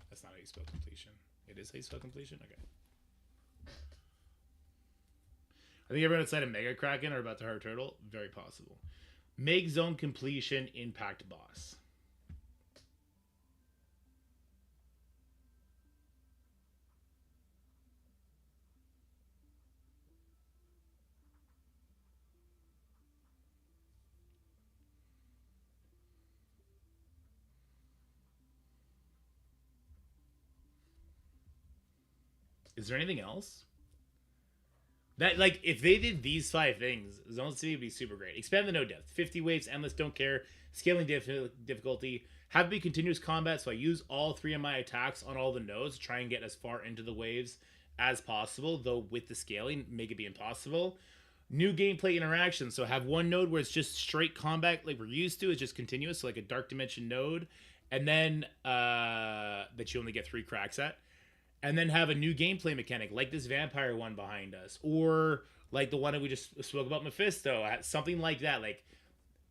That's not how you spell completion. It is how you spell completion? Okay. I think everyone outside of Mega Kraken are about to Hard Turtle. Very possible. Make zone completion impact boss. Is there anything else? That, like, if they did these 5 things, Zone City would be super great. Expand the node depth. 50 waves, endless, don't care. Scaling difficulty. Have it be continuous combat, so I use all 3 of my attacks on all the nodes to try and get as far into the waves as possible, though with the scaling, make it be impossible. New gameplay interaction, so have one node where it's just straight combat like we're used to, it's just continuous, so like a Dark Dimension node, and then that you only get 3 cracks at. And then have a new gameplay mechanic, like this vampire one behind us, or like the one that we just spoke about, Mephisto, something like that. Like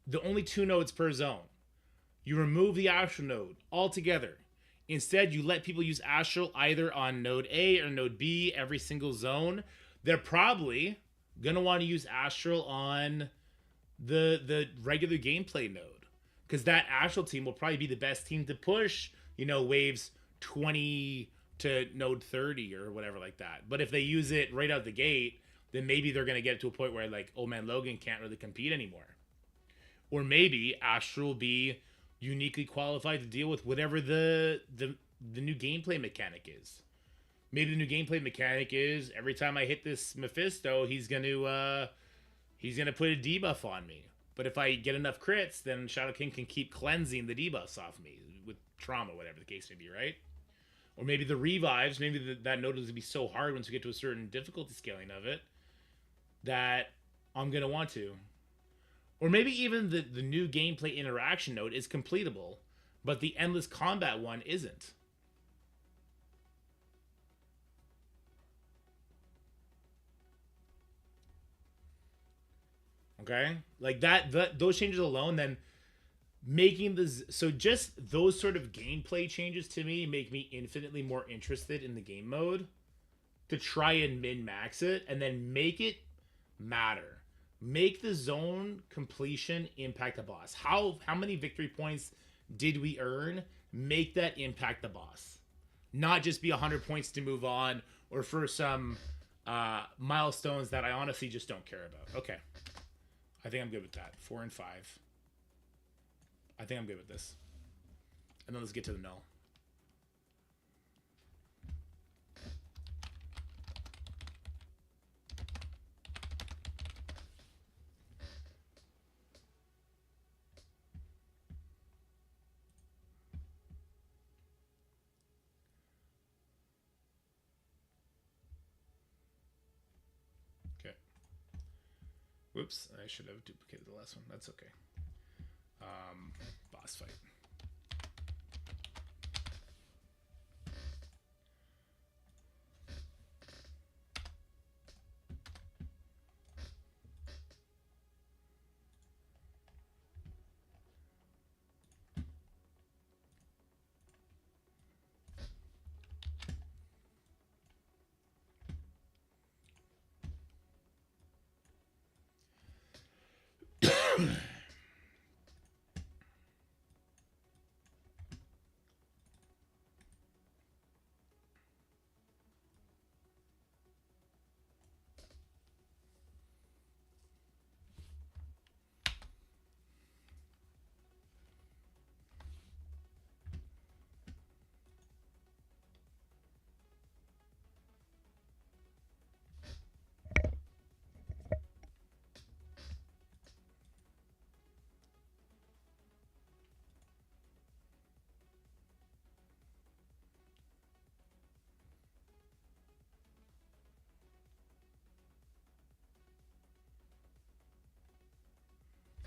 the only 2 nodes per zone. You remove the Astral node altogether. Instead, you let people use Astral either on node A or node B every single zone. They're probably gonna want to use Astral on the regular gameplay node, because that Astral team will probably be the best team to push, you know, waves 20 to node 30 or whatever like that. But if they use it right out the gate, then maybe they're going to get to a point where like Old Man Logan can't really compete anymore. Or maybe Astral will be uniquely qualified to deal with whatever the new gameplay mechanic is. Maybe the new gameplay mechanic is every time I hit this Mephisto, he's going to put a debuff on me. But if I get enough crits, then Shadow King can keep cleansing the debuffs off me with trauma, whatever the case may be, right? Or maybe the revives, maybe that node is going to be so hard once we get to a certain difficulty scaling of it that I'm going to want to. Or maybe even the new gameplay interaction node is completable, but the endless combat one isn't. Okay? Like those changes alone, then making so just those sort of gameplay changes to me make me infinitely more interested in the game mode to try and min-max it and then make it matter. Make the zone completion impact the boss. How many victory points did we earn? Make that impact the boss. Not just be 100 points to move on or for some milestones that I honestly just don't care about. Okay. I think I'm good with that. 4 and 5. I think I'm good with this. And then let's get to the null. Okay. Whoops, I should have duplicated the last one. That's okay. Boss fight.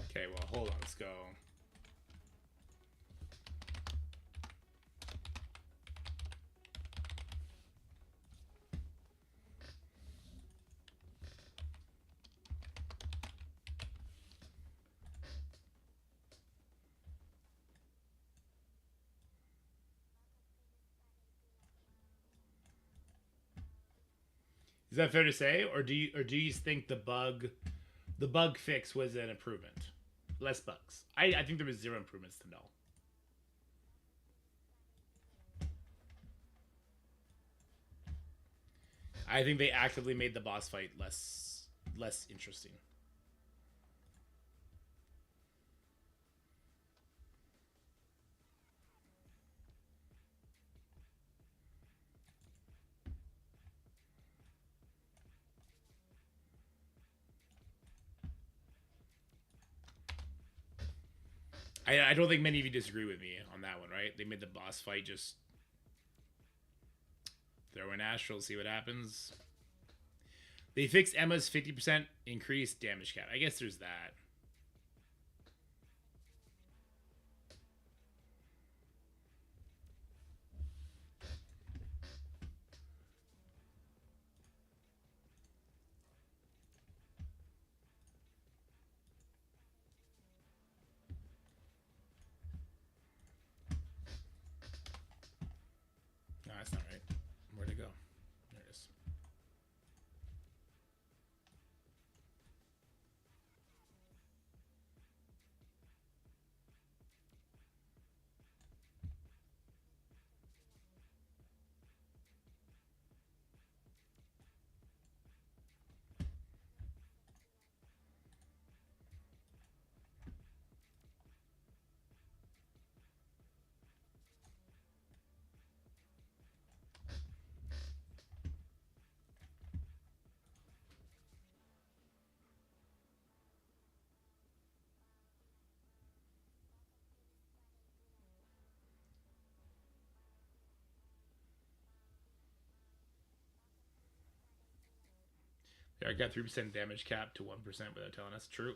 Okay, well, hold on. Let's go. Is that fair to say, or do you think the bug fix was an improvement? Less bugs. I think there was 0 improvements to null. I think they actively made the boss fight less interesting. I don't think many of you disagree with me on that one, right? They made the boss fight just throw in Astral, see what happens. They fixed Emma's 50% increased damage cap. I guess there's that. No, that's not right. Where'd it go? There it is. Yeah, I got 3% damage cap to 1% without telling us. True.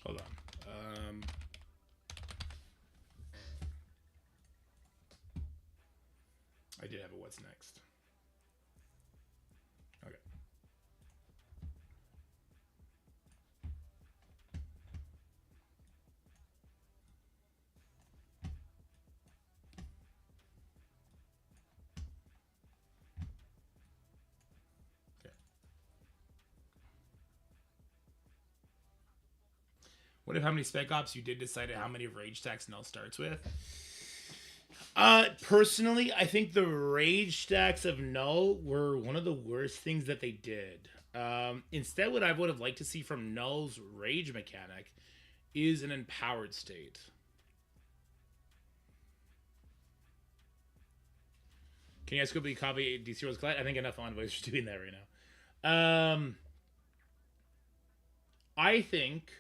Hold on. I did have a what's next. Okay. Okay. What if how many spec ops you did decide how many rage stacks null starts with? Personally, I think the rage stacks of null were one of the worst things that they did. Instead, what I would have liked to see from null's rage mechanic is an empowered state. Can you guys quickly copy DCWC Collect? I think enough envoys are doing that right now. I think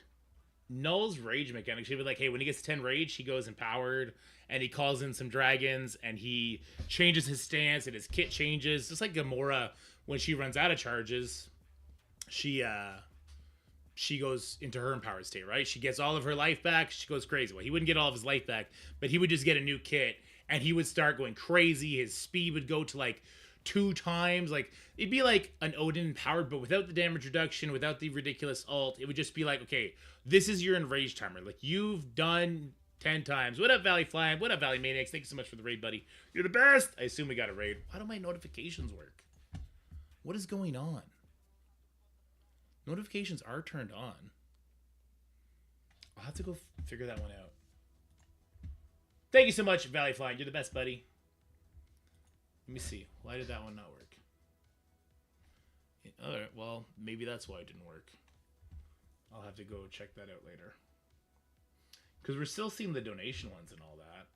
Null's rage mechanic should be like, hey, when he gets 10 rage, he goes empowered and he calls in some dragons and he changes his stance and his kit changes. Just like Gamora, when she runs out of charges, she goes into her empowered state, right? She gets all of her life back. She goes crazy. Well, he wouldn't get all of his life back, but he would just get a new kit and he would start going crazy. His speed would go to like 2 times. Like, it'd be like an Odin empowered, but without the damage reduction, without the ridiculous ult. It would just be like, okay, this is your enraged timer. Like, you've done 10 times. What up, Valley Flying? What up, Valley Maniacs? Thank you so much for the raid, buddy. You're the best. I assume we got a raid. Why don't my notifications work? What is going on? Notifications are turned on. I'll have to go figure that one out. Thank you so much, Valley Flying. You're the best, buddy. Let me see. Why did that one not work? Alright, well, maybe that's why it didn't work. I'll have to go check that out later. Because we're still seeing the donation ones and all that.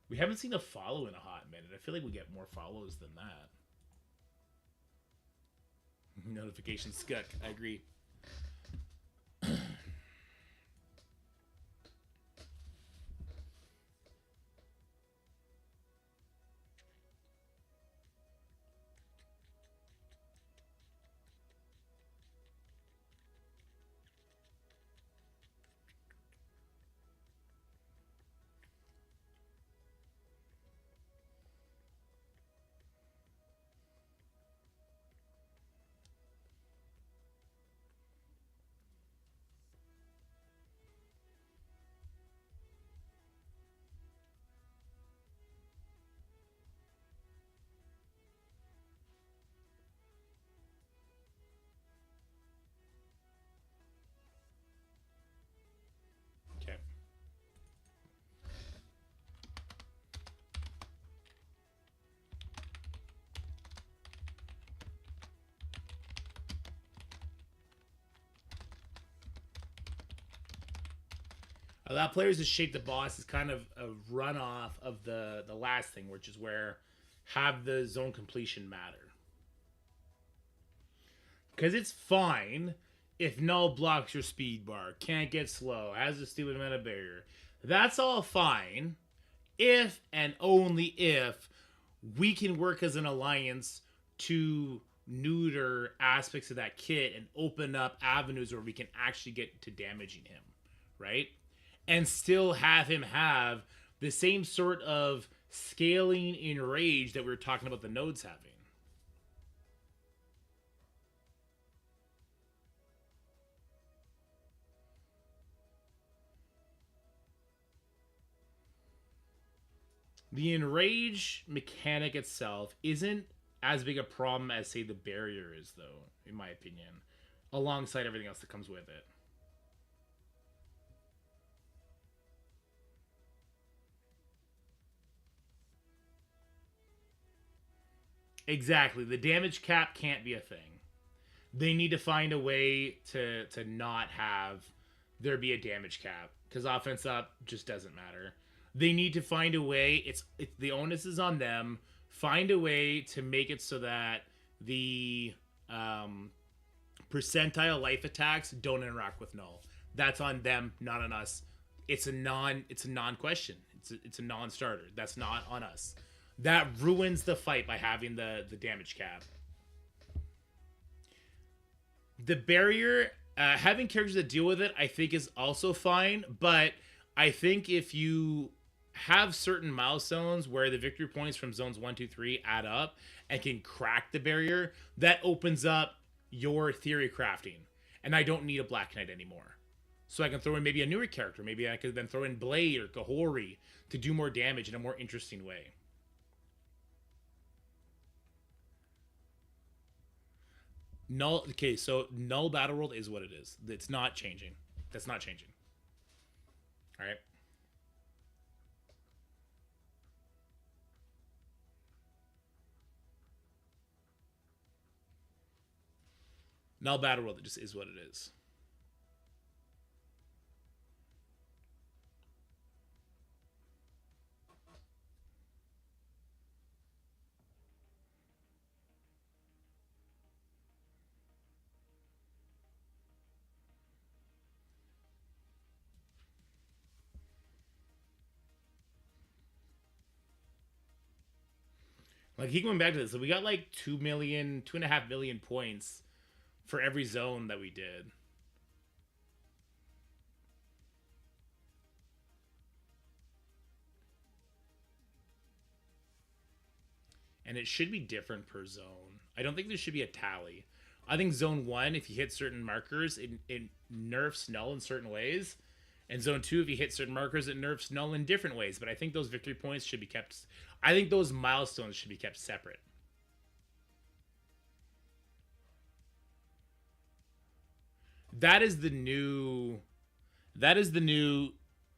We haven't seen a follow in a hot minute. I feel like we get more follows than that. Notification scuck. I agree. Okay. Allow players to shape the boss is kind of a runoff of the last thing, which is where have the zone completion matter. Because it's fine if Null blocks your speed bar, can't get slow, has a stupid amount of barrier. That's all fine if and only if we can work as an alliance to neuter aspects of that kit and open up avenues where we can actually get to damaging him, right? And still have him have the same sort of scaling in rage that we were talking about the nodes having. The enrage mechanic itself isn't as big a problem as, say, the barrier is, though, in my opinion, alongside everything else that comes with it. Exactly. The damage cap can't be a thing. They need to find a way to not have there be a damage cap, because offense up just doesn't matter. They need to find a way. It's the onus is on them. Find a way to make it so that the percentile life attacks don't interact with null. That's on them, not on us. It's a non-question. It's a non-starter. That's not on us. That ruins the fight by having the damage cap. The barrier, having characters that deal with it, I think is also fine. But I think if you have certain milestones where the victory points from zones 1, 2, 3 add up and can crack the barrier, that opens up your theory crafting. And I don't need a Black Knight anymore. So I can throw in maybe a newer character. Maybe I could then throw in Blade or Kahori to do more damage in a more interesting way. Null. Okay, so Null Battle World is what it is. It's not changing. That's not changing. All right. Null Battle World, it just is what it is. Like, he going back to this. So we got like 2.5 million points for every zone that we did. And it should be different per zone. I don't think there should be a tally. I think zone 1, if you hit certain markers, it nerfs null in certain ways. And zone 2, if you hit certain markers, it nerfs null in different ways. But I think those victory points should be kept... I think those milestones should be kept separate. That is the new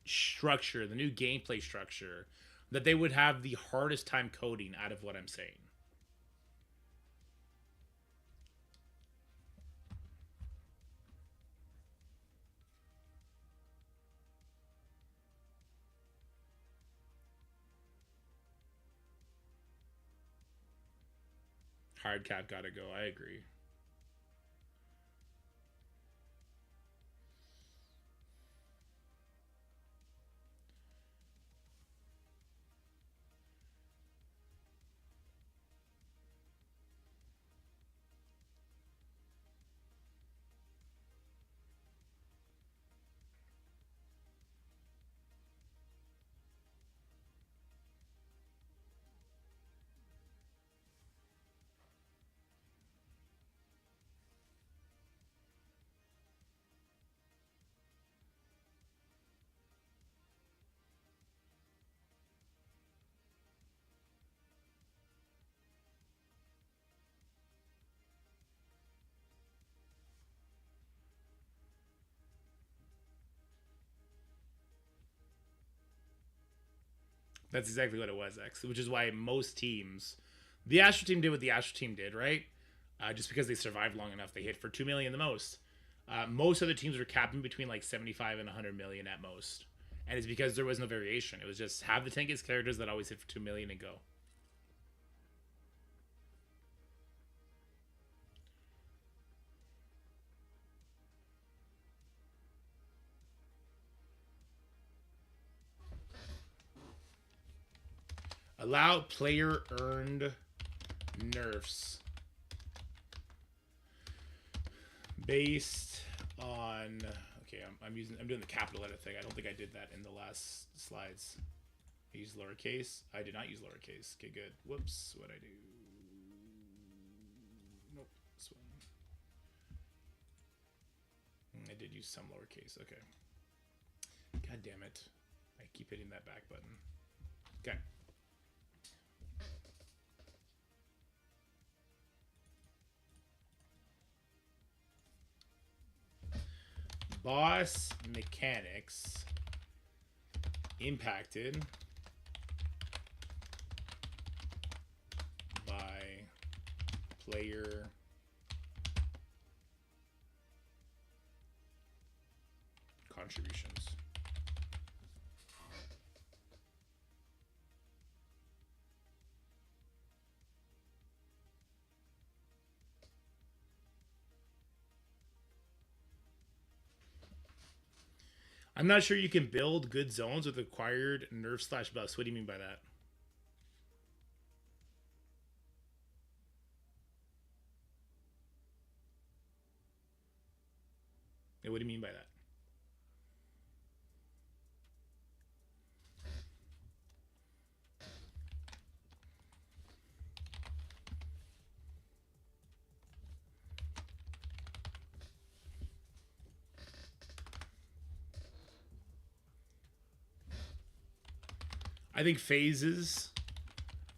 structure, the new gameplay structure, that they would have the hardest time coding out of what I'm saying. Hard cap gotta go. I agree. That's exactly what it was, X. Which is why most teams, the Astro team did what the Astro team did, right? Just because they survived long enough, they hit for 2 million the most. Most other teams were capping between like 75 and 100 million at most, and it's because there was no variation. It was just have the tankiest characters that always hit for 2 million and go. Allow player earned nerfs based on, okay, I'm doing the capital letter thing. I don't think I did that in the last slides. I used lowercase. I did not use lowercase. Okay, good. Whoops, what'd I do? Nope, this one. I did use some lowercase. Okay. God damn it. I keep hitting that back button. Okay. Boss mechanics impacted by player contributions. I'm not sure you can build good zones with acquired nerf / buffs. What do you mean by that? Yeah, what do you mean by that? I think phases.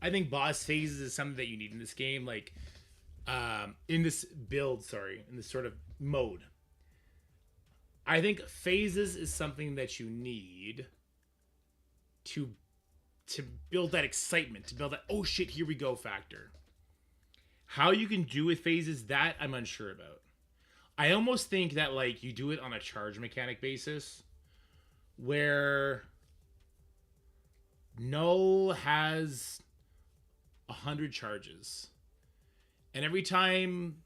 I think boss phases is something that you need in this game. Like, in this build, in this sort of mode. I think phases is something that you need to build that excitement, to build that, oh shit, here we go factor. How you can do with phases, that I'm unsure about. I almost think that, like, you do it on a charge mechanic basis, where Null has 100 charges, and every time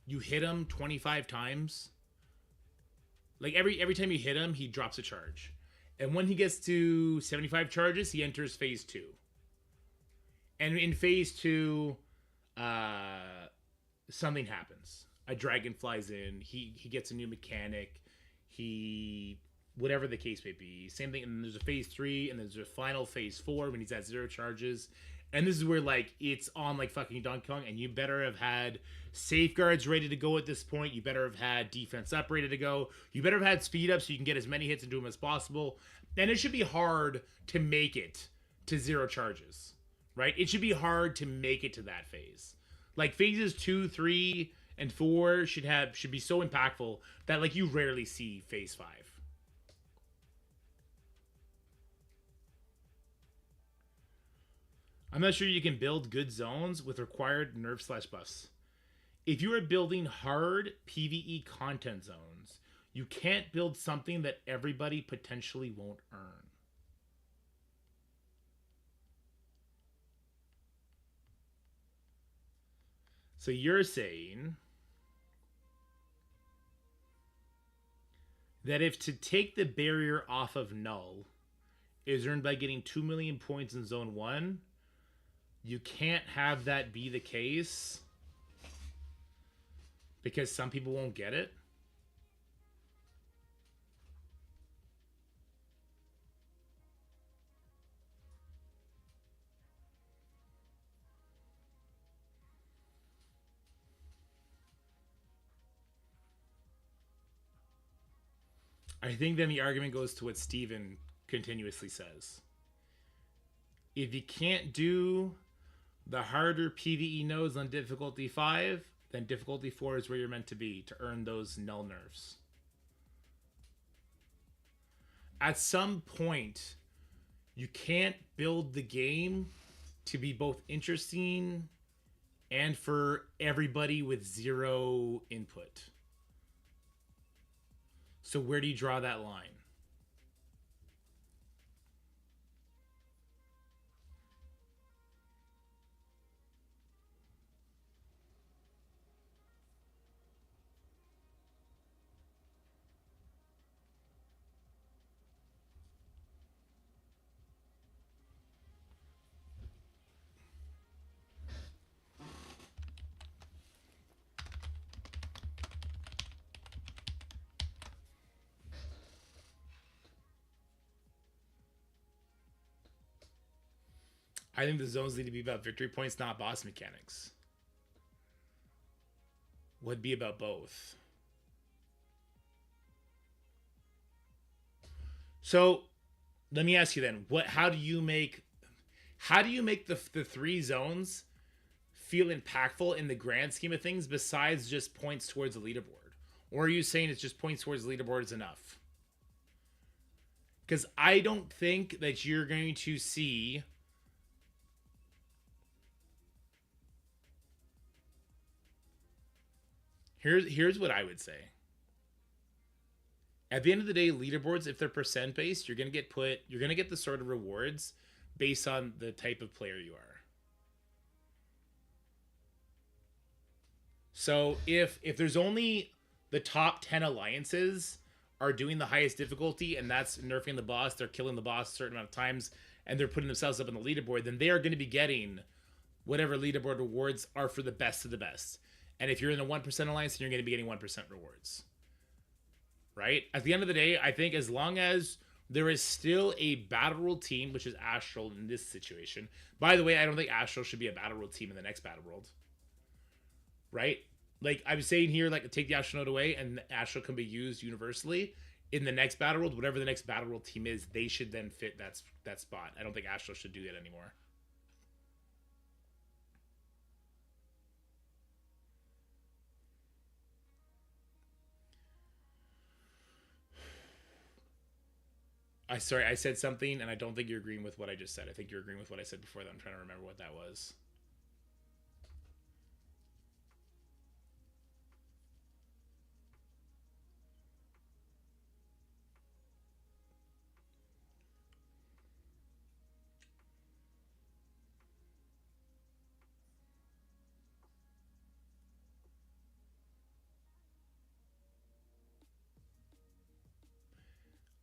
you hit him 25 times, like every time you hit him, he drops a charge, and when he gets to 75 charges, he enters phase 2. And in phase 2, something happens. A dragon flies in. He gets a new mechanic. He whatever the case may be. Same thing. And there's a phase 3, and there's a final phase 4 when he's at 0 charges. And this is where like it's on like fucking Donkey Kong, and you better have had safeguards ready to go at this point. You better have had defense up ready to go. You better have had speed up so you can get as many hits into him as possible. And it should be hard to make it to 0 charges, right? It should be hard to make it to that phase. Like phases 2, 3, and 4 should be so impactful that like you rarely see phase 5. I'm not sure you can build good zones with required nerf/buffs. If you are building hard PvE content zones, you can't build something that everybody potentially won't earn. So you're saying that if to take the barrier off of null is earned by getting 2 million points in zone 1, you can't have that be the case because some people won't get it? I think then the argument goes to what Steven continuously says. If you can't do the harder PvE nodes on difficulty 5, then difficulty 4 is where you're meant to be to earn those null nerfs. At some point, you can't build the game to be both interesting and for everybody with 0 input. So where do you draw that line? I think the zones need to be about victory points, not boss mechanics. Would be about both. So let me ask you then, how do you make the 3 zones feel impactful in the grand scheme of things besides just points towards the leaderboard? Or are you saying it's just points towards the leaderboard is enough? Because I don't think that you're going to see Here's what I would say. At the end of the day, leaderboards, if they're percent based, you're gonna get the sort of rewards based on the type of player you are. So if there's only the top 10 alliances are doing the highest difficulty, and that's nerfing the boss, they're killing the boss a certain amount of times, and they're putting themselves up on the leaderboard, then they are going to be getting whatever leaderboard rewards are for the best of the best. And if you're in a 1% alliance, then you're going to be getting 1% rewards. Right? At the end of the day, I think as long as there is still a Battle World team, which is Astral in this situation. By the way, I don't think Astral should be a Battle World team in the next Battle World. Right? Like, I'm saying here, like, take the Astral node away, and Astral can be used universally. In the next Battle World, whatever the next Battle World team is, they should then fit that spot. I don't think Astral should do that anymore. I said something, and I don't think you're agreeing with what I just said. I think you're agreeing with what I said before that. I'm trying to remember what that was.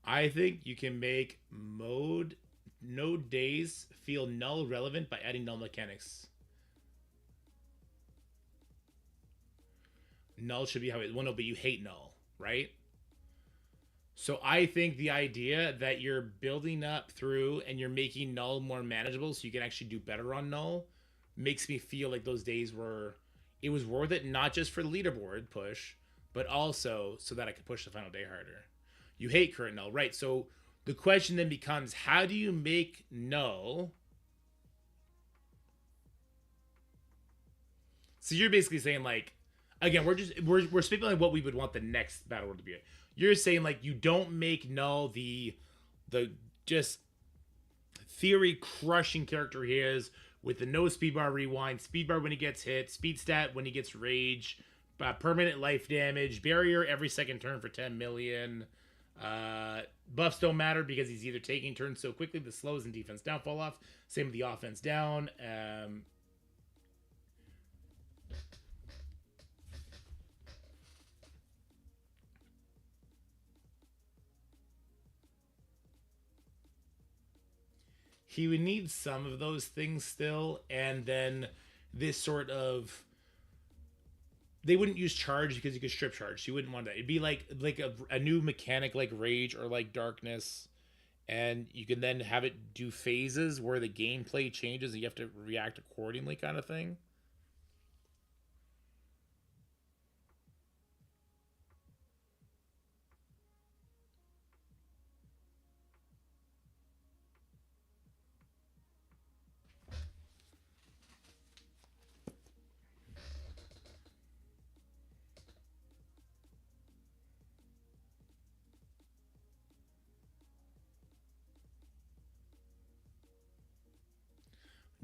I think you can make mode node days feel null relevant by adding null mechanics. Null should be how it. Well, no, but you hate null, right? So I think the idea that you're building up through and you're making null more manageable so you can actually do better on null makes me feel like those days were, it was worth it, not just for the leaderboard push, but also so that I could push the final day harder. You hate current null, right? So the question then becomes, how do you make null? So you're basically saying, like, again, we're speculating what we would want the next battle world to be. You're saying, like, you don't make null the just theory crushing character he is, with the no speed bar rewind, speed bar when he gets hit, speed stat when he gets rage, permanent life damage, barrier every second turn for 10 million. Buffs don't matter because he's either taking turns so quickly the slows and defense down fall off. Same with the offense down. He would need some of those things still, and then this sort of, they wouldn't use charge because you could strip charge. You wouldn't want that. It'd be like a new mechanic like rage or like darkness, and you can then have it do phases where the gameplay changes and you have to react accordingly, kind of thing.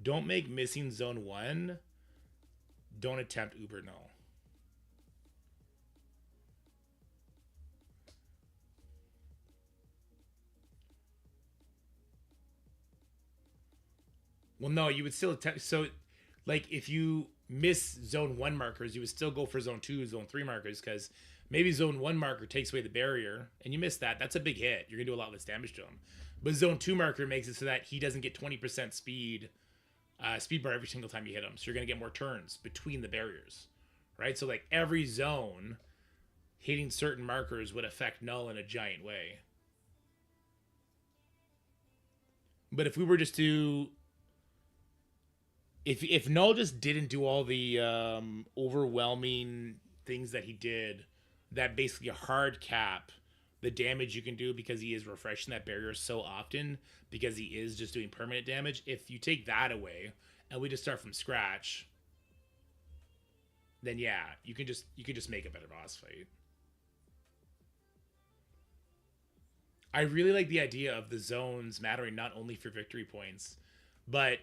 Don't make missing zone 1. Don't attempt uber null. Well, no, you would still attempt. So, like, if you miss zone 1 markers, you would still go for zone 2, zone 3 markers, because maybe zone 1 marker takes away the barrier, and you miss that. That's a big hit. You're going to do a lot less damage to him. But zone 2 marker makes it so that he doesn't get 20% speed bar every single time you hit him. So you're going to get more turns between the barriers, right? So, like, every zone hitting certain markers would affect null in a giant way. But if we were just to, if null just didn't do all the overwhelming things that he did, that basically hard cap the damage you can do because he is refreshing that barrier so often, because he is just doing permanent damage. If you take that away and we just start from scratch, then yeah, you can just make a better boss fight. I really like the idea of the zones mattering not only for victory points, but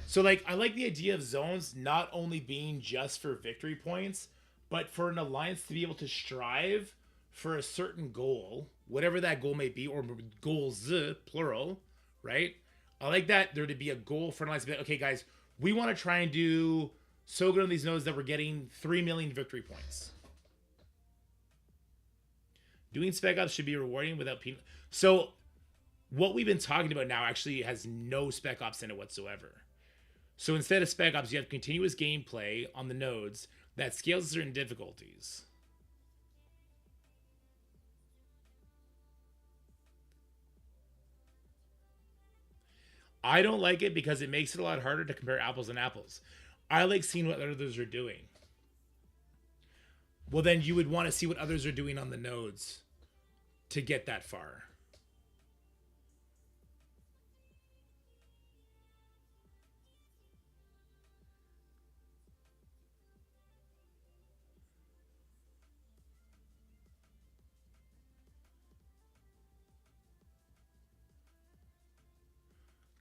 so, like, I like the idea of zones not only being just for victory points, but for an alliance to be able to strive for a certain goal, whatever that goal may be, or goals, plural, right? I like that there to be a goal for an alliance to be like, okay, guys, we want to try and do so good on these nodes that we're getting 3 million victory points. Doing spec ops should be rewarding without penal. So what we've been talking about now actually has no spec ops in it whatsoever. So instead of spec ops, you have continuous gameplay on the nodes that scales certain difficulties. I don't like it because it makes it a lot harder to compare apples and apples. I like seeing what others are doing. Well, then you would want to see what others are doing on the nodes to get that far.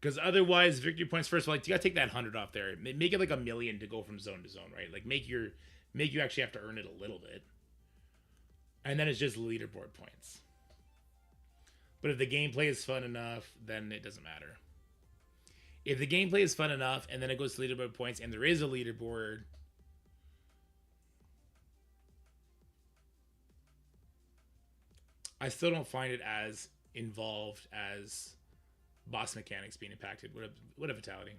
Because otherwise, victory points, first of all, like, you gotta take that 100 off there. Make it like 1 million to go from zone to zone, right? Like, make you actually have to earn it a little bit. And then it's just leaderboard points. But if the gameplay is fun enough, then it doesn't matter. If the gameplay is fun enough, and then it goes to leaderboard points, and there is a leaderboard, I still don't find it as involved as boss mechanics being impacted. What a fatality.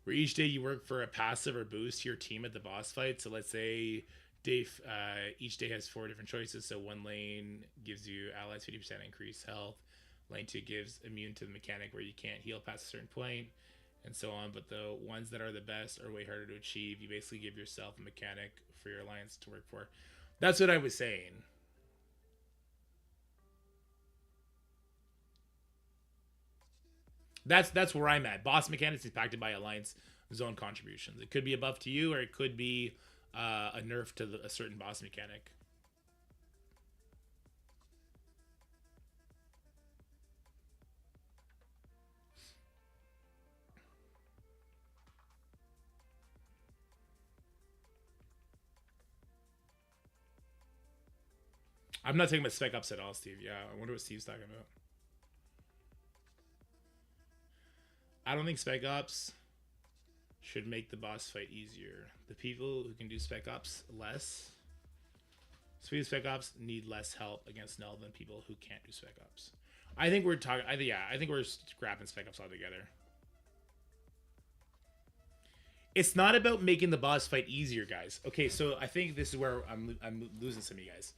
Where each day you work for a passive or boost to your team at the boss fight. So let's say each day has 4 different choices. So one lane gives you allies 50% increased health. Lane 2 gives immune to the mechanic where you can't heal past a certain point, and so on. But the ones that are the best are way harder to achieve. You basically give yourself a mechanic for your alliance to work for. That's what I was saying. That's where I'm at. Boss mechanics impacted by alliance zone contributions. It could be a buff to you, or it could be a nerf to a certain boss mechanic. I'm not talking about spec ups at all, Steve. Yeah, I wonder what Steve's talking about. I don't think spec ops should make the boss fight easier. The people who can do spec ops less, speed spec ops need less help against null than people who can't do spec ops. I think we're talking. I think we're scrapping spec ops altogether. It's not about making the boss fight easier, guys. Okay, so I think this is where I'm losing some of you guys.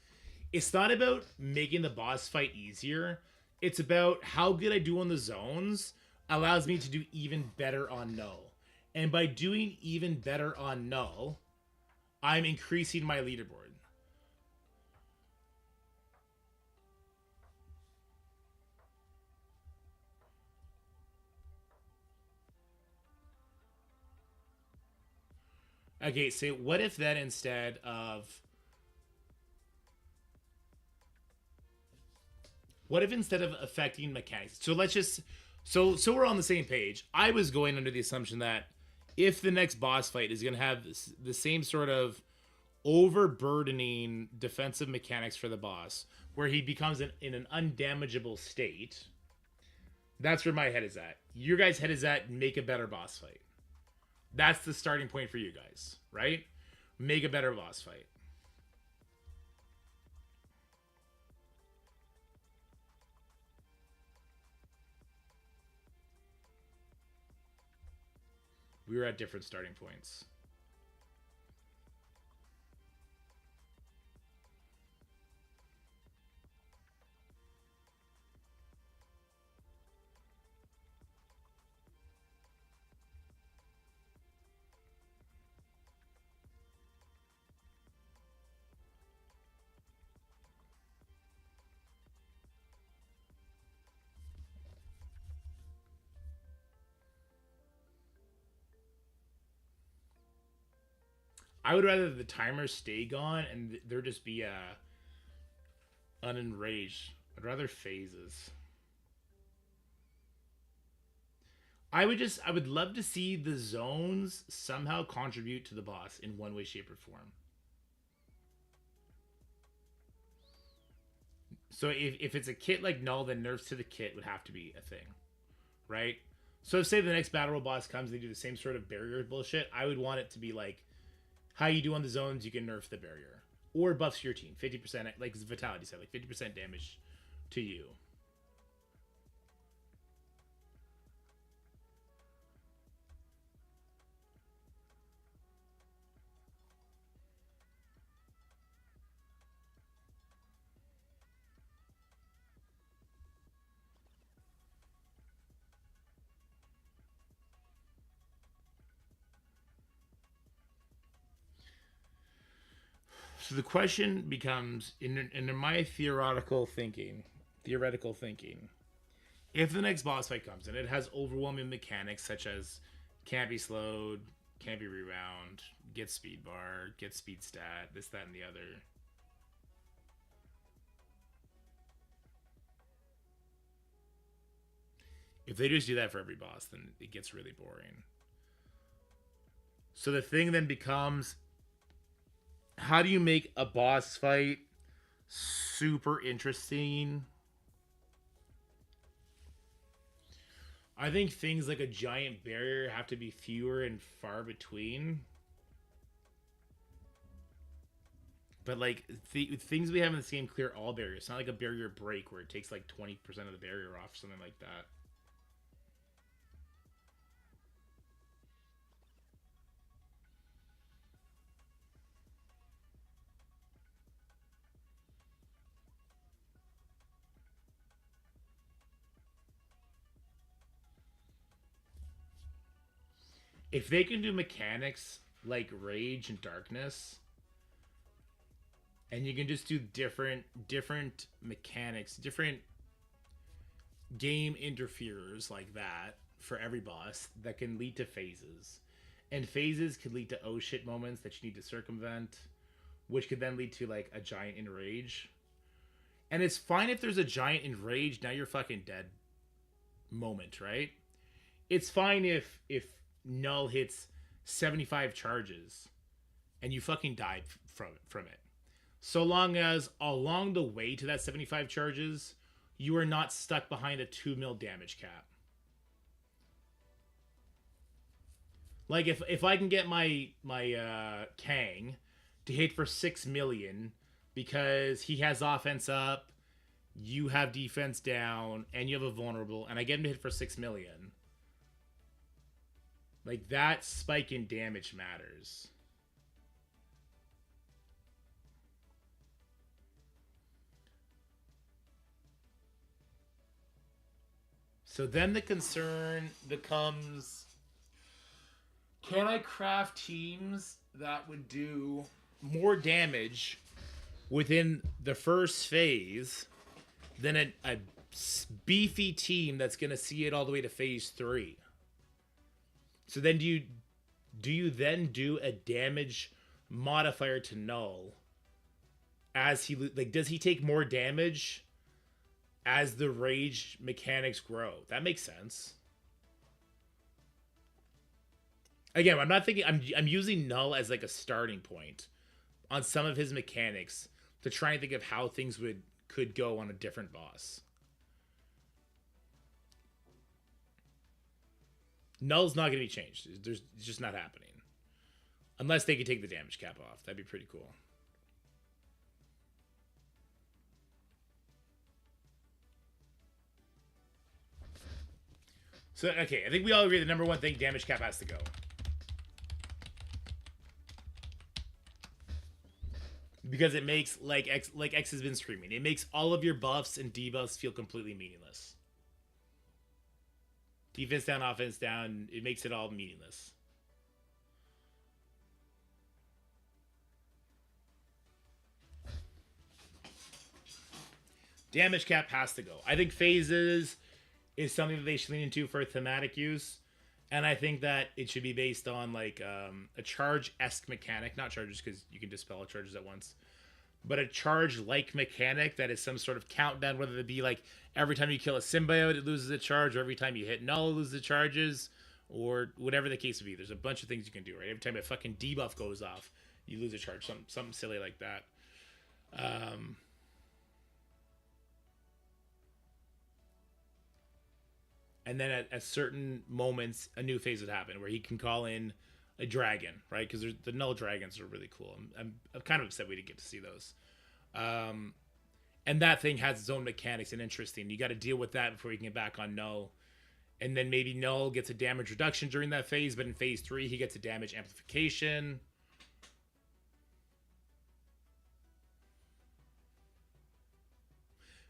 It's not about making the boss fight easier. It's about how good I do on the zones allows me to do even better on null. And by doing even better on null, I'm increasing my leaderboard. Okay, so what if then instead of affecting mechanics? So let's just so we're on the same page. I was going under the assumption that if the next boss fight is going to have the same sort of overburdening defensive mechanics for the boss, where he becomes in an undamageable state, that's where my head is at. Your guys' head is at make a better boss fight. That's the starting point for you guys, right? Make a better boss fight. We were at different starting points. I would rather the timer stay gone and there just be unenraged. I'd rather phases. I would love to see the zones somehow contribute to the boss in one way, shape, or form. So if it's a kit like null, then nerfs to the kit would have to be a thing, right? So if say the next battle boss comes, they do the same sort of barrier bullshit. I would want it to be like, how you do on the zones, you can nerf the barrier. Or buffs your team. 50%, like Vitality said, like 50% damage to you. So the question becomes, in my theoretical thinking, if the next boss fight comes and it has overwhelming mechanics such as can't be slowed, can't be rewound, get speed bar, get speed stat, this, that, and the other. If they just do that for every boss, then it gets really boring. So the thing then becomes, how do you make a boss fight super interesting? I think things like a giant barrier have to be fewer and far between. But like things we have in this game clear all barriers. It's not like a barrier break where it takes like 20% of the barrier off, something like that. If they can do mechanics like Rage and Darkness, and you can just do different mechanics, different game interferers like that for every boss that can lead to phases. And phases could lead to oh shit moments that you need to circumvent, which could then lead to like a giant enrage. And it's fine if there's a giant enrage, now you're fucking dead moment, right? It's fine if Null hits 75 charges and you fucking died from it. So long as along the way to that 75 charges, you are not stuck behind a 2 mil damage cap. Like if I can get my Kang to hit for 6 million because he has offense up, you have defense down, and you have a vulnerable, and I get him to hit for 6 million. Like, that spike in damage matters. So then the concern becomes, can I craft teams that would do more damage within the first phase than a beefy team that's going to see it all the way to phase 3? So then do you then do a damage modifier to Null as he, like, does he take more damage as the rage mechanics grow? That makes sense. Again, I'm not thinking, I'm using Null as like a starting point on some of his mechanics to try and think of how things could go on a different boss. Null's not going to be changed. It's just not happening. Unless they could take the damage cap off. That'd be pretty cool. So, okay, I think we all agree the number one thing, damage cap has to go. Because it makes, like X has been screaming, it makes all of your buffs and debuffs feel completely meaningless. Defense down, offense down, it makes it all meaningless. Damage cap has to go. I think phases is something that they should lean into for thematic use. And I think that it should be based on like a charge-esque mechanic. Not charges because you can dispel charges at once. But a charge-like mechanic that is some sort of countdown, whether it be like every time you kill a symbiote, it loses a charge, or every time you hit Null, it loses the charges, or whatever the case would be. There's a bunch of things you can do, right? Every time a fucking debuff goes off, you lose a charge. Something silly like that. And then at certain moments, a new phase would happen where he can call in a dragon, right? Because the Null dragons are really cool. I'm kind of upset we didn't get to see those. And that thing has its own mechanics and interesting. You got to deal with that before you can get back on Null. And then maybe Null gets a damage reduction during that phase, but in phase 3, he gets a damage amplification.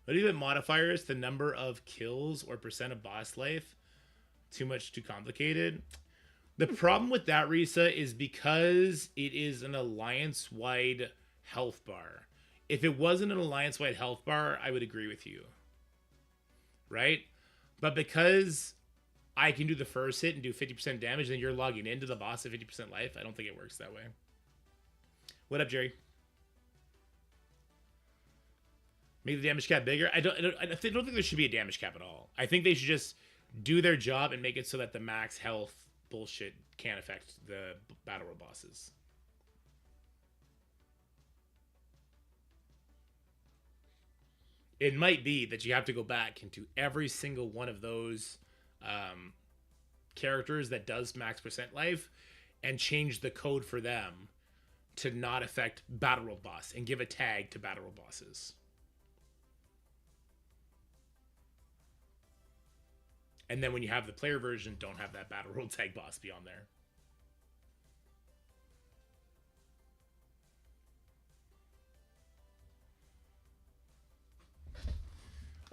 But even modifiers, the number of kills or percent of boss life, too complicated. The problem with that, Risa, is because it is an alliance-wide health bar. If it wasn't an alliance-wide health bar, I would agree with you. Right? But because I can do the first hit and do 50% damage, then you're logging into the boss at 50% life, I don't think it works that way. What up, Jerry? Make the damage cap bigger? I don't think there should be a damage cap at all. I think they should just do their job and make it so that the max health bullshit can't affect the battle world bosses. It might be that you have to go back into every single one of those characters that does max percent life and change the code for them to not affect Battle World boss and give a tag to Battle World bosses. And then when you have the player version, don't have that Battle World tag boss be on there.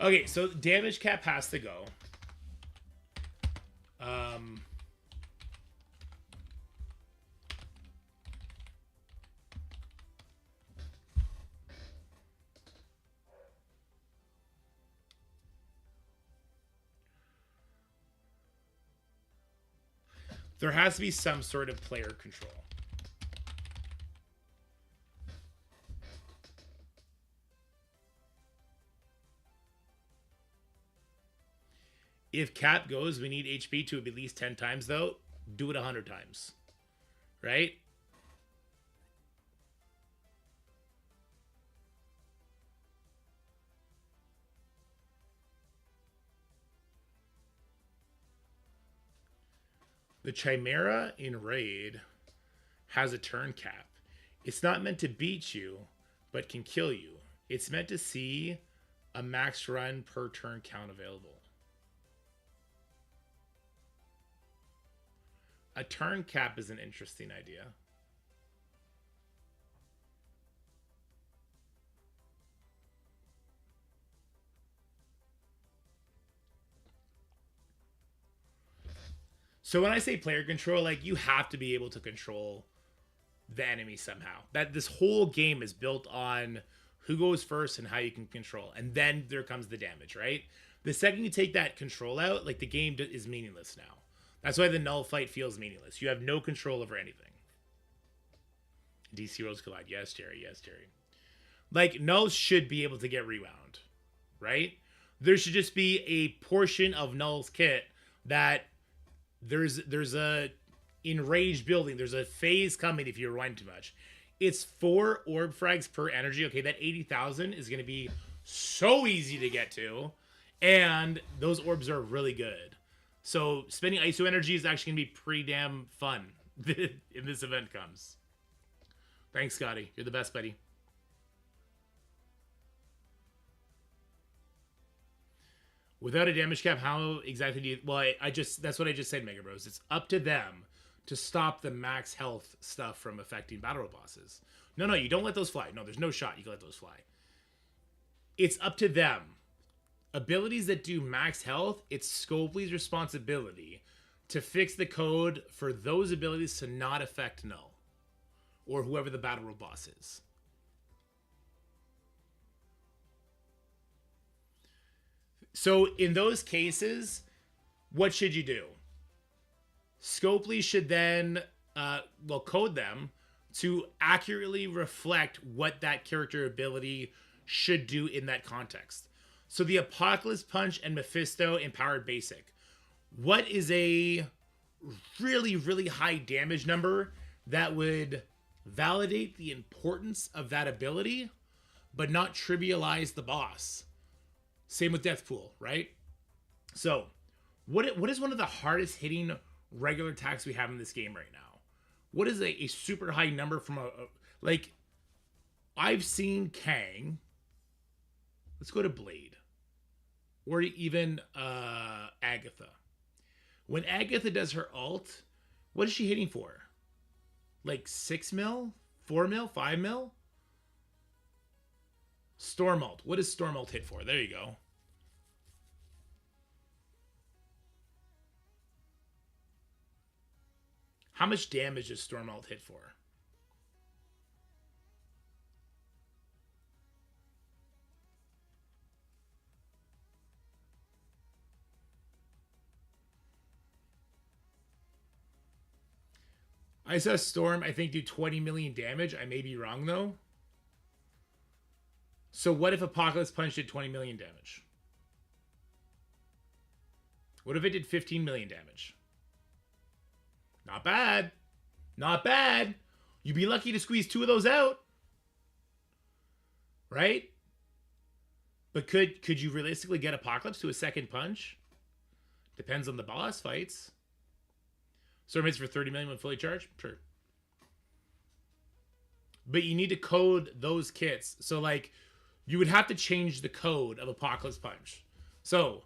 Okay, so damage cap has to go. There has to be some sort of player control. If cap goes, we need HP to at least 10 times, though. Do it 100 times. Right? The Chimera in Raid has a turn cap. It's not meant to beat you, but can kill you. It's meant to see a max run per turn count available. A turn cap is an interesting idea. So when I say player control, like, you have to be able to control the enemy somehow. That this whole game is built on who goes first and how you can control. And then there comes the damage, right? The second you take that control out, like, the game is meaningless now. That's why the null fight feels meaningless. You have no control over anything. DC Rolls Collide. Yes, Jerry. Yes, Jerry. Like, nulls should be able to get rewound, right? There should just be a portion of null's kit that there's a enraged building. There's a phase coming if you rewind too much. It's 4 orb frags per energy. Okay, that 80,000 is going to be so easy to get to. And those orbs are really good. So spending ISO energy is actually going to be pretty damn fun if this event comes. Thanks, Scotty. You're the best, buddy. Without a damage cap, how exactly do you... Well, that's what I just said, Mega Bros. It's up to them to stop the max health stuff from affecting Battle Royale bosses. No, you don't let those fly. No, there's no shot you can let those fly. It's up to them. Abilities that do max health, it's Scopely's responsibility to fix the code for those abilities to not affect null or whoever the Battle Royale boss is. So in those cases, what should you do? Scopely should then, code them to accurately reflect what that character ability should do in that context. So the Apocalypse Punch and Mephisto Empowered Basic. What is a really, really high damage number that would validate the importance of that ability, but not trivialize the boss? Same with Deathpool, right? So, what is one of the hardest hitting regular attacks we have in this game right now? What is a super high number from like, I've seen Kang. Let's go to Blade. Or even Agatha. When Agatha does her ult, what is she hitting for? Like 6 mil? 4 mil? 5 mil? Storm ult. What does Storm ult hit for? There you go. How much damage does Storm ult hit for? I saw Storm, I think, do 20 million damage. I may be wrong, though. So what if Apocalypse Punch did 20 million damage? What if it did 15 million damage? Not bad. Not bad. You'd be lucky to squeeze 2 of those out. Right? But could you realistically get Apocalypse to a second punch? Depends on the boss fights. Storm hits for 30 million when fully charged? Sure. but you need to code those kits. So like you would have to change the code of Apocalypse Punch. So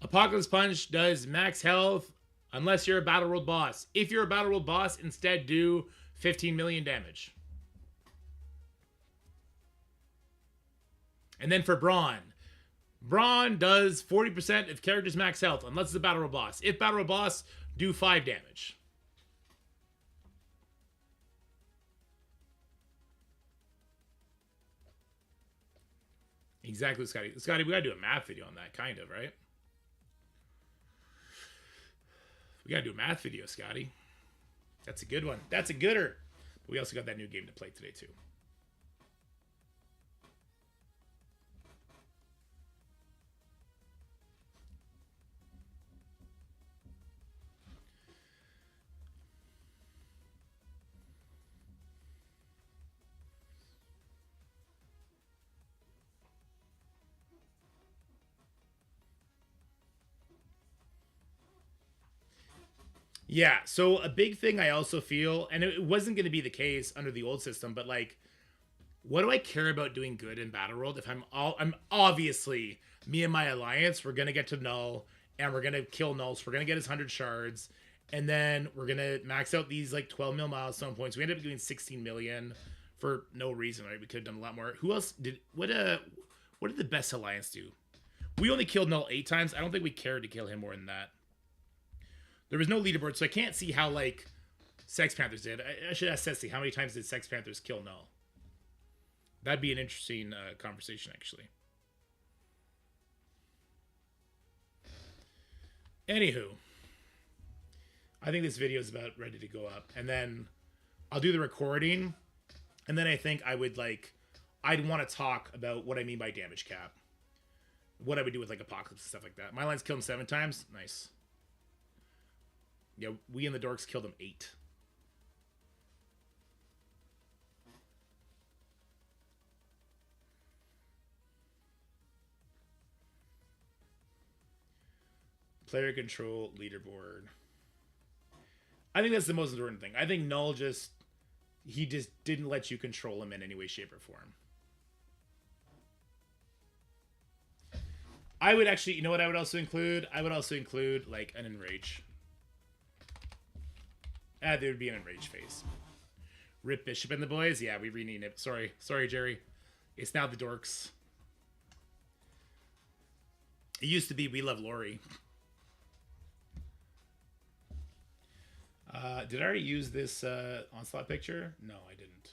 Apocalypse Punch does max health unless you're a Battle World boss. If you're a Battle World boss, instead do 15 million damage. And then for Brawn, Brawn does 40% of characters' max health unless it's a Battle World boss. If Battle World boss, do 5 damage. Exactly, Scotty. Scotty, we gotta do a math video on that, kind of, right? We gotta do a math video, Scotty. That's a good one. That's a gooder. But we also got that new game to play today, too. Yeah, so a big thing I also feel, and it wasn't going to be the case under the old system, but like, what do I care about doing good in Battle World if I'm obviously, me and my alliance, we're going to get to Null, and we're going to kill Null, so we're going to get his 100 shards, and then we're going to max out these like 12 mil milestone points. We ended up doing 16 million for no reason, right? We could have done a lot more. Who else did, what did the best alliance do? We only killed Null 8 times. I don't think we cared to kill him more than that. There was no leaderboard, so I can't see how, like, Sex Panthers did. I should ask Ceci, how many times did Sex Panthers kill Null? That'd be an interesting conversation, actually. Anywho, I think this video is about ready to go up. And then I'll do the recording, and then I think I would, like, I'd want to talk about what I mean by damage cap. What I would do with, like, Apocalypse and stuff like that. My lines killed him 7 times. Nice. Yeah, we and the dorks killed him 8. Player control, leaderboard. I think that's the most important thing. I think Null he just didn't let you control him in any way, shape, or form. I would actually, you know what I would also include? I would also include, like, an Enrage. There would be an Enrage phase. Rip Bishop and the boys? Yeah, we renamed it. Sorry, Jerry. It's now the dorks. It used to be We Love Lori. Did I already use this Onslaught picture? No, I didn't.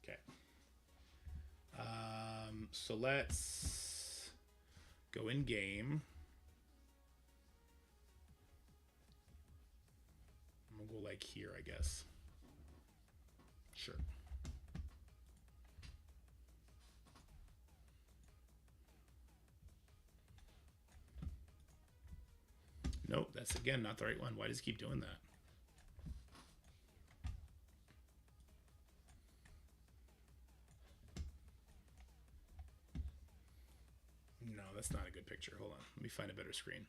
Okay. So let's go in game. We'll go like here, I guess. Sure. Nope, that's again not the right one. Why does it keep doing that? No, that's not a good picture. Hold on. Let me find a better screen.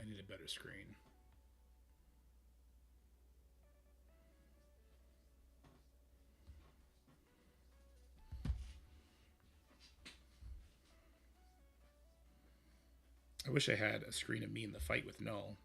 I need a better screen. I wish I had a screen of me in the fight with Null.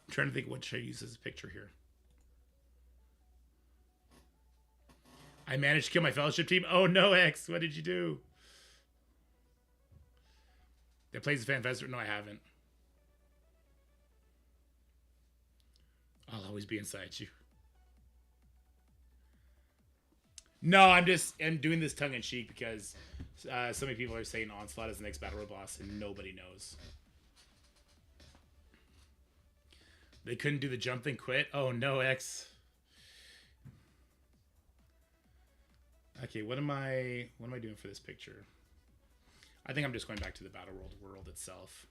I'm trying to think what should I use as a picture here. I managed to kill my fellowship team. Oh no, X, what did you do? That plays the Fan Fester? No, I haven't. I'll always be inside you. No, I'm doing this tongue in cheek because so many people are saying Onslaught is the next Battle Royale boss and nobody knows. They couldn't do the jump and quit? Oh no, X. Okay, what am I doing for this picture? I think I'm just going back to the Battle world itself.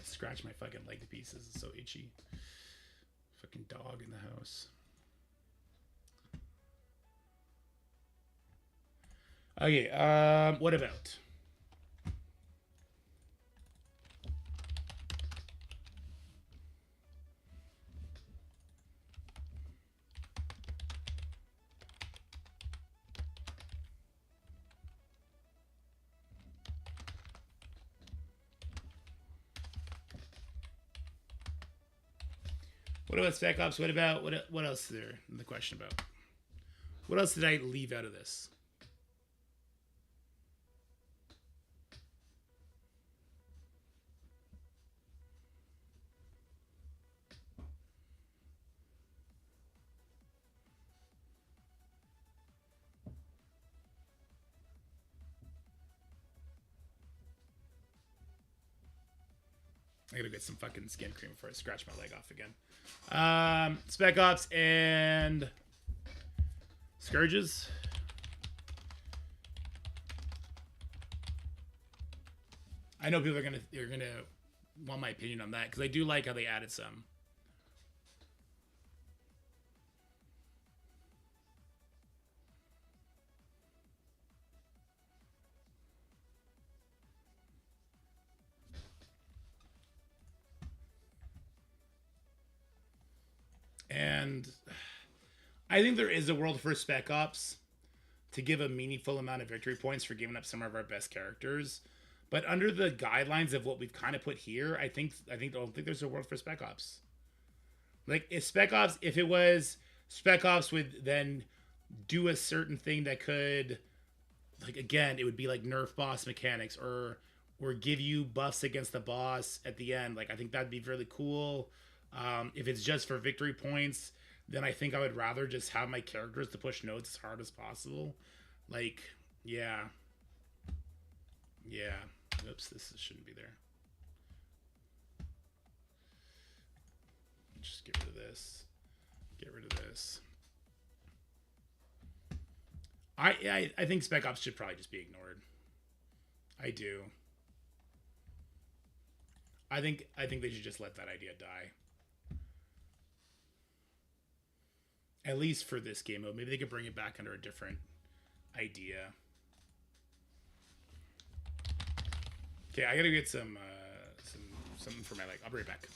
Scratch my fucking leg to pieces. It's so itchy. Fucking dog in the house. Okay, what about? What about Spec Ops? What about what else is there in the question about? What else did I leave out of this? I gotta get some fucking skin cream before I scratch my leg off again. Spec Ops and Scourges. I know people are gonna want my opinion on that because I do like how they added some. And I think there is a world for Spec Ops to give a meaningful amount of victory points for giving up some of our best characters. But under the guidelines of what we've kind of put here, I don't think there's a world for Spec Ops. Like if it was Spec Ops would then do a certain thing that could, like, again, it would be like nerf boss mechanics or give you buffs against the boss at the end. Like, I think that'd be really cool. If it's just for victory points, then I think I would rather just have my characters to push nodes as hard as possible. Like, yeah. Oops, this shouldn't be there. Just get rid of this. Get rid of this. I think Spec Ops should probably just be ignored. I do. I think they should just let that idea die. At least for this game mode. Maybe they could bring it back under a different idea. Okay, I gotta get something for my leg. I'll be right back.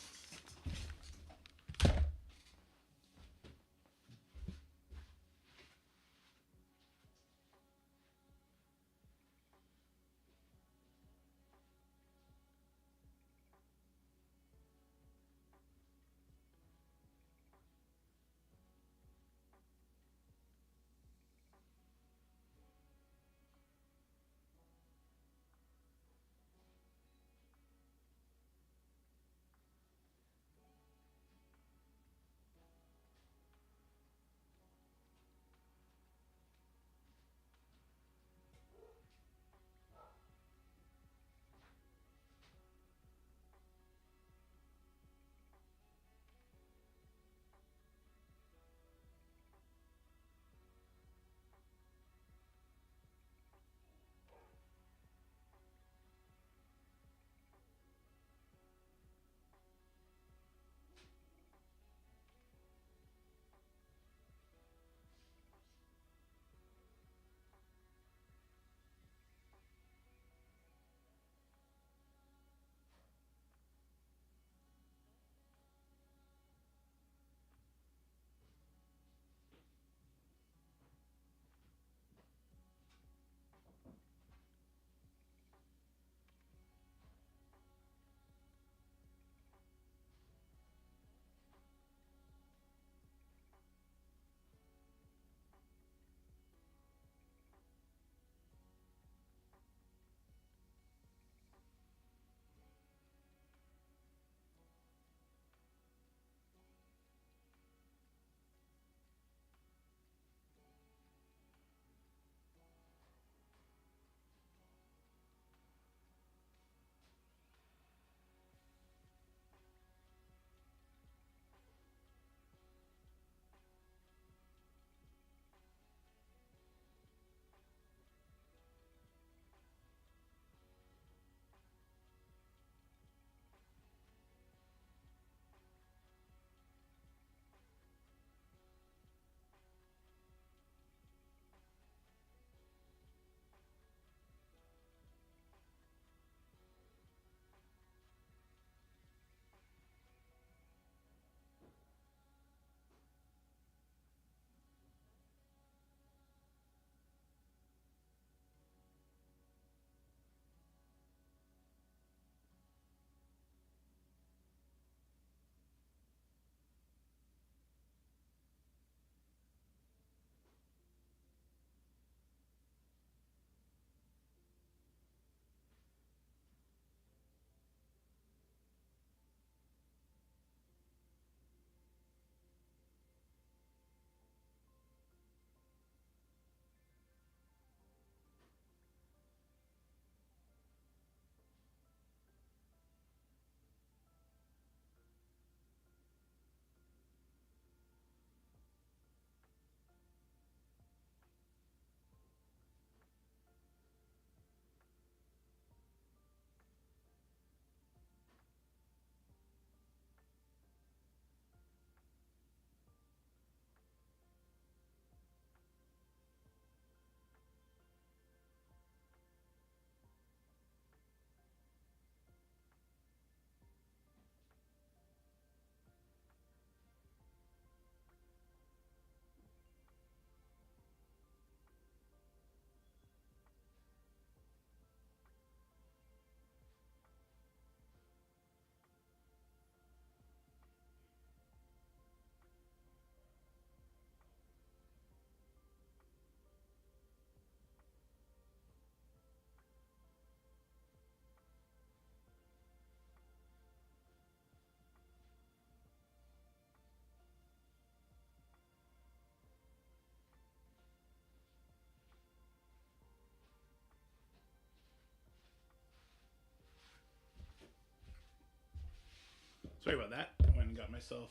Sorry about that. I went and got myself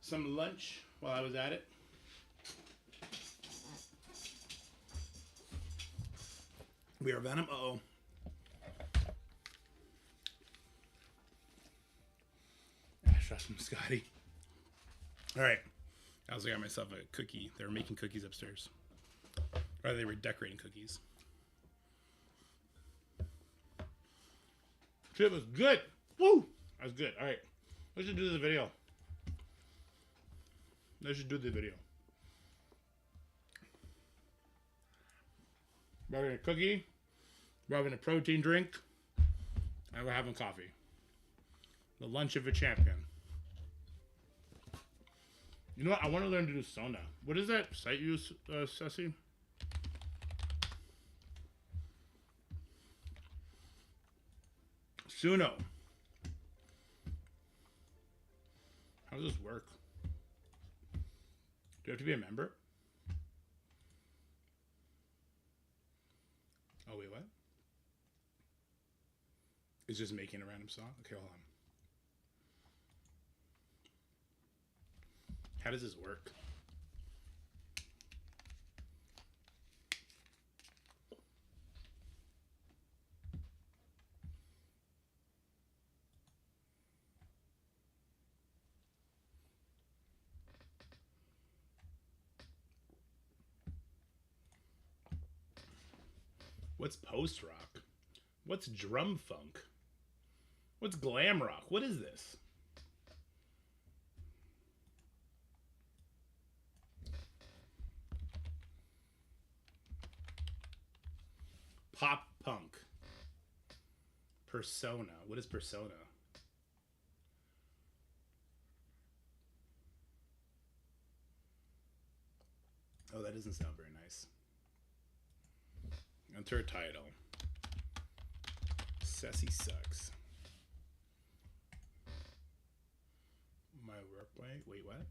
some lunch while I was at it. We are Venom. Uh-oh. Trust from Scotty. All right. I also got myself a cookie. They were making cookies upstairs. Or they were decorating cookies. Shit was good. Woo! That was good. All right. Let's just do the video. Let's just do the video. We're having a cookie. We're having a protein drink. And we're having coffee. The lunch of a champion. You know what? I want to learn to do Sona. What is that site you use, Ceci? Suno. How does this work? Do you have to be a member? Oh, wait, what? It's just making a random song? Okay, hold on. How does this work? What's post-rock? What's drum funk? What's glam rock? What is this? Pop punk. Persona. What is persona? Oh, that doesn't sound very nice. Enter a title. Ceci sucks. My workplay. Wait, what?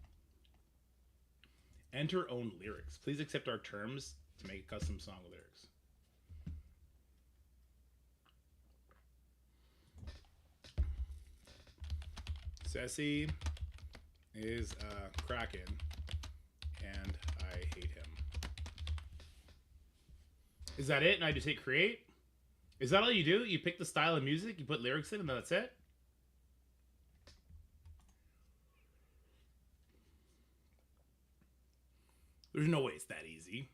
Enter own lyrics. Please accept our terms to make a custom song with lyrics. Ceci is a Kraken, and I hate him. Is that it? And I just hit create? Is that all you do? You pick the style of music, you put lyrics in, and that's it? There's no way it's that easy.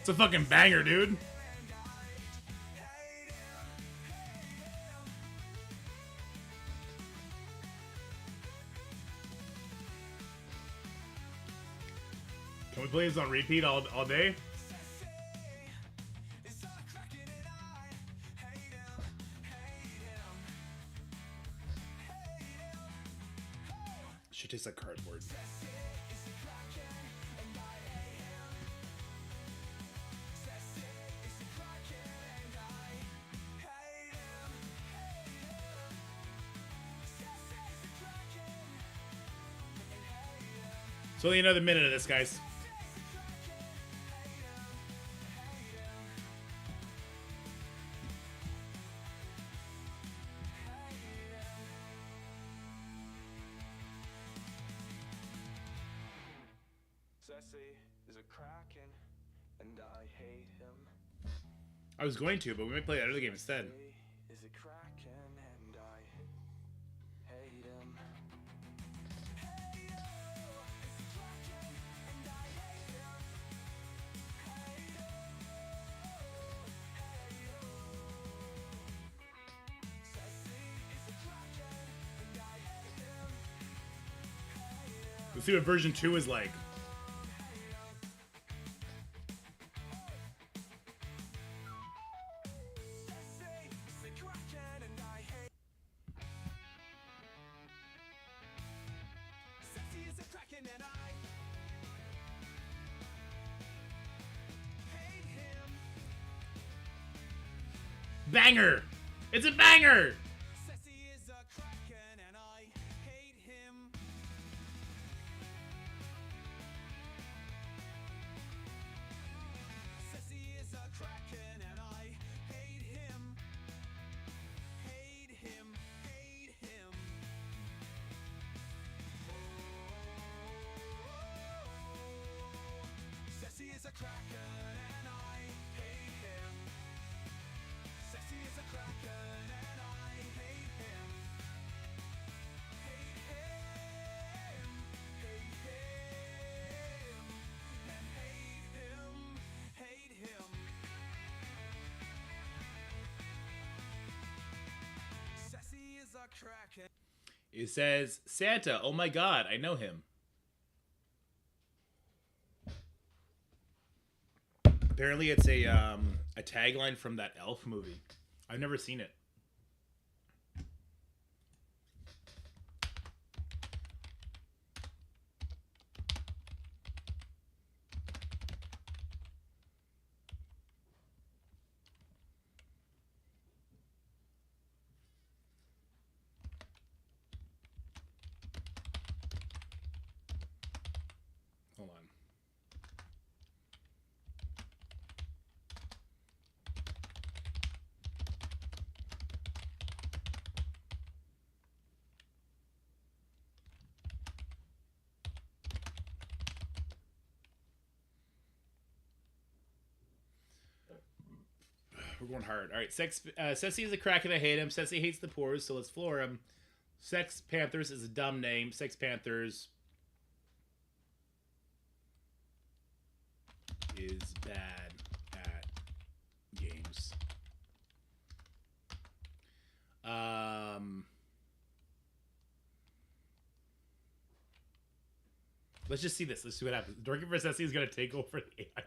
It's a fucking banger, dude. Can we play this on repeat all day? Shit tastes like cardboard. It's only another minute of this, guys. I was going to, but we might play that other game instead. Let's see what version 2 is like. Banger! It's a banger! It says, Santa, oh my god, I know him. Apparently it's a tagline from that Elf movie. I've never seen it. Hold on. We're going hard. All right, Ceci is a crack and I hate him. Ceci hates the poors, so let's floor him. Sex Panthers is a dumb name. Sex Panthers is bad at games. Let's just see this. Let's see what happens. Dorky vs. Ceci is gonna take over the AI.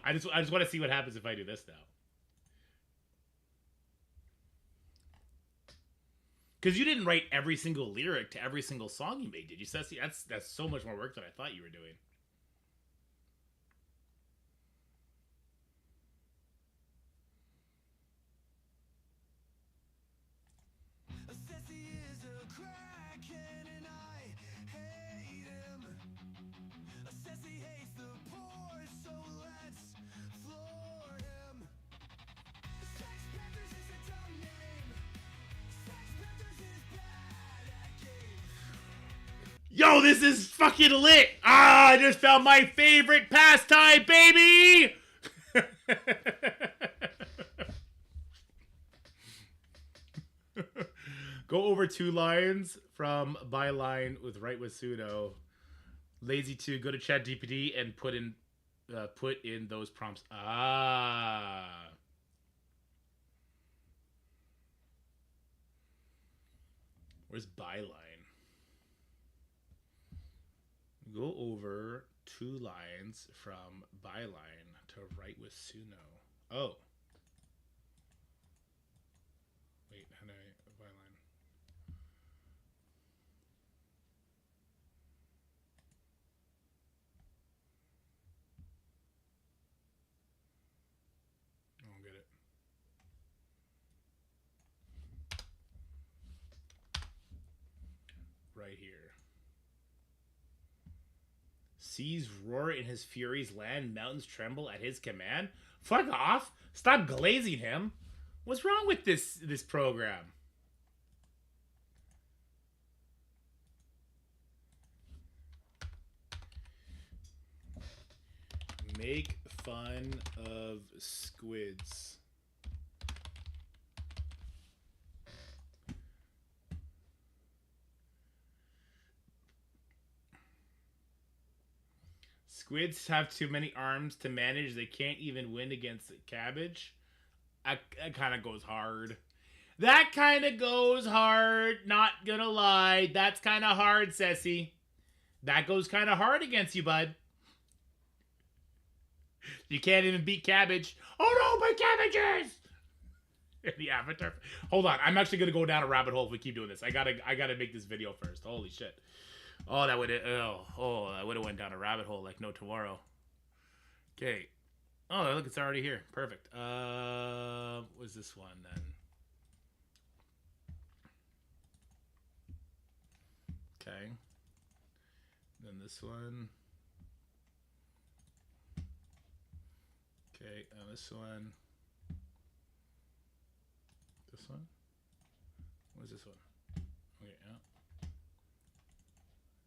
I just want to see what happens if I do this now. Because you didn't write every single lyric to every single song you made, did you, Ceci? That's so much more work than I thought you were doing. Yo, this is fucking lit! Ah, I just found my favorite pastime, baby! Go over 2 lines from byline with right with sudo. Lazy 2, go to ChatGPT and put in those prompts. Ah. Where's byline? Go over 2 lines from byline to write with suno. Oh. Wait, how do I byline? I don't get it. Right here. Seas roar in his fury's land, mountains tremble at his command. Fuck off! Stop glazing him. What's wrong with this program? Make fun of squids. Squids have too many arms to manage. They can't even win against cabbage. That kind of goes hard. That kind of goes hard. Not gonna lie. That's kind of hard, Ceci. That goes kind of hard against you, bud. You can't even beat cabbage. Oh no, my cabbages! The avatar. Hold on, I'm actually gonna go down a rabbit hole if we keep doing this. I gotta make this video first. Holy shit! Oh, that would have went down a rabbit hole like no tomorrow. Okay. Oh, look, it's already here. Perfect. What's this one then? Okay. Then this one. Okay, this one. This one? What's this one? Okay, yeah.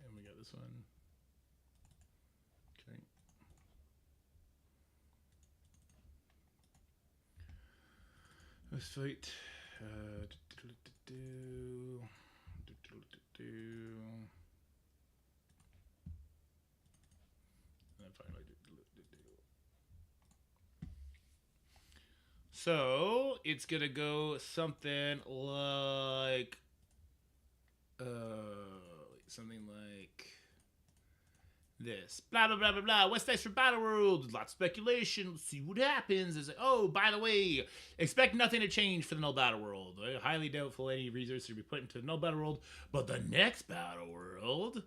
And we got this one. Okay. Let's fight. So it's gonna go something like this. Blah blah blah blah blah. What's next for Battle World? Lots of speculation. Let's see what happens. It's like, oh, by the way, expect nothing to change for the null Battle World. Highly doubtful any resources to be put into the null Battle World, but the next Battle World.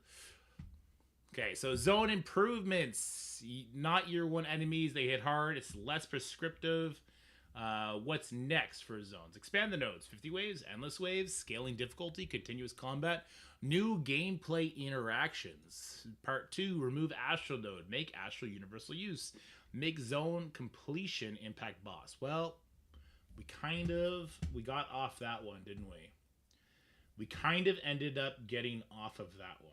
Okay, so zone improvements. Not year one enemies. They hit hard. It's less prescriptive. What's next for zones? Expand the nodes. 50 waves, endless waves, scaling difficulty, continuous combat, new gameplay interactions. Part 2, remove astral node, make astral universal use, make zone completion impact boss. Well, we got off that one, didn't we? We kind of ended up getting off of that one.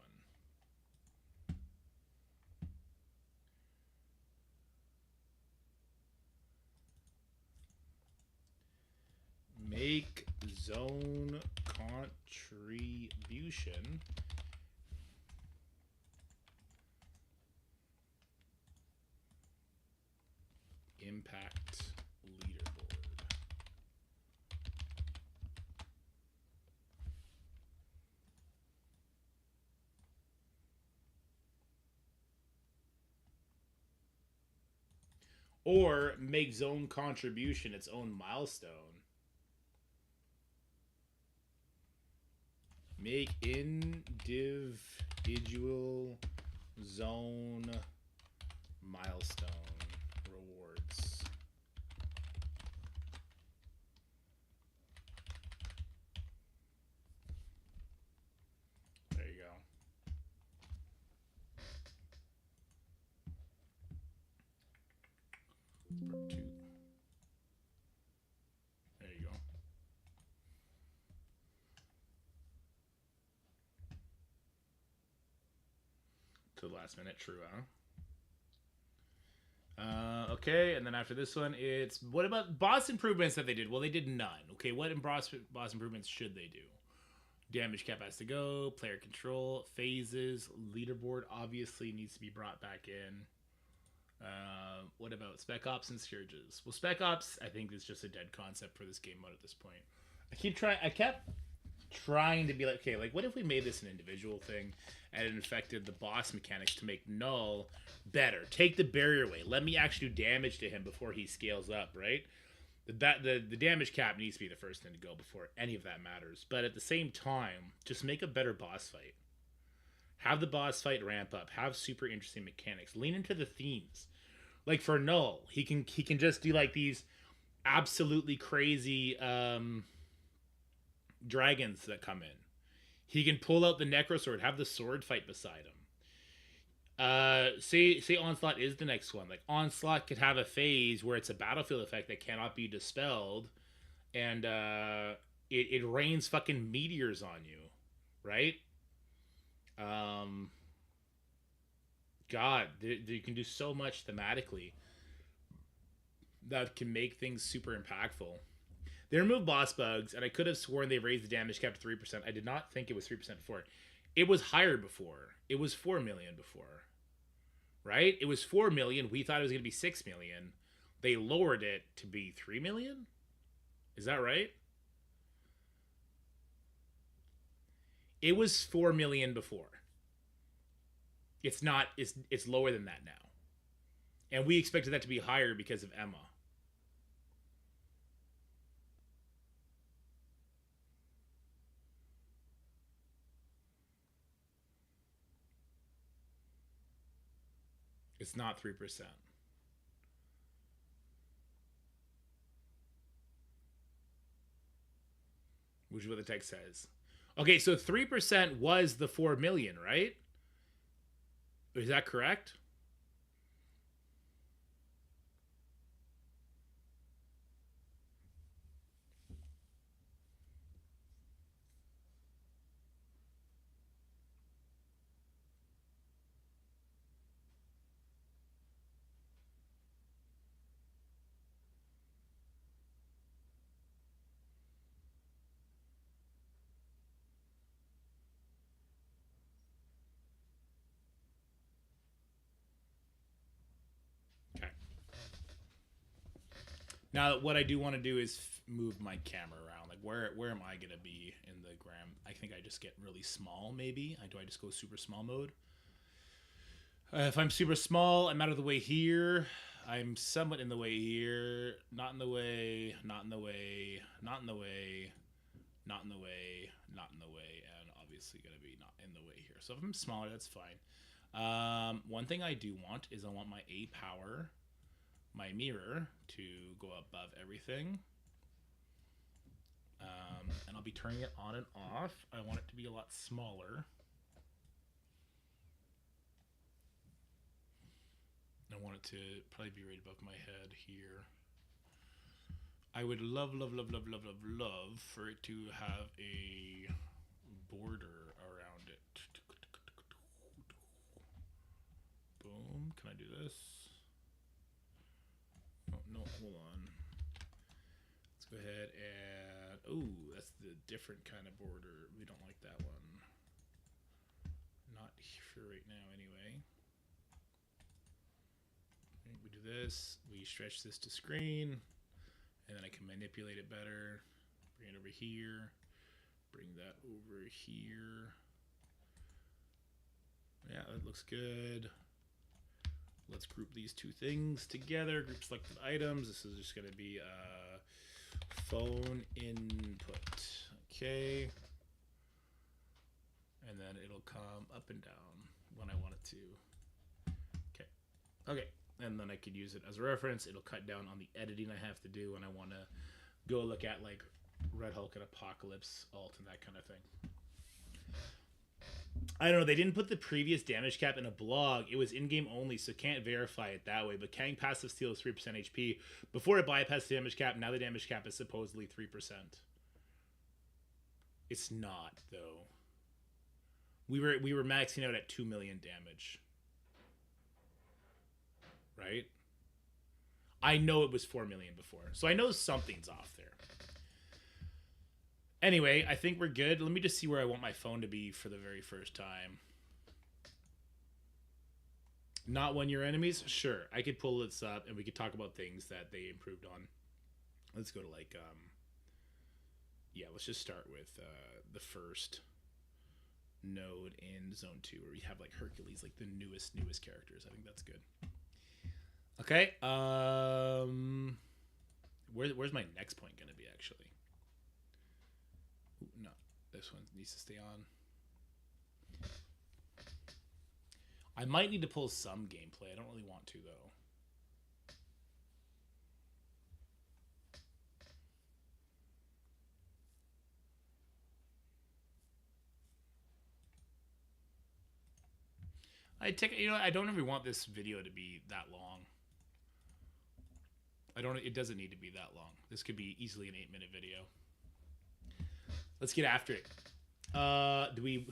Make zone contribution impact leaderboard. Or make zone contribution its own milestone. Make individual zone milestone rewards. There you go. Part 2. There you go. To the last minute, true, huh? Okay, and then after this one, it's what about boss improvements that they did? Well, they did none. Okay, what boss improvements should they do? Damage cap has to go, player control, phases, leaderboard obviously needs to be brought back in. What about Spec Ops and Scourges? Well, Spec Ops, I think, is just a dead concept for this game mode at this point. I kept trying to be like, okay, like what if we made this an individual thing and it affected the boss mechanics to make null better? Take the barrier away. Let me actually do damage to him before he scales up, right? The damage cap needs to be the first thing to go before any of that matters. But at the same time, just make a better boss fight. Have the boss fight ramp up. Have super interesting mechanics. Lean into the themes. Like for null, he can just do like these absolutely crazy dragons that come in. He can pull out the necro sword, have the sword fight beside him. Say Onslaught is the next one. Like Onslaught could have a phase where it's a battlefield effect that cannot be dispelled, and it rains fucking meteors on you, right? God, you can do so much thematically that can make things super impactful. They removed boss bugs, and I could have sworn they raised the damage cap to 3%. I did not think it was 3% before. It was higher before. It was 4 million before. Right? It was 4 million. We thought it was going to be 6 million. They lowered it to be 3 million? Is that right? It was 4 million before. It's not. It's lower than that now, and we expected that to be higher because of Emma. It's not 3%. Which is what the text says. Okay, so 3% was the 4 million, right? Is that correct? Now, what I do want to do is move my camera around. Like, where am I going to be in the gram? I think I just get really small, maybe. Do I just go super small mode? If I'm super small, I'm out of the way here. I'm somewhat in the way here. Not in the way, not in the way, not in the way, not in the way, not in the way, and obviously going to be not in the way here. So if I'm smaller, that's fine. One thing I do want is I want my A power, my mirror, to go above everything. And I'll be turning it on and off. I want it to be a lot smaller. I want it to probably be right above my head here. I would love for it to have a border around it. Boom. Can I do this? Oh, no, hold on. Let's go ahead and... Oh, that's the different kind of border. We don't like that one. Not for right now, anyway. Okay, we do this. We stretch this to screen. And then I can manipulate it better. Bring it over here. Bring that over here. Yeah, that looks good. Let's group these two things together. Group selected items. This is just going to be phone input. Okay. And then it'll come up and down when I want it to. Okay. Okay. And then I could use it as a reference. It'll cut down on the editing I have to do when I want to go look at like Red Hulk and Apocalypse alt and that kind of thing. I don't know. They didn't put the previous damage cap in a blog. It was in-game only, so can't verify it that way. But Kang passive steal is 3% HP. Before it bypassed the damage cap, now the damage cap is supposedly 3%. It's not, though. We were maxing out at 2 million damage. Right? I know it was 4 million before. So I know something's off there. Anyway, I think we're good. Let me just see where I want my phone to be for the very first time. Not when you're enemies? Sure. I could pull this up and we could talk about things that they improved on. Let's go to like, yeah, let's just start with the first node in Zone 2 where we have like Hercules, like the newest characters. I think that's good. Okay. Where's my next point going to be, actually? Ooh, no, this one needs to stay on. I might need to pull some gameplay. I don't really want to, though. I don't ever want this video to be that long. It doesn't need to be that long. This could be easily an 8-minute video. Let's get after it. Do we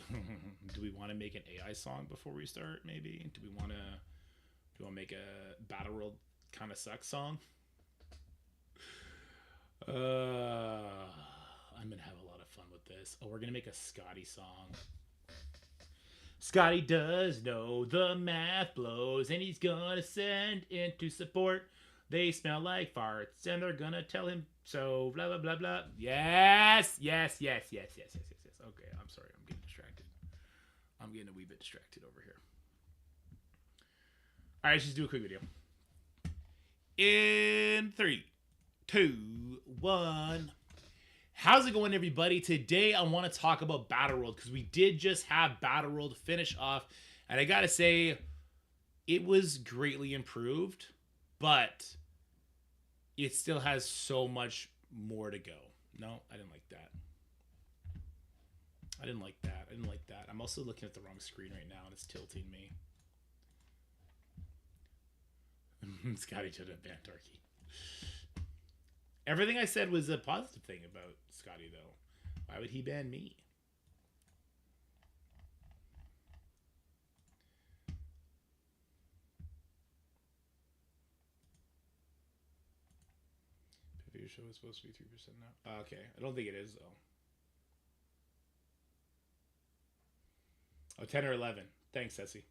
want to make an AI song before we start? Maybe. Do we want to make a Battle World kind of sucks song? I'm gonna have a lot of fun with this. Oh, we're gonna make a Scotty song. Scotty does know the math blows, and he's gonna send into support. They smell like farts, and they're gonna tell him so. Blah blah blah blah. Yes. Okay, I'm sorry. I'm getting distracted. I'm getting a wee bit distracted over here. All right, let's just do a quick video. In 3, 2, 1. How's it going, everybody? Today I want to talk about Battle World because we did just have Battle World finish off, and I gotta say, it was greatly improved, but it still has so much more to go. No, I didn't like that. I didn't like that. I didn't like that. I'm also looking at the wrong screen right now, and it's tilting me. Scotty should have banned Turkey. Everything I said was a positive thing about Scotty, though. Why would he ban me? Your show is supposed to be 3% now. Okay, I don't think it is, though. Oh, 10 or 11. Thanks, Ceci.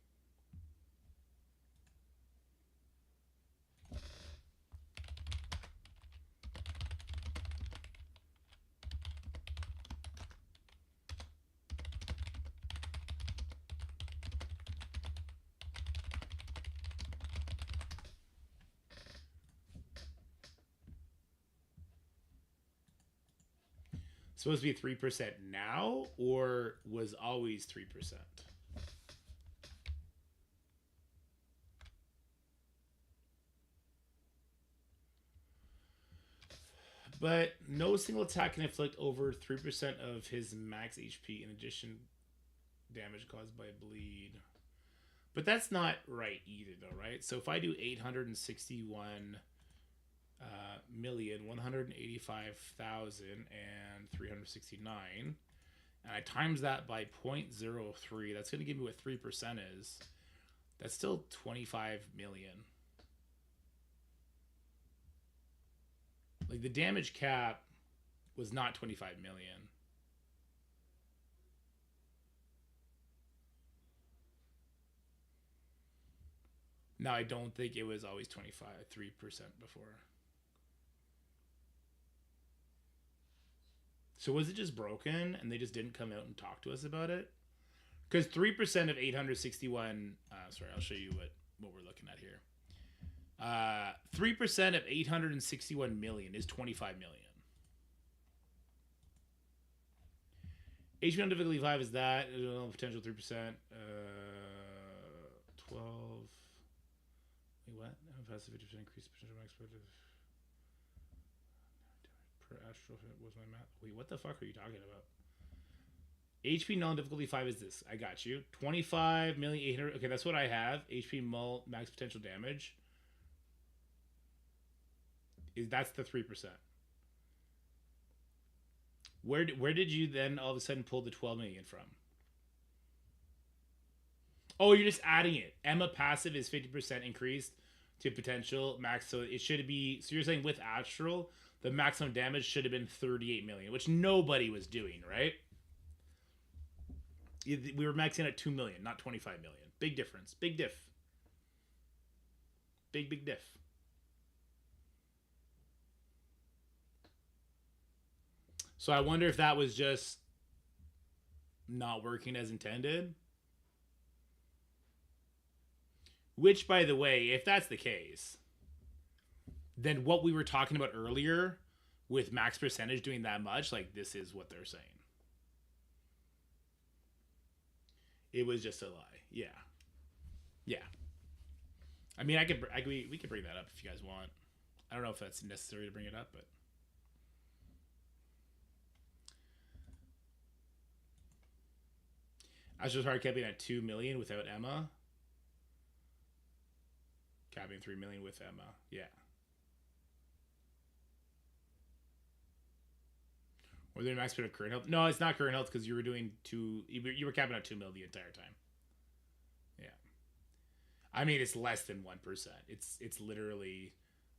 Supposed to be 3% now, or was always 3%? But no single attack can inflict over 3% of his max HP in addition damage caused by bleed. But that's not right either, though, right? So if I do 861,185,369, and I times that by 0.03, that's going to give me what 3% is. That's still 25 million. Like, the damage cap was not 25 million. Now, I don't think it was always 3% before. So was it just broken and they just didn't come out and talk to us about it? Because 3% of 861... sorry, I'll show you what we're looking at here. 3% of 861 million is 25 million. HP on difficulty 5 is that. Potential 3%. 12... Wait, what? Passive 50% increase potential max per astral hit was my math. Wait, what the fuck are you talking about? HP null difficulty 5 is this. I got you. 25,800,000. Okay, that's what I have. HP null max potential damage. That's the 3%. Where did you then all of a sudden pull the 12 million from? Oh, you're just adding it. Emma passive is 50% increased to potential max. So it should be, so you're saying with Astral, the maximum damage should have been 38 million, which nobody was doing, right? We were maxing at 2 million, not 25 million. Big difference. Big diff. Big diff. So I wonder if that was just not working as intended. Which, by the way, if that's the case, then what we were talking about earlier with max percentage doing that much, like, this is what they're saying. It was just a lie. Yeah. Yeah. I mean, we could bring that up if you guys want. I don't know if that's necessary to bring it up, but... Astra's hard capping at 2 million without Emma. Capping 3 million with Emma. Yeah. Or the max bit of current health. No, it's not current health because you were doing you were capping at 2 mil the entire time. Yeah. I mean, it's less than 1%. It's literally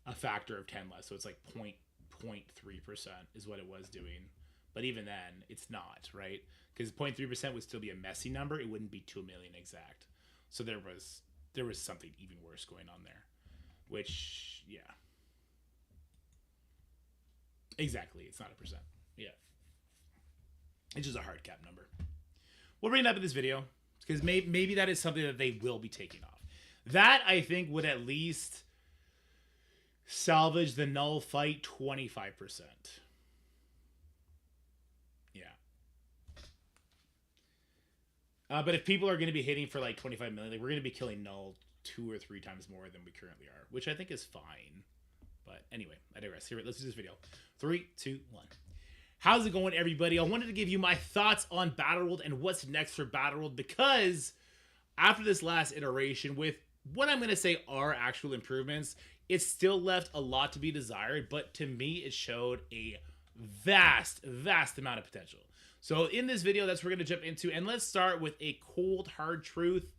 a factor of 10 less. So it's like 0.3% is what it was doing. But even then, it's not, right? Because 0.3% would still be a messy number. It wouldn't be 2 million exact. So there was something even worse going on there. Which, yeah. Exactly. It's not a percent. Yeah. It's just a hard cap number. We'll bring it up in this video because maybe that is something that they will be taking off. That, I think, would at least salvage the null fight 25%. Yeah. But if people are going to be hitting for like 25 million, like we're going to be killing null 2 or 3 times more than we currently are, which I think is fine. But anyway, I digress. Here, let's do this video. 3, 2, 1. How's it going, everybody? I wanted to give you my thoughts on Battleworld and what's next for Battleworld, because after this last iteration with what I'm going to say are actual improvements, it still left a lot to be desired, but to me, it showed a vast amount of potential. So in this video, that's what we're going to jump into, and let's start with a cold, hard truth.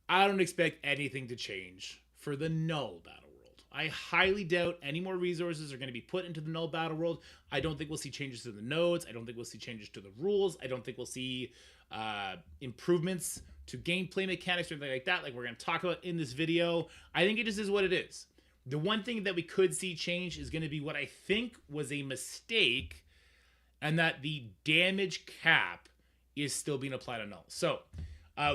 I don't expect anything to change for the null Battleworld. I highly doubt any more resources are going to be put into the null Battleworld. I don't think we'll see changes to the nodes. I don't think we'll see changes to the rules. I don't think we'll see improvements to gameplay mechanics or anything like that, like we're going to talk about in this video. I think it just is what it is. The one thing that we could see change is going to be what I think was a mistake, and that the damage cap is still being applied on null. So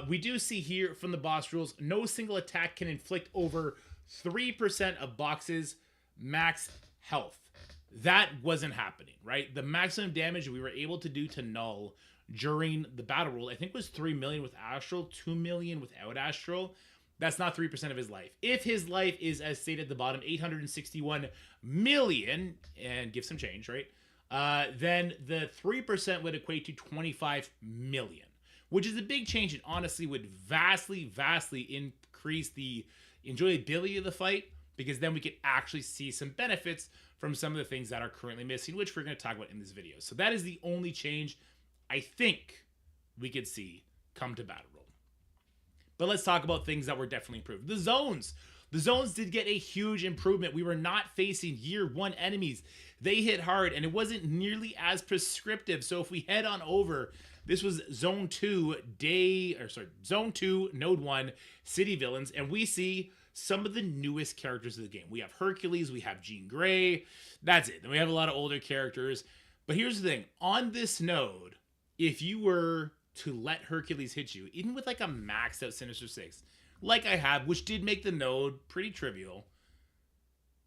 we do see here from the boss rules, no single attack can inflict over 3% of boxes max health. That wasn't happening, right? The maximum damage we were able to do to null during the battle rule, I think, was 3 million with Astral, 2 million without Astral. That's not 3% of his life. If his life is, as stated at the bottom, 861 million, and give some change, right? Then the 3% would equate to 25 million, which is a big change and honestly would vastly increase the enjoyability of the fight, because then we could actually see some benefits from some of the things that are currently missing, which we're going to talk about in this video. So that is the only change I think we could see come to Battleworld. But let's talk about things that were definitely improved. The zones. The zones did get a huge improvement. We were not facing year 1 enemies. They hit hard, and it wasn't nearly as prescriptive. So if we head on over, this was Zone 2, Zone 2, Node 1, City Villains, and we see some of the newest characters of the game. We have Hercules, we have Jean Grey, that's it. Then we have a lot of older characters. But here's the thing, on this node, if you were to let Hercules hit you, even with like a maxed out Sinister 6, like I have, which did make the node pretty trivial,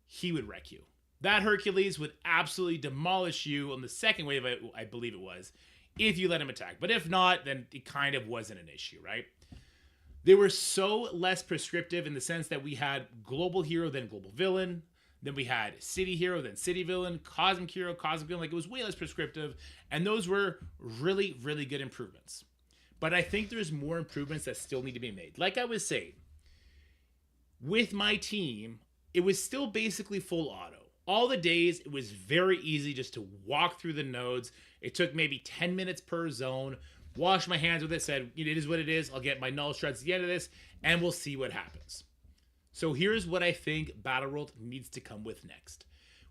he would wreck you. That Hercules would absolutely demolish you on the second wave, I believe it was, if you let him attack. But if not, then it kind of wasn't an issue, right? They were so less prescriptive in the sense that we had global hero, then global villain. Then we had city hero, then city villain, cosmic hero, cosmic villain. Like, it was way less prescriptive. And those were really good improvements. But I think there's more improvements that still need to be made. Like I was saying, with my team, it was still basically full auto. All the days, it was very easy just to walk through the nodes. It took maybe 10 minutes per zone. Wash my hands with it, said, it is what it is. I'll get my null shreds at the end of this, and we'll see what happens. So here's what I think Battleworld needs to come with next.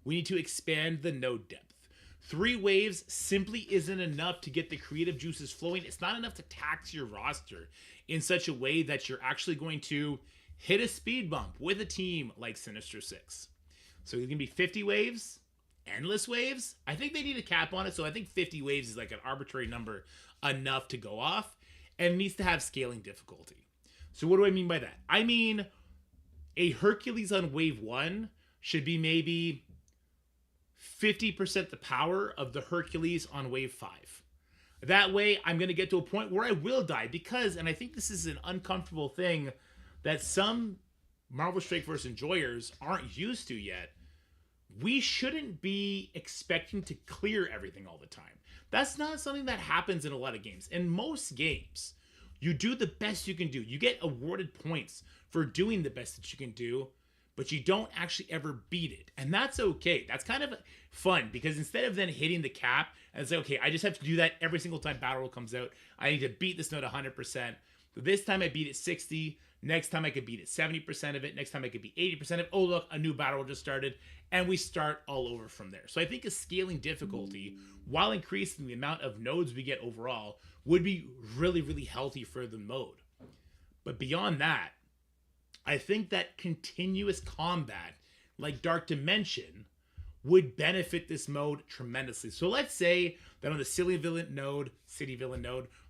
We need to expand the node depth. 3 waves simply isn't enough to get the creative juices flowing. It's not enough to tax your roster in such a way that you're actually going to hit a speed bump with a team like Sinister 6. So it's going to be 50 waves, endless waves. I think they need a cap on it, so I think 50 waves is like an arbitrary number enough to go off, and needs to have scaling difficulty. So what do I mean by that? I mean, a Hercules on wave 1 should be maybe 50% the power of the Hercules on wave 5. That way, I'm going to get to a point where I will die because, and I think this is an uncomfortable thing that some Marvel Strike Force enjoyers aren't used to yet, we shouldn't be expecting to clear everything all the time. That's not something that happens in a lot of games. In most games, you do the best you can do. You get awarded points for doing the best that you can do, but you don't actually ever beat it. And that's okay. That's kind of fun because instead of then hitting the cap and say, okay, I just have to do that every single time Battle Royale comes out. I need to beat this node 100%. So this time I beat it 60. Next time I could beat it 70% of it. Next time I could beat 80% of it. Oh, look, a new Battle Royale just started. And we start all over from there. So I think a scaling difficulty, while increasing the amount of nodes we get overall, would be really healthy for the mode. But beyond that, I think that continuous combat, like Dark Dimension, would benefit this mode tremendously. So let's say that on the City Villain node,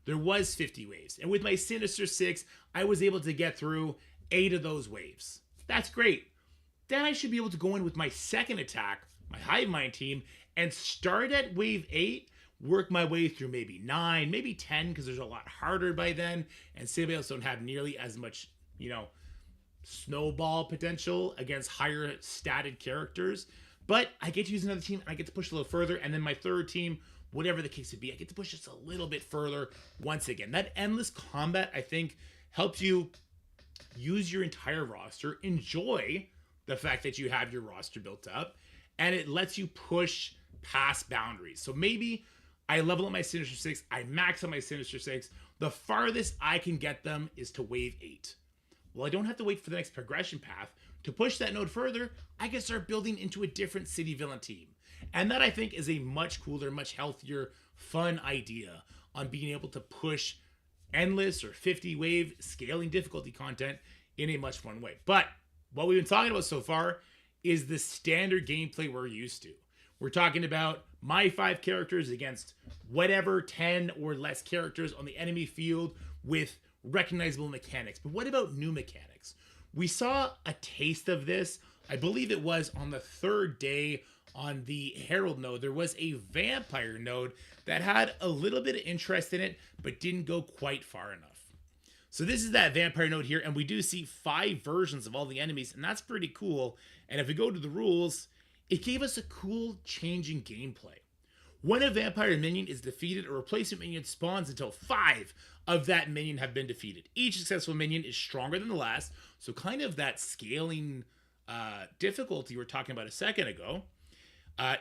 there was 50 waves. And with my Sinister 6, I was able to get through 8 of those waves. That's great. Then I should be able to go in with my second attack, my Hive Mind team, and start at wave 8, work my way through maybe 9, maybe 10, because there's a lot harder by then, and Citadels don't have nearly as much, snowball potential against higher statted characters. But I get to use another team, and I get to push a little further, and then my third team, whatever the case would be, I get to push just a little bit further once again. That endless combat, I think, helps you use your entire roster, enjoy the fact that you have your roster built up, and it lets you push past boundaries. So maybe I level up my Sinister 6, I max out my Sinister 6, the farthest I can get them is to wave 8. Well, I don't have to wait for the next progression path. To push that node further, I can start building into a different city villain team. And that, I think, is a much cooler, much healthier, fun idea on being able to push endless or 50 wave scaling difficulty content in a much fun way. But what we've been talking about so far is the standard gameplay we're used to. We're talking about my 5 characters against whatever 10 or less characters on the enemy field with recognizable mechanics. But what about new mechanics? We saw a taste of this, I believe it was on the 3rd day on the Herald node. There was a vampire node that had a little bit of interest in it, but didn't go quite far enough. So this is that vampire node here, and we do see 5 versions of all the enemies, and that's pretty cool. And if we go to the rules, it gave us a cool change in gameplay. When a vampire minion is defeated, a replacement minion spawns until 5 of that minion have been defeated. Each successful minion is stronger than the last, so kind of that scaling difficulty we were talking about a second ago.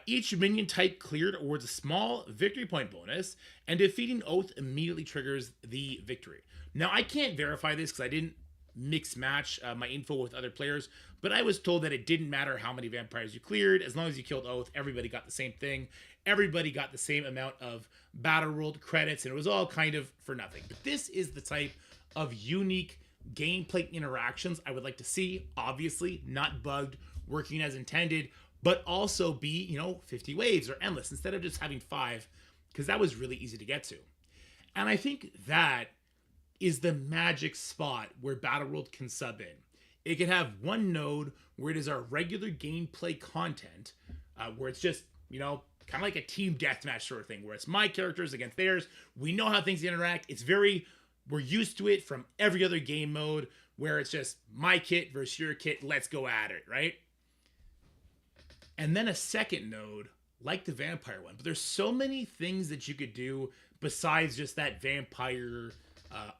Each minion type cleared awards a small victory point bonus, and defeating Oath immediately triggers the victory. Now, I can't verify this because I didn't mix match my info with other players, but I was told that it didn't matter how many vampires you cleared. As long as you killed Oath, everybody got the same thing. Everybody got the same amount of Battle World credits, and it was all kind of for nothing. But this is the type of unique gameplay interactions I would like to see. Obviously, not bugged, working as intended, but also be, 50 waves or endless instead of just having 5, because that was really easy to get to. And I think that is the magic spot where Battle World can sub in. It can have one node where it is our regular gameplay content, where it's just, kind of like a team deathmatch sort of thing, where it's my characters against theirs. We know how things interact. We're used to it from every other game mode, where it's just my kit versus your kit. Let's go at it, right? And then a second node, like the vampire one. But there's so many things that you could do besides just that vampire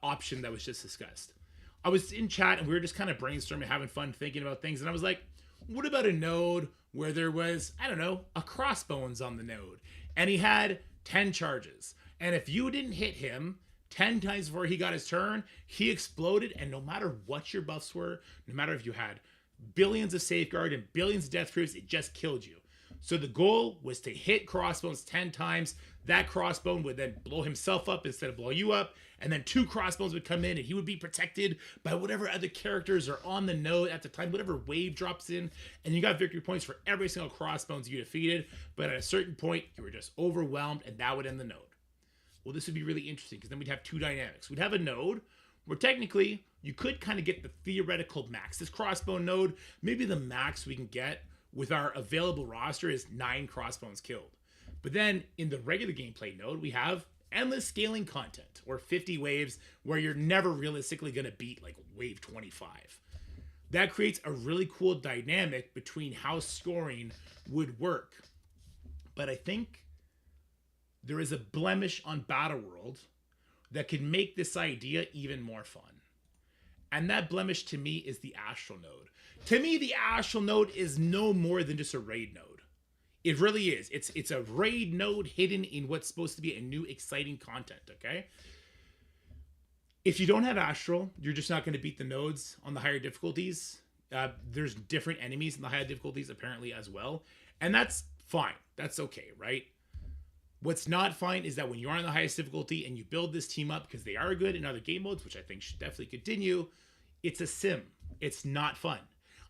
option that was just discussed. I was in chat and we were just kind of brainstorming, having fun, thinking about things. And I was like, what about a node where there was, a crossbones on the node, and he had 10 charges. And if you didn't hit him 10 times before he got his turn, he exploded. And no matter what your buffs were, no matter if you had billions of safeguard and billions of death proofs, it just killed you. So the goal was to hit crossbones 10 times. That crossbone would then blow himself up instead of blow you up. And then 2 crossbones would come in and he would be protected by whatever other characters are on the node at the time, whatever wave drops in. And you got victory points for every single crossbones you defeated. But at a certain point, you were just overwhelmed and that would end the node. Well, this would be really interesting because then we'd have 2 dynamics. We'd have a node where technically you could kind of get the theoretical max. This crossbone node, maybe the max we can get with our available roster is 9 crossbones killed. But then in the regular gameplay node, we have endless scaling content, or 50 waves, where you're never realistically going to beat like wave 25. That creates a really cool dynamic between how scoring would work. But I think there is a blemish on Battle World that can make this idea even more fun. And that blemish to me is the Astral node. To me, the Astral node is no more than just a raid node. It really is. It's a raid node hidden in what's supposed to be a new exciting content, okay? If you don't have Astral, you're just not going to beat the nodes on the higher difficulties. There's different enemies in the higher difficulties apparently as well. And that's fine. That's okay, right? What's not fine is that when you're on the highest difficulty and you build this team up, because they are good in other game modes, which I think should definitely continue, it's a sim. It's not fun.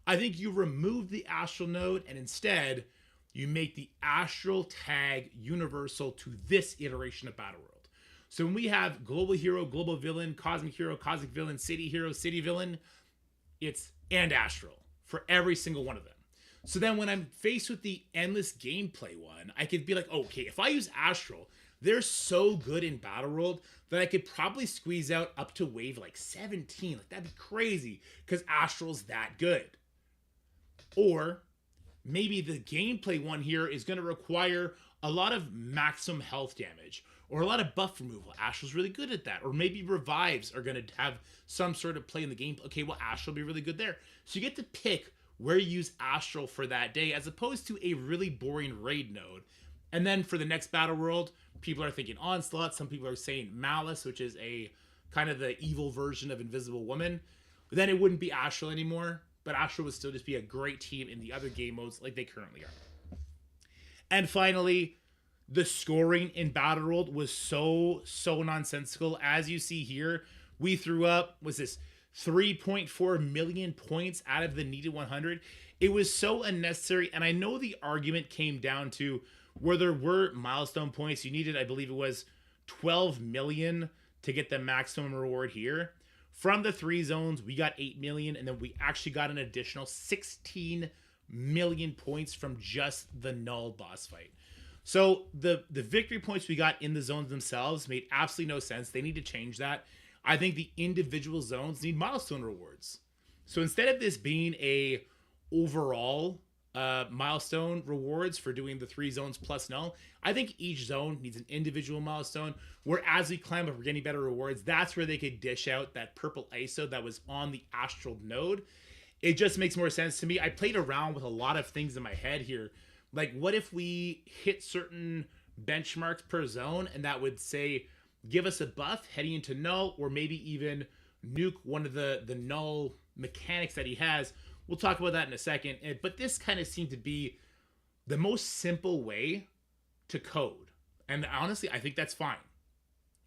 I think you remove the Astral node and instead you make the Astral tag universal to this iteration of Battle World. So when we have global hero, global villain, cosmic hero, cosmic villain, city hero, city villain, and Astral for every single one of them. So then when I'm faced with the endless gameplay one, I could be like, okay, if I use Astral, they're so good in Battle World that I could probably squeeze out up to wave like 17. Like, that'd be crazy because Astral's that good. Or maybe the gameplay one here is going to require a lot of maximum health damage or a lot of buff removal. Astral's really good at that. Or maybe revives are going to have some sort of play in the game. Okay, well, Astral will be really good there. So you get to pick where you use Astral for that day as opposed to a really boring raid node. And then for the next Battle World, people are thinking Onslaught. Some people are saying Malice, which is a kind of the evil version of Invisible Woman. But then it wouldn't be Astral anymore. But Astral would still just be a great team in the other game modes like they currently are. And finally, the scoring in Battle World was so nonsensical. As you see here, we threw up, was this 3.4 million points out of the needed 100. It was so unnecessary. And I know the argument came down to where there were milestone points. You needed, I believe it was 12 million to get the maximum reward here. From the 3 zones, we got 8 million, and then we actually got an additional 16 million points from just the null boss fight. So the victory points we got in the zones themselves made absolutely no sense. They need to change that. I think the individual zones need milestone rewards. So instead of this being a overall milestone rewards for doing the 3 zones plus null, I think each zone needs an individual milestone where as we climb up we're getting better rewards. That's where they could dish out that purple ISO that was on the Astral node. It just makes more sense to me. I played around with a lot of things in my head here, like what if we hit certain benchmarks per zone and that would say give us a buff heading into null, or maybe even nuke one of the null mechanics that he has. We'll talk about that in a second, but this kind of seemed to be the most simple way to code. And honestly, I think that's fine,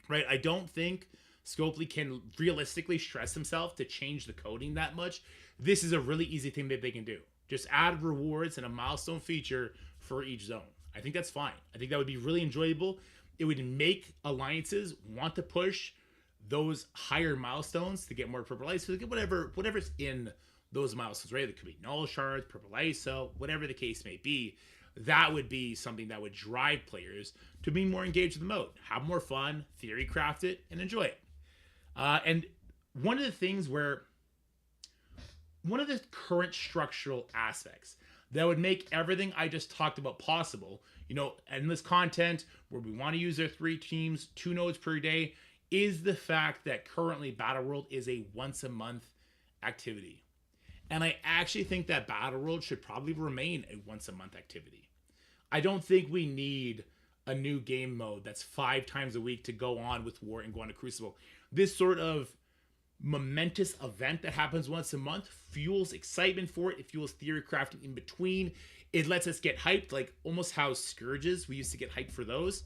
right? I don't think Scopely can realistically stress himself to change the coding that much. This is a really easy thing that they can do. Just add rewards and a milestone feature for each zone. I think that's fine. I think that would be really enjoyable. It would make alliances want to push those higher milestones to get more purple ISO, to get whatever's in those milestones, right? It could be null shards, purple ISO, whatever the case may be. That would be something that would drive players to be more engaged with the mode, have more fun, theory craft it, and enjoy it. And one of the current structural aspects that would make everything I just talked about possible, endless content where we want to use our 3 teams, 2 nodes per day, is the fact that currently Battle World is a once a month activity. And I actually think that Battle World should probably remain a once a month activity. I don't think we need a new game mode that's 5 times a week to go on with War and go on to Crucible. This sort of momentous event that happens once a month fuels excitement for it. It fuels theory crafting in between. It lets us get hyped, like almost how Scourges, we used to get hyped for those.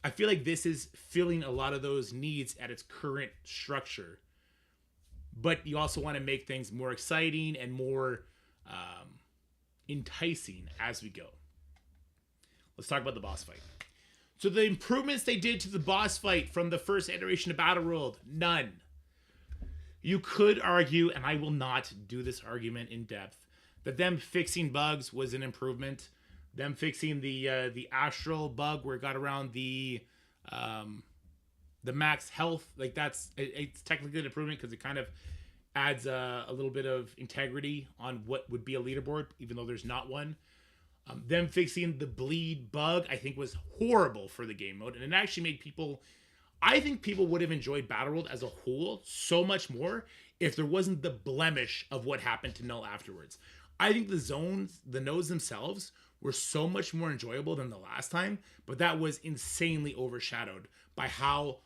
I feel like this is filling a lot of those needs at its current structure. But you also want to make things more exciting and more enticing as we go. Let's talk about the boss fight. So the improvements they did to the boss fight from the first iteration of Battle World, none. You could argue, and I will not do this argument in depth, that them fixing bugs was an improvement. Them fixing the Astral bug where it got around the max health, like it's technically an improvement because it kind of adds a little bit of integrity on what would be a leaderboard, even though there's not one. Them fixing the bleed bug, I think, was horrible for the game mode, and it actually made I think people would have enjoyed Battle World as a whole so much more if there wasn't the blemish of what happened to Null afterwards. I think the nodes themselves were so much more enjoyable than the last time, but that was insanely overshadowed by how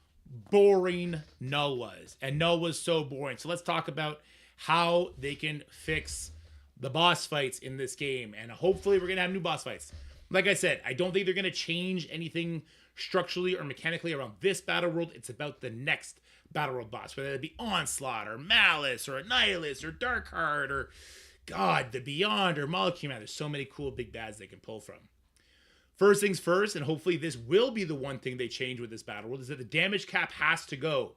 boring Null was. And Null was so boring. So let's talk about how they can fix the boss fights in this game. And hopefully we're going to have new boss fights. Like I said, I don't think they're going to change anything structurally or mechanically around this Battle World. It's about the next Battle World boss, whether it be Onslaught or Malice or Annihilus or Darkheart or God, the Beyond or Molecule Man. There's so many cool big bads they can pull from. First things first, and hopefully this will be the one thing they change with this Battle World, is that the damage cap has to go.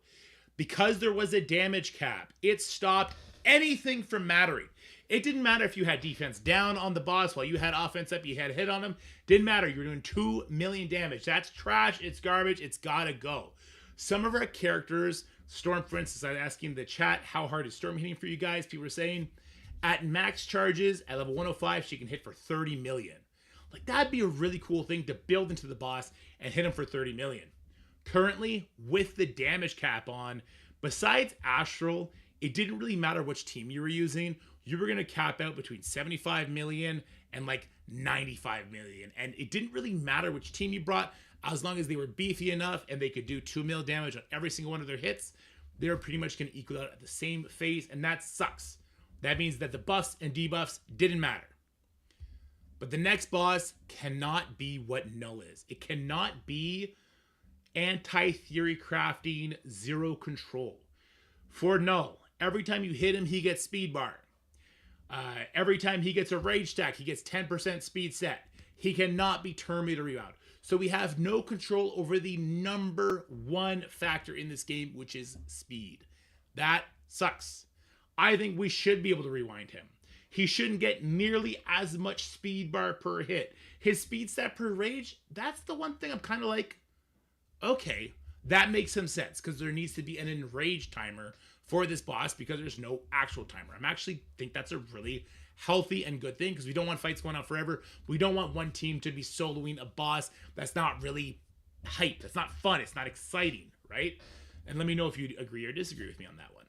Because there was a damage cap, it stopped anything from mattering. It didn't matter if you had defense down on the boss while you had offense up, you had a hit on him. Didn't matter. You were doing 2 million damage. That's trash. It's garbage. It's gotta go. Some of our characters, Storm, for instance, I was asking the chat, how hard is Storm hitting for you guys? People were saying at max charges, at level 105, she can hit for 30 million. Like, that'd be a really cool thing to build into the boss and hit him for 30 million. Currently, with the damage cap on, besides Astral, it didn't really matter which team you were using. You were going to cap out between 75 million and like 95 million. And it didn't really matter which team you brought, as long as they were beefy enough and they could do 2 mil damage on every single one of their hits. They're pretty much going to equal out at the same phase, and that sucks. That means that the buffs and debuffs didn't matter. But the next boss cannot be what Null is. It cannot be anti-theory crafting, zero control. For Null, every time you hit him, he gets speed bar. Every time he gets a rage stack, he gets 10% speed set. He cannot be Terminator rebound. So we have no control over the number one factor in this game, which is speed. That sucks. I think we should be able to rewind him. He shouldn't get nearly as much speed bar per hit. His speed stat per rage, that's the one thing I'm kind of like, okay, that makes some sense, because there needs to be an enrage timer for this boss because there's no actual timer. I'm actually think that's a really healthy and good thing, because we don't want fights going on forever. We don't want one team to be soloing a boss that's not really hype. That's not fun. It's not exciting, right? And let me know if you agree or disagree with me on that one.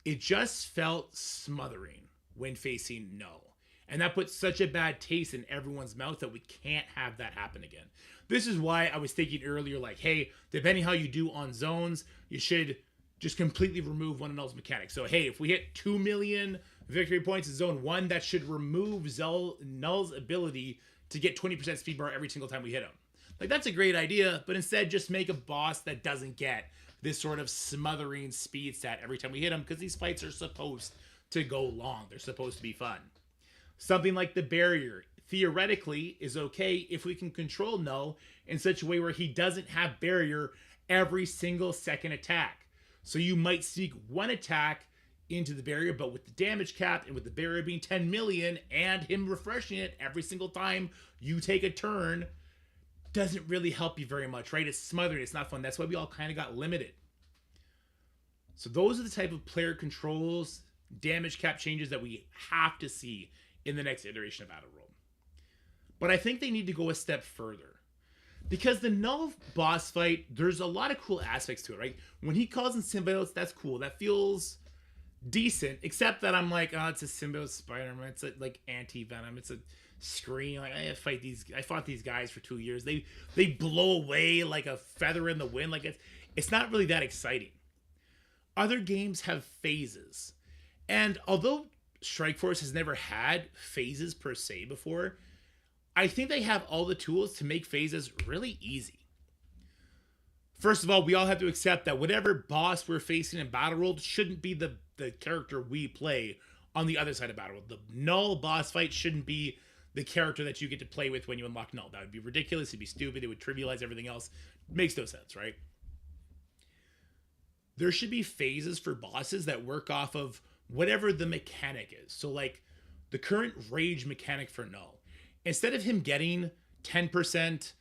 It just felt smothering when facing Null. And that puts such a bad taste in everyone's mouth that we can't have that happen again. This is why I was thinking earlier, like, hey, depending how you do on zones, you should just completely remove one of Null's mechanics. So, hey, if we hit 2 million victory points in zone 1, that should remove Null's ability to get 20% speed bar every single time we hit him. Like, that's a great idea, but instead just make a boss that doesn't get this sort of smothering speed stat every time we hit him, because these fights are supposed to go long. They're supposed to be fun. Something like the barrier, theoretically, is okay if we can control Null in such a way where he doesn't have barrier every single second attack. So you might sneak one attack into the barrier, but with the damage cap and with the barrier being 10 million and him refreshing it every single time you take a turn, doesn't really help you very much, right? It's smothering, it's not fun. That's why we all kind of got limited. So those are the type of player controls, damage cap changes that we have to see in the next iteration of Battle World. But I think they need to go a step further, because the Null boss fight, there's a lot of cool aspects to it, right? When he calls in symbiotes, that's cool. That feels decent, except that I'm like, oh, it's a symbiote Spider-Man. It's like anti-venom. It's a scream. Like, I fought these guys for 2 years. They blow away like a feather in the wind. Like, it's not really that exciting. Other games have phases, and although Strikeforce has never had phases per se before, I think they have all the tools to make phases really easy. First of all, we all have to accept that whatever boss we're facing in Battle World shouldn't be the character we play on the other side of Battle World. The Null boss fight shouldn't be the character that you get to play with when you unlock Null. That would be ridiculous. It'd be stupid. It would trivialize everything else. Makes no sense, right? There should be phases for bosses that work off of whatever the mechanic is. So like the current rage mechanic for Null, instead of him getting 10%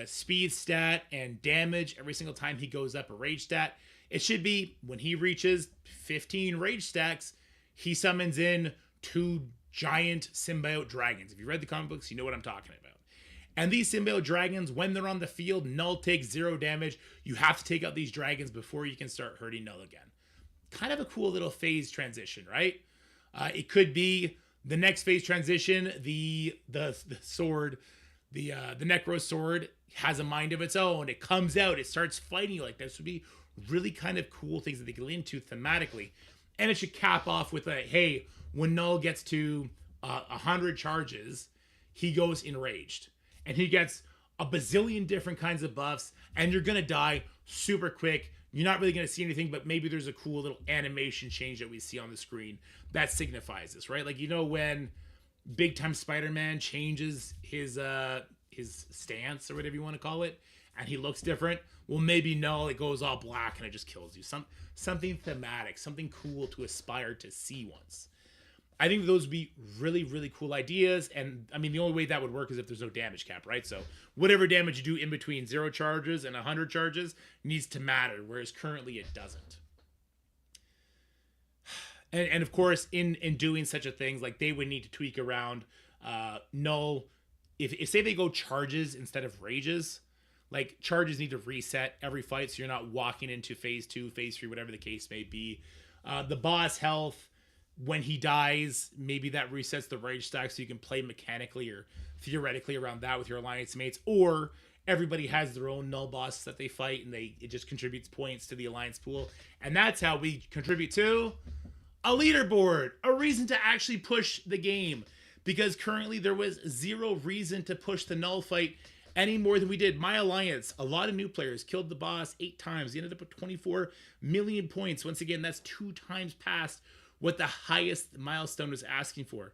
speed stat and damage every single time he goes up a rage stat, it should be when he reaches 15 rage stacks, he summons in 2 giant symbiote dragons. If you read the comic books, you know what I'm talking about. And these symbiote dragons, when they're on the field, Null takes 0 damage. You have to take out these dragons before you can start hurting Null again. Kind of a cool little phase transition, right? It could be the next phase transition. The sword, the Necro sword has a mind of its own. It comes out. It starts fighting you. Like, this would be really kind of cool things that they get into thematically. And it should cap off with a, hey, when Null gets to 100 charges, he goes enraged. And he gets a bazillion different kinds of buffs. And you're going to die super quick. You're not really going to see anything, but maybe there's a cool little animation change that we see on the screen that signifies this, right? Like, you know, when Big Time Spider-Man changes his stance or whatever you want to call it, and he looks different. Well, maybe no, it goes all black and it just kills you. Something thematic, something cool to aspire to see once. I think those would be really, really cool ideas. And I mean, the only way that would work is if there's no damage cap, right? So whatever damage you do in between 0 charges and 100 charges needs to matter, whereas currently it doesn't. And of course, in doing such a thing, like they would need to tweak around null. If say they go charges instead of rages, like charges need to reset every fight, so you're not walking into phase 2, phase 3, whatever the case may be. The boss health, when he dies, maybe that resets the rage stack, so you can play mechanically or theoretically around that with your alliance mates, or everybody has their own null boss that they fight, and it just contributes points to the alliance pool, and that's how we contribute to a leaderboard, a reason to actually push the game, because currently there was 0 reason to push the null fight any more than we did. My alliance, a lot of new players, killed the boss 8 times. He ended up with 24 million points. Once again, that's 2 times past what the highest milestone was asking for,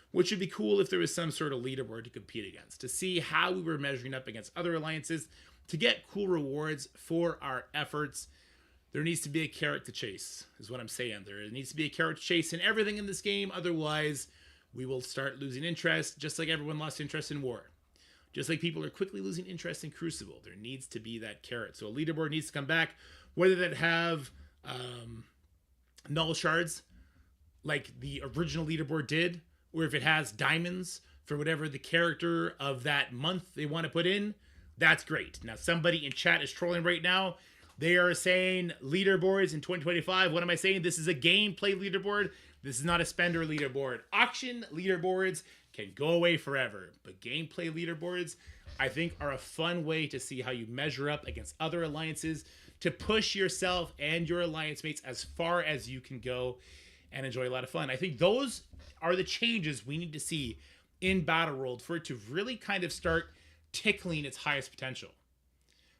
which would be cool if there was some sort of leaderboard to compete against, to see how we were measuring up against other alliances, to get cool rewards for our efforts. There needs to be a carrot to chase, is what I'm saying. There needs to be a carrot to chase in everything in this game. Otherwise, we will start losing interest, just like everyone lost interest in War. Just like people are quickly losing interest in Crucible. There needs to be that carrot. So a leaderboard needs to come back, whether that have null shards, like the original leaderboard did, or if it has diamonds for whatever the character of that month they want to put in, that's great. Now, somebody in chat is trolling right now. They are saying leaderboards in 2025. What am I saying? This is a gameplay leaderboard. This is not a spender leaderboard. Auction leaderboards can go away forever, but gameplay leaderboards, I think, are a fun way to see how you measure up against other alliances, to push yourself and your alliance mates as far as you can go and enjoy a lot of fun. I think those are the changes we need to see in Battle World for it to really kind of start tickling its highest potential.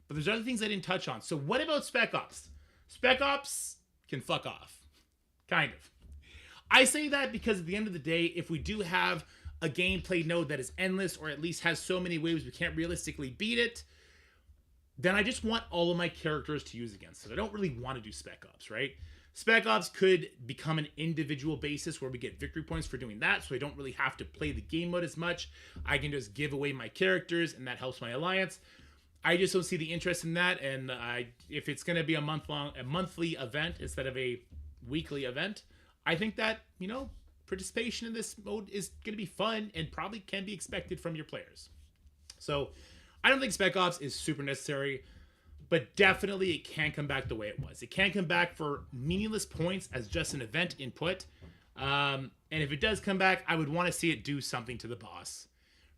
But there's other things I didn't touch on. So what about Spec Ops? Spec Ops can fuck off. Kind of. I say that because at the end of the day, if we do have a gameplay node that is endless, or at least has so many waves we can't realistically beat it, then I just want all of my characters to use against it. I don't really want to do Spec Ops, right? Spec Ops could become an individual basis where we get victory points for doing that, so I don't really have to play the game mode as much. I can just give away my characters, and that helps my alliance. I just don't see the interest in that, and if it's going to be a monthly event instead of a weekly event, I think that, participation in this mode is going to be fun and probably can be expected from your players. So I don't think Spec Ops is super necessary, but definitely it can come back the way it was. It can come back for meaningless points as just an event input. And if it does come back, I would want to see it do something to the boss,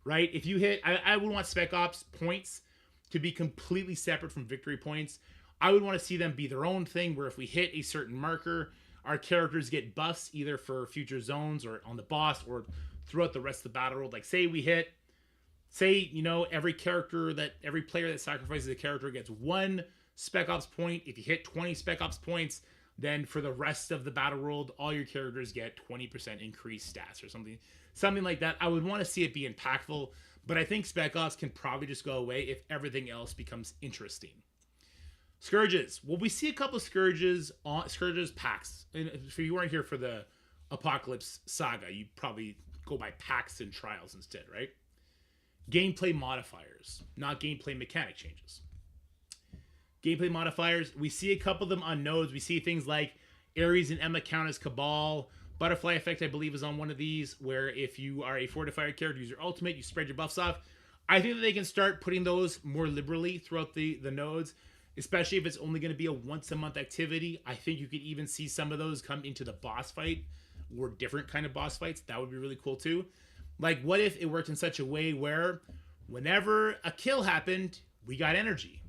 right? If you hit, I would want Spec Ops points to be completely separate from victory points. I would want to see them be their own thing, where if we hit a certain marker, our characters get buffs either for future zones or on the boss or throughout the rest of the battle world. Like say every player that sacrifices a character gets 1 Spec Ops point. If you hit 20 Spec Ops points, then for the rest of the battle world, all your characters get 20% increased stats or something like that. I would want to see it be impactful, but I think Spec Ops can probably just go away if everything else becomes interesting. Scourges. Well, we see a couple of Scourges packs. And if you weren't here for the Apocalypse Saga, you probably go by packs and trials instead, right? Gameplay modifiers, not gameplay mechanic changes. Gameplay modifiers, we see a couple of them on nodes. We see things like Ares and Emma count as Cabal. Butterfly Effect, I believe, is on one of these, where if you are a fortifier character, use your ultimate, you spread your buffs off. I think that they can start putting those more liberally throughout the nodes, especially if it's only going to be a once-a-month activity. I think you could even see some of those come into the boss fight or different kind of boss fights. That would be really cool, too. Like, what if it worked in such a way where whenever a kill happened, we got energy?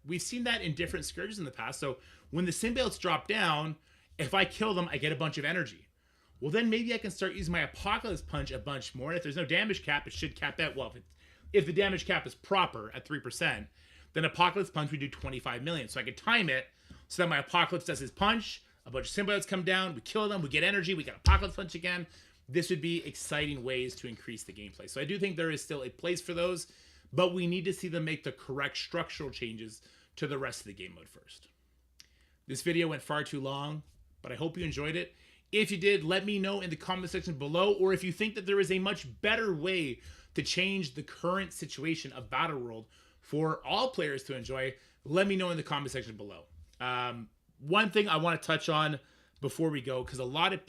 We've seen that in different Scourges in the past. So when the symbiotes drop down, if I kill them, I get a bunch of energy. Well, then maybe I can start using my Apocalypse Punch a bunch more. And if there's no damage cap, it should cap at, well, if the damage cap is proper at 3%, then Apocalypse Punch would do 25 million. So I could time it so that my Apocalypse does his punch, a bunch of symbiotes come down, we kill them, we get energy, we get Apocalypse Punch again. This would be exciting ways to increase the gameplay. So I do think there is still a place for those, but we need to see them make the correct structural changes to the rest of the game mode first. This video went far too long, but I hope you enjoyed it. If you did, let me know in the comment section below, or if you think that there is a much better way to change the current situation of Battle World for all players to enjoy, let me know in the comment section below. One thing I want to touch on before we go, because a lot of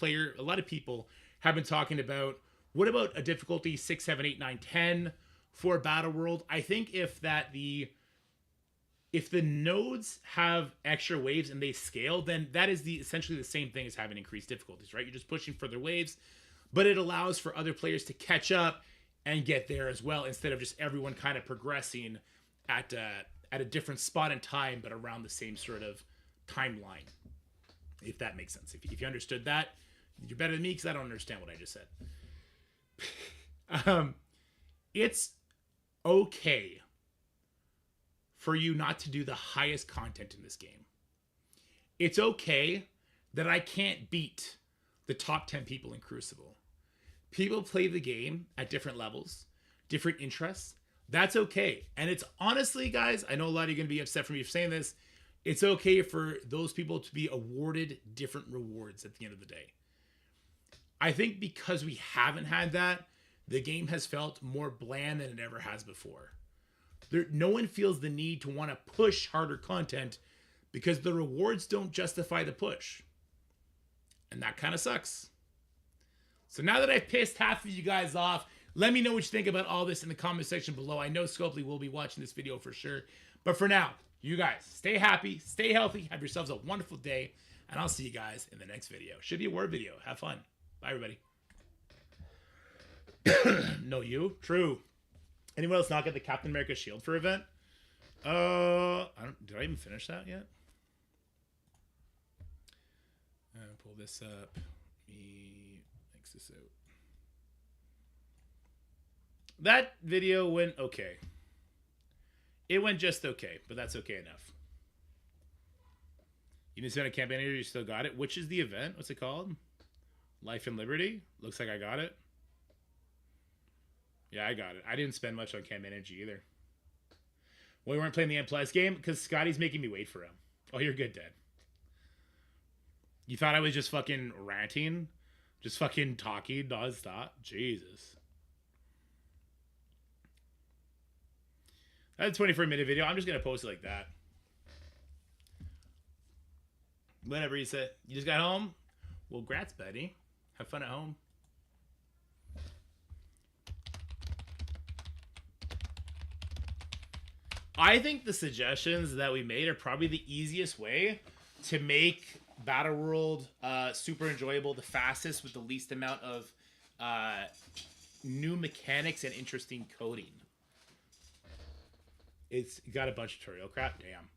people have been talking about, what about a difficulty 6, 7, 8, 9, 10 for Battle World? I think if the nodes have extra waves and they scale, then that is essentially the same thing as having increased difficulties, right? You're just pushing further waves, but it allows for other players to catch up and get there as well, instead of just everyone kind of progressing at a different spot in time, but around the same sort of timeline, if that makes sense. If you understood that, you're better than me, because I don't understand what I just said. It's okay for you not to do the highest content in this game. It's okay that I can't beat the top 10 people in Crucible. People play the game at different levels, different interests. That's okay. And it's honestly, guys, I know a lot of you are going to be upset for me for saying this. It's okay for those people to be awarded different rewards at the end of the day. I think because we haven't had that, the game has felt more bland than it ever has before. No one feels the need to want to push harder content because the rewards don't justify the push. And that kind of sucks. So now that I've pissed half of you guys off, let me know what you think about all this in the comment section below. I know Scopely will be watching this video for sure. But for now, you guys, stay happy, stay healthy, have yourselves a wonderful day, and I'll see you guys in the next video. Should be a war video. Have fun. Bye, everybody. No, you? True. Anyone else not get the Captain America shield for event? Did I even finish that yet? Pull this up. Me mix this out. That video went okay. It went just okay, but that's okay enough. You didn't spend a campaign here, you still got it. Which is the event? What's it called? Life and Liberty? Looks like I got it. Yeah, I got it. I didn't spend much on Camp Energy either. We weren't playing the M+ game because Scotty's making me wait for him. Oh, you're good, Dad. You thought I was just fucking ranting? Just fucking talking nonstop? Jesus. That's a 24-minute video. I'm just going to post it like that. Whenever you say, you just got home? Well, grats, buddy. Have fun at home. I think the suggestions that we made are probably the easiest way to make Battle World super enjoyable, the fastest with the least amount of new mechanics and interesting coding. It's got a bunch of tutorial crap. Damn.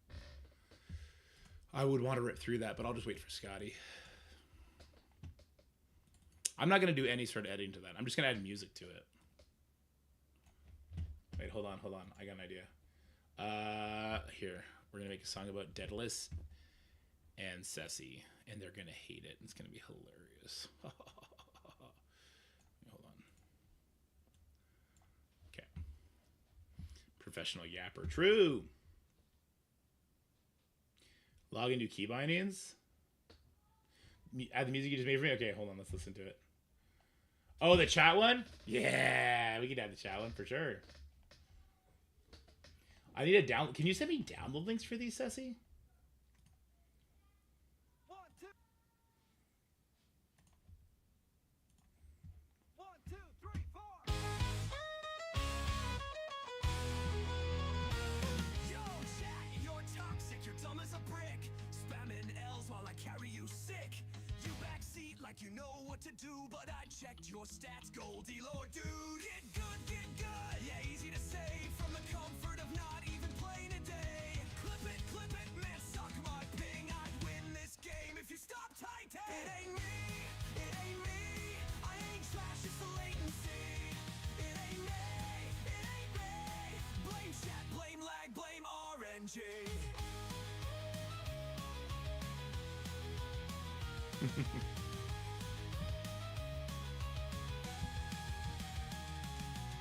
I would want to rip through that, but I'll just wait for Scotty. I'm not going to do any sort of editing to that. I'm just going to add music to it. Wait, hold on. I got an idea. Here. We're going to make a song about Daedalus and Ceci, and they're going to hate it. It's going to be hilarious. Hold on. Okay. Professional yapper. True. Log into key bindings. Add the music you just made for me? Okay, hold on. Let's listen to it. Oh, the chat one? Yeah, we can add the chat one for sure. I need a download. Can you send me download links for these, Ceci? Like you know what to do, but I checked your stats, Goldie Lord, dude. Get good, get good. Yeah, easy to say from the comfort of not even playing a day. Clip it, man, suck my ping. I'd win this game if you stop typing. It ain't me, I ain't trash, it's the latency. It ain't me. Blame chat, blame lag, blame RNG.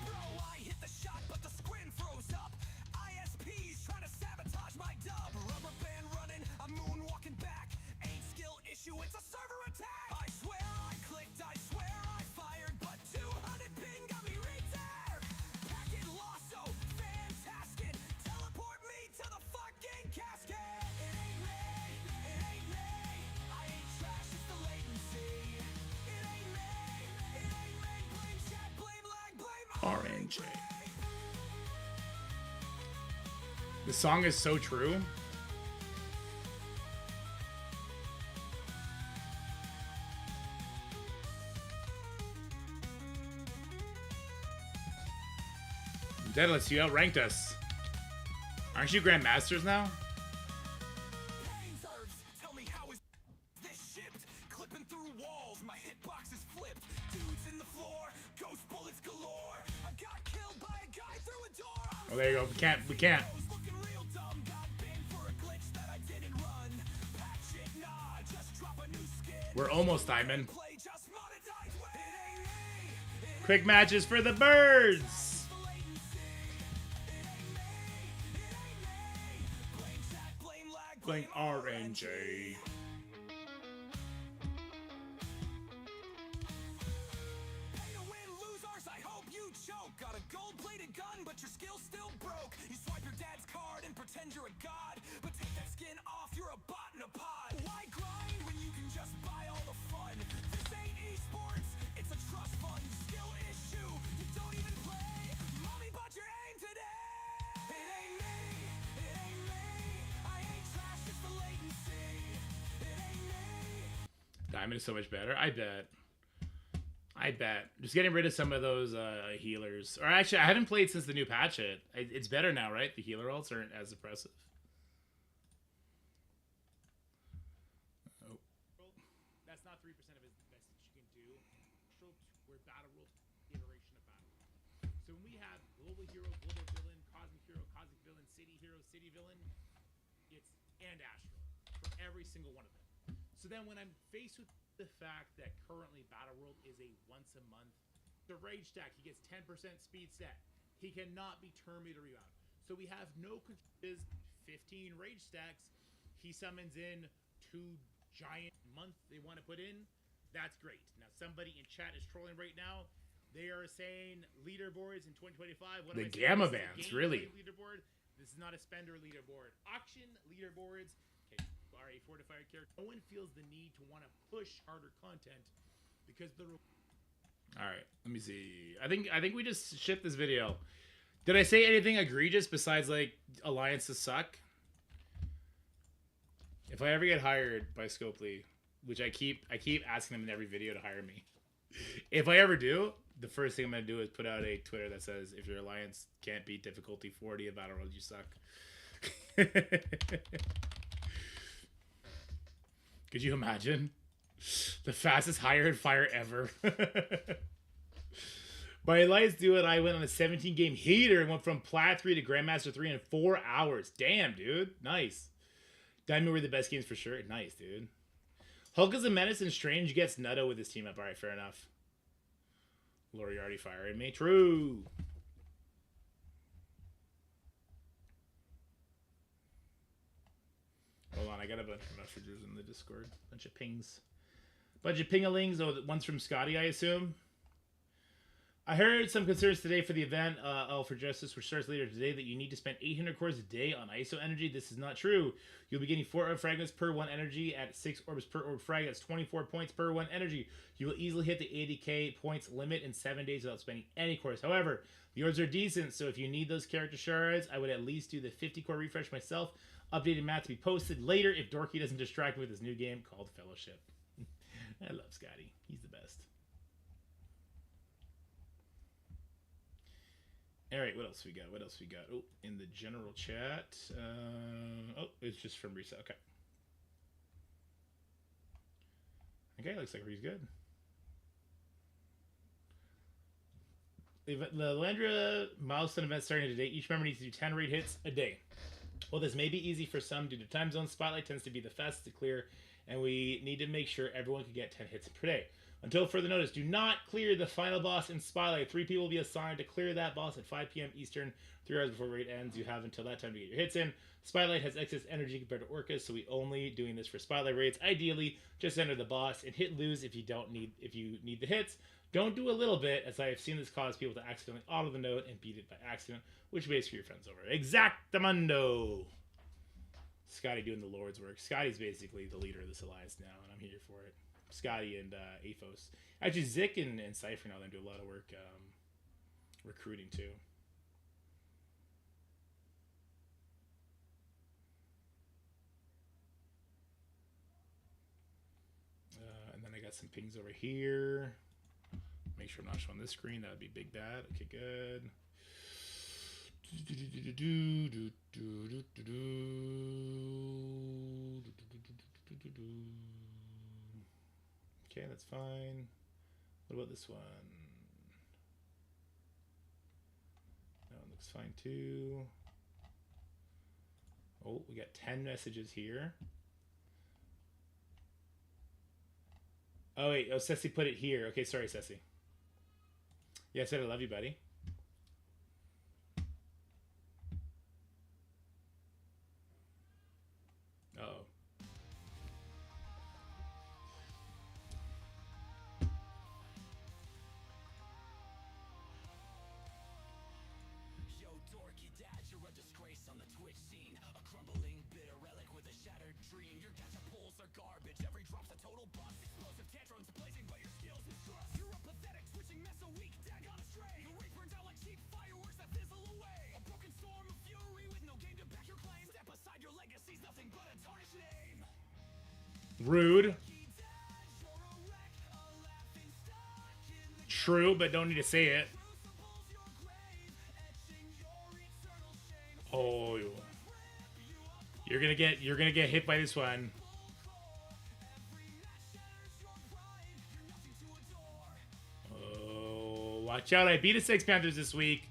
Bro, I hit the shot, but the screen froze. RNG. The song is so true. Deadless, you outranked us. Aren't you Grandmasters now? Tell me how is this shipped? Clipping through walls, my hitbox is flipped. Dudes in the floor, ghost bullets galore. I got killed by a guy through a door. Oh, there you go. We can't. Looking real dumb, got banned for a glitch that I didn't run. Patch it, nah, just drop a new skin. We're almost diamond. Play just monetize. It ain't me. Quick matches for the birds. Playing RNG. Pay to win, losers, I hope you choke. Got a gold-plated gun, but your skill's still broke. You swipe your dad's card and pretend you're a god, but take that skin off, you're a bot in a pod. Why grind when you can just buy all the fun? This ain't esports, it's a trust fund. Skill issue, you don't even play. Mommy bought your aim today. It ain't me, it ain't me. I ain't trash, it's the latency. It ain't me. Diamond is so much better. I bet. Just getting rid of some of those healers. Or actually, I haven't played since the new patch hit. It's better now, right? The healer ults aren't as oppressive. Oh. That's not 3% of his best that you can do. We're battle rule iteration of battle. So when we have global hero, global villain, cosmic villain, city hero, city villain, and astral for every single one of them. So then when I'm faced with the fact that currently Battle World is a once a month, the rage stack, he gets 10% speed set. He cannot be Terminator rebound. So we have no control. 15 rage stacks. He summons in 2 giant month they want to put in. That's great. Now somebody in chat is trolling right now. They are saying leaderboards in 2025. What The am I saying? gamma This is a bands, gameplay really. leaderboard. This is not a spender leaderboard. Auction leaderboards. Okay, are a fortified character. No one feels the need to want to push harder content because the. All right, let me see. I think we just shipped this video. Did I say anything egregious besides like alliances suck? If I ever get hired by Scopely, which I keep asking them in every video to hire me. If I ever do, the first thing I'm gonna do is put out a Twitter that says, "If your alliance can't beat difficulty 40 of Battle Royale, you suck." Could you imagine? The fastest hire and fire ever. My alliance duo and I went on a 17-game heater and went from Plat 3 to Grandmaster 3 in 4 hours. Damn, dude. Nice. Diamond were the best games for sure. Nice, dude. Hulk is a menace and Strange gets Nutto with his team up. All right, fair enough. Lori already firing me. True. Hold on, I got a bunch of messages in the Discord. Bunch of pings. Bunch of pingalings. Oh, one's from Scotty, I assume. I heard some concerns today for the event, for Justice, which starts later today, that you need to spend 800 cores a day on ISO energy. This is not true. You'll be getting 4 orb fragments per 1 energy at 6 orbs per orb frag. That's 24 points per 1 energy. You will easily hit the 80k points limit in 7 days without spending any cores. However, the orbs are decent, so if you need those character shards, I would at least do the 50 core refresh myself. Updated math to be posted later if Dorky doesn't distract me with his new game called Fellowship. I love Scotty. He's the best. All right, what else we got? Oh, in the general chat. Oh, it's just from Reset. Okay, looks like he's good. The Landra milestone event starting today. Each member needs to do 10 raid hits a day. Well, this may be easy for some due to time zone. Spotlight tends to be the fastest to clear, and we need to make sure everyone can get 10 hits per day. Until further notice, do not clear the final boss in Spotlight. 3 people will be assigned to clear that boss at 5 p.m. Eastern, 3 hours before raid ends. You have until that time to get your hits in. Spotlight has excess energy compared to Orcas, so we only doing this for Spotlight raids. Ideally, just enter the boss and hit lose if you need the hits. Don't do a little bit, as I have seen this cause people to accidentally auto the node and beat it by accident, which may screw your friends over. Exactamundo! Scotty doing the Lord's work. Scotty's basically the leader of this alliance now, and I'm here for it. Scotty and Aphos. Actually, Zik and Cypher now then do a lot of work recruiting too. And then I got some pings over here. Make sure I'm not showing this screen. That would be big bad. Okay, good. Okay, that's fine. What about this one? That one looks fine too. Oh, we got 10 messages here. Oh wait, oh Ceci put it here. Okay, sorry Ceci. Yeah, I said I love you, buddy. Uh-oh. Yo, dorky dad, you're a disgrace on the Twitch scene. A crumbling bitter relic with a shattered dream. Your gacha pulls are garbage. Every drop's a total bust. Explosive tantrums blazing, but your skills mistrust. You're a pathetic switching mess a weak dag on a stray. Your rage burns out like cheap fireworks that fizzle away. A broken storm of fury with no game to back your claim. Step aside, your legacy's nothing but a tarnished name. Rude. True, but don't need to say it. Oh, you're gonna get hit by this one. Oh, watch out! I beat a Six Panthers this week.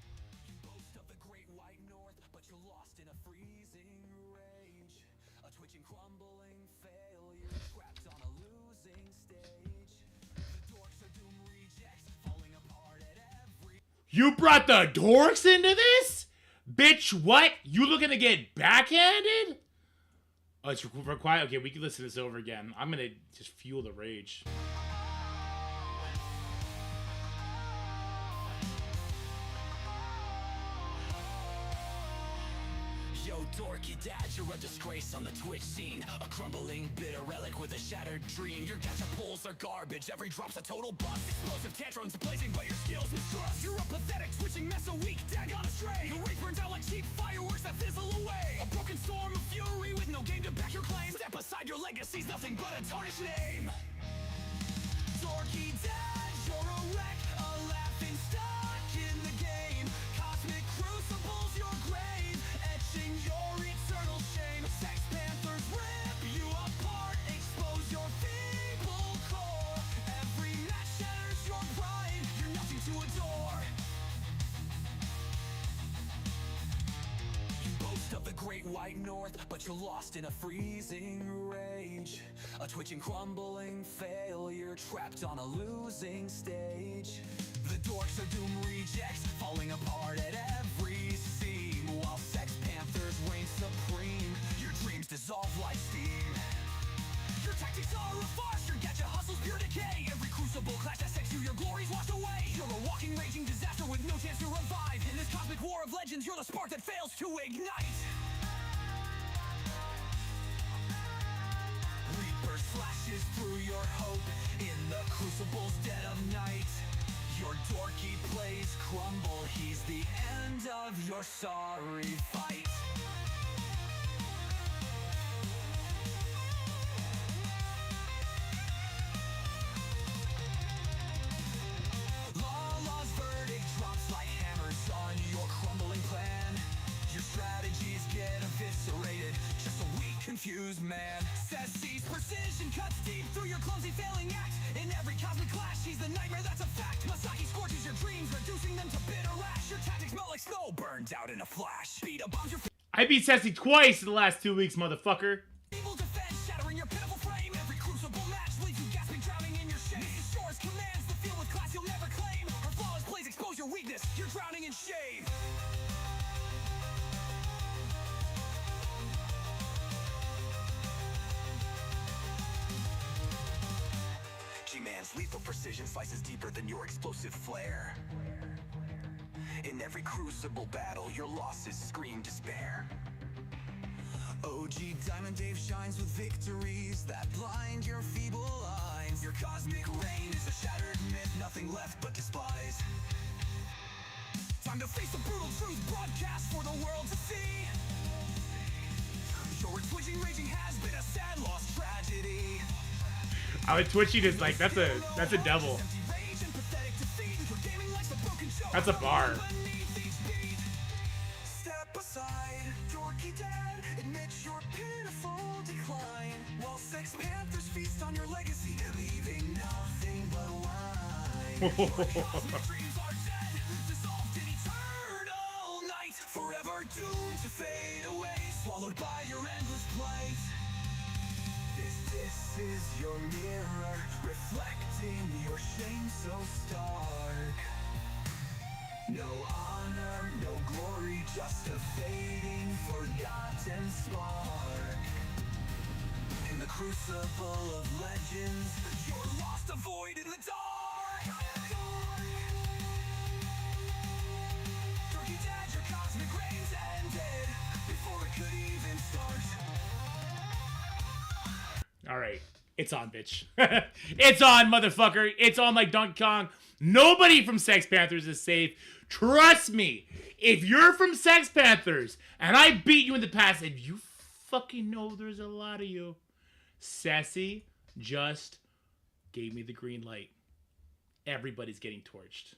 You brought the dorks into this? Bitch, what? You looking to get backhanded? Oh, it's required. Okay, we can listen to this over again. I'm gonna just fuel the rage. Yo, dorky dad, you're a disgrace on the Twitch scene. A crumbling bitter relic with a shattered dream. Your gacha pulls are garbage. Every drop's a total bust. Explosive tantrums blazing, but your skills mistrust. You're a pathetic switching mess a weak dag on a stray. Your rage burns out like cheap fireworks that fizzle away. A broken storm of fury with no game to back your claim. Step aside, your legacy's nothing but a tarnished name. Dorky dad, you're a wreck, a laughing stock in the game. Cosmic crucibles your grave, etching your eternal shame. Sex Panthers rip you apart, expose your feeble core. Every match shatters your pride, you're nothing to adore. You boast of the great white north, but you're lost in a freezing rage. A twitching, crumbling failure, trapped on a losing stage. The dorks are doomed rejects, falling apart at every seam. While Sex Panthers reign supreme, your dreams dissolve like steam. Your tactics are a farce, your gacha hustle's pure decay. Every crucible clash that sets you, your glory's washed away. You're a walking, raging disaster with no chance to revive. In this cosmic war of legends, you're the spark that fails to ignite. Reaper slashes through your hope in the crucible's dead of night. Your dorky plays crumble, he's the end of your sorry fight. Law's verdict drops like hammers on your crumbling plan. Your strategies get eviscerated, just a weak, confused man. Ceci's precision cuts deep through your clumsy failing act. In every cosmic clash, he's the nightmare that's a fact. Masaki scorches your dreams, reducing them to bitter ash. Your tactics melt like snow, burned out in a flash. Beat a bombs your I beat Ceci twice in the last 2 weeks, motherfucker. feeble defense, shattering your pitiful frame. Every crucible match leaves you gasping, drowning in your shame. Mrs. Shore's commands the field with class you'll never claim. Her flawless plays expose your weakness, you're drowning in shame. G-Man's lethal precision slices deeper than your explosive flare. In every crucible battle, your losses scream despair. OG Diamond Dave shines with victories that blind your feeble eyes. Your cosmic reign is a shattered myth, nothing left but despise. Time to face the brutal truth broadcast for the world to see. Your twitching raging has been a sad lost tragedy. I would Twitchy just like that's a double. That's a bar. Step aside, dorky dad, admit your pitiful decline. While Sex Panthers feast on your legacy, leaving nothing but wine. Your cosmic dreams are dead, dissolved in eternal night, forever doomed to fade away, swallowed by your endless plight. This is your mirror, reflecting your shame so stark. No honor, no glory, just a fading, forgotten spark. In the crucible of legends, you're lost, a void in the dark. Dorky Dad, your cosmic reigns ended before it could even start. All right, it's on, bitch. It's on, motherfucker. It's on like Donkey Kong. Nobody from Sex Panthers is safe. Trust me. If you're from Sex Panthers and I beat you in the past, and you fucking know there's a lot of you, Sassy just gave me the green light. Everybody's getting torched.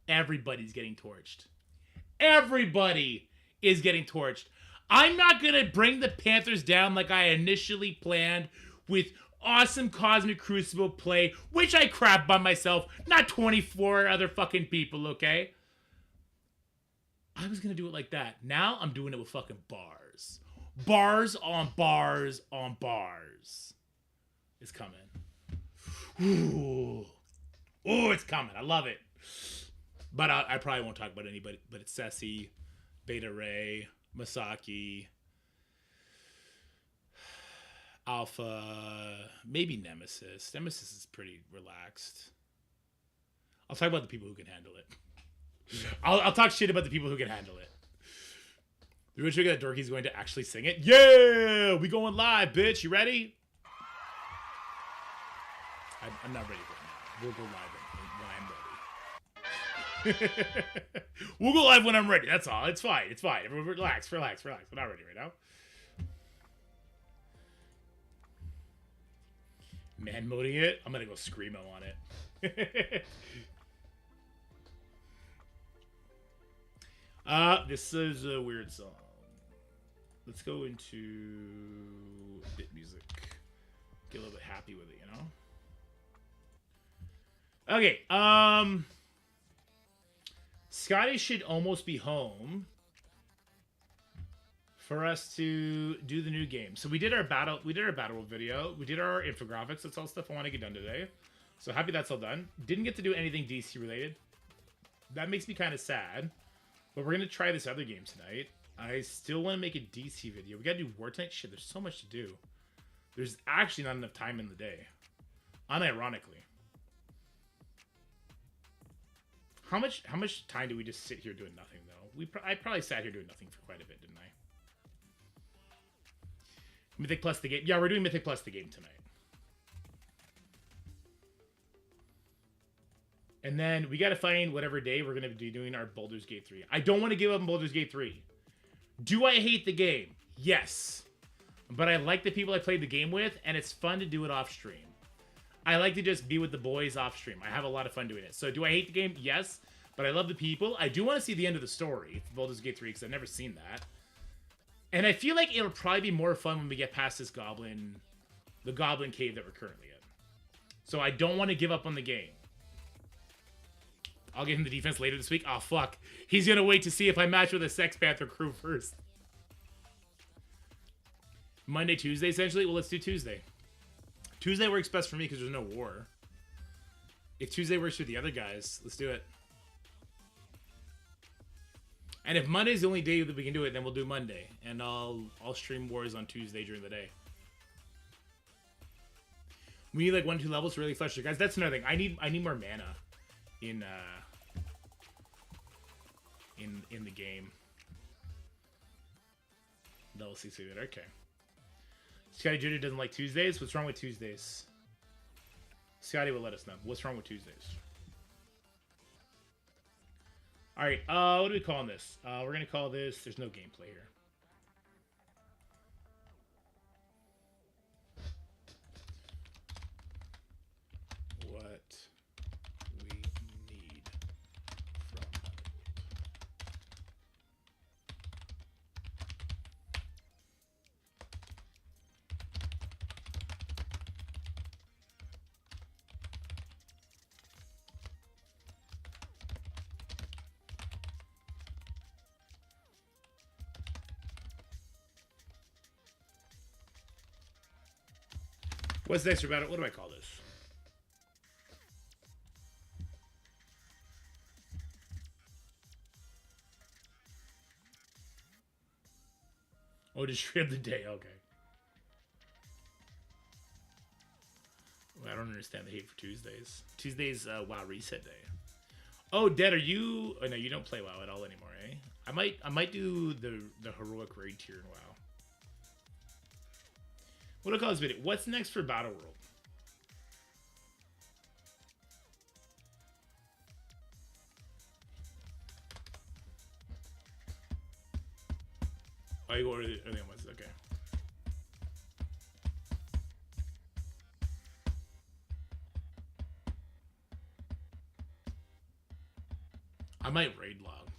Everybody's getting torched. Everybody is getting torched. I'm not going to bring the Panthers down like I initially planned with awesome Cosmic Crucible play, which I crap by myself, not 24 other fucking people, okay? I was going to do it like that. Now I'm doing it with fucking bars. Bars on bars on bars. It's coming. Ooh. Ooh, it's coming. I love it. But I probably won't talk about anybody, but it's Ceci, Beta Ray, Masaki, Alpha, maybe Nemesis. Nemesis is pretty relaxed. I'll talk about the people who can handle it. I'll talk shit about the people who can handle it. The rich figure that Dorky's going to actually sing it. Yeah! We going live, bitch. You ready? I'm not ready right now. We'll go live when I'm ready. We'll go live when I'm ready. That's all. It's fine. It's fine. Everyone relax. We're not ready right now. Man moding it. I'm gonna go screamo on it. This is a weird song. Let's go into bit music. Get a little bit happy with it, you know? Okay, Scotty should almost be home for us to do the new game. So we did our battle world video. We did our infographics. That's all stuff I want to get done today. So happy that's all done. Didn't get to do anything DC related. That makes me kind of sad. But we're gonna try this other game tonight. I still want to make a DC video. We gotta do War Tonight. Shit, there's so much to do. There's actually not enough time in the day. Unironically. How much time do we just sit here doing nothing though? I probably sat here doing nothing for quite a bit, didn't I? Mythic Plus the game. Yeah, we're doing Mythic Plus the game tonight. And then we gotta find whatever day we're gonna be doing our Baldur's Gate 3. I don't want to give up on Baldur's Gate 3. Do I hate the game? Yes. But I like the people I played the game with, and it's fun to do it off stream. I like to just be with the boys off stream. I have a lot of fun doing it. So do I hate the game? Yes. But I love the people. I do want to see the end of the story for Baldur's Gate 3 because I've never seen that. And I feel like it'll probably be more fun when we get past this the goblin cave that we're currently in. So I don't want to give up on the game. I'll get him the defense later this week. Oh, fuck. He's going to wait to see if I match with a Sex Panther crew first. Monday, Tuesday, essentially? Well, let's do Tuesday. Tuesday works best for me because there's no war. If Tuesday works for the other guys, let's do it. And if Monday's the only day that we can do it, then we'll do Monday. And I'll stream wars on Tuesday during the day. We need like 1 or 2 levels to really flesh it. Guys, that's another thing. I need more mana in the game. Level 6 later. Okay. Scotty Jr. doesn't like Tuesdays. What's wrong with Tuesdays? Scotty will let us know. What's wrong with Tuesdays? All right, what are we calling this? We're gonna call this. There's no gameplay here. What we need from What's next about it? What do I call this? Oh, just trim the day. Okay. Well, I don't understand the hate for Tuesdays. Tuesdays, WoW reset day. Oh, Dead, are you? Oh no, you don't play WoW at all anymore, eh? I might do the heroic raid tier in WoW. What do I call this video? What's next for Battle World? Oh, you go over the other ones. Okay. I might raid log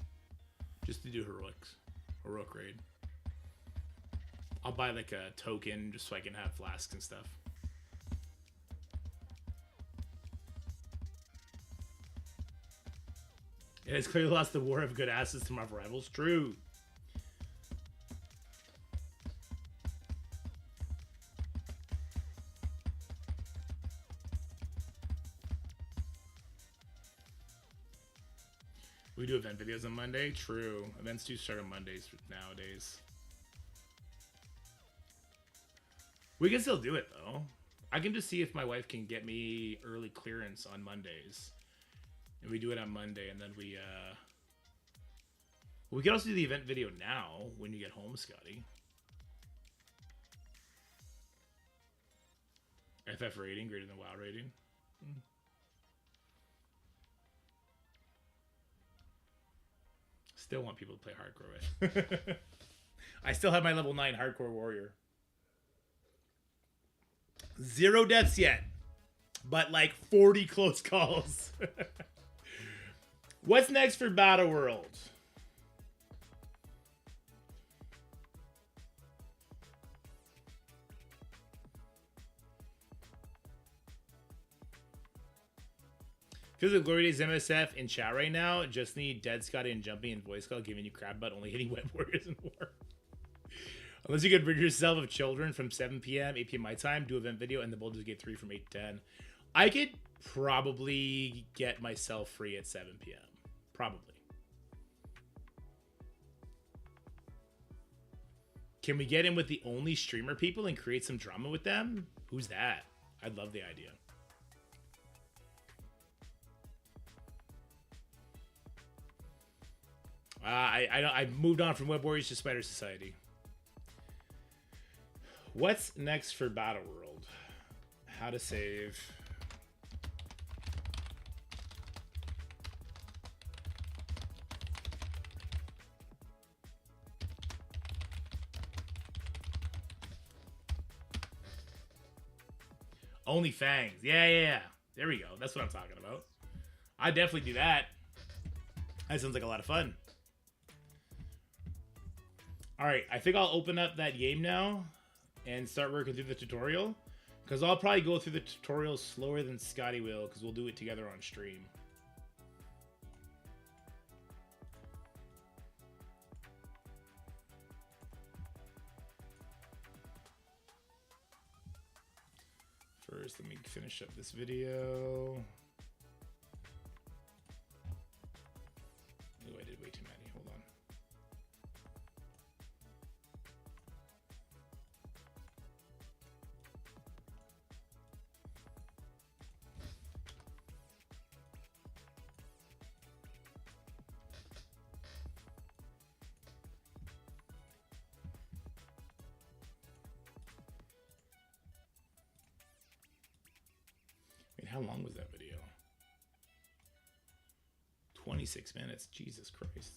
just to do heroic raid. I'll buy like a token just so I can have flasks and stuff. It has clearly lost the war of good asses to my rivals. True. We do event videos on Monday? True. Events do start on Mondays nowadays. We can still do it, though. I can just see if my wife can get me early clearance on Mondays. And we do it on Monday, and then we can also do the event video now when you get home, Scotty. FF rating greater than WoW rating. Still want people to play hardcore with. I still have my level 9 hardcore warrior. 0 deaths yet, but like 40 close calls. What's next for Battle World? Feels like Glory Days MSF in chat right now. Just need Dead Scotty and Jumping and Voice Call giving you crab butt, only hitting web warriors in war. Unless you could rid yourself of children from 7 p.m., 8 p.m. my time, do event video, and the Boulders Gate 3 from 8 to 10. I could probably get myself free at 7 p.m. Probably. Can we get in with the only streamer people and create some drama with them? Who's that? I'd love the idea. I moved on from Web Warriors to Spider Society. What's next for Battle World? How to save. Only Fangs. Yeah. There we go. That's what I'm talking about. I definitely do that. That sounds like a lot of fun. Alright, I think I'll open up that game now and start working through the tutorial. Because I'll probably go through the tutorial slower than Scotty will, because we'll do it together on stream. First, let me finish up this video. Oh, I did way too many. Hold on. Wait, how long was that video? 20 26 minutes. Jesus Christ.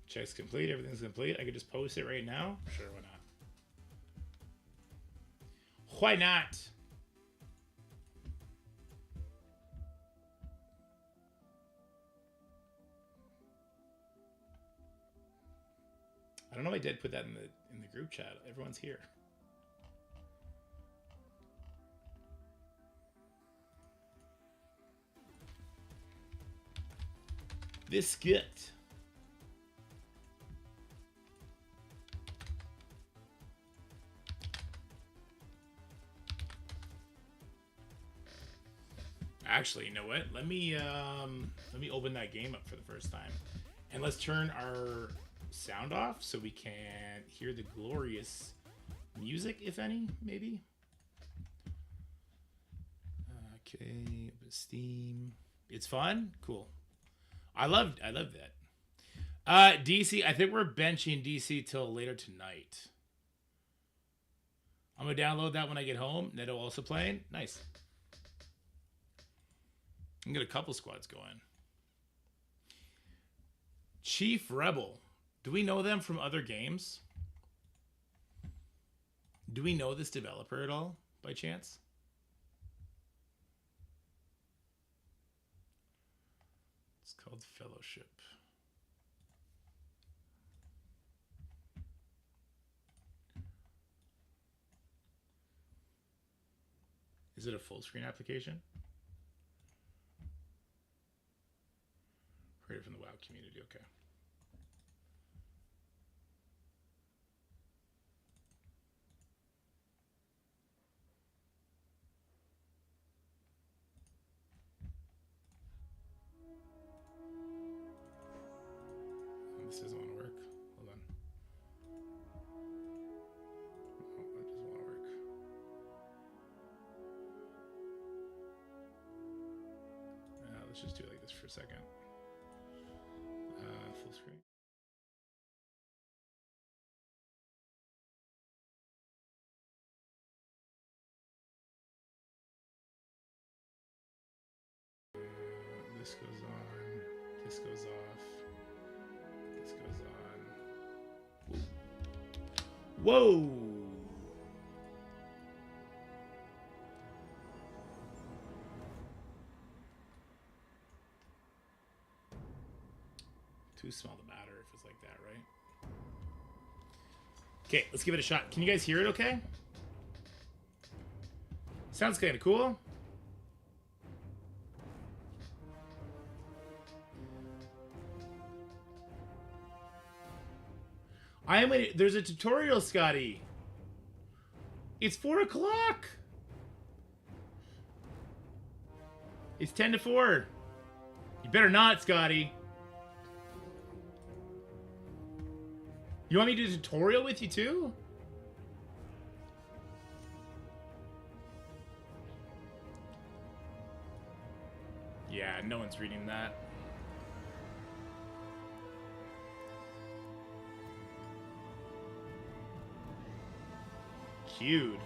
Check's complete. Everything's complete. I could just post it right now. Sure, why not? Why not? I don't know if I did put that in the group chat. Everyone's here. Biscuit. Actually, you know what? Let me open that game up for the first time, and let's turn our sound off so we can hear the glorious music, if any, maybe. Okay, open Steam. It's fun. Cool. I love that. DC. I think we're benching DC till later tonight. I'm gonna download that when I get home. Neto also playing. Nice. I can get a couple squads going. Chief Rebel. Do we know them from other games? Do we know this developer at all, by chance? It's called Fellowship. Is it a full screen application? Created from the WoW community, okay. This doesn't want to work. Hold on. Oh, that doesn't want to work. Let's just do it like this for a second. Full screen. This goes on. This goes off. This goes on. Whoa! Too small to matter if it's like that, right? Okay, let's give it a shot. Can you guys hear it okay? Sounds kind of cool. I am waiting. There's a tutorial, Scotty. It's 4 o'clock. It's 10 to 4. You better not, Scotty. You want me to do a tutorial with you too? Yeah, no one's reading that. Cute.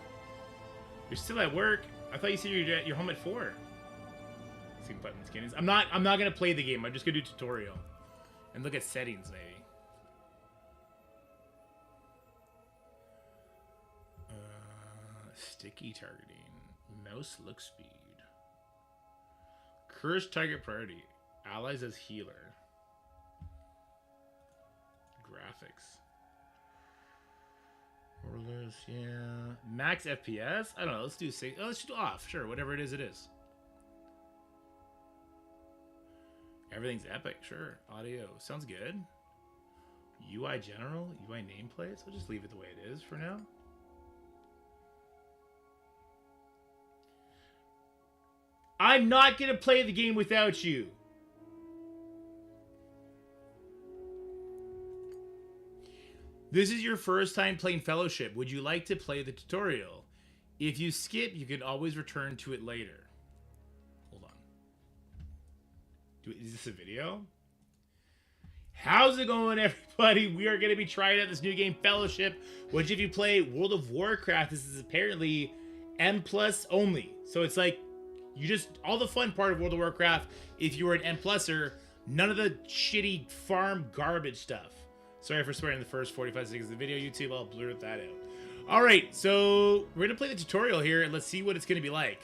You're still at work? I thought you said you're home at 4. See button skins. I'm not gonna play the game. I'm just gonna do tutorial and look at settings maybe. Sticky targeting. Mouse look speed. Curse target priority. Allies as healer. Graphics. Rollers, yeah. Max FPS? I don't know. Let's do 6. Oh, let's do off. Sure, whatever it is, it is. Everything's epic. Sure. Audio. Sounds good. UI general. UI nameplates. We'll just leave it the way it is for now. I'm not going to play the game without you. This is your first time playing Fellowship. Would you like to play the tutorial? If you skip, you can always return to it later. Hold on. Is this a video? How's it going, everybody? We are going to be trying out this new game, Fellowship, which if you play World of Warcraft, this is apparently M plus only. So it's like you just all the fun part of World of Warcraft. If you were an M pluser, none of the shitty farm garbage stuff. Sorry for swearing in the first 45 seconds of the video, YouTube. I'll blur that out. All right, so we're gonna play the tutorial here and let's see what it's gonna be like.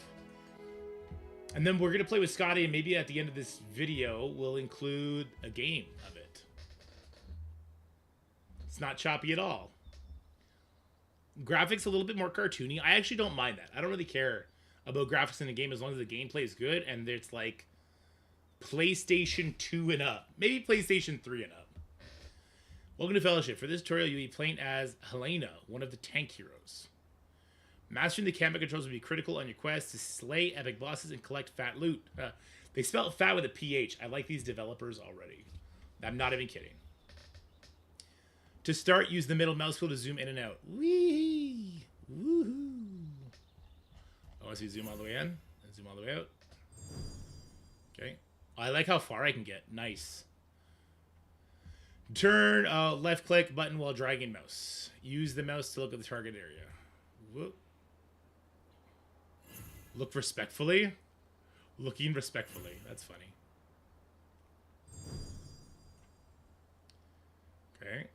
And then we're gonna play with Scotty, and maybe at the end of this video we'll include a game of it. It's not choppy at all. Graphics a little bit more cartoony. I actually don't mind that. I don't really care about graphics in the game as long as the gameplay is good and it's like PlayStation 2 and up. Maybe PlayStation 3 and up. Welcome to Fellowship. For this tutorial, you'll be playing as Helena, one of the tank heroes. Mastering the combat controls will be critical on your quest to slay epic bosses and collect fat loot. They spell fat with a PH. I like these developers already. I'm not even kidding. To start, use the middle mouse wheel to zoom in and out. Whee! Woohoo! Oh, I see zoom all the way in and zoom all the way out. Okay. Oh, I like how far I can get. Nice. Turn left click button while dragging mouse. Use the mouse to look at the target area. Whoop. Look respectfully. Looking respectfully. That's funny. Okay.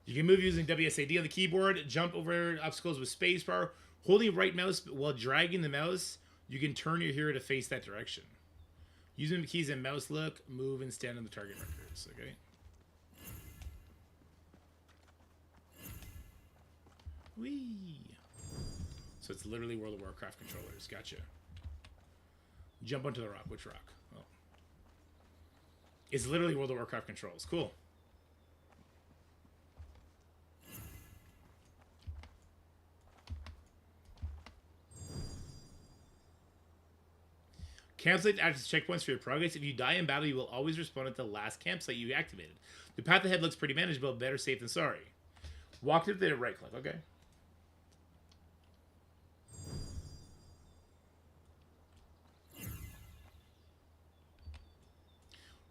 You can move using WSAD on the keyboard. Jump over obstacles with spacebar. Holding right mouse while dragging the mouse, you can turn your hero to face that direction. Using the keys and mouse look, move and stand on the target markers. Okay. Whee! So it's literally World of Warcraft controllers. Gotcha. Jump onto the rock. Which rock? Oh. It's literally World of Warcraft controls. Cool. Campsite acts as checkpoints for your progress. If you die in battle, you will always respawn at the last campsite you activated. The path ahead looks pretty manageable. Better safe than sorry. Walk to the right click. Okay.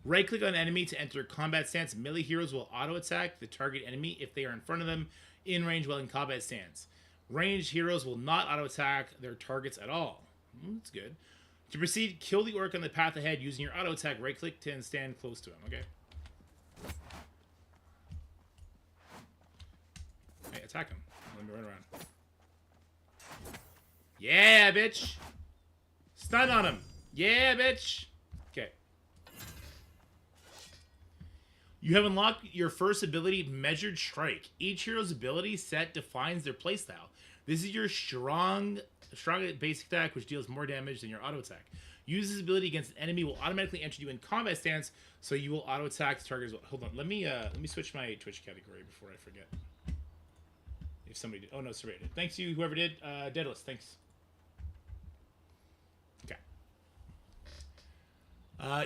Right click on enemy to enter combat stance. Melee heroes will auto attack the target enemy if they are in front of them in range while in combat stance. Ranged heroes will not auto attack their targets at all. That's good. To proceed, kill the orc on the path ahead using your auto attack. Right click to stand close to him. Okay. Hey, attack him. Let me run around. Yeah, bitch. Stun on him. Yeah, bitch. Okay. You have unlocked your first ability, Measured Strike. Each hero's ability set defines their playstyle. This is your strong basic attack, which deals more damage than your auto attack. Use this ability against an enemy will automatically enter you in combat stance, so you will auto attack the target as well. Hold on, let me switch my Twitch category before I forget. If somebody did, oh no, sorry. Thanks you, whoever did. Daedalus, thanks. Okay.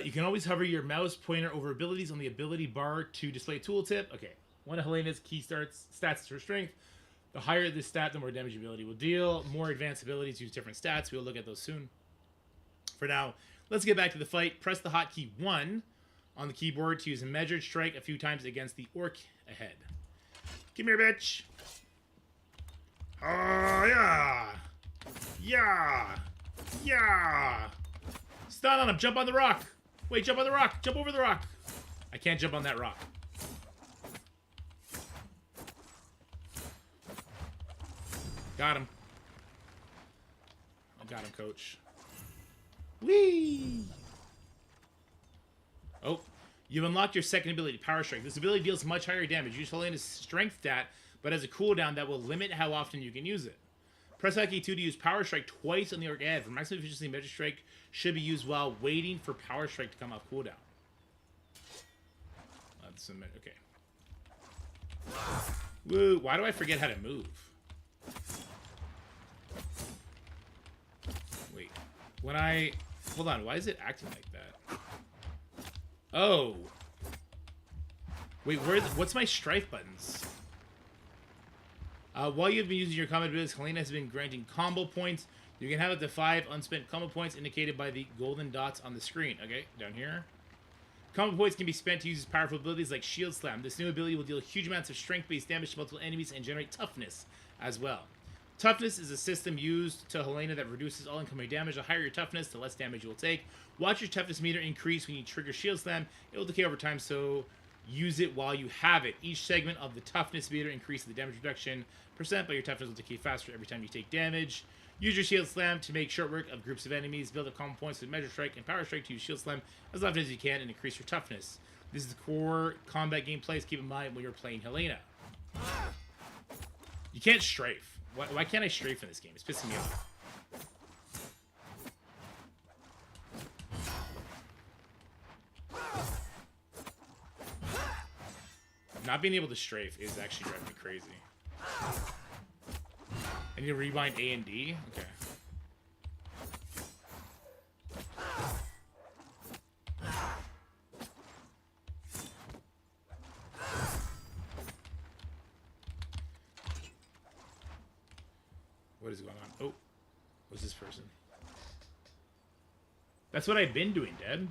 You can always hover your mouse pointer over abilities on the ability bar to display a tooltip. Okay. One of Helena's key stats is her strength. The higher the stat, the more damage your ability will deal. More advanced abilities use different stats. We'll look at those soon. For now, let's get back to the fight. Press the hotkey 1 on the keyboard to use a Measured Strike a few times against the orc ahead. Come here, bitch. Oh, yeah. Yeah. Yeah. Stun on him. Jump on the rock. Wait, jump on the rock. Jump over the rock. I can't jump on that rock. Got him. I got him, coach. Whee! Oh, you've unlocked your second ability, Power Strike. This ability deals much higher damage. Use Helena's strength stat, but has a cooldown that will limit how often you can use it. Press hotkey 2 to use Power Strike twice on the orc ahead. For maximum efficiency, Measured Strike should be used while waiting for Power Strike to come off cooldown. Okay. Woo! Why do I forget how to move? Wait. When I... Hold on, why is it acting like that? Oh. Wait, what's my strife buttons? While you've been using your combat abilities, Helena has been granting combo points. You can have up to 5 unspent combo points indicated by the golden dots on the screen. Okay, down here. Combo points can be spent to use powerful abilities like Shield Slam. This new ability will deal huge amounts of strength-based damage to multiple enemies and generate toughness as well. Toughness is a system used to Helena that reduces all incoming damage. The higher your toughness, the less damage you will take. Watch your toughness meter increase when you trigger Shield Slam. It will decay over time, so use it while you have it. Each segment of the toughness meter increases the damage reduction percent, but your toughness will decay faster every time you take damage. Use your Shield Slam to make short work of groups of enemies. Build up common points with Measure Strike and Power Strike to use Shield Slam as often as you can and increase your toughness. This is the core combat gameplay to keep in mind when you're playing Helena. You can't strafe. Why can't I strafe in this game? It's pissing me off. Not being able to strafe is actually driving me crazy. I need to rewind A and D? Okay. What is going on? Oh, what's this person? That's what I've been doing, Deb.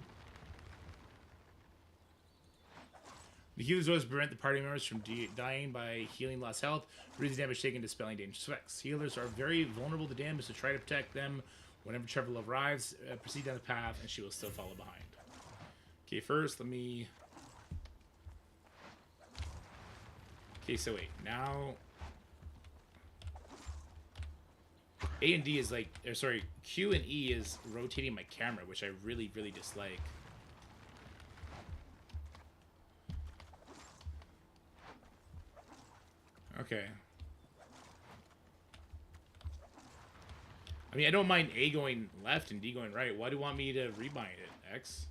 The healer's orders prevent the party members from dying by healing lost health, reducing damage taken, dispelling dangerous effects. Healers are very vulnerable to damage, so try to protect them whenever trouble arrives. Proceed down the path, and she will still follow behind. Okay, first, let me... Okay, so wait, now... A and D is like... Or sorry, Q and E is rotating my camera, which I really, really dislike. Okay. I mean, I don't mind A going left and D going right. Why do you want me to rebind it, X?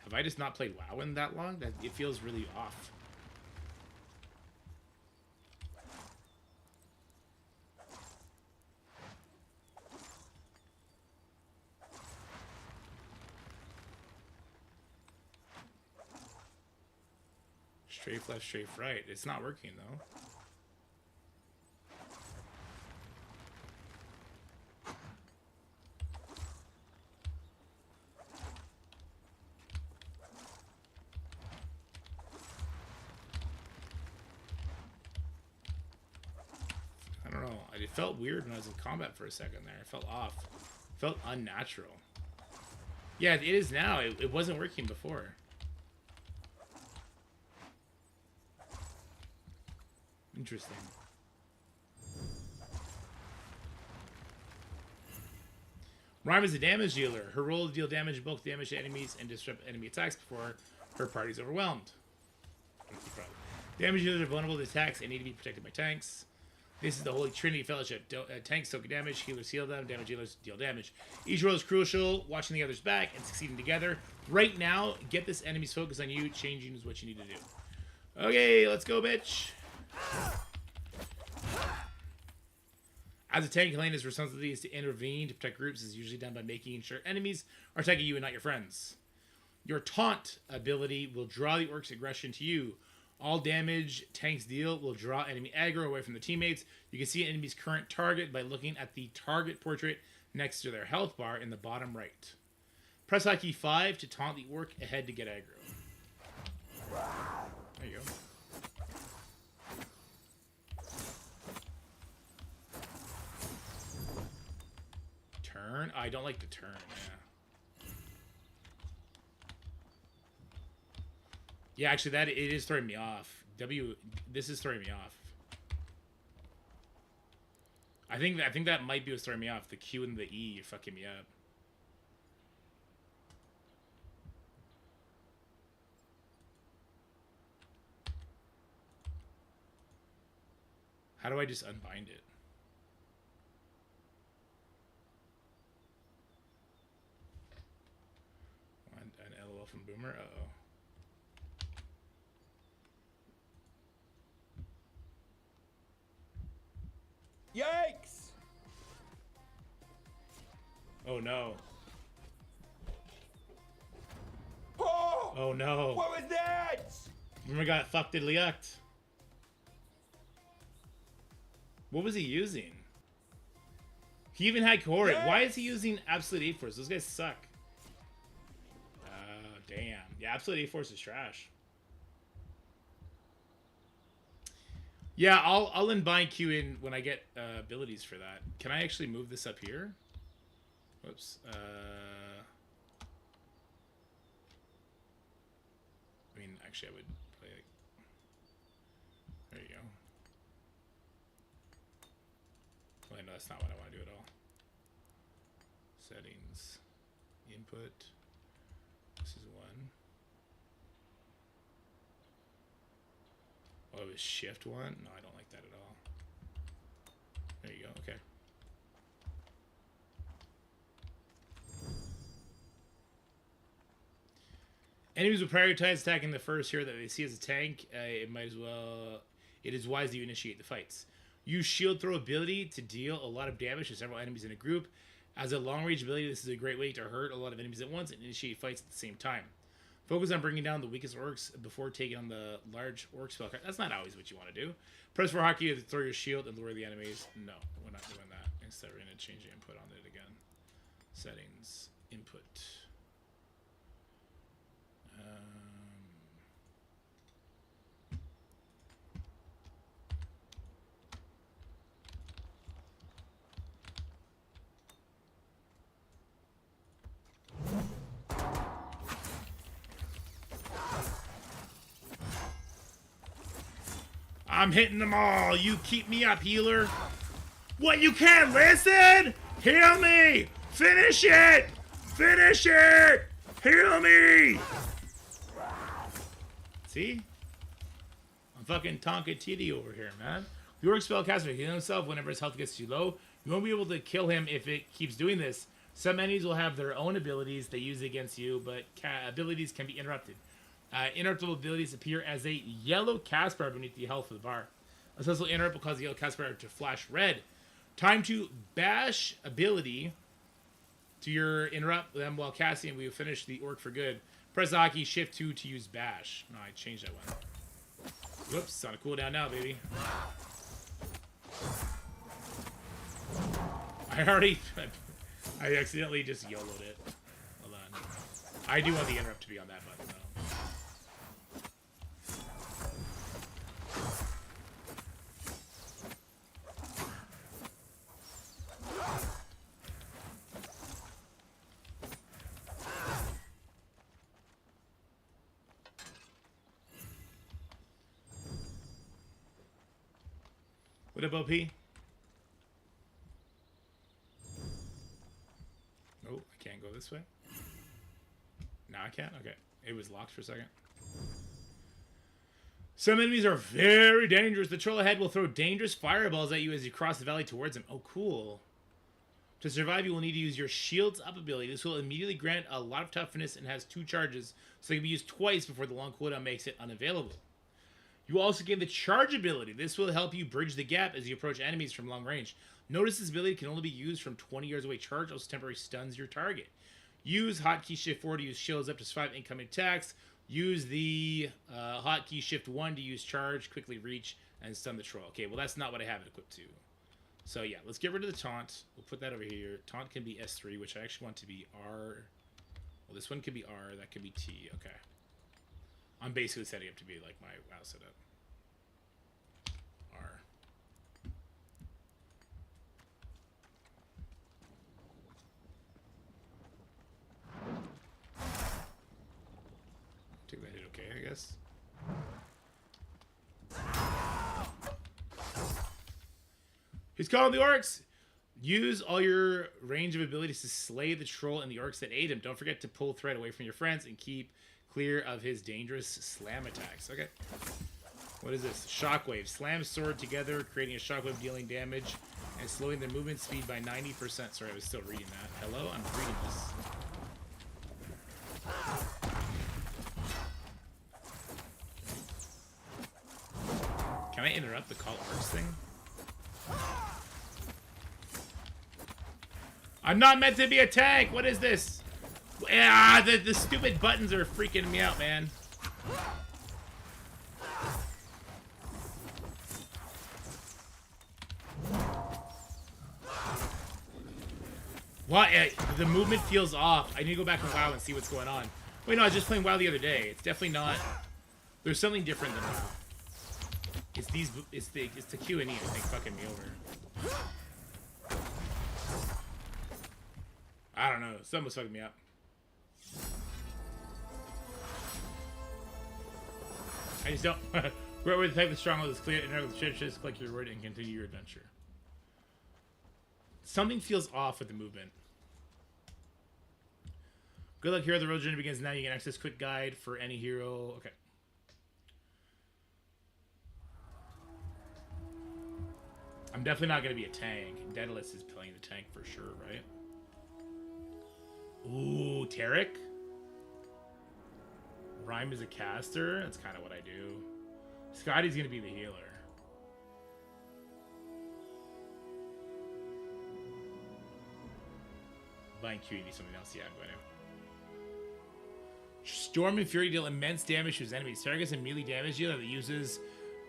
Have I just not played WoW in that long? That it feels really off. Strafe left, strafe right. It's not working, though. I don't know. It felt weird when I was in combat for a second there. It felt off. It felt unnatural. Yeah, it is now. It wasn't working before. Interesting. Rhyme is a damage dealer. Her role is to deal damage, bulk damage to enemies, and disrupt enemy attacks before her party is overwhelmed. Damage dealers are vulnerable to attacks and need to be protected by tanks. This is the Holy Trinity Fellowship. Tanks soak damage, healers heal them, damage dealers deal damage. Each role is crucial, watching the others back and succeeding together. Right now, get this enemy's focus on you. Changing is what you need to do. Okay, let's go, bitch. As a tank, Helena's responsibility is to intervene to protect groups. Is usually done by making sure enemies are attacking you and not your friends. Your taunt ability will draw the orc's aggression to you. All damage tanks deal will draw enemy aggro away from the teammates. You can see an enemy's current target by looking at the target portrait next to their health bar in the bottom right. Press hotkey 5 to taunt the orc ahead to get aggro. There you go. Turn? I don't like the turn, yeah. Yeah, actually that it is throwing me off. This is throwing me off. I think that might be what's throwing me off. The Q and the E are fucking me up. How do I just unbind it? An LOL from Boomer? Uh-oh. Yikes! Oh no. Oh! Oh no. What was that? Boomer got fucked diddly yucked. What was he using? He even had Corey. Yes! Why is he using Absolute A-Force? Those guys suck. Damn. Yeah, Absolute A-Force is trash. Yeah, I'll bind Q in when I get abilities for that. Can I actually move this up here? Whoops. I mean, actually, I would play like... There you go. Well, no, that's not what I want to do at all. Settings. Input. This is one. Oh, it was shift one? No, I don't like that at all. There you go, okay. Enemies will prioritize attacking the first hero that they see as a tank. It is wise to initiate the fights. Use shield throw ability to deal a lot of damage to several enemies in a group. As a long range ability, this is a great way to hurt a lot of enemies at once and initiate fights at the same time. Focus on bringing down the weakest orcs before taking on the large orc spell card. That's not always what you want to do. Press for hotkey to throw your shield and lure the enemies. No, we're not doing that. Instead, we're going to change the input on it again. Settings. Input. I'm hitting them all. You keep me up, healer. What, you can't listen? Heal me. Finish it. Finish it. Heal me. See? I'm fucking Tonka Titty over here, man. The orc spellcaster heal himself whenever his health gets too low. You won't be able to kill him if it keeps doing this. Some enemies will have their own abilities they use against you, but abilities can be interrupted. Interruptible abilities appear as a yellow cast bar beneath the health of the bar. A successful interrupt will cause the yellow cast bar to flash red. Time to bash ability to your interrupt them while casting, and we will finish the orc for good. Press the hotkey shift 2 to use bash. No, I changed that one. Whoops, it's on a cooldown now, baby. I accidentally just YOLO'd it. Hold on. I do want the interrupt to be on that button, though. What up, OP? Oh, I can't go this way. Now I can't? Okay. It was locked for a second. Some enemies are very dangerous. The troll ahead will throw dangerous fireballs at you as you cross the valley towards them. Oh, cool. To survive, you will need to use your Shields Up ability. This will immediately grant a lot of toughness and has 2 charges, so it can be used twice before the long cooldown makes it unavailable. You also gain the Charge ability. This will help you bridge the gap as you approach enemies from long range. Notice this ability can only be used from 20 yards away. Charge also temporarily stuns your target. Use hotkey shift 4 to use shields up to 5 incoming attacks. Use the hotkey shift 1 to use charge, quickly reach, and stun the troll. Okay, well that's not what I have it equipped to. So yeah, let's get rid of the taunt. We'll put that over here. Taunt can be S3, which I actually want to be R. Well, this one could be R. That could be T. Okay. I'm basically setting up to be like my WoW setup. R. Take that hit okay, I guess. He's calling the orcs! Use all your range of abilities to slay the troll and the orcs that aid him. Don't forget to pull threat away from your friends and keep clear of his dangerous slam attacks. Okay. What is this? Shockwave. Slam sword together, creating a shockwave dealing damage and slowing their movement speed by 90%. Sorry, I was still reading that. Hello? I'm reading this. Can I interrupt the call orcs thing? I'm not meant to be a tank! What is this? Ah, the stupid buttons are freaking me out, man. What? The movement feels off. I need to go back to WoW and see what's going on. Wait, no, I was just playing WoW the other day. It's definitely not... There's something different than WoW. It's these. It's the Q and E. I think fucking me over. I don't know. Something was fucking me up. I just don't. Where the type of stronghold is clear, and just click your word and continue your adventure. Something feels off with the movement. Good luck, hero. The road journey begins now. You can access quick guide for any hero. Okay. I'm definitely not going to be a tank. Daedalus is playing the tank for sure, right? Ooh, Tarek? Rhyme is a caster? That's kind of what I do. Scotty's going to be the healer. Buying QED something else. Yeah, I'm going to. Storm and Fury deal immense damage to his enemies. Tarek is a melee damage dealer that uses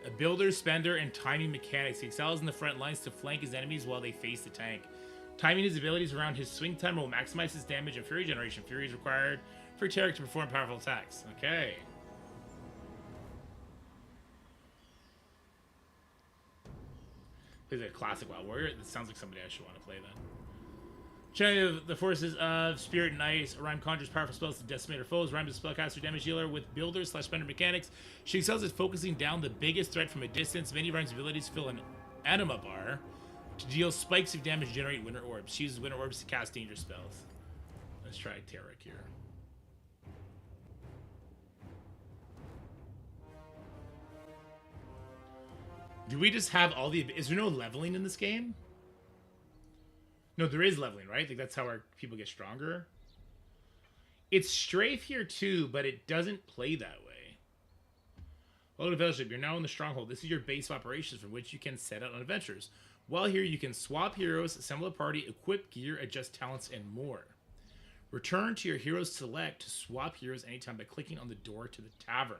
a builder, spender, and timing mechanics. He excels in the front lines to flank his enemies while they face the tank. Timing his abilities around his swing timer will maximize his damage and Fury generation. Fury is required for Tarek to perform powerful attacks. Okay. This is a classic Wild Warrior. This sounds like somebody I should want to play then. Channeling the forces of Spirit and Ice. Rhyme conjures powerful spells to decimate her foes. Rhyme is a spellcaster damage dealer with builder/spender mechanics. She excels at focusing down the biggest threat from a distance. Many Rhyme's abilities fill an anima bar to deal spikes of damage, generate Winter Orbs. She uses Winter Orbs to cast dangerous spells. Let's try Tarek here. Do we just have all the... Is there no leveling in this game? No, there is leveling, right? Like, that's how our people get stronger. It's strafe here, too, but it doesn't play that way. Welcome to Fellowship. You're now in the Stronghold. This is your base of operations from which you can set out on adventures. While here, you can swap heroes, assemble a party, equip gear, adjust talents, and more. Return to your hero's select to swap heroes anytime by clicking on the door to the tavern.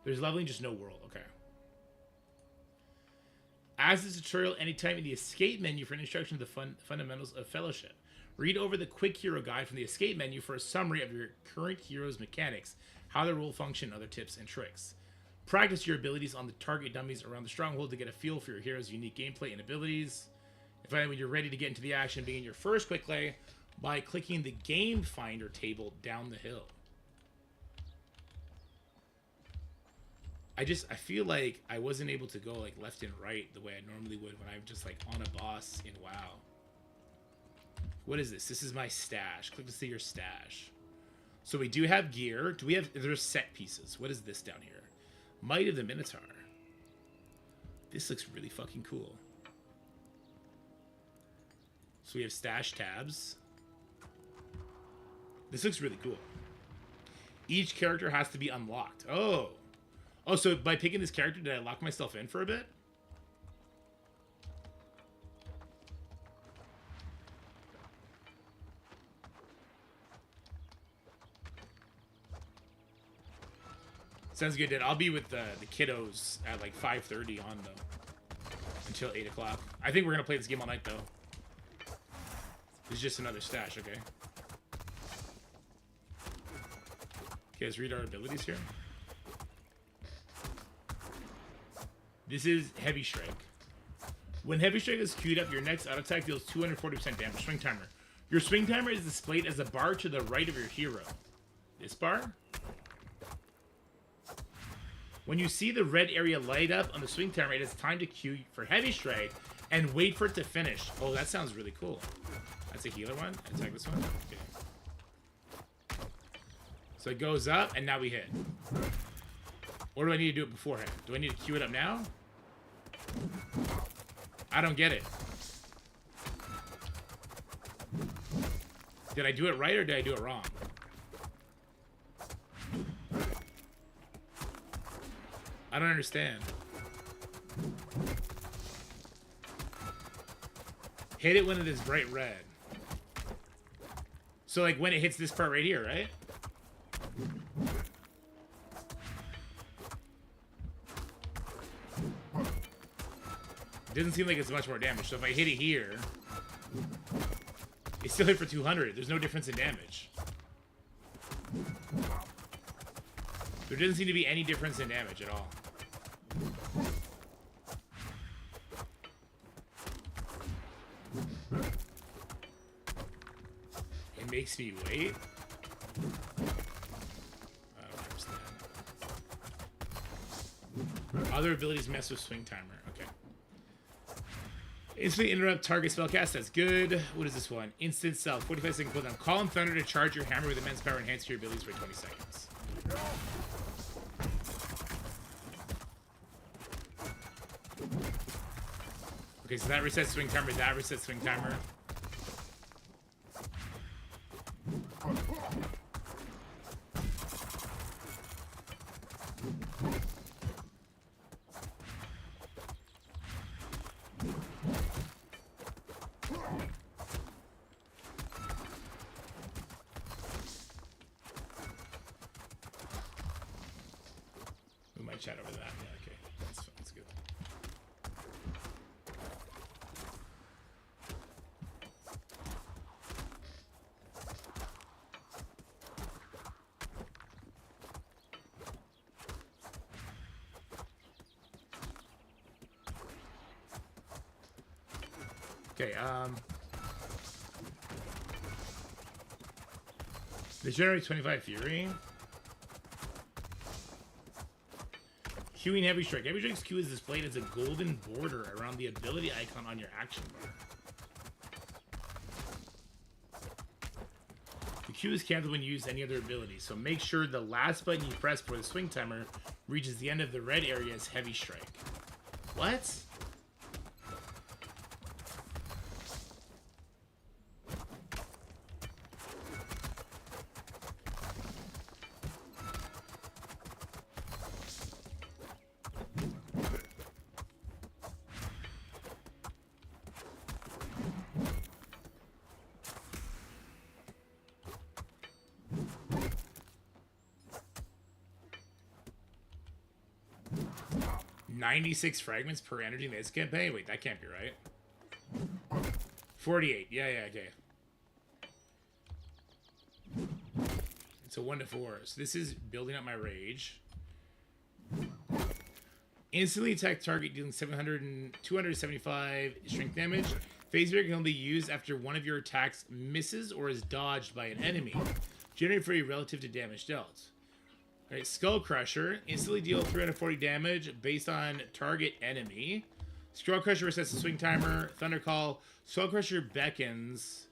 There's leveling, just no world. Okay. As this tutorial, anytime in the escape menu for an introduction to the fundamentals of Fellowship. Read over the quick hero guide from the escape menu for a summary of your current hero's mechanics, how their role function, other tips and tricks. Practice your abilities on the target dummies around the stronghold to get a feel for your hero's unique gameplay and abilities. And finally, when you're ready to get into the action, begin your first quick play by clicking the Game Finder table down the hill. I feel like I wasn't able to go like left and right the way I normally would when I'm just like on a boss in WoW. What is this? This is my stash. Click to see your stash. So we do have gear. There's set pieces. What is this down here? Might of the Minotaur. This looks really fucking cool. So we have stash tabs. This looks really cool. Each character has to be unlocked. Oh, so by picking this character, did I lock myself in for a bit? Sounds good, Dad. I'll be with the kiddos at like 5:30 on until 8 o'clock. I think we're going to play this game all night, though. It's just another stash, okay? Okay, let's read our abilities here. This is Heavy Strike. When Heavy Strike is queued up, your next auto attack deals 240% damage. Swing timer. Your swing timer is displayed as a bar to the right of your hero. This bar? When you see the red area light up on the swing timer, it is time to queue for Heavy Strike and wait for it to finish. Oh, that sounds really cool. That's a healer one. Attack this one. Okay. So it goes up, and now we hit. Or do I need to do it beforehand? Do I need to queue it up now? I don't get it. Did I do it right or did I do it wrong? I don't understand. Hit it when it is bright red. So like when it hits this part right here, right? Doesn't seem like it's much more damage. So if I hit it here, it's still hit for 200. There's no difference in damage. There doesn't seem to be any difference in damage at all. It makes me wait. I don't understand. Other abilities mess with swing timer. Okay. Instantly interrupt target spellcast. That's good. What is this one? Instant self. 45 second cooldown. Call on Thunder to charge your hammer with immense power. Enhance your abilities for 20 seconds. Okay, so that resets swing timer. That resets swing timer. We might chat over that. Yeah, okay. That's good. Okay, this generates 25 Fury. Queuing Heavy Strike. Heavy Strike's Q is displayed as a golden border around the ability icon on your action bar. The Q is canceled when you use any other ability, so make sure the last button you press for the swing timer reaches the end of the red area as Heavy Strike. What? $96 fragments per energy in this campaign? Wait, that can't be right. 48. Yeah, okay. It's a 1 to 4. So this is building up my rage. Instantly attack target dealing 275 strength damage. Phase Break can only be used after one of your attacks misses or is dodged by an enemy. Generate free relative to damage dealt. Alright, Skull Crusher. Instantly deal 340 damage based on target enemy. Skull Crusher resets the swing timer. Thunder Call. Skull Crusher beckons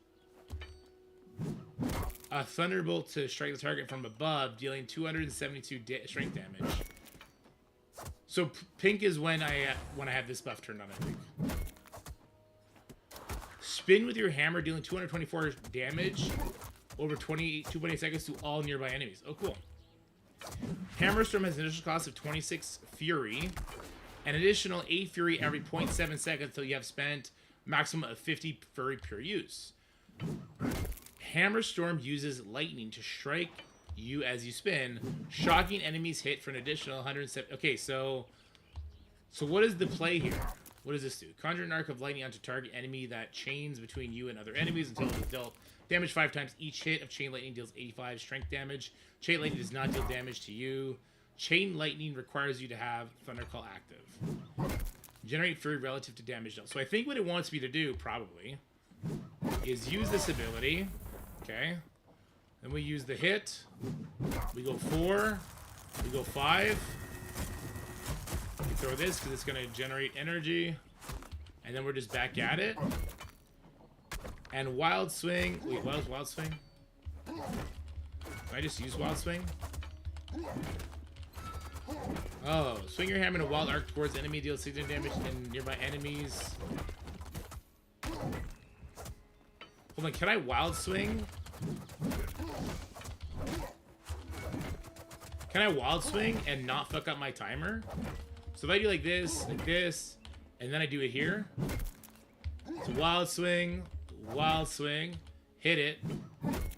a Thunderbolt to strike the target from above, dealing 272 strength damage. So pink is when I have this buff turned on, I think. Spin with your hammer, dealing 224 damage over 2.8 seconds to all nearby enemies. Oh, cool. Hammer Storm has an initial cost of 26 Fury, an additional 8 Fury every 0.7 seconds until you have spent maximum of 50 Fury per use. Hammer Storm uses lightning to strike you as you spin, shocking enemies hit for an additional 107. Okay, so what is the play here? What does this do? Conjure an arc of lightning onto target enemy that chains between you and other enemies until it is dealt damage 5 times. Each hit of Chain Lightning deals 85 strength damage. Chain Lightning does not deal damage to you. Chain Lightning requires you to have Thunder Call active. Generate Fury relative to damage dealt. So I think what it wants me to do, probably, is use this ability. Okay. Then we use the hit. We go 4. We go 5. We throw this because it's going to generate energy. And then we're just back at it. And Wild Swing. Wait, what was Wild Swing? Can I just use Wild Swing? Oh, swing your hammer in a wild arc towards enemy, deal 60 damage to nearby enemies. Hold on, can I Wild Swing? Can I Wild Swing and not fuck up my timer? So if I do like this, and then I do it here. So Wild Swing, hit it,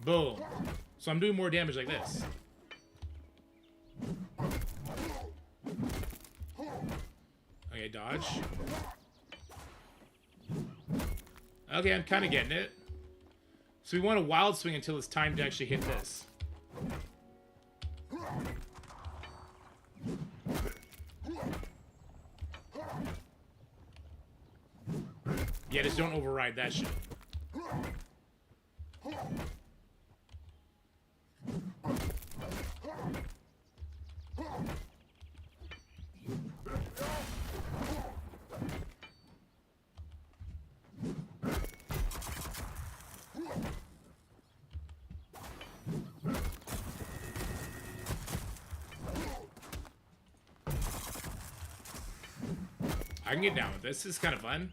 boom. So I'm doing more damage like this. Okay, dodge. Okay, I'm kind of getting it. So we want to Wild Swing until it's time to actually hit this. don't override that shit. I can get down with this. This is kind of fun.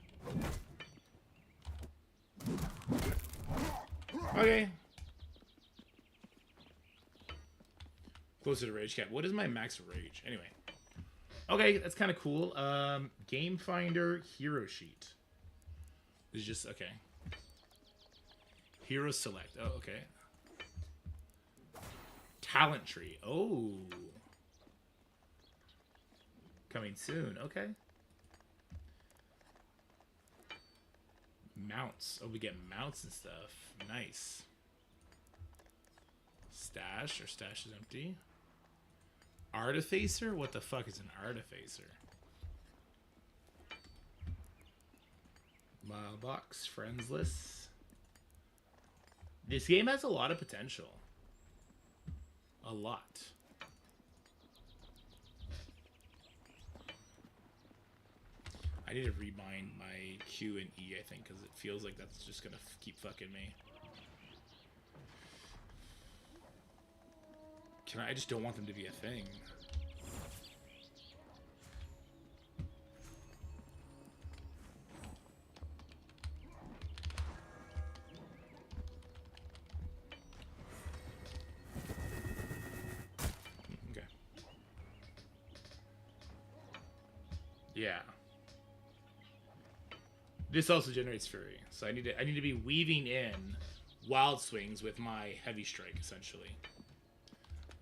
Okay. Closer to rage cap. What is my max rage? Anyway. Okay, that's kind of cool. Game Finder hero sheet. It's just okay. Hero select. Oh, okay. Talent tree. Oh. Coming soon. Okay. Mounts. Oh, we get mounts and stuff. Nice. Stash. Our stash is empty. Artificer? What the fuck is an artificer? Mailbox. Friends list. This game has a lot of potential. A lot. I need to rebind my Q and E, I think, because it feels like that's just going to keep fucking me. I just don't want them to be a thing. Okay. Yeah. This also generates fury, so I need to be weaving in wild swings with my heavy strike, essentially.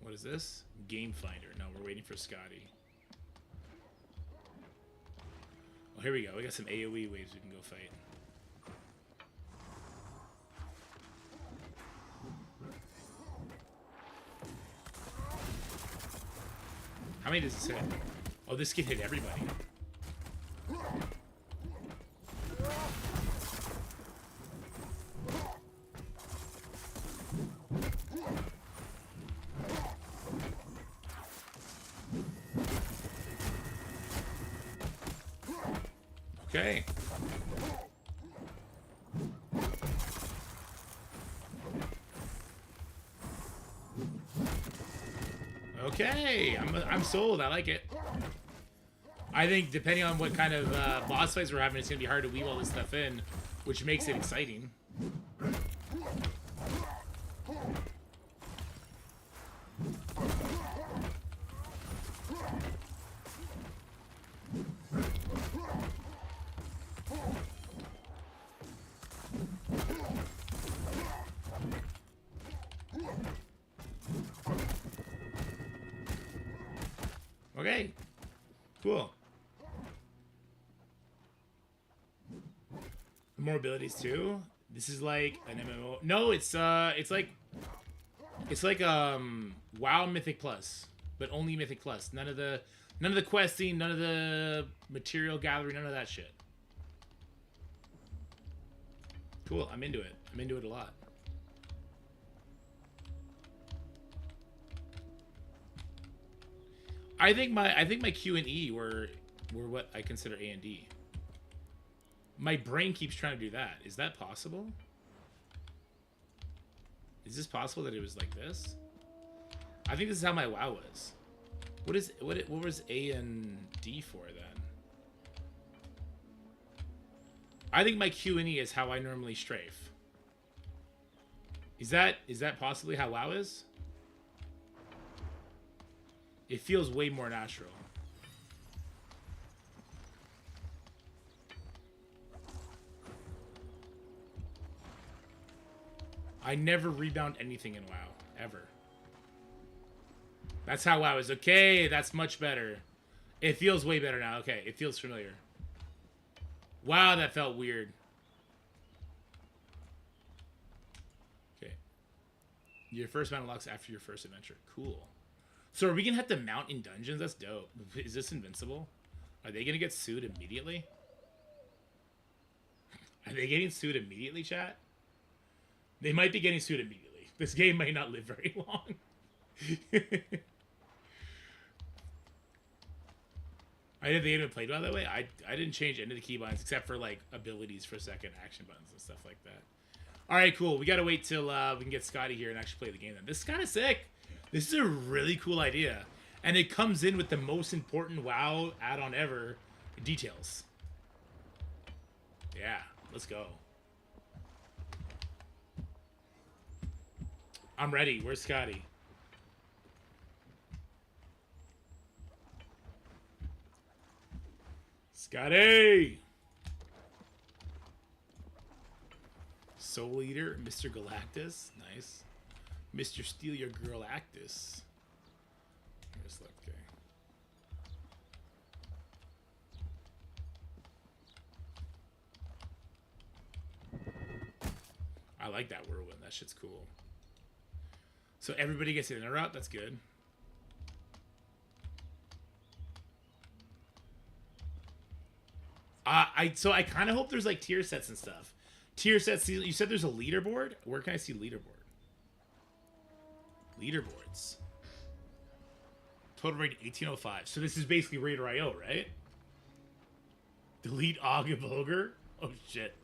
What is this? Game Finder. No, we're waiting for Scotty. Oh, here we go. We got some AoE waves we can go fight. How many does this hit? Oh, this can hit everybody. Okay. Okay, I'm sold. I like it. I think depending on what kind of boss fights we're having, it's gonna be hard to weave all this stuff in, which makes it exciting. Okay, cool. More abilities too. This is like an MMO. No, it's like WoW Mythic Plus, but only Mythic Plus. None of the questing, none of the material gathering, none of that shit. Cool. I'm into it. I'm into it a lot. I think my Q and E were what I consider A and D. My brain keeps trying to do that. Is that possible? Is this possible that it was like this? I think this is how my WoW was. What was A and D for then? I think my Q and E is how I normally strafe. Is that possibly how WoW is? It feels way more natural. I never rebound anything in WoW, ever. That's how WoW is. Okay, that's much better. It feels way better now. Okay, it feels familiar. Wow, that felt weird. Okay. Your first mount unlocks after your first adventure. Cool. So are we gonna have to mount in dungeons? That's dope. Is this invincible? Are they gonna get sued immediately? Are they getting sued immediately, chat? They might be getting sued immediately. This game might not live very long. I didn't think it played well that way. I didn't change any of the keybinds except for like abilities for second action buttons and stuff like that. All right, cool. We got to wait till we can get Scotty here and actually play the game then. This is kind of sick. This is a really cool idea. And it comes in with the most important WoW add-on ever, details. Yeah, let's go. I'm ready. Where's Scotty? Scotty! Soul Eater, Mr. Galactus. Nice. Mr. Steal Your Girl Actus. Here's that guy. I like that whirlwind. That shit's cool. So everybody gets an interrupt. That's good. So I kind of hope there's like tier sets and stuff. Tier sets. You said there's a leaderboard. Where can I see leaderboard? Leaderboards. Total rate 1805. So this is basically Raider IO, right? Delete Og of Ogre. Oh shit.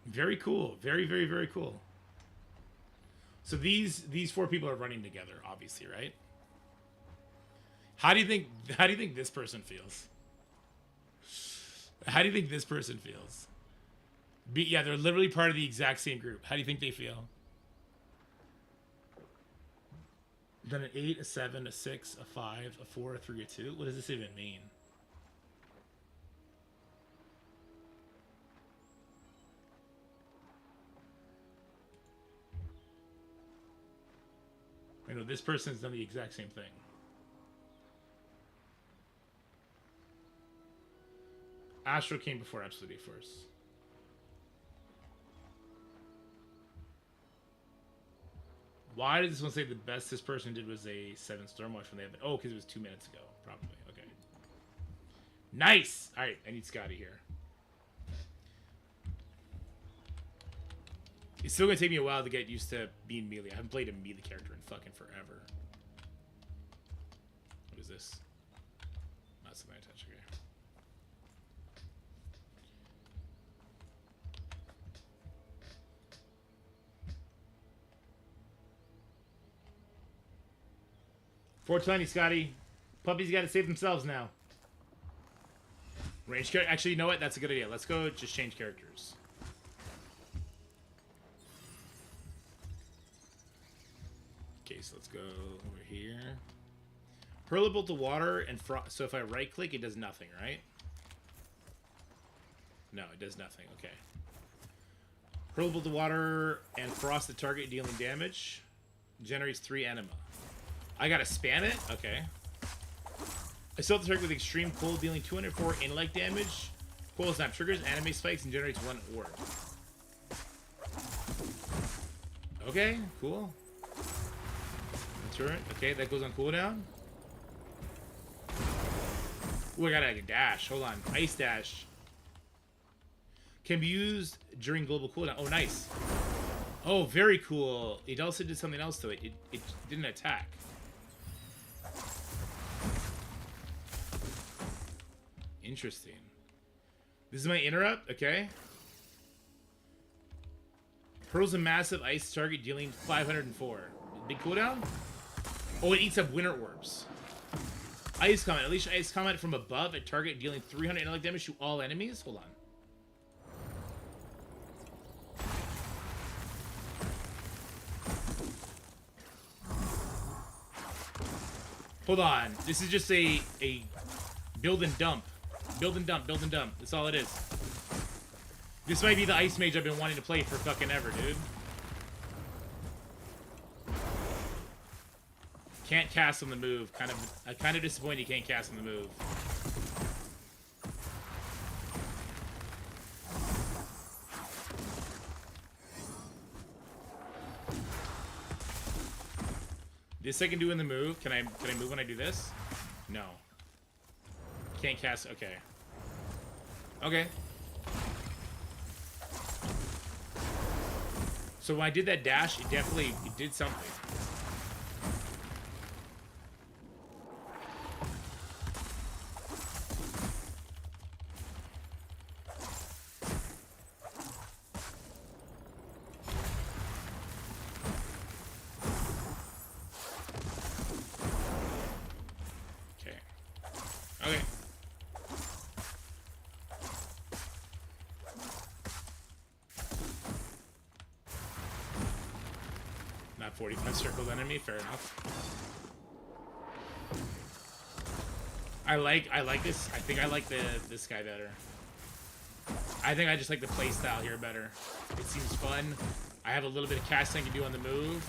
Very cool. Very, very, very cool. So these 4 people are running together, obviously, right? How do you think this person feels? How do you think this person feels? Yeah, they're literally part of the exact same group. How do you think they feel? Then an 8, a 7, a 6, a 5, a 4, a 3, a 2. What does this even mean? I know this person's done the exact same thing. Astro came before Absolute Force. Why did this one say the best this person did was a 7 Stormwatch when they have it? Oh, because it was 2 minutes ago, probably. Okay. Nice! Alright, I need Scotty here. It's still gonna take me a while to get used to being melee. I haven't played a melee character in fucking forever. What is this? Not something I touch, okay. .420, Scotty. Puppies gotta save themselves now. Range character. Actually, you know what? That's a good idea. Let's go just change characters. Okay, so let's go over here. Hurlable to water and frost. So if I right click, it does nothing, right? No, it does nothing. Okay. Hurlable to water and frost the target, dealing damage. Generates 3 anima. I gotta spam it? Okay. I still have the target with extreme cold, dealing 204 intellect damage. Cold snap triggers, anime spikes, and generates 1 orb. Okay, cool. Turret. Okay, that goes on cooldown. Ooh, I got a dash. Hold on. Ice dash. Can be used during global cooldown. Oh, nice. Oh, very cool. It also did something else to it. It didn't attack. Interesting. This is my interrupt. Okay. Hurls a massive ice target, dealing 504. Big cooldown? Oh, it eats up winter orbs. Ice comment. Unleash ice comment from above at target, dealing 300 intellect damage to all enemies. Hold on. Hold on. This is just a build and dump. Build and dump, build and dump. That's all it is. This might be the ice mage I've been wanting to play for fucking ever, dude. Can't cast on the move. I'm kind of disappointed you can't cast on the move. This I can do in the move. Can I move when I do this? No. Can't cast. Okay. Okay. So when I did that dash, it did something. Okay. Okay. Not 45 circled enemy, fair enough. I like this. I think I like this guy better. I think I just like the play style here better. It seems fun. I have a little bit of casting I can do on the move.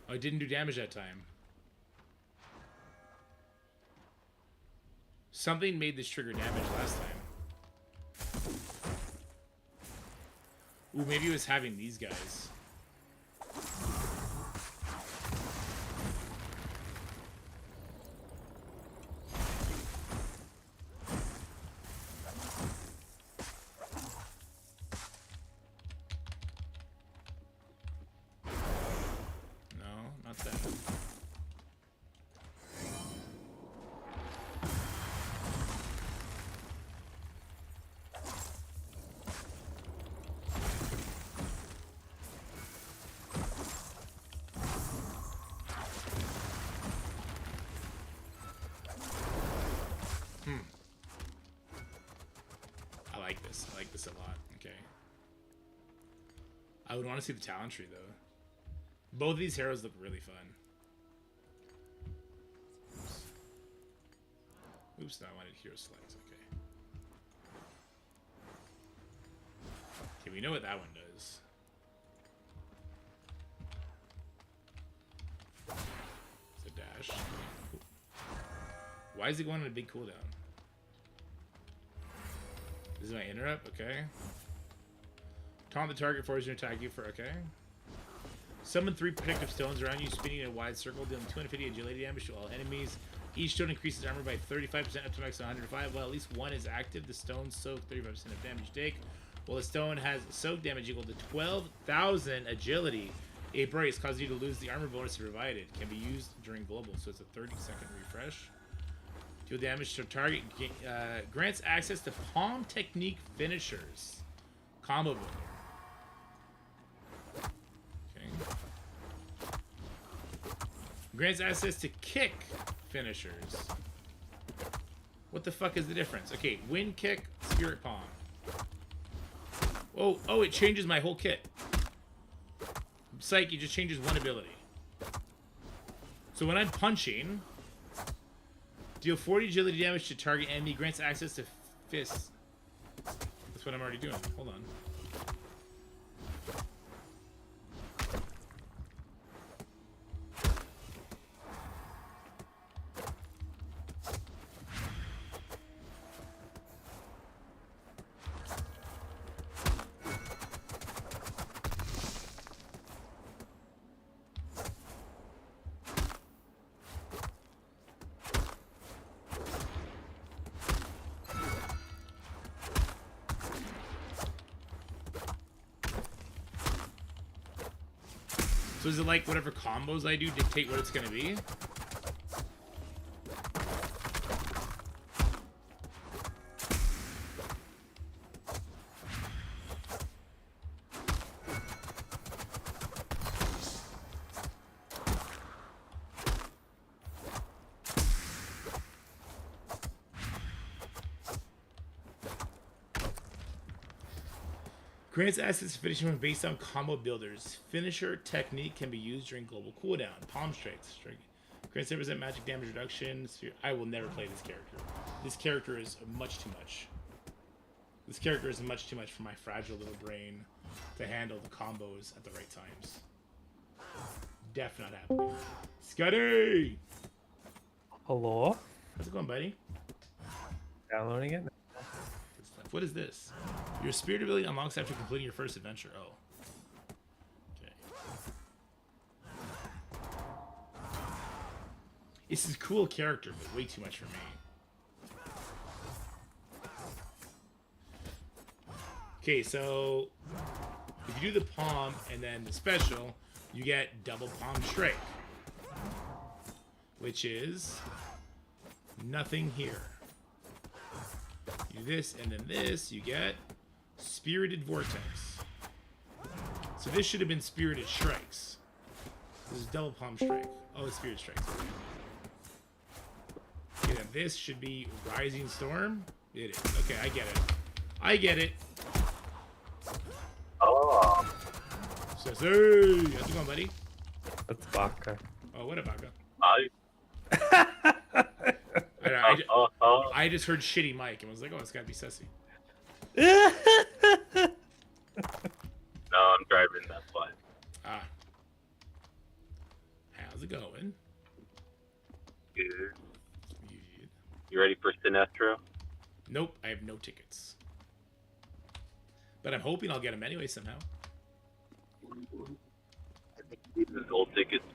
Oh, it didn't do damage that time. Something made this trigger damage last time. Ooh, maybe it was having these guys. No, not that. I like this a lot. Okay. I would want to see the talent tree, though. Both of these heroes look really fun. Oops, no, I wanted hero selects. Okay. Okay, we know what that one does. It's a dash. Why is it going on a big cooldown? This is my interrupt, okay. Taunt the target, force you to attack you for, okay. Summon 3 protective stones around you, spinning in a wide circle, dealing 250 agility damage to all enemies. Each stone increases armor by 35% up to max 105. While at least one is active, the stones soak 35% of damage take. While the stone has soak damage equal to 12,000 agility, a brace causes you to lose the armor bonus provided. Can be used during global, so it's a 30-second refresh. Deal damage to target. Grants access to palm technique finishers. Combo builder. Okay. Grants access to kick finishers. What the fuck is the difference? Okay, wind kick, spirit palm. Oh, it changes my whole kit. Psyche just changes one ability. So when I'm punching, deal 40 agility damage to target enemy, grants access to fists. That's what I'm already doing. Hold on. So is it like whatever combos I do dictate what it's going to be? Grants access to finishing moves based on combo builders. Finisher technique can be used during global cooldown. Palm strikes. Grants 7% magic damage reduction. I will never play this character. This character is much too much. This character is much too much for my fragile little brain to handle the combos at the right times. Definitely not happening. Scotty! Hello? How's it going, buddy? Downloading it? What is this? Your spirit ability unlocks after completing your first adventure. Oh. Okay. This is a cool character, but way too much for me. Okay, so if you do the palm and then the special, you get double palm strike, which is nothing here. You do this and then this, you get Spirited Vortex. So this should have been Spirited Strikes. This is double palm strike. Oh, it's Spirit Strikes. Okay, then this should be Rising Storm. It is. Okay, I get it. I get it. Oh, So, hey, how's it going, buddy? that's Baka. Oh, what a baka. I just heard shitty mic and was like, oh, it's gotta be Sussy. No, I'm driving, that's why. Ah. How's it going? Good. You ready for Sinestro? Nope, I have no tickets. But I'm hoping I'll get them anyway somehow. I think these are gold tickets.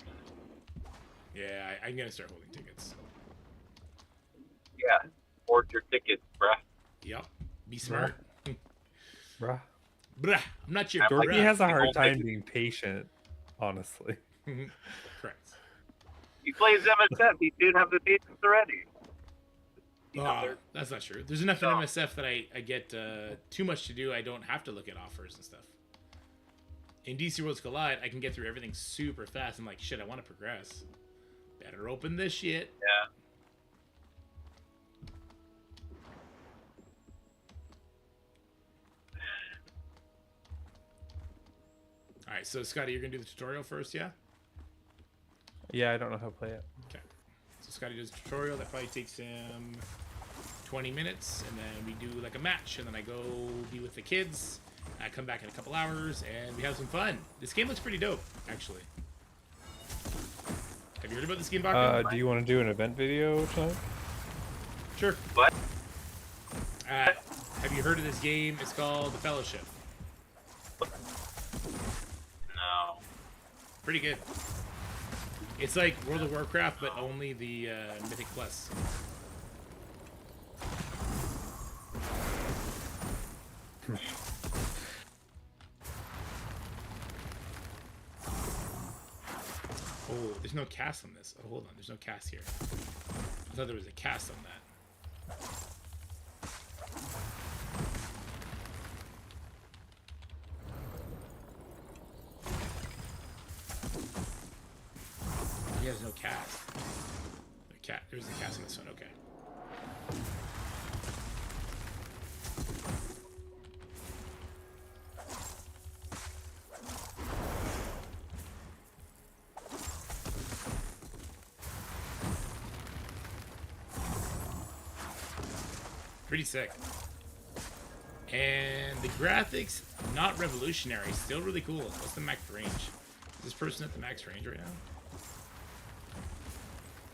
Yeah, I'm gonna start holding tickets. Yeah, hoard your tickets, bruh. Yep. Be smart. Bruh. Bruh. I'm not your Dorky bruh. has a hard time being patient, honestly. Correct. He plays MSF, he should have the patience already. That's not true. There's enough in MSF that I get too much to do. I don't have to look at offers and stuff. In DC Worlds Collide, I can get through everything super fast. I'm like, shit, I want to progress. Better open this shit. Yeah. Alright, so Scotty, you're going to do the tutorial first, yeah? Yeah, I don't know how to play it. Okay. So Scotty does a tutorial. That probably takes him 20 minutes. And then we do like a match. And then I go be with the kids. I come back in a couple hours. And we have some fun. This game looks pretty dope, actually. Have you heard about this game, Baku? Do you want to do an event video tonight? Sure. What? Have you heard of this game? It's called The Fellowship. No. Pretty good. It's like World of Warcraft, but only the Mythic Plus. Oh, there's no cast on this. Oh, hold on. There's no cast here. I thought there was a cast on that. Yeah, there's no cast. There's a cast on this one. Okay. Pretty sick. And the graphics, not revolutionary, still really cool. What's the max range? Is this person at the max range right now?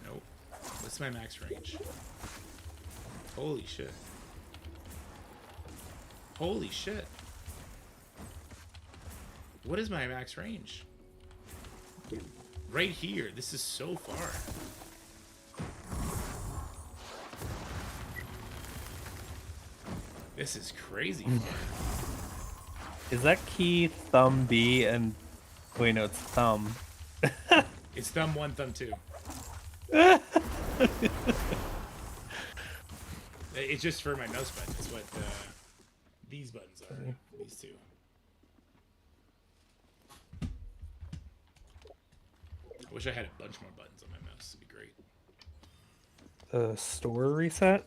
Nope. What's my max range? Holy shit. Holy shit. What is my max range? Right here. This is so far. This is crazy far. Is that key thumb B and... Wait, no, it's thumb. It's thumb 1, thumb 2. It's just for my mouse button. It's what these buttons are. These two. I wish I had a bunch more buttons on my mouse. It'd be great. The store reset?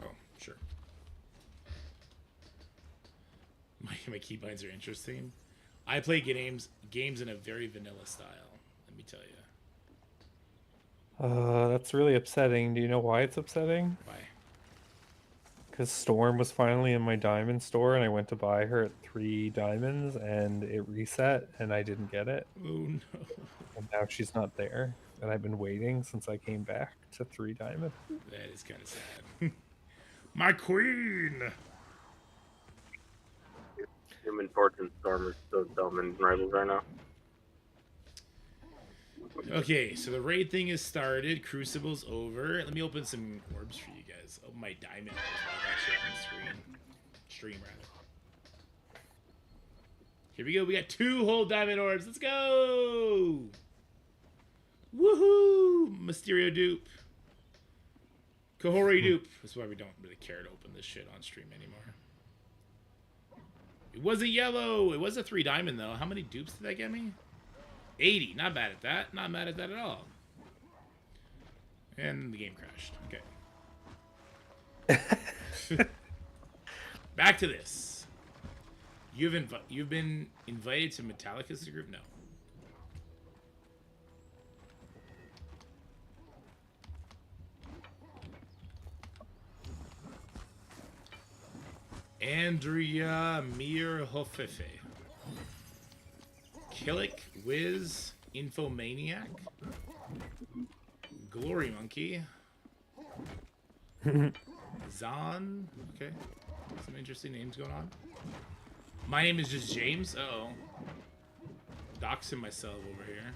Oh, sure. My keybinds are interesting. I play games in a very vanilla style. Let me tell you. That's really upsetting. Do you know why it's upsetting? Why? Because Storm was finally in my diamond store and I went to buy her at 3 diamonds and it reset and I didn't get it. Oh no. And now she's not there. And I've been waiting since I came back to 3 diamond. That is kind of sad. My queen! Human Fortune Storm is so dumb in Rivals right now. Okay, so the raid thing is started. Crucible's over. Let me open some orbs for you guys. Oh, my diamond is actually on the screen. Stream, rather. Here we go. We got 2 whole diamond orbs. Let's go! Woohoo! Mysterio dupe. Kahori dupe. That's why we don't really care to open this shit on stream anymore. It wasn't yellow. It was a 3 diamond, though. How many dupes did that get me? 80. Not bad at that. Not mad at that at all. And the game crashed. Okay. Back to this. You've been invited to Metallica's group? No. Andrea Mirhofefe. Killick, Wiz, Infomaniac, Glory Monkey, Zon. Okay, some interesting names going on. My name is just James. Uh-oh. Doxing myself over here.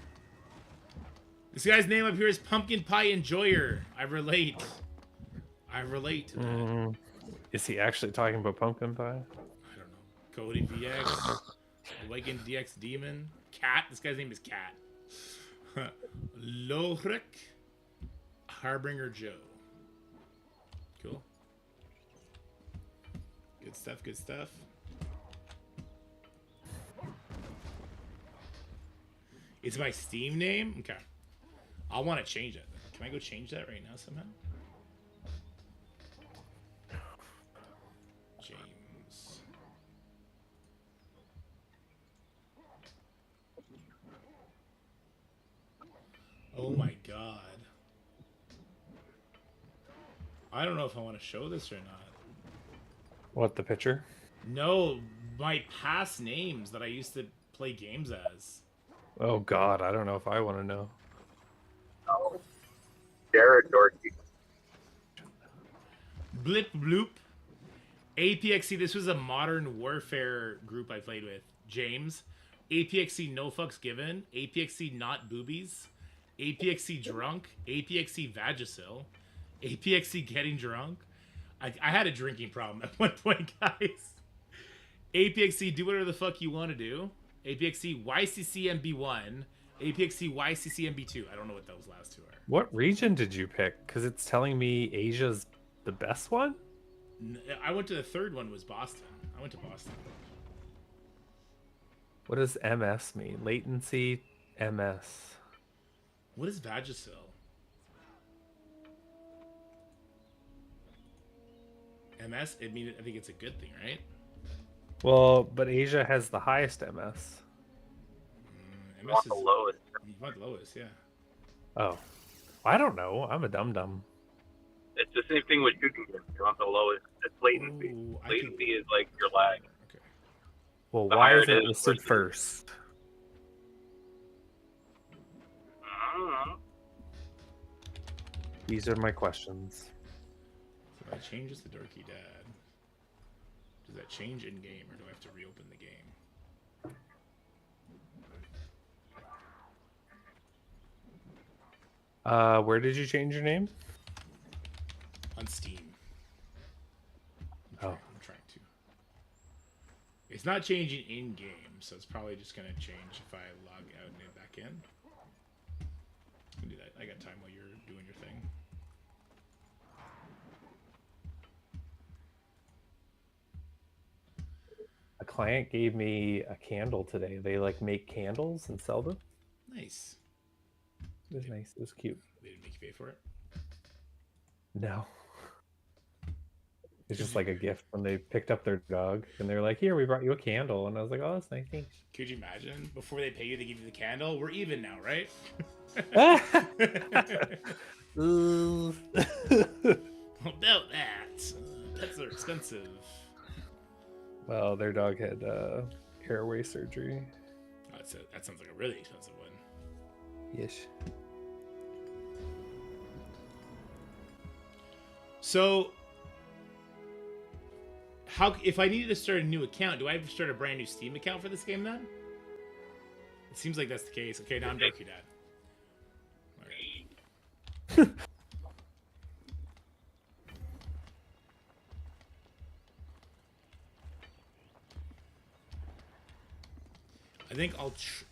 This guy's name up here is Pumpkin Pie Enjoyer. I relate. I relate to that. Is he actually talking about pumpkin pie? I don't know. Cody VX. Awakened DX Demon. Cat. This guy's name is Cat. Lohrik. Harbinger Joe. Cool. Good stuff, good stuff. It's my Steam name? Okay. I want to change it. Can I go change that right now somehow? James. Oh my god. I don't know if I want to show this or not. What, the picture? No, my past names that I used to play games as. Oh god, I don't know if I want to know. Oh. Jared Dorsey. Blip Bloop. APXC, this was a modern warfare group I played with. James. APXC No Fucks Given. APXC Not Boobies. APXC Drunk. APXC Vagisil. APXC Getting Drunk. I had a drinking problem at one point, guys. APXC Do Whatever the Fuck You Want to Do. APXC YCCMB1. APXC YCCMB2. I don't know what those last two are. What region did you pick? Because it's telling me Asia's the best one? I went to the third one was Boston. I went to Boston. What does MS mean? Latency MS. What is Vagisil? MS? I mean, I think it's a good thing, right? Well, but Asia has the highest MS. MS want is the lowest. You want the lowest, yeah. Oh. I don't know. I'm a dum-dum. It's the same thing with shooting games. You want the lowest. It's latency. Ooh, Latency is like your lag. Okay. Well, The why higher is it it is, listed versus- first? These are my questions. So if I change this to Dorky Dad, does that change in game or do I have to reopen the game? Where did you change your name? On Steam. Oh. I'm trying to. It's not changing in game, so it's probably just gonna change if I log out and get back in. I can do that. I got time while you're doing your thing. A client gave me a candle today. They like make candles and sell them. Nice. It was nice. It was cute. They didn't make you pay for it. No. It's just like a gift when they picked up their dog and they're like, "Here, we brought you a candle," and I was like, "Oh, that's nice, thanks." Could you imagine? Before they pay you, they give you the candle. We're even now, right? About that. Pets are expensive. Well, their dog had airway surgery. Oh, that sounds like a really expensive one. Yes. So, if I needed to start a new account, do I have to start a brand new Steam account for this game then? It seems like that's the case. Okay, now I'm Dorky Dad. I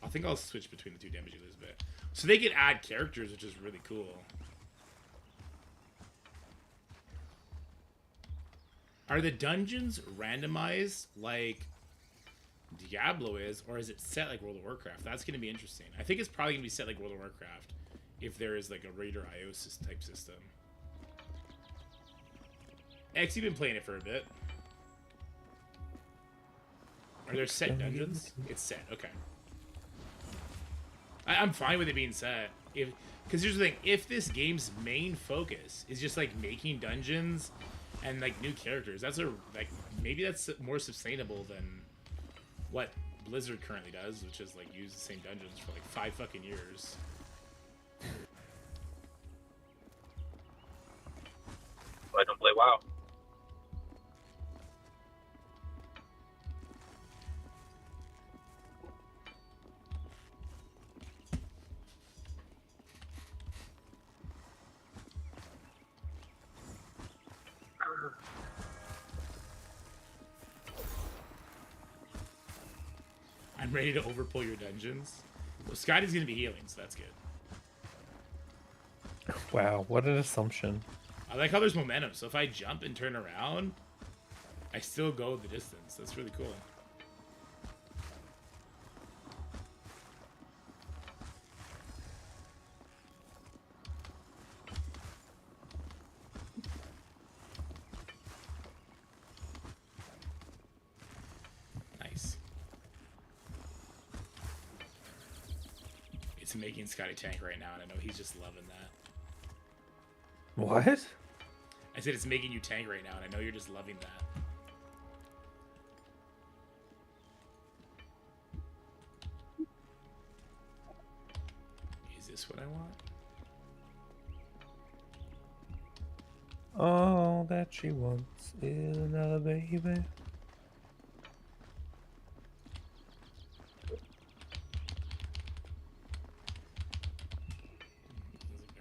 think I'll switch between the two damage dealers a bit. So they can add characters, which is really cool. Are the dungeons randomized like Diablo is, or is it set like World of Warcraft? That's going to be interesting. I think it's probably going to be set like World of Warcraft if there is like a Raider IO type system. X, you've been playing it for a bit. Are there set dungeons? It's set. Okay. I'm fine with it being set. Because here's the thing: if this game's main focus is just like making dungeons and like new characters, maybe that's more sustainable than what Blizzard currently does, which is like use the same dungeons for like 5 fucking years. I don't play WoW. I'm ready to overpull your dungeons. Well, Scotty's gonna be healing, so that's good. Wow, what an assumption. I like how there's momentum, so if I jump and turn around, I still go the distance. That's really cool. Nice. It's making Scotty tank right now, and I know he's just loving that. What? I said it's making you tank right now, and I know you're just loving that. Is this what I want? All that she wants is another baby. Doesn't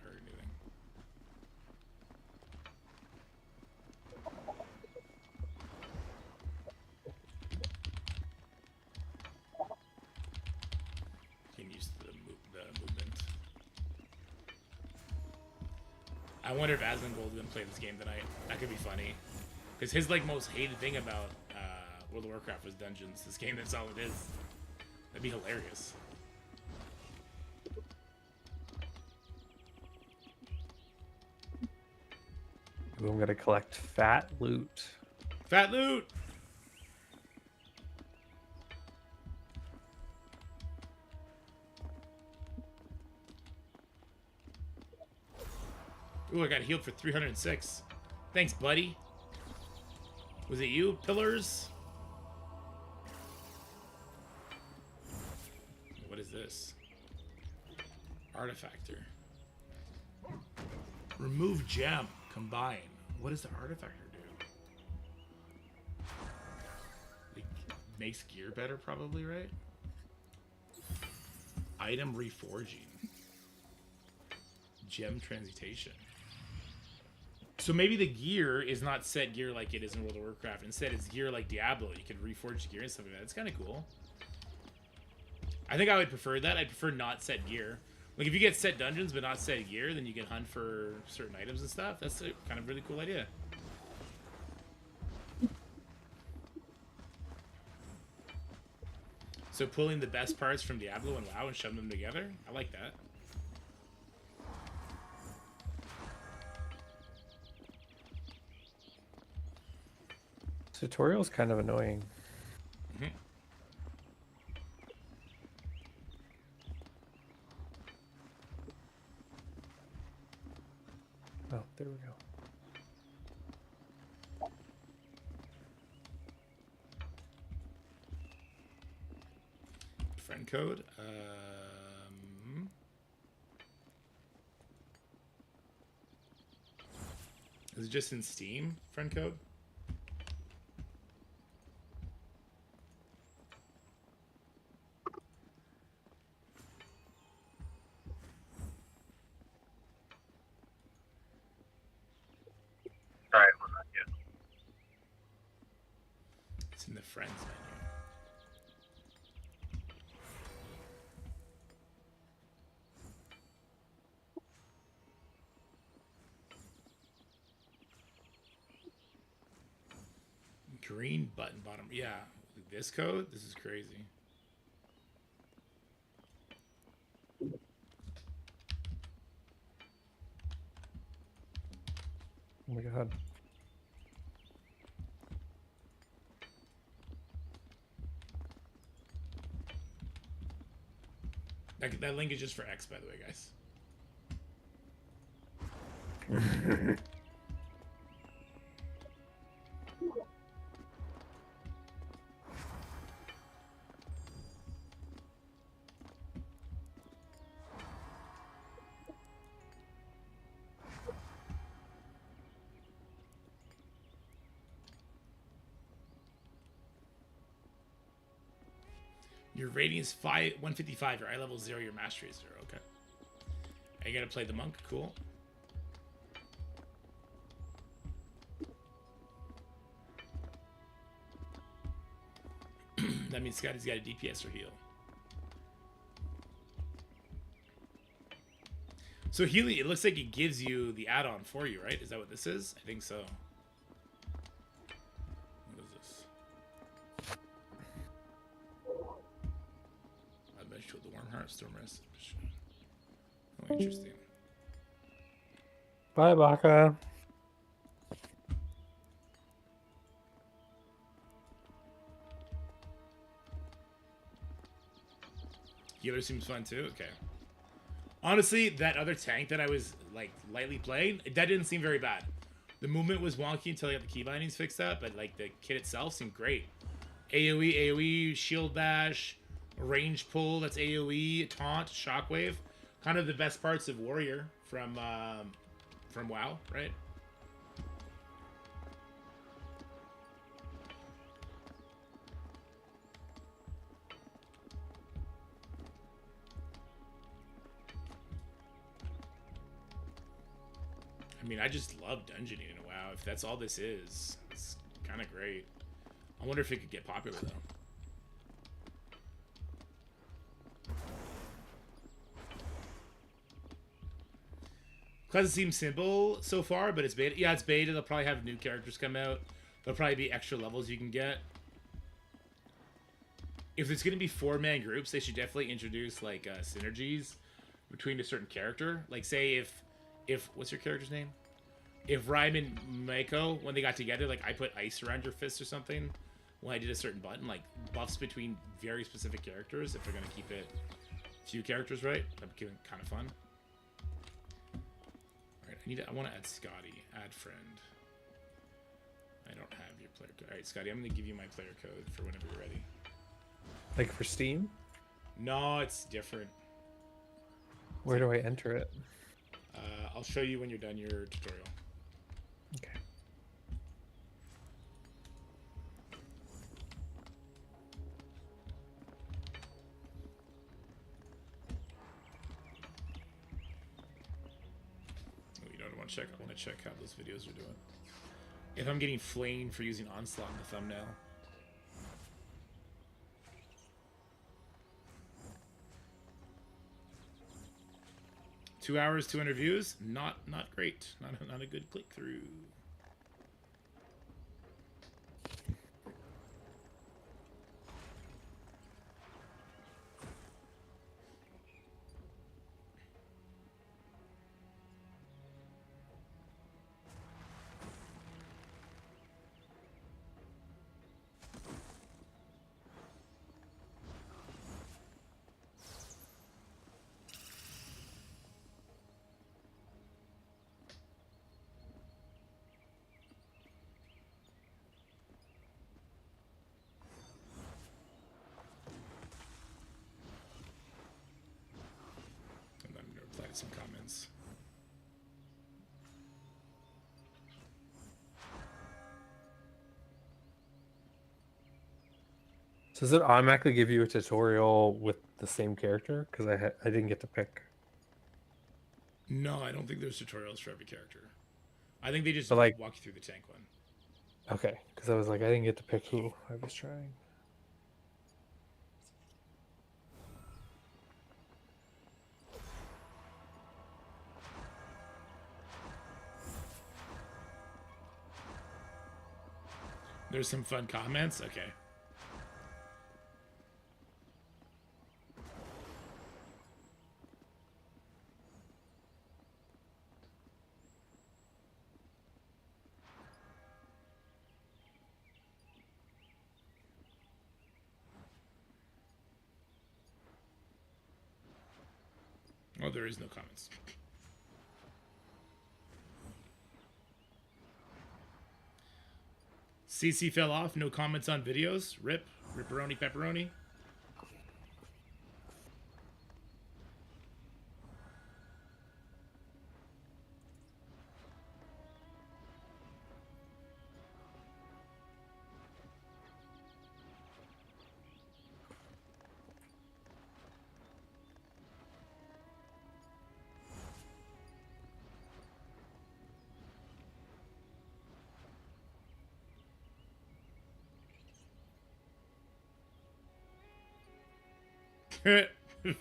hurt anything. Getting used to the movement. I wonder if Asmongold's gonna play this game tonight. That could be funny. Because his like most hated thing about World of Warcraft was dungeons. This game, that's all it is. That'd be hilarious. Ooh, I'm gonna collect fat loot. Fat loot! Ooh, I got healed for 306. Thanks, buddy. Was it you, Pillars? What is this? Artifactor. Remove gem. Combine. What does the artifactor do? Like, makes gear better, probably, right? Item reforging. Gem transmutation. So maybe the gear is not set gear like it is in World of Warcraft. Instead, it's gear like Diablo. You can reforge gear and stuff like that. It's kind of cool. I think I would prefer that. I prefer not set gear. Like, if you get set dungeons but not set gear, then you can hunt for certain items and stuff. That's a kind of really cool idea. So pulling the best parts from Diablo and WoW and shoving them together? I like that. Tutorial's kind of annoying. Mm-hmm. Oh, there we go. Friend code. Is it just in Steam? Friend code? friends menu. Green button bottom. Yeah. This code? This is crazy. Oh my god. That link is just for X, by the way, guys. Your rating is 155. Your eye level 0. Your mastery is 0. Okay. And you gotta play the monk. Cool. That means Scotty's got a DPS or heal. So healing, it looks like it gives you the add-on for you, right? Is that what this is? I think so. What is this? I bet you the Warm Heart Storm Rest. Oh, interesting. Bye, Baka. Healer seems fun too. Okay. Honestly, that other tank that I was like lightly playing, that didn't seem very bad. The movement was wonky until I got the key bindings fixed up, but like the kit itself seemed great. AoE, shield bash, range pull, that's AoE, taunt, shockwave. Kind of the best parts of Warrior from WoW, right? I mean, I just love dungeoning in WoW. If that's all this is, it's kind of great. I wonder if it could get popular, though. Class seems simple so far, but it's beta. Yeah, it's beta. They'll probably have new characters come out. There'll probably be extra levels you can get. If it's going to be 4-man groups, they should definitely introduce, like, synergies between a certain character. Like, say if what's your character's name? If Rhyme and Mako, when they got together, like I put ice around your fist or something when I did a certain button, like buffs between very specific characters, if they're gonna keep it few characters, right? That'd be kind of fun. Alright, I wanna add Scotty. Add friend. I don't have your player code. Alright, Scotty, I'm gonna give you my player code for whenever you're ready. Like for Steam? No, it's different. Where do I enter it? I'll show you when you're done your tutorial. Okay. Oh, you know what I want to check? I want to check how those videos are doing. If I'm getting flamed for using Onslaught in the thumbnail. Two hours, 200 views. Not great. Not a good click through. Some comments. So does it automatically give you a tutorial with the same character? Because I didn't get to pick. No, I don't think there's tutorials for every character. I think they just But like, walk you through the tank one. Okay, because I was like, I didn't get to pick who I was trying. There's some fun comments. Okay. Oh, there is no comments. CC fell off. No comments on videos. Rip. Ripperoni pepperoni.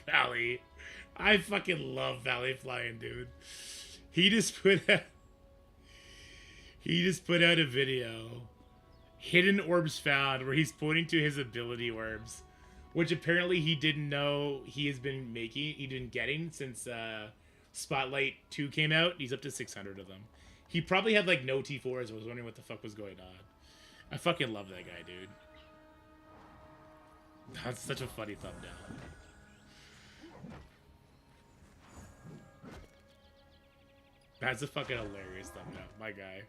Valley. I fucking love Valley flying, dude. He just put out a video. Hidden orbs found, where he's pointing to his ability orbs, which apparently he didn't know he has been making, he'd been getting since Spotlight 2 came out. He's up to 600 of them. He probably had like no T4s and was wondering what the fuck was going on. I fucking love that guy, dude. That's such a funny thumbnail. That's a fucking hilarious thumbnail, my guy.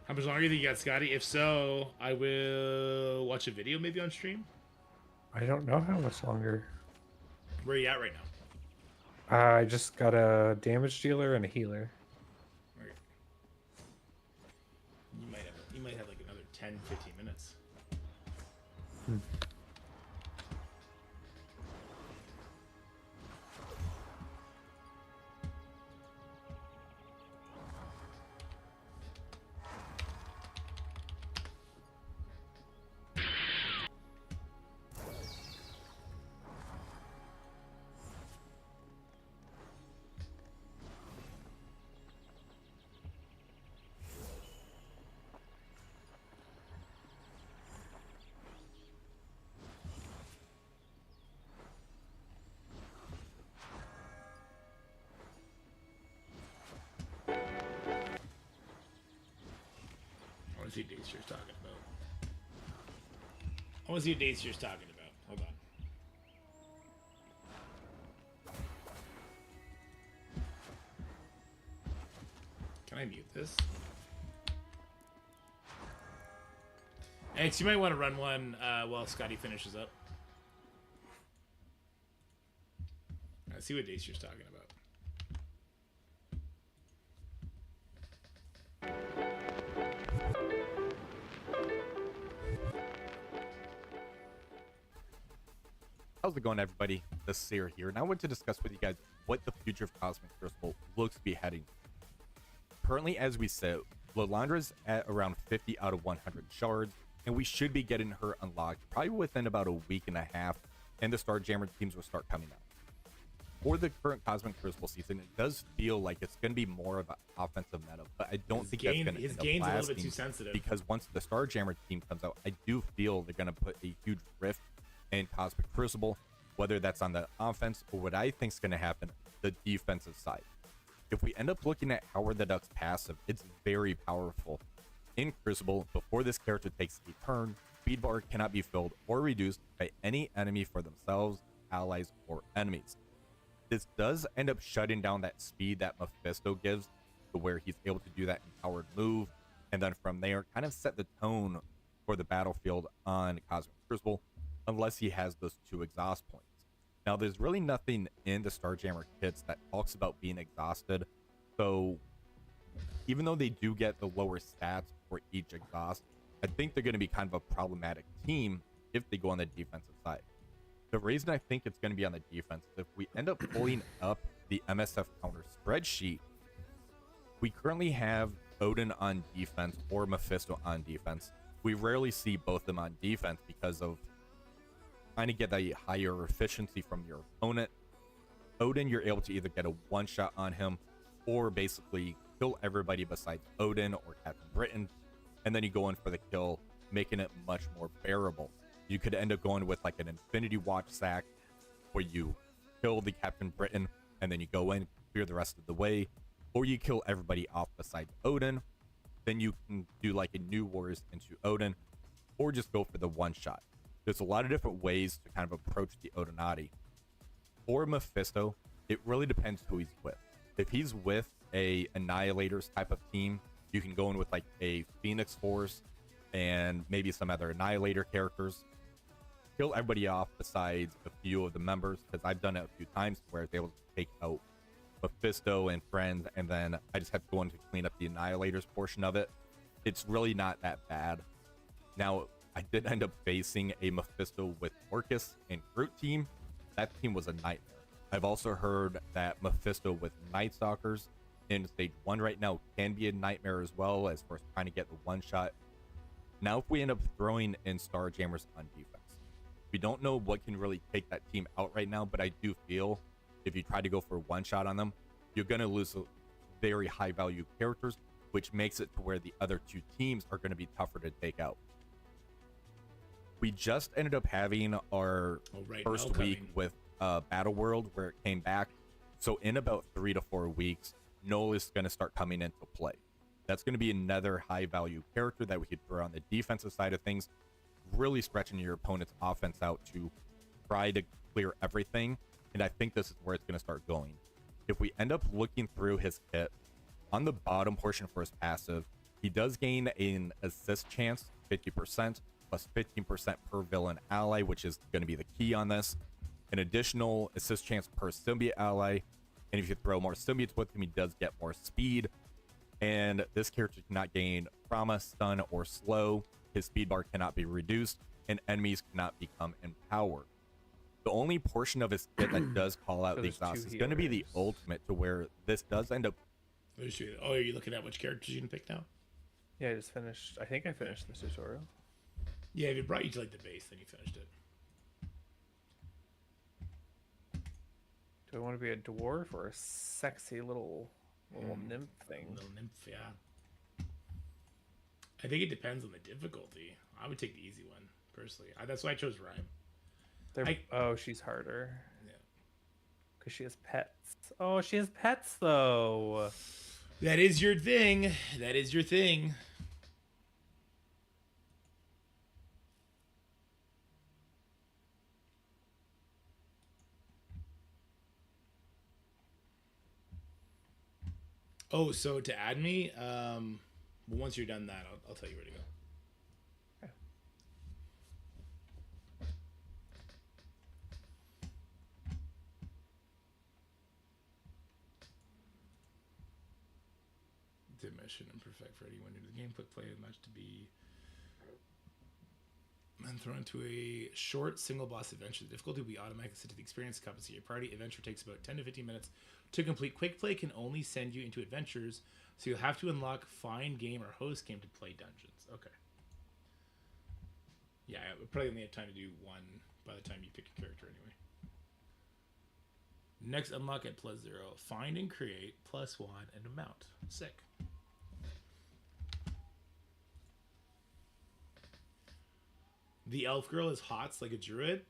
How much longer do you think you got, Scotty? If so, I will watch a video maybe on stream. I don't know how much longer. Where are you at right now? I just got a damage dealer and a healer. Okay. You might have like another 10, 15 minutes. I want to see dates you're talking about. I want to see dates you're talking about. Hold on. Can I mute this? X, you might want to run one while Scotty finishes up. Let's see what dates you're talking about. How's it going, everybody? The Seer here, and I want to discuss with you guys what the future of Cosmic Crucible looks to be heading. Currently, as we said, Lalandra's at around 50 out of 100 shards, and we should be getting her unlocked probably within about a week and a half, and the Starjammer teams will start coming out. For the current Cosmic Crucible season, it does feel like it's going to be more of an offensive meta, but I don't think that's going to end up game's a little bit lasting, too sensitive. because once the Starjammer team comes out, I do feel they're going to put a huge rift in Cosmic Crucible, whether that's on the offense or what I think is going to happen, the defensive side. If we end up looking at Howard the Duck's passive, it's very powerful. In Crucible, before this character takes a turn, speed bar cannot be filled or reduced by any enemy for themselves, allies, or enemies. This does end up shutting down that speed that Mephisto gives, to where he's able to do that empowered move, and then from there kind of set the tone for the battlefield on Cosmic Crucible, unless he has those 2 exhaust points. Now, there's really nothing in the Starjammer kits that talks about being exhausted, so even though they do get the lower stats for each exhaust, I think they're going to be kind of a problematic team if they go on the defensive side. The reason I think it's going to be on the defense is if we end up pulling up the MSF counter spreadsheet, we currently have Odin on defense or Mephisto on defense. We rarely see both of them on defense because of trying to get that higher efficiency from your opponent. Odin, you're able to either get a one-shot on him or basically kill everybody besides Odin or Captain Britain, and then you go in for the kill, making it much more bearable. You could end up going with like an Infinity Watch sack where you kill the Captain Britain and then you go in, clear the rest of the way, or you kill everybody off besides Odin. Then you can do like a New Wars into Odin, or just go for the one shot. There's a lot of different ways to kind of approach the Odinati. For Mephisto, it really depends who he's with. If he's with a Annihilators type of team, you can go in with like a Phoenix Force and maybe some other Annihilator characters. Kill everybody off besides a few of the members, because I've done it a few times where I was able to take out Mephisto and friends, and then I just have to go in to clean up the Annihilators portion of it. It's really not that bad. Now, I did end up facing a Mephisto with Orcus and Groot team. That team was a nightmare. I've also heard that Mephisto with Night Stalkers in stage 1 right now can be a nightmare as well, as far as trying to get the one shot. Now, if we end up throwing in Starjammers on defense, we don't know what can really take that team out right now, but I do feel if you try to go for one shot on them, you're going to lose very high value characters, which makes it to where the other two teams are going to be tougher to take out. We just ended up having our first week with Battle World where it came back. So in about 3 to 4 weeks, Noel is going to start coming into play. That's going to be another high value character that we could throw on the defensive side of things, really stretching your opponent's offense out to try to clear everything. And I think this is where it's going to start going. If we end up looking through his kit, on the bottom portion for his passive, he does gain an assist chance, 50%, plus 15% per villain ally, which is going to be the key on this. An additional assist chance per symbiote ally. And if you throw more symbiotes with him, he does get more speed. And this character cannot gain trauma, stun, or slow. His speed bar cannot be reduced, and enemies cannot become empowered. The only portion of his kit that does call out the exhaust is going to be the ultimate, to where this does end up. Oh, are you looking at which characters you can pick now? Yeah, I just finished. I think I finished the tutorial. Yeah, if it brought you to like the base, then you finished it. Do I want to be a dwarf or a sexy little nymph thing? Little nymph, yeah. I think it depends on the difficulty. I would take the easy one personally. That's why I chose Rhyme. Oh, she's harder. Yeah. Because she has pets. Oh, she has pets though. That is your thing. That is your thing. Oh, so to add me, well, once you're done that, I'll tell you where to go. Okay. Mission and perfect for anyone new to the game. Quick play match to be and thrown into a short single boss adventure. The difficulty will be automatically set to the experience competency of your party. Adventure takes about 10 to 15 minutes to complete. Quick play can only send you into adventures, so you'll have to unlock find game or host game to play dungeons. Okay. Yeah, we probably only have time to do one by the time you pick your character anyway. Next unlock at +0. Find and create +1 and amount. Sick. The elf girl is hots like a druid.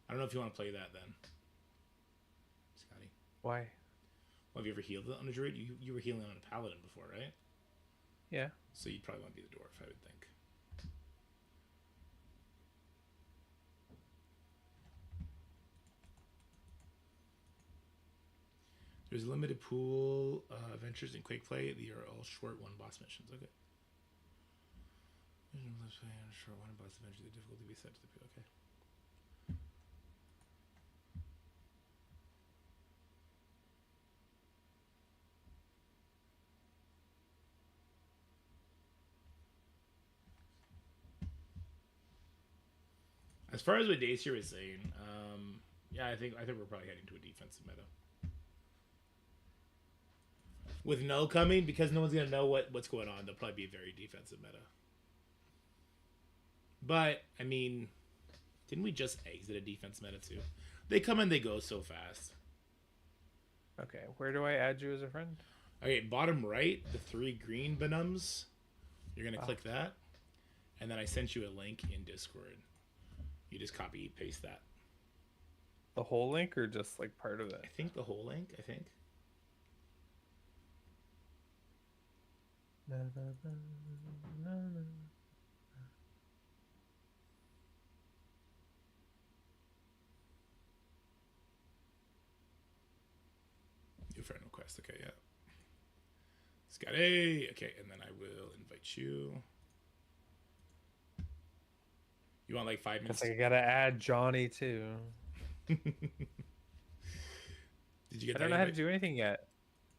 I don't know if you want to play that then, Scotty. Why? Well, have you ever healed on a druid? You were healing on a paladin before, right? Yeah. So you'd probably want to be the dwarf, I would think. There's a limited pool adventures in quick play. They are all short one boss missions. Okay. Short one boss adventure. The difficulty be set to the okay. As far as what Dacier was saying, yeah, I think we're probably heading to a defensive meta. with null coming, because no one's gonna know what's going on, they'll probably be a very defensive meta. But I mean, didn't we just exit a defense meta too? They come and they go so fast. Okay, where do I add you as a friend? Okay, bottom right, the 3 green benums. You're gonna click that, and then I sent you a link in Discord. You just copy, paste that. The whole link or just like part of it? I think the whole link. I think. New friend request. Okay, yeah. Scotty. Okay, and then I will invite you. You want like 5 minutes? Guess I gotta add Johnny too. Did you get? I don't know how to do anything yet.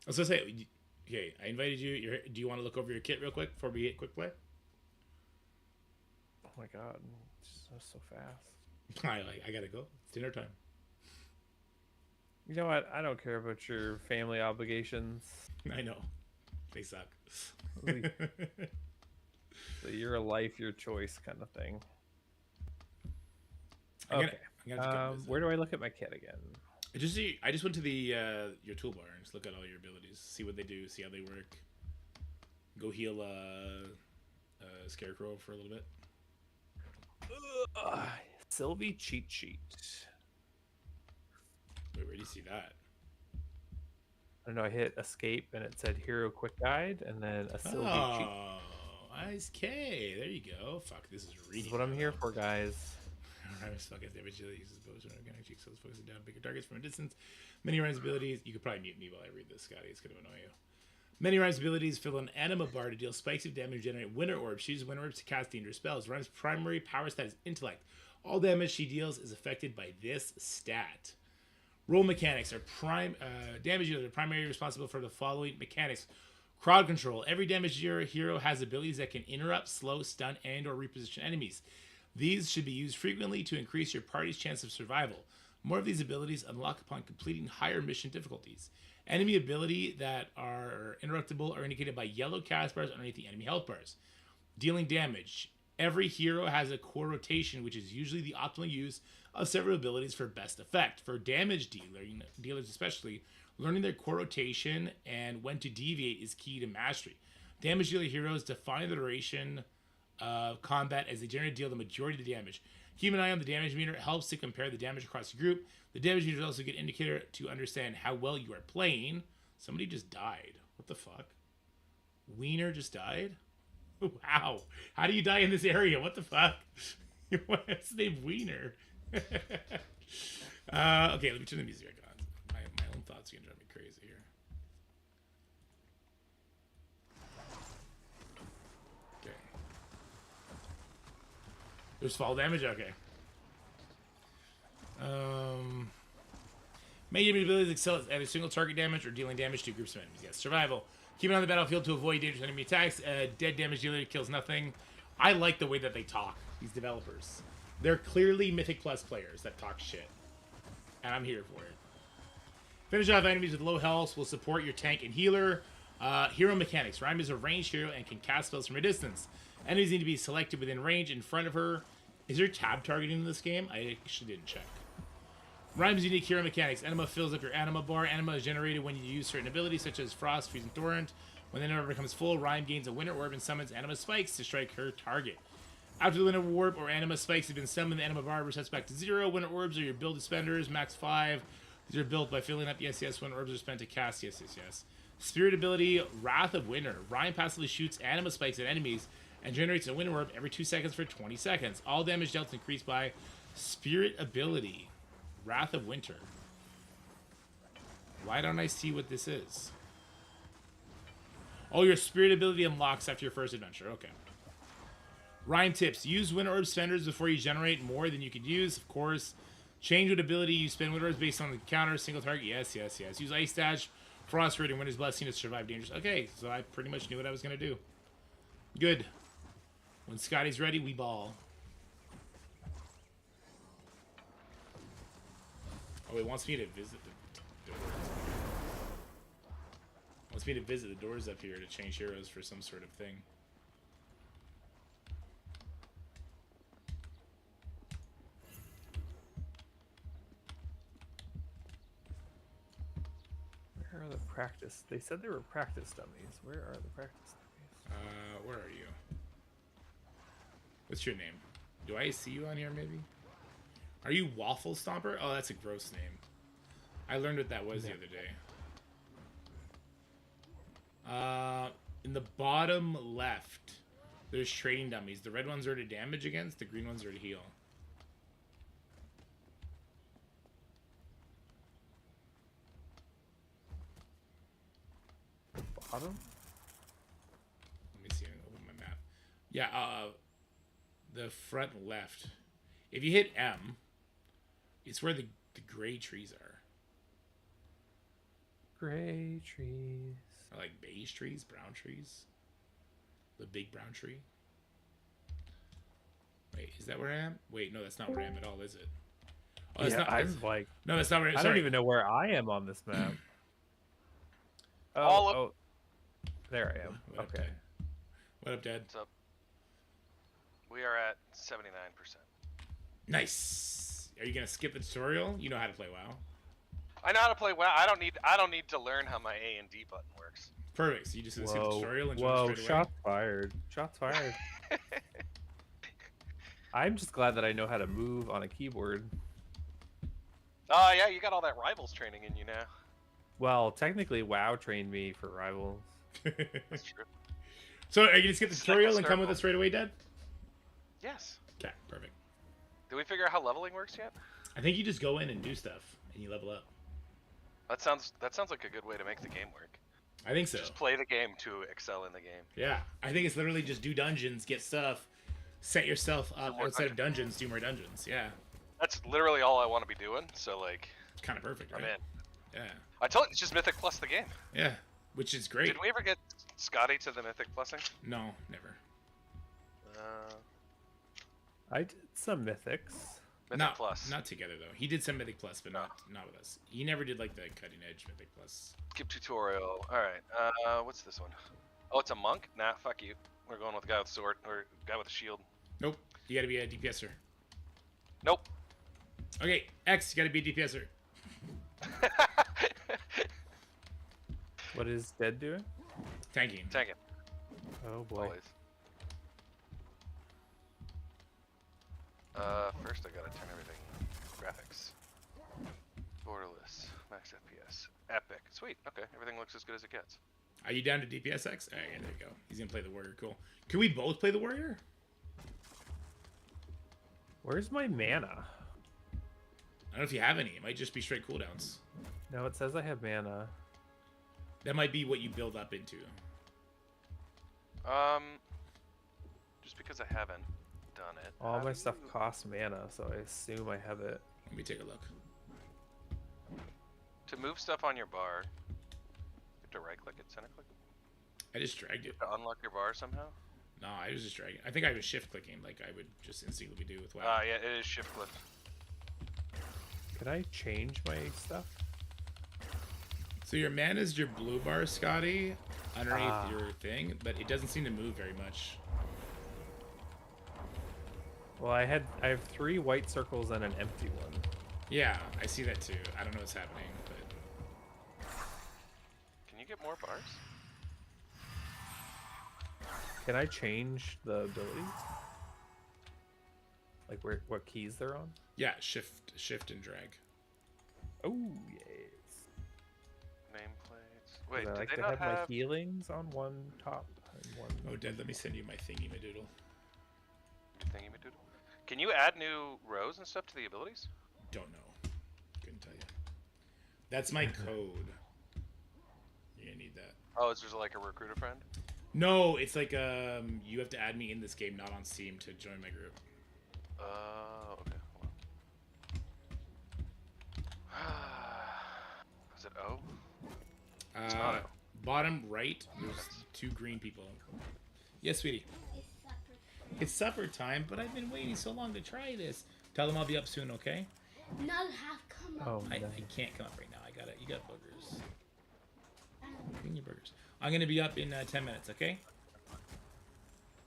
I was gonna say, okay, I invited you. Do you want to look over your kit real quick before we hit quick play? Oh my god, it's so fast. I gotta go. It's dinner time. You know what? I don't care about your family obligations. I know. They suck. So your life, your choice kind of thing. I'm Okay. gonna Where do I look at my kit again? I just went to the your toolbar and just look at all your abilities, see what they do, see how they work. Go heal Scarecrow for a little bit. Sylvie cheat sheet. Wait, where do you see that? I don't know. I hit escape and it said hero quick guide and then a Sylvie cheat. Oh, nice K. There you go. Fuck, this is reading. This is what I'm here for, guys. Alright, fuck it. Damage uses bows and organic cheeks, so it's focusing down bigger targets from a distance. Many Ryan's abilities. You could probably mute me while I read this, Scotty. It's gonna annoy you. Many Ryan's abilities fill an anima bar to deal spikes of damage, generate Winter Orbs. She uses Winter Orbs to cast dangerous spells. Ryan's primary power stat is Intellect. All damage she deals is affected by this stat. Role mechanics are damage dealers are primarily responsible for the following mechanics. Crowd control. Every damage hero has abilities that can interrupt, slow, stun, and or reposition enemies. These should be used frequently to increase your party's chance of survival. More of these abilities unlock upon completing higher mission difficulties. Enemy ability that are interruptible are indicated by yellow cast bars underneath the enemy health bars. Dealing damage. Every hero has a core rotation, which is usually the optimal use of several abilities for best effect. For damage dealers especially, learning their core rotation and when to deviate is key to mastery. Damage dealer heroes define the duration of combat as they generally deal the majority of the damage. Keep an eye on the damage meter. It helps to compare the damage across the group. The damage meter is also a good indicator to understand how well you are playing. Somebody just died. What the fuck? Wiener just died? Wow. How do you die in this area? What the fuck? What's the name? Wiener. Okay, let me turn the music back on. My own thoughts are going to drive me crazy here. Okay. There's fall damage? Okay. Many enemy abilities excel at a single target damage or dealing damage to groups of enemies. Yes, survival. Keep it on the battlefield to avoid dangerous enemy attacks. Dead damage dealer kills nothing. I like the way that they talk, these developers. They're clearly Mythic Plus players that talk shit. And I'm here for it. Finish off enemies with low health will support your tank and healer. Hero mechanics. Rhyme is a ranged hero and can cast spells from a distance. Enemies need to be selected within range in front of her. Is there tab targeting in this game? I actually didn't check. Rhyme's unique hero mechanics. Anima fills up your anima bar. Anima is generated when you use certain abilities such as Frost, Freeze, and Torrent. When the anima becomes full, Rhyme gains a Winter Orb and summons anima spikes to strike her target. After the Winter Orb or anima spikes have been summoned, the anima bar resets back to 0. Winter Orbs are your build expenders, max 5. These are built by filling up. Yes, yes. Winter Orbs are spent to cast. Yes, yes, yes. Spirit ability, Wrath of Winter. Rhyme passively shoots anima spikes at enemies and generates a Winter Orb every 2 seconds for 20 seconds. All damage dealt is increased by Spirit ability, Wrath of Winter. Why don't I see what this is? Oh, your Spirit ability unlocks after your first adventure. Okay. Rhyme tips. Use Winter Orb spenders before you generate more than you could use. Of course. Change what ability you spend Winter Orbs based on the counter. Single target. Yes, yes, yes. Use Ice Dash, Frost Raid, and Winter's Blessing to survive dangers. Okay, so I pretty much knew what I was going to do. Good. When Scotty's ready, we ball. Oh, it wants me to visit the door. Wants me to visit the doors up here to change heroes for some sort of thing. Where are the practice? They said they were practice dummies. Where are the practice dummies? Where are you? What's your name? Do I see you on here, maybe? Are you Waffle Stomper? Oh, that's a gross name. I learned what that was the other day. In the bottom left, there's trading dummies. The red ones are to damage against, the green ones are to heal. Bottom? Let me see. Open my map. Yeah, the front left. If you hit M, it's where the gray trees are. Gray trees. Or like beige trees, brown trees. The big brown tree. Wait, is that where I am? Wait, no, that's not where I am at all, is it? Oh, that's not. I'm like. No, that's not where. I don't even know where I am on this map. Oh, there I am. What up, Okay. Dad? What up, Dad? What's up? We are at 79%. Nice. Are you gonna skip the tutorial? You know how to play WoW. I know how to play WoW. I don't need to learn how my A and D button works. Perfect. So you just skip the tutorial and jump Whoa! straight away. Shots fired! Shots fired! I'm just glad that I know how to move on a keyboard. Oh yeah, you got all that Rivals training in you now. Well, technically, WoW trained me for Rivals. That's true. So are you gonna skip the tutorial and come with us right away, Dad? Yes. Okay, perfect. Did we figure out how leveling works yet? I think you just go in and do stuff and you level up. That sounds like a good way to make the game work. I think so. Just play the game to excel in the game. Yeah, I think it's literally just do dungeons, get stuff, set yourself up outside of dungeons, do more dungeons. Yeah. That's literally all I want to be doing. So like, kind of perfect, right? I'm in. Yeah. I told you, it's just Mythic Plus the game. Yeah, which is great. Did we ever get Scotty to the Mythic Plusing? No, never. I did some Mythics. Mythic Plus. Not together though. He did some Mythic Plus, but not with us. He never did like the cutting edge Mythic Plus. Skip tutorial. All right. What's this one? Oh, it's a monk. Nah, fuck you. We're going with the guy with the sword or guy with the shield. Nope. You gotta be a DPSer. Nope. Okay, X. You gotta be a DPSer. What is Dead doing? Tanking. Tanking. Oh boy. Always. First I gotta turn everything graphics. Borderless, max FPS, epic. Sweet. Okay, everything looks as good as it gets. Are you down to DPSX? All right, there you go. He's gonna play the warrior. Cool. Can we both play the warrior? Where's my mana? I don't know if you have any. It might just be straight cooldowns. No, it says I have mana. That might be what you build up into. Just because I haven't done it. All my stuff costs mana, so I assume I have it. Let me take a look. To move stuff on your bar, you have to right click it, center click it. I just dragged it. To unlock your bar somehow? No, I was just dragging. I think I was shift clicking like I would just instinctively do with WoW. Yeah, it is shift click. Can I change my stuff? So your mana is your blue bar, Scotty, underneath your thing, but it doesn't seem to move very much. Well, I have 3 white circles and an empty one. Yeah, I see that too. I don't know what's happening, but Can you get more bars? Can I change the abilities? Like what keys they're on? yeah, shift and drag. Oh yes. Nameplates. Wait, I did like they to not have my have... healings on one top and one. Oh, Dad, let me send you my thingy, my doodle. Thingy-madoodle? Can you add new rows and stuff to the abilities? Don't know. Couldn't tell you. That's my code. You're gonna need that. Oh, is there like a recruiter friend? No, it's like you have to add me in this game, not on Steam, to join my group. Okay. Hold on. Is it O? It's not O. Bottom right, there's 2 green people. Yes, sweetie. It's supper time, but I've been waiting so long to try this. Tell them I'll be up soon, okay? No, have come up. I can't come up right now. You got boogers. Onion burgers. I'm gonna be up in 10 minutes. Okay.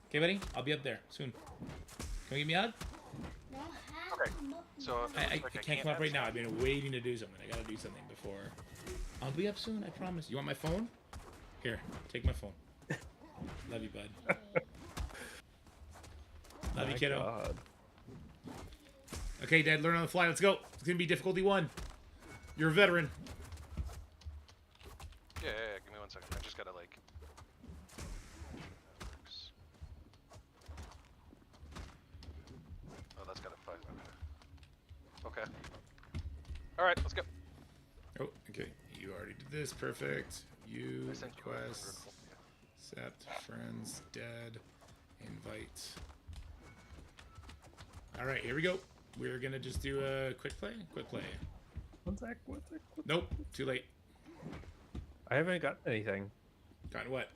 Okay, buddy. I'll be up there soon. Can you give me a hug? Okay. So I can't come up right now. I've been waiting to do something. I gotta do something before. I'll be up soon. I promise. You want my phone? Here, take my phone. Love you, bud. Love you, kiddo. God. Okay, Dad. Learn on the fly. Let's go. It's gonna be difficulty 1. You're a veteran. Yeah, give me 1 second. I just gotta like. Oh, that's got a 5. Okay. All right, let's go. Oh, okay. You already did this. Perfect. You I sent you a request. vertical. Accept. Friends. Dead. Invite. All right, here we go. We're gonna just do a quick play. Quick play. One sec. Nope. Too late. I haven't gotten anything. Got what?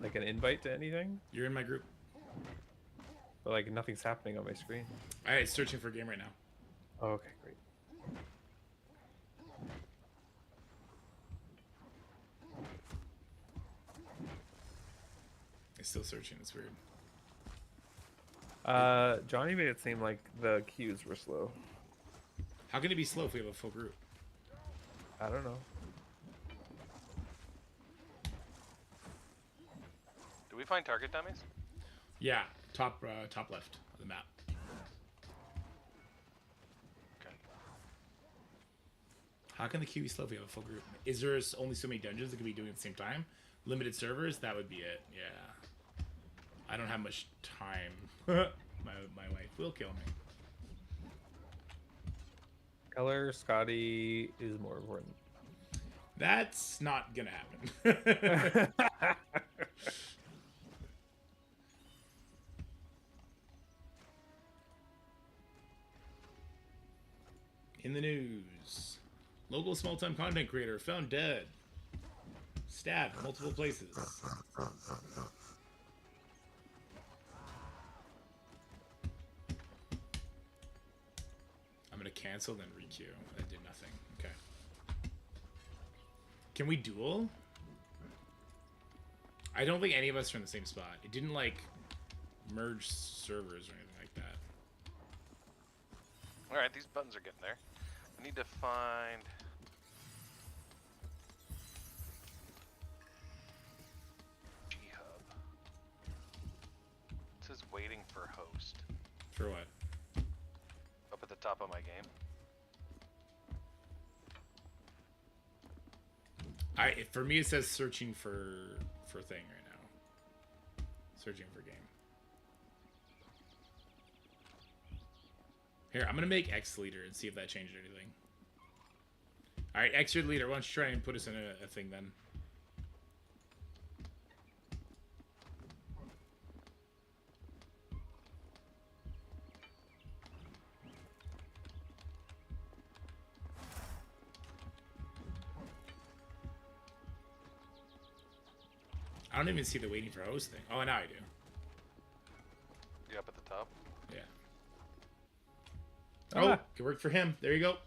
Like an invite to anything? You're in my group. But like nothing's happening on my screen. All right, searching for a game right now. Oh, okay, great. It's still searching. It's weird. Johnny made it seem like the queues were slow. How can it be slow if we have a full group? I don't know. Do we find target dummies? Yeah, top left of the map. Okay. How can the queue be slow if we have a full group? Is there only so many dungeons that can be doing at the same time? Limited servers? That would be it. Yeah. I don't have much time. my wife will kill me. Color Scotty is more important. That's not gonna happen. In the news, local small-time content creator found dead. Stabbed multiple places. I'm gonna cancel, then requeue. That did nothing. Okay. Can we duel? I don't think any of us are in the same spot. It didn't, like, merge servers or anything like that. Alright, these buttons are getting there. I need to find... G-Hub. It says waiting for host. For what? Up at the top of my game. For me, it says searching for thing right now. Searching for game. Here, I'm gonna make X leader and see if that changed anything. All right, X leader. Why don't you try and put us in a thing then? I don't even see the waiting for host thing. Oh, now I do. You up at the top? Yeah. Oh, it worked for him. There you go.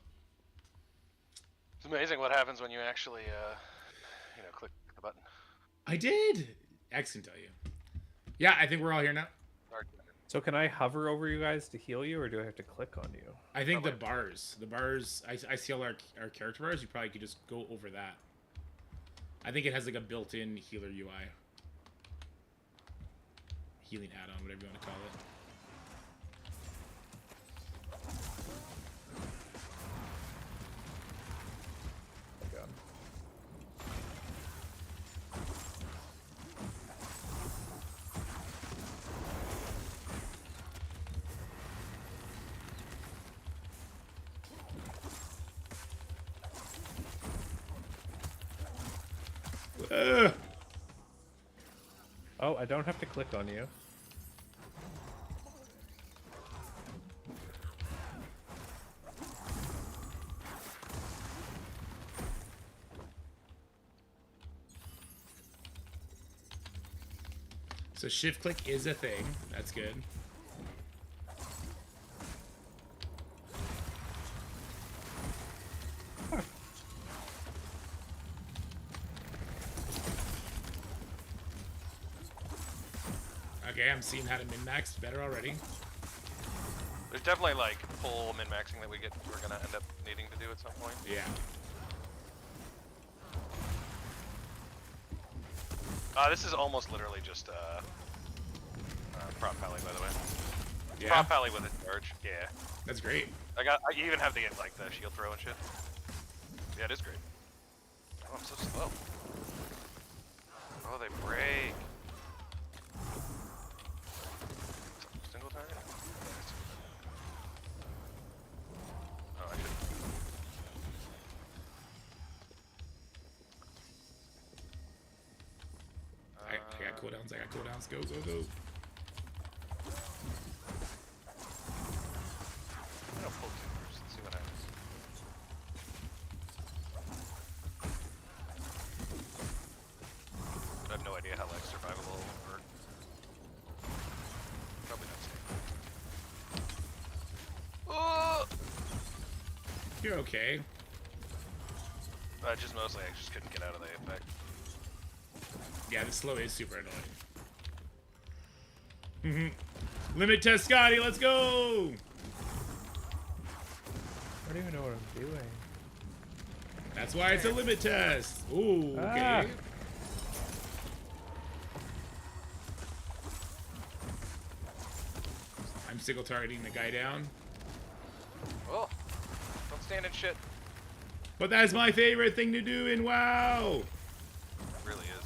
It's amazing what happens when you actually, click the button. I did. X can tell you. Yeah, I think we're all here now. So can I hover over you guys to heal you, or do I have to click on you? I think the bars, I see all our character bars. You probably could just go over that. I think it has like a built-in healer UI. Healing add-on, whatever you want to call it. Oh, I don't have to click on you. So shift click is a thing. That's good. Okay, I'm seeing how to min-max better already. There's definitely like full min-maxing that we're gonna end up needing to do at some point. Yeah. This is almost literally just prop pally, by the way. Yeah. Prop pally with a charge. Yeah. That's great. I even have the like the shield throw and shit. Yeah, it is great. Oh, I'm so slow. Oh, they break. Single target? Oh, I should. I got cooldowns. I got cooldowns. Go, go, go. I'm gonna pull two groups and see what happens. I have no idea how like survivable will work. Probably not safe. Oh! You're okay. Just mostly I just couldn't get out of the effect. Yeah, the slow is super annoying. Limit test, Scotty. Let's go. I don't even know what I'm doing. That's why it's a limit test. Ooh, okay. I'm single targeting the guy down. Oh, don't stand in shit. But that's my favorite thing to do in WoW. It really is.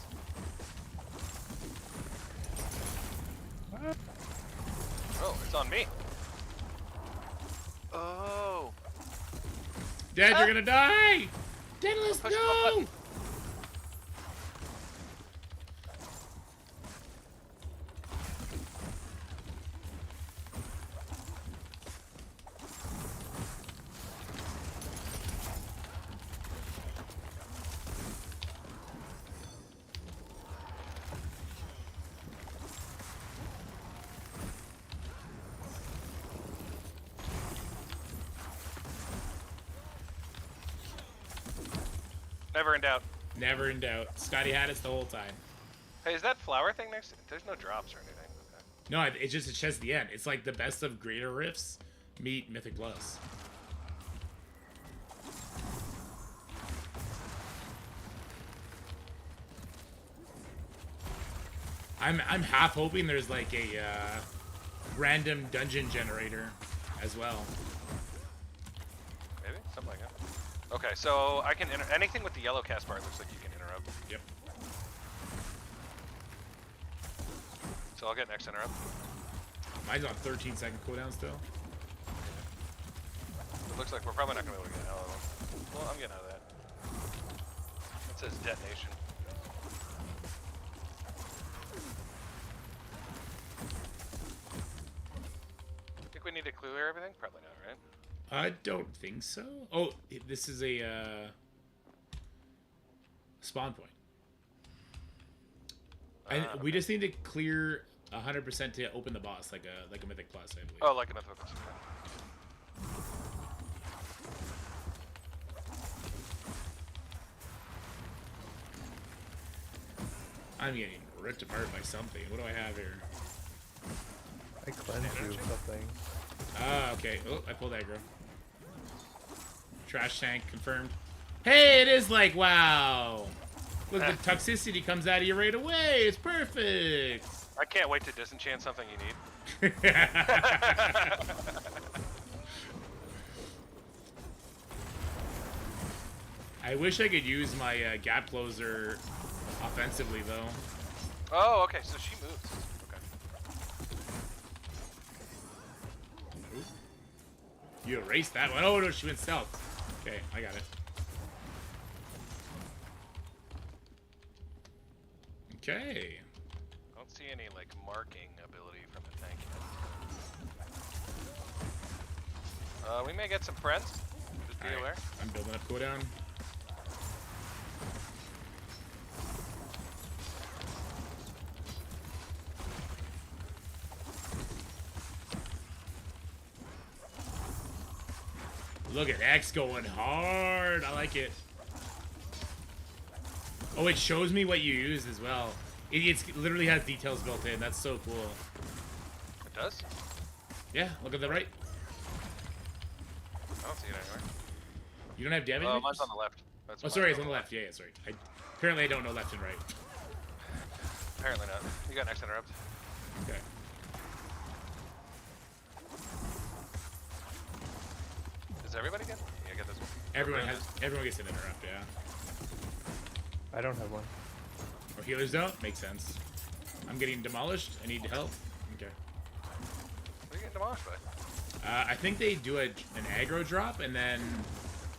Oh, it's on me. Oh. Dad, you're gonna die. Daedalus, no. Never in doubt. Never in doubt. Scotty had us the whole time. Hey, is that flower thing next to... There's no drops or anything. Okay. No, it's just a chest at the end. It's like the best of greater rifts meet Mythic Plus. I'm half hoping there's like a random dungeon generator as well. Maybe? Something like that. Okay, so I can anything with the yellow cast bar looks like you can interrupt. Yep. So I'll get next interrupt. Mine's on 13-second cooldown still. It looks like we're probably not gonna be able to get out of them. Well, I'm getting out of that. It says detonation. Think we need to clear everything? Probably not, right? I don't think so. Oh, this is a spawn point. And we just need to clear 100% to open the boss, like a Mythic Plus, I believe. Oh, like a Mythic Plus. I'm getting ripped apart by something. What do I have here? I cleansed you with something. Ah, okay. Oh, I pulled aggro. Trash tank confirmed. Hey, it is like, wow. Look, the toxicity comes out of you right away. It's perfect. I can't wait to disenchant something you need. I wish I could use my gap closer offensively, though. Oh, okay, so she moves. Okay. You erased that one. Oh, no, she went stealth. Okay, I got it. Okay. I don't see any, like, marking ability from the tank yet. We may get some friends. Just be aware. I'm building up cooldown. Look at X going hard. I like it. Oh, it shows me what you use as well. It literally has details built in. That's so cool. It does? Yeah, look at the right. I don't see it anywhere. You don't have damage? Oh, mine's on the left. That's Oh, sorry, it's on the left. Yeah, yeah, sorry. Apparently I don't know left and right. Apparently not. You got next interrupt. Okay. Does everybody get? Yeah, get this one. Everyone gets an interrupt, yeah. I don't have one. Or healers don't? Makes sense. I'm getting demolished. I need help. Okay. What are you getting demolished by? I think they do an aggro drop, and then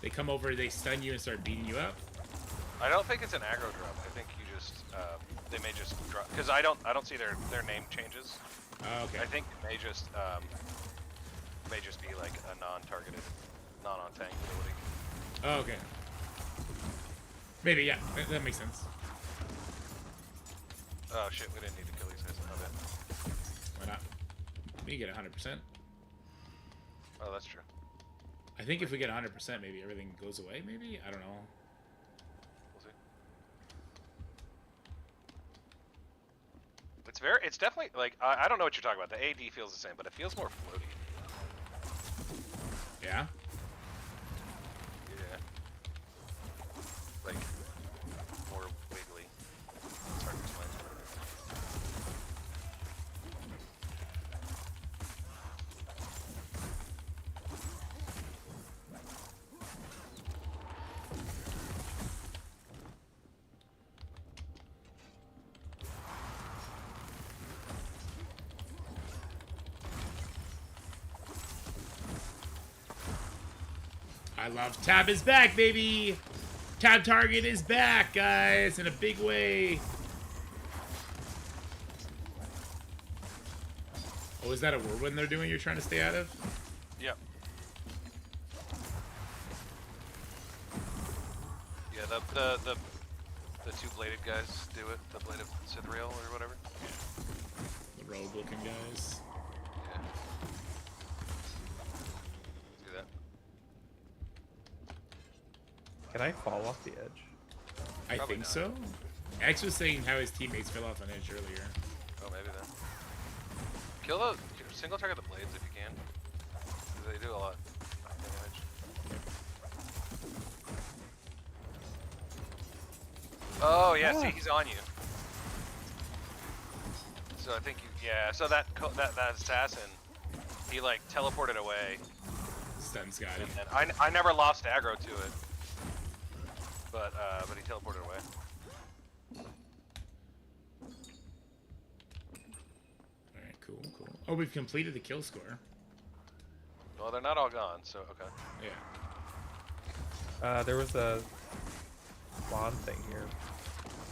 they come over, they stun you, and start beating you up. I don't think it's an aggro drop. I think you just they may just drop because I don't see their name changes. Oh, okay. I think it may just be like a non-targeted, non-on-tank ability. Oh, okay. Maybe, yeah. That makes sense. Oh shit, we didn't need to kill these guys. Okay. Why not? We get 100%. Oh, that's true. I think if we get 100%, maybe everything goes away, maybe? I don't know. We'll see. It's definitely, like, I don't know what you're talking about. The AD feels the same, but it feels more floaty. Yeah? Yeah. Like, more wiggly. It's hard to explain. I love Tab is back, baby! Tab target is back, guys, in a big way. Oh, is that a whirlwind they're doing you're trying to stay out of? Yep. Yeah, the two-bladed guys do it. The blade of Sithriel or whatever. The rogue-looking guys. Yeah. Do that. Can I fall off the edge? I Probably think not. so. X was saying how his teammates fell off an edge earlier. Oh, maybe then. Kill those. Single target the blades if you can. 'Cause they do a lot of damage. Oh yeah, see he's on you. So I think you, yeah. So that assassin, he like teleported away. Stun's got him. And I never lost aggro to it, but he teleported away. Alright, cool, cool. Oh, we've completed the kill score. Well, they're not all gone, so okay. Yeah. There was a spawn thing here.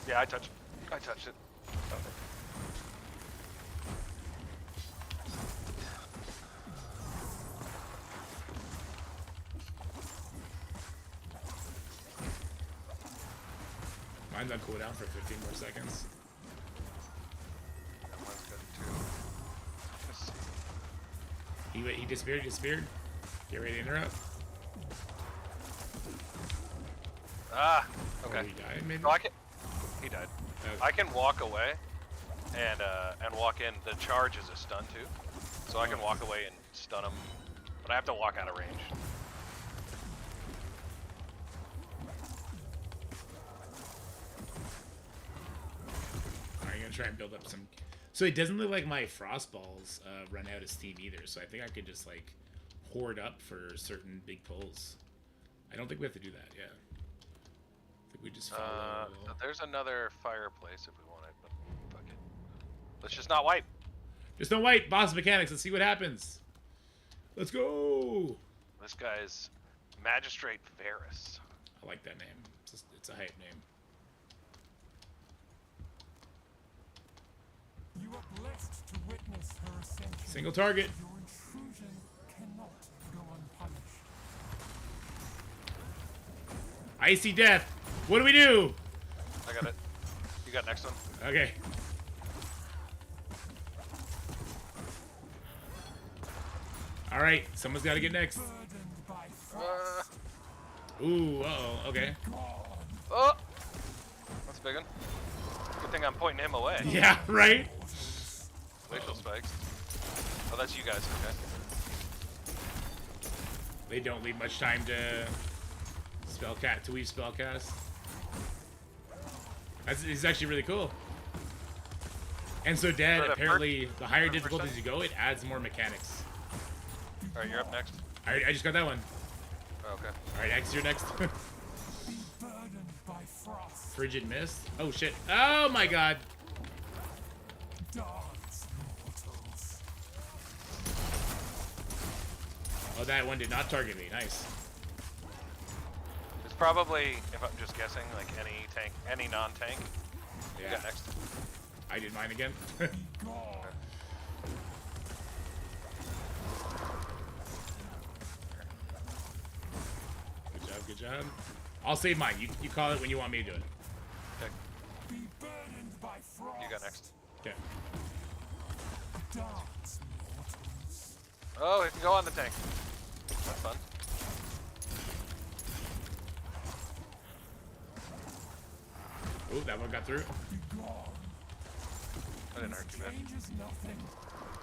Yeah, I touched it. Okay. Mine's on cooldown for 15 more seconds. That one's good too. Let's see. He disappeared. Get ready to interrupt. Ah, okay. Oh, he died, maybe? So he died. Okay. I can walk away and walk in. The charge is a stun too, so I can walk away and stun him, but I have to walk out of range. Alright, I'm gonna try and build up some. So it doesn't look like my frost balls run out of steam either. So I think I could just like hoard up for certain big pulls. I don't think we have to do that. Yeah. I think we just follow. There's another fireplace if we want it, but fuck it. Let's just not wipe. Just don't wait. Boss mechanics. Let's see what happens. Let's go. This guy's Magistrate Varus. I like that name. It's a hype name. You are blessed to witness her ascension. Single target. Your intrusion cannot go unpunished. Icy death. What do we do? I got it. You got next one? Okay. All right. Someone's got to get next. Ooh. Uh-oh. Okay. Oh. That's a big one. Good thing I'm pointing him away. Yeah, right? Glacial spikes. Oh, that's you guys, okay. They don't leave much time to weave spellcast. It's actually really cool. And so Dead, For the apparently, the higher 100%? difficulties you go, it adds more mechanics. Alright, you're up next. I just got that one. Oh, okay. Alright, X, you're next. Be burdened by frost. Frigid Mist. Oh, shit. Oh, my God. Dance, mortals. Oh, that one did not target me. Nice. It's probably, if I'm just guessing, like any tank, any non-tank. Yeah. You got next. I did mine again. Gone. Good job, good job. I'll save mine. You call it when you want me to do it. Okay. Be burdened by frost. You got next. Okay. Dance, mortals. Oh, it can go on the tank. That's fun. Oh, that one got through. Be gone. That didn't hurt too bad. Changes nothing.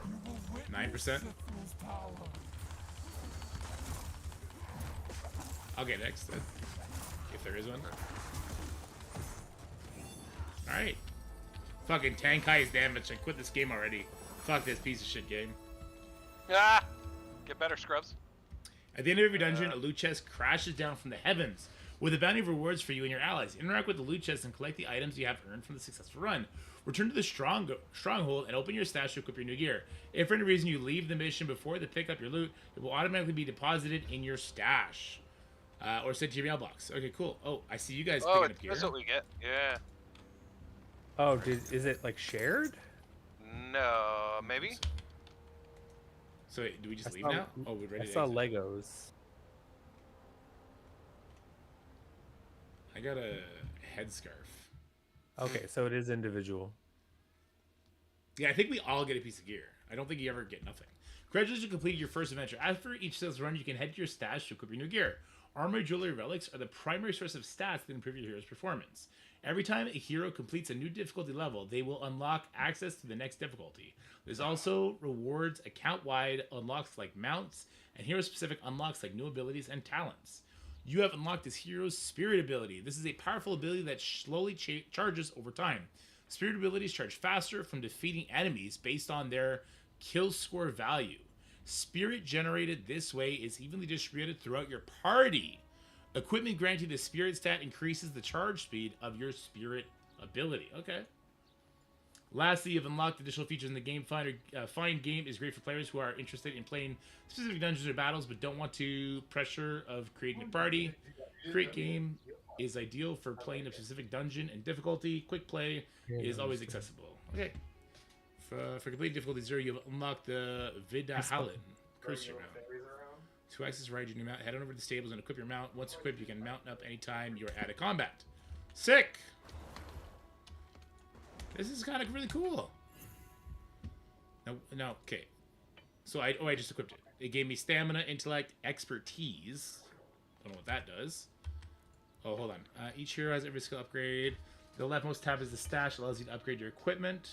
You will witness 9%. Sithril's power. I'll get next then. If there is one. Alright. Fucking tank highest damage. I quit this game already. Fuck this piece of shit game. Ah! Get better, scrubs. At the end of every dungeon, a loot chest crashes down from the heavens with a bounty of rewards for you and your allies. Interact with the loot chest and collect the items you have earned from the successful run. Return to the stronghold and open your stash to equip your new gear. If for any reason you leave the mission before they pick up your loot, it will automatically be deposited in your stash. Or sent to your mailbox. Okay, cool. Oh, I see you guys picking up gear. That's what we get. Yeah. Oh, is it like shared? No, maybe? So do we just I leave saw- now? Oh, we're ready I to saw exit. Legos. I got a headscarf. Okay, so it is individual. Yeah, I think we all get a piece of gear. I don't think you ever get nothing. Congratulations, you completed your first adventure. After each sales run, you can head to your stash to equip your new gear. Armor, jewelry, relics are the primary source of stats that improve your hero's performance. Every time a hero completes a new difficulty level, they will unlock access to the next difficulty. There's also rewards account-wide unlocks like mounts, and hero-specific unlocks like new abilities and talents. You have unlocked this hero's spirit ability. This is a powerful ability that slowly charges over time. Spirit abilities charge faster from defeating enemies based on their kill score value. Spirit generated this way is evenly distributed throughout your party. Equipment granting the spirit stat increases the charge speed of your spirit ability. Okay. Lastly, you've unlocked additional features in the Game Finder. Find Game is great for players who are interested in playing specific dungeons or battles but don't want to pressure of creating a party. Create Game is ideal for playing a specific dungeon and difficulty. Quick play is always accessible. Okay. For complete difficulty 0, you've unlocked the Vidahallen Cursor mount. To access ride your new mount, head on over to the stables and equip your mount. Once equipped, you can mount up anytime you're out of combat. Sick! This is kind of really cool. No, okay. So I just equipped it. It gave me stamina, intellect, expertise. Don't know what that does. Oh, hold on. Each hero has every skill upgrade. The leftmost tab is the stash, allows you to upgrade your equipment.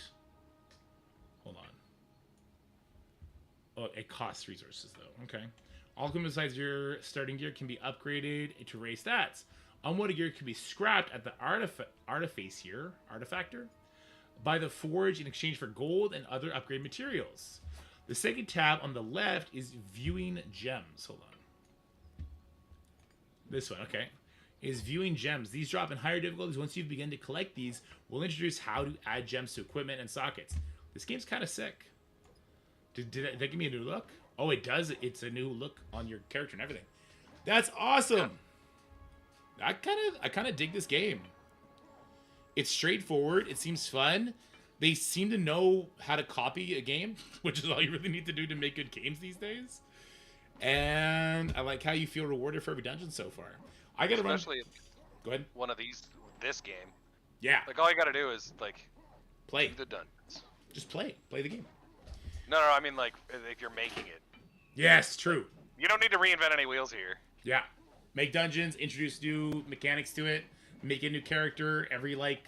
Hold on. Oh, it costs resources though. Okay. All equipment besides your starting gear can be upgraded to raise stats. Unwanted gear can be scrapped at the artifactor by the forge in exchange for gold and other upgrade materials. The second tab on the left is viewing gems. Hold on. This one, okay. Is viewing gems. These drop in higher difficulties. Once you begin to collect these, we'll introduce how to add gems to equipment and sockets. This game's kind of sick. Did that give me a new look? Oh, it does. It's a new look on your character and everything. That's awesome. I kind of dig this game. It's straightforward. It seems fun. They seem to know how to copy a game, which is all you really need to do to make good games these days. And I like how you feel rewarded for every dungeon so far. I gotta run. Especially Go ahead. One of this game. Yeah. Like all you gotta do is like play the dungeons. Just play the game. No, I mean like if you're making it. Yes, true. You don't need to reinvent any wheels here. Yeah. Make dungeons, introduce new mechanics to it, make a new character every like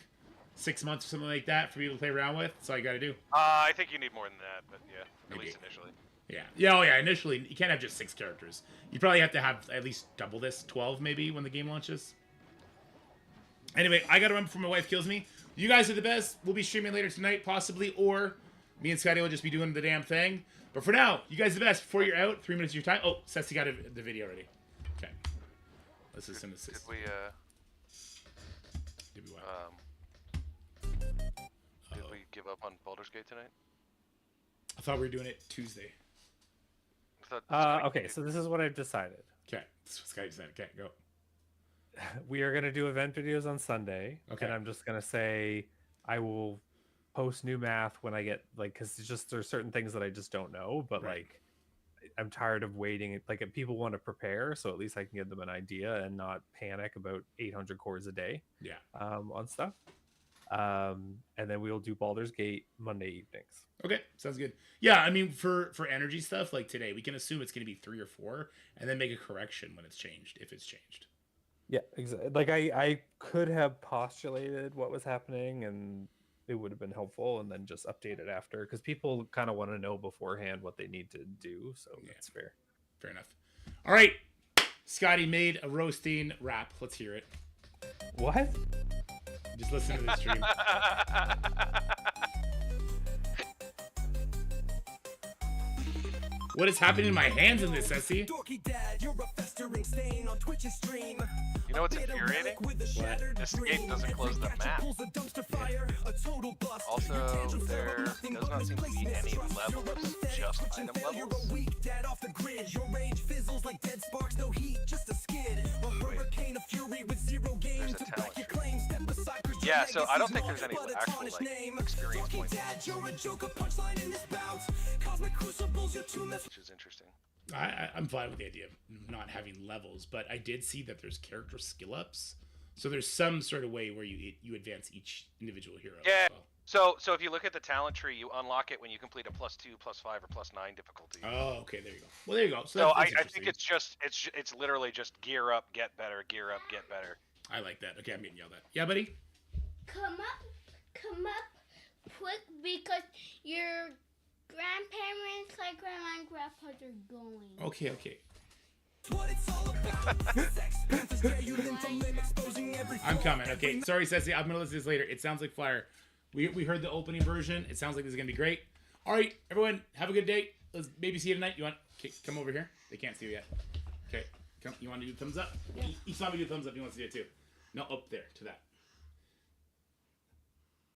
6 months or something like that for people to play around with. That's all you got to do. I think you need more than that, but yeah, at least initially. Yeah. Yeah, oh yeah, initially, you can't have just 6 characters. You probably have to have at least double this, 12 maybe, when the game launches. Anyway, I gotta run before my wife kills me. You guys are the best. We'll be streaming later tonight, possibly, or me and Scotty will just be doing the damn thing. But for now, you guys are the best. Before you're out, 3 minutes of your time. Oh, Ceci got the video ready. Okay. Let's listen to this. Did we, Did we what? Did we give up on Baldur's Gate tonight? I thought we were doing it Tuesday. Okay, so this is what I've decided. Okay, this is what Scotty said. Okay, go. We are going to do event videos on Sunday. Okay. And I'm just going to say I will post new math when I get, like, because it's just there's certain things that I just don't know. But, like, I'm tired of waiting. Like, if people want to prepare, so at least I can give them an idea and not panic about 800 cores a day. Yeah. On stuff. And then we'll do Baldur's Gate Monday evenings. Okay, sounds good. Yeah, I mean, for energy stuff, like today, we can assume it's going to be 3 or 4, and then make a correction when it's changed, if it's changed. Yeah, exactly. Like I could have postulated what was happening, and it would have been helpful, and then just update it after, because people kind of want to know beforehand what they need to do. So that's fair. Fair enough. All right, Scotty made a roasting rap. Let's hear it. What? Just listen to the stream. What is happening in my hands in this, Essie? You know what's infuriating? What? This gate doesn't close the map. Also, there does not seem to be any levels, just item levels. There's a talent tree. Yeah, so I don't think there's any actual, like, experience points. Which is interesting. I'm fine with the idea of not having levels, but I did see that there's character skill ups. So there's some sort of way where you advance each individual hero. Yeah. As well. So if you look at the talent tree, you unlock it when you complete a +2, +5, or +9 difficulty. Oh, okay, there you go. Well, there you go. So I think it's literally just gear up, get better, gear up, get better. I like that. Okay, I'm getting yelled at. Yeah, buddy. Come up quick because your grandparents, like grandma and grandpa, are going. Okay. I'm coming. Okay, sorry, Ceci. I'm gonna listen to this later. It sounds like fire. We heard the opening version. It sounds like this is gonna be great. All right, everyone, have a good day. Let's maybe see you tonight. You want? Okay, come over here. They can't see you yet. Okay, come. You want to do thumbs up? Each time we do thumbs up, he wants to do it too. No, up there to that.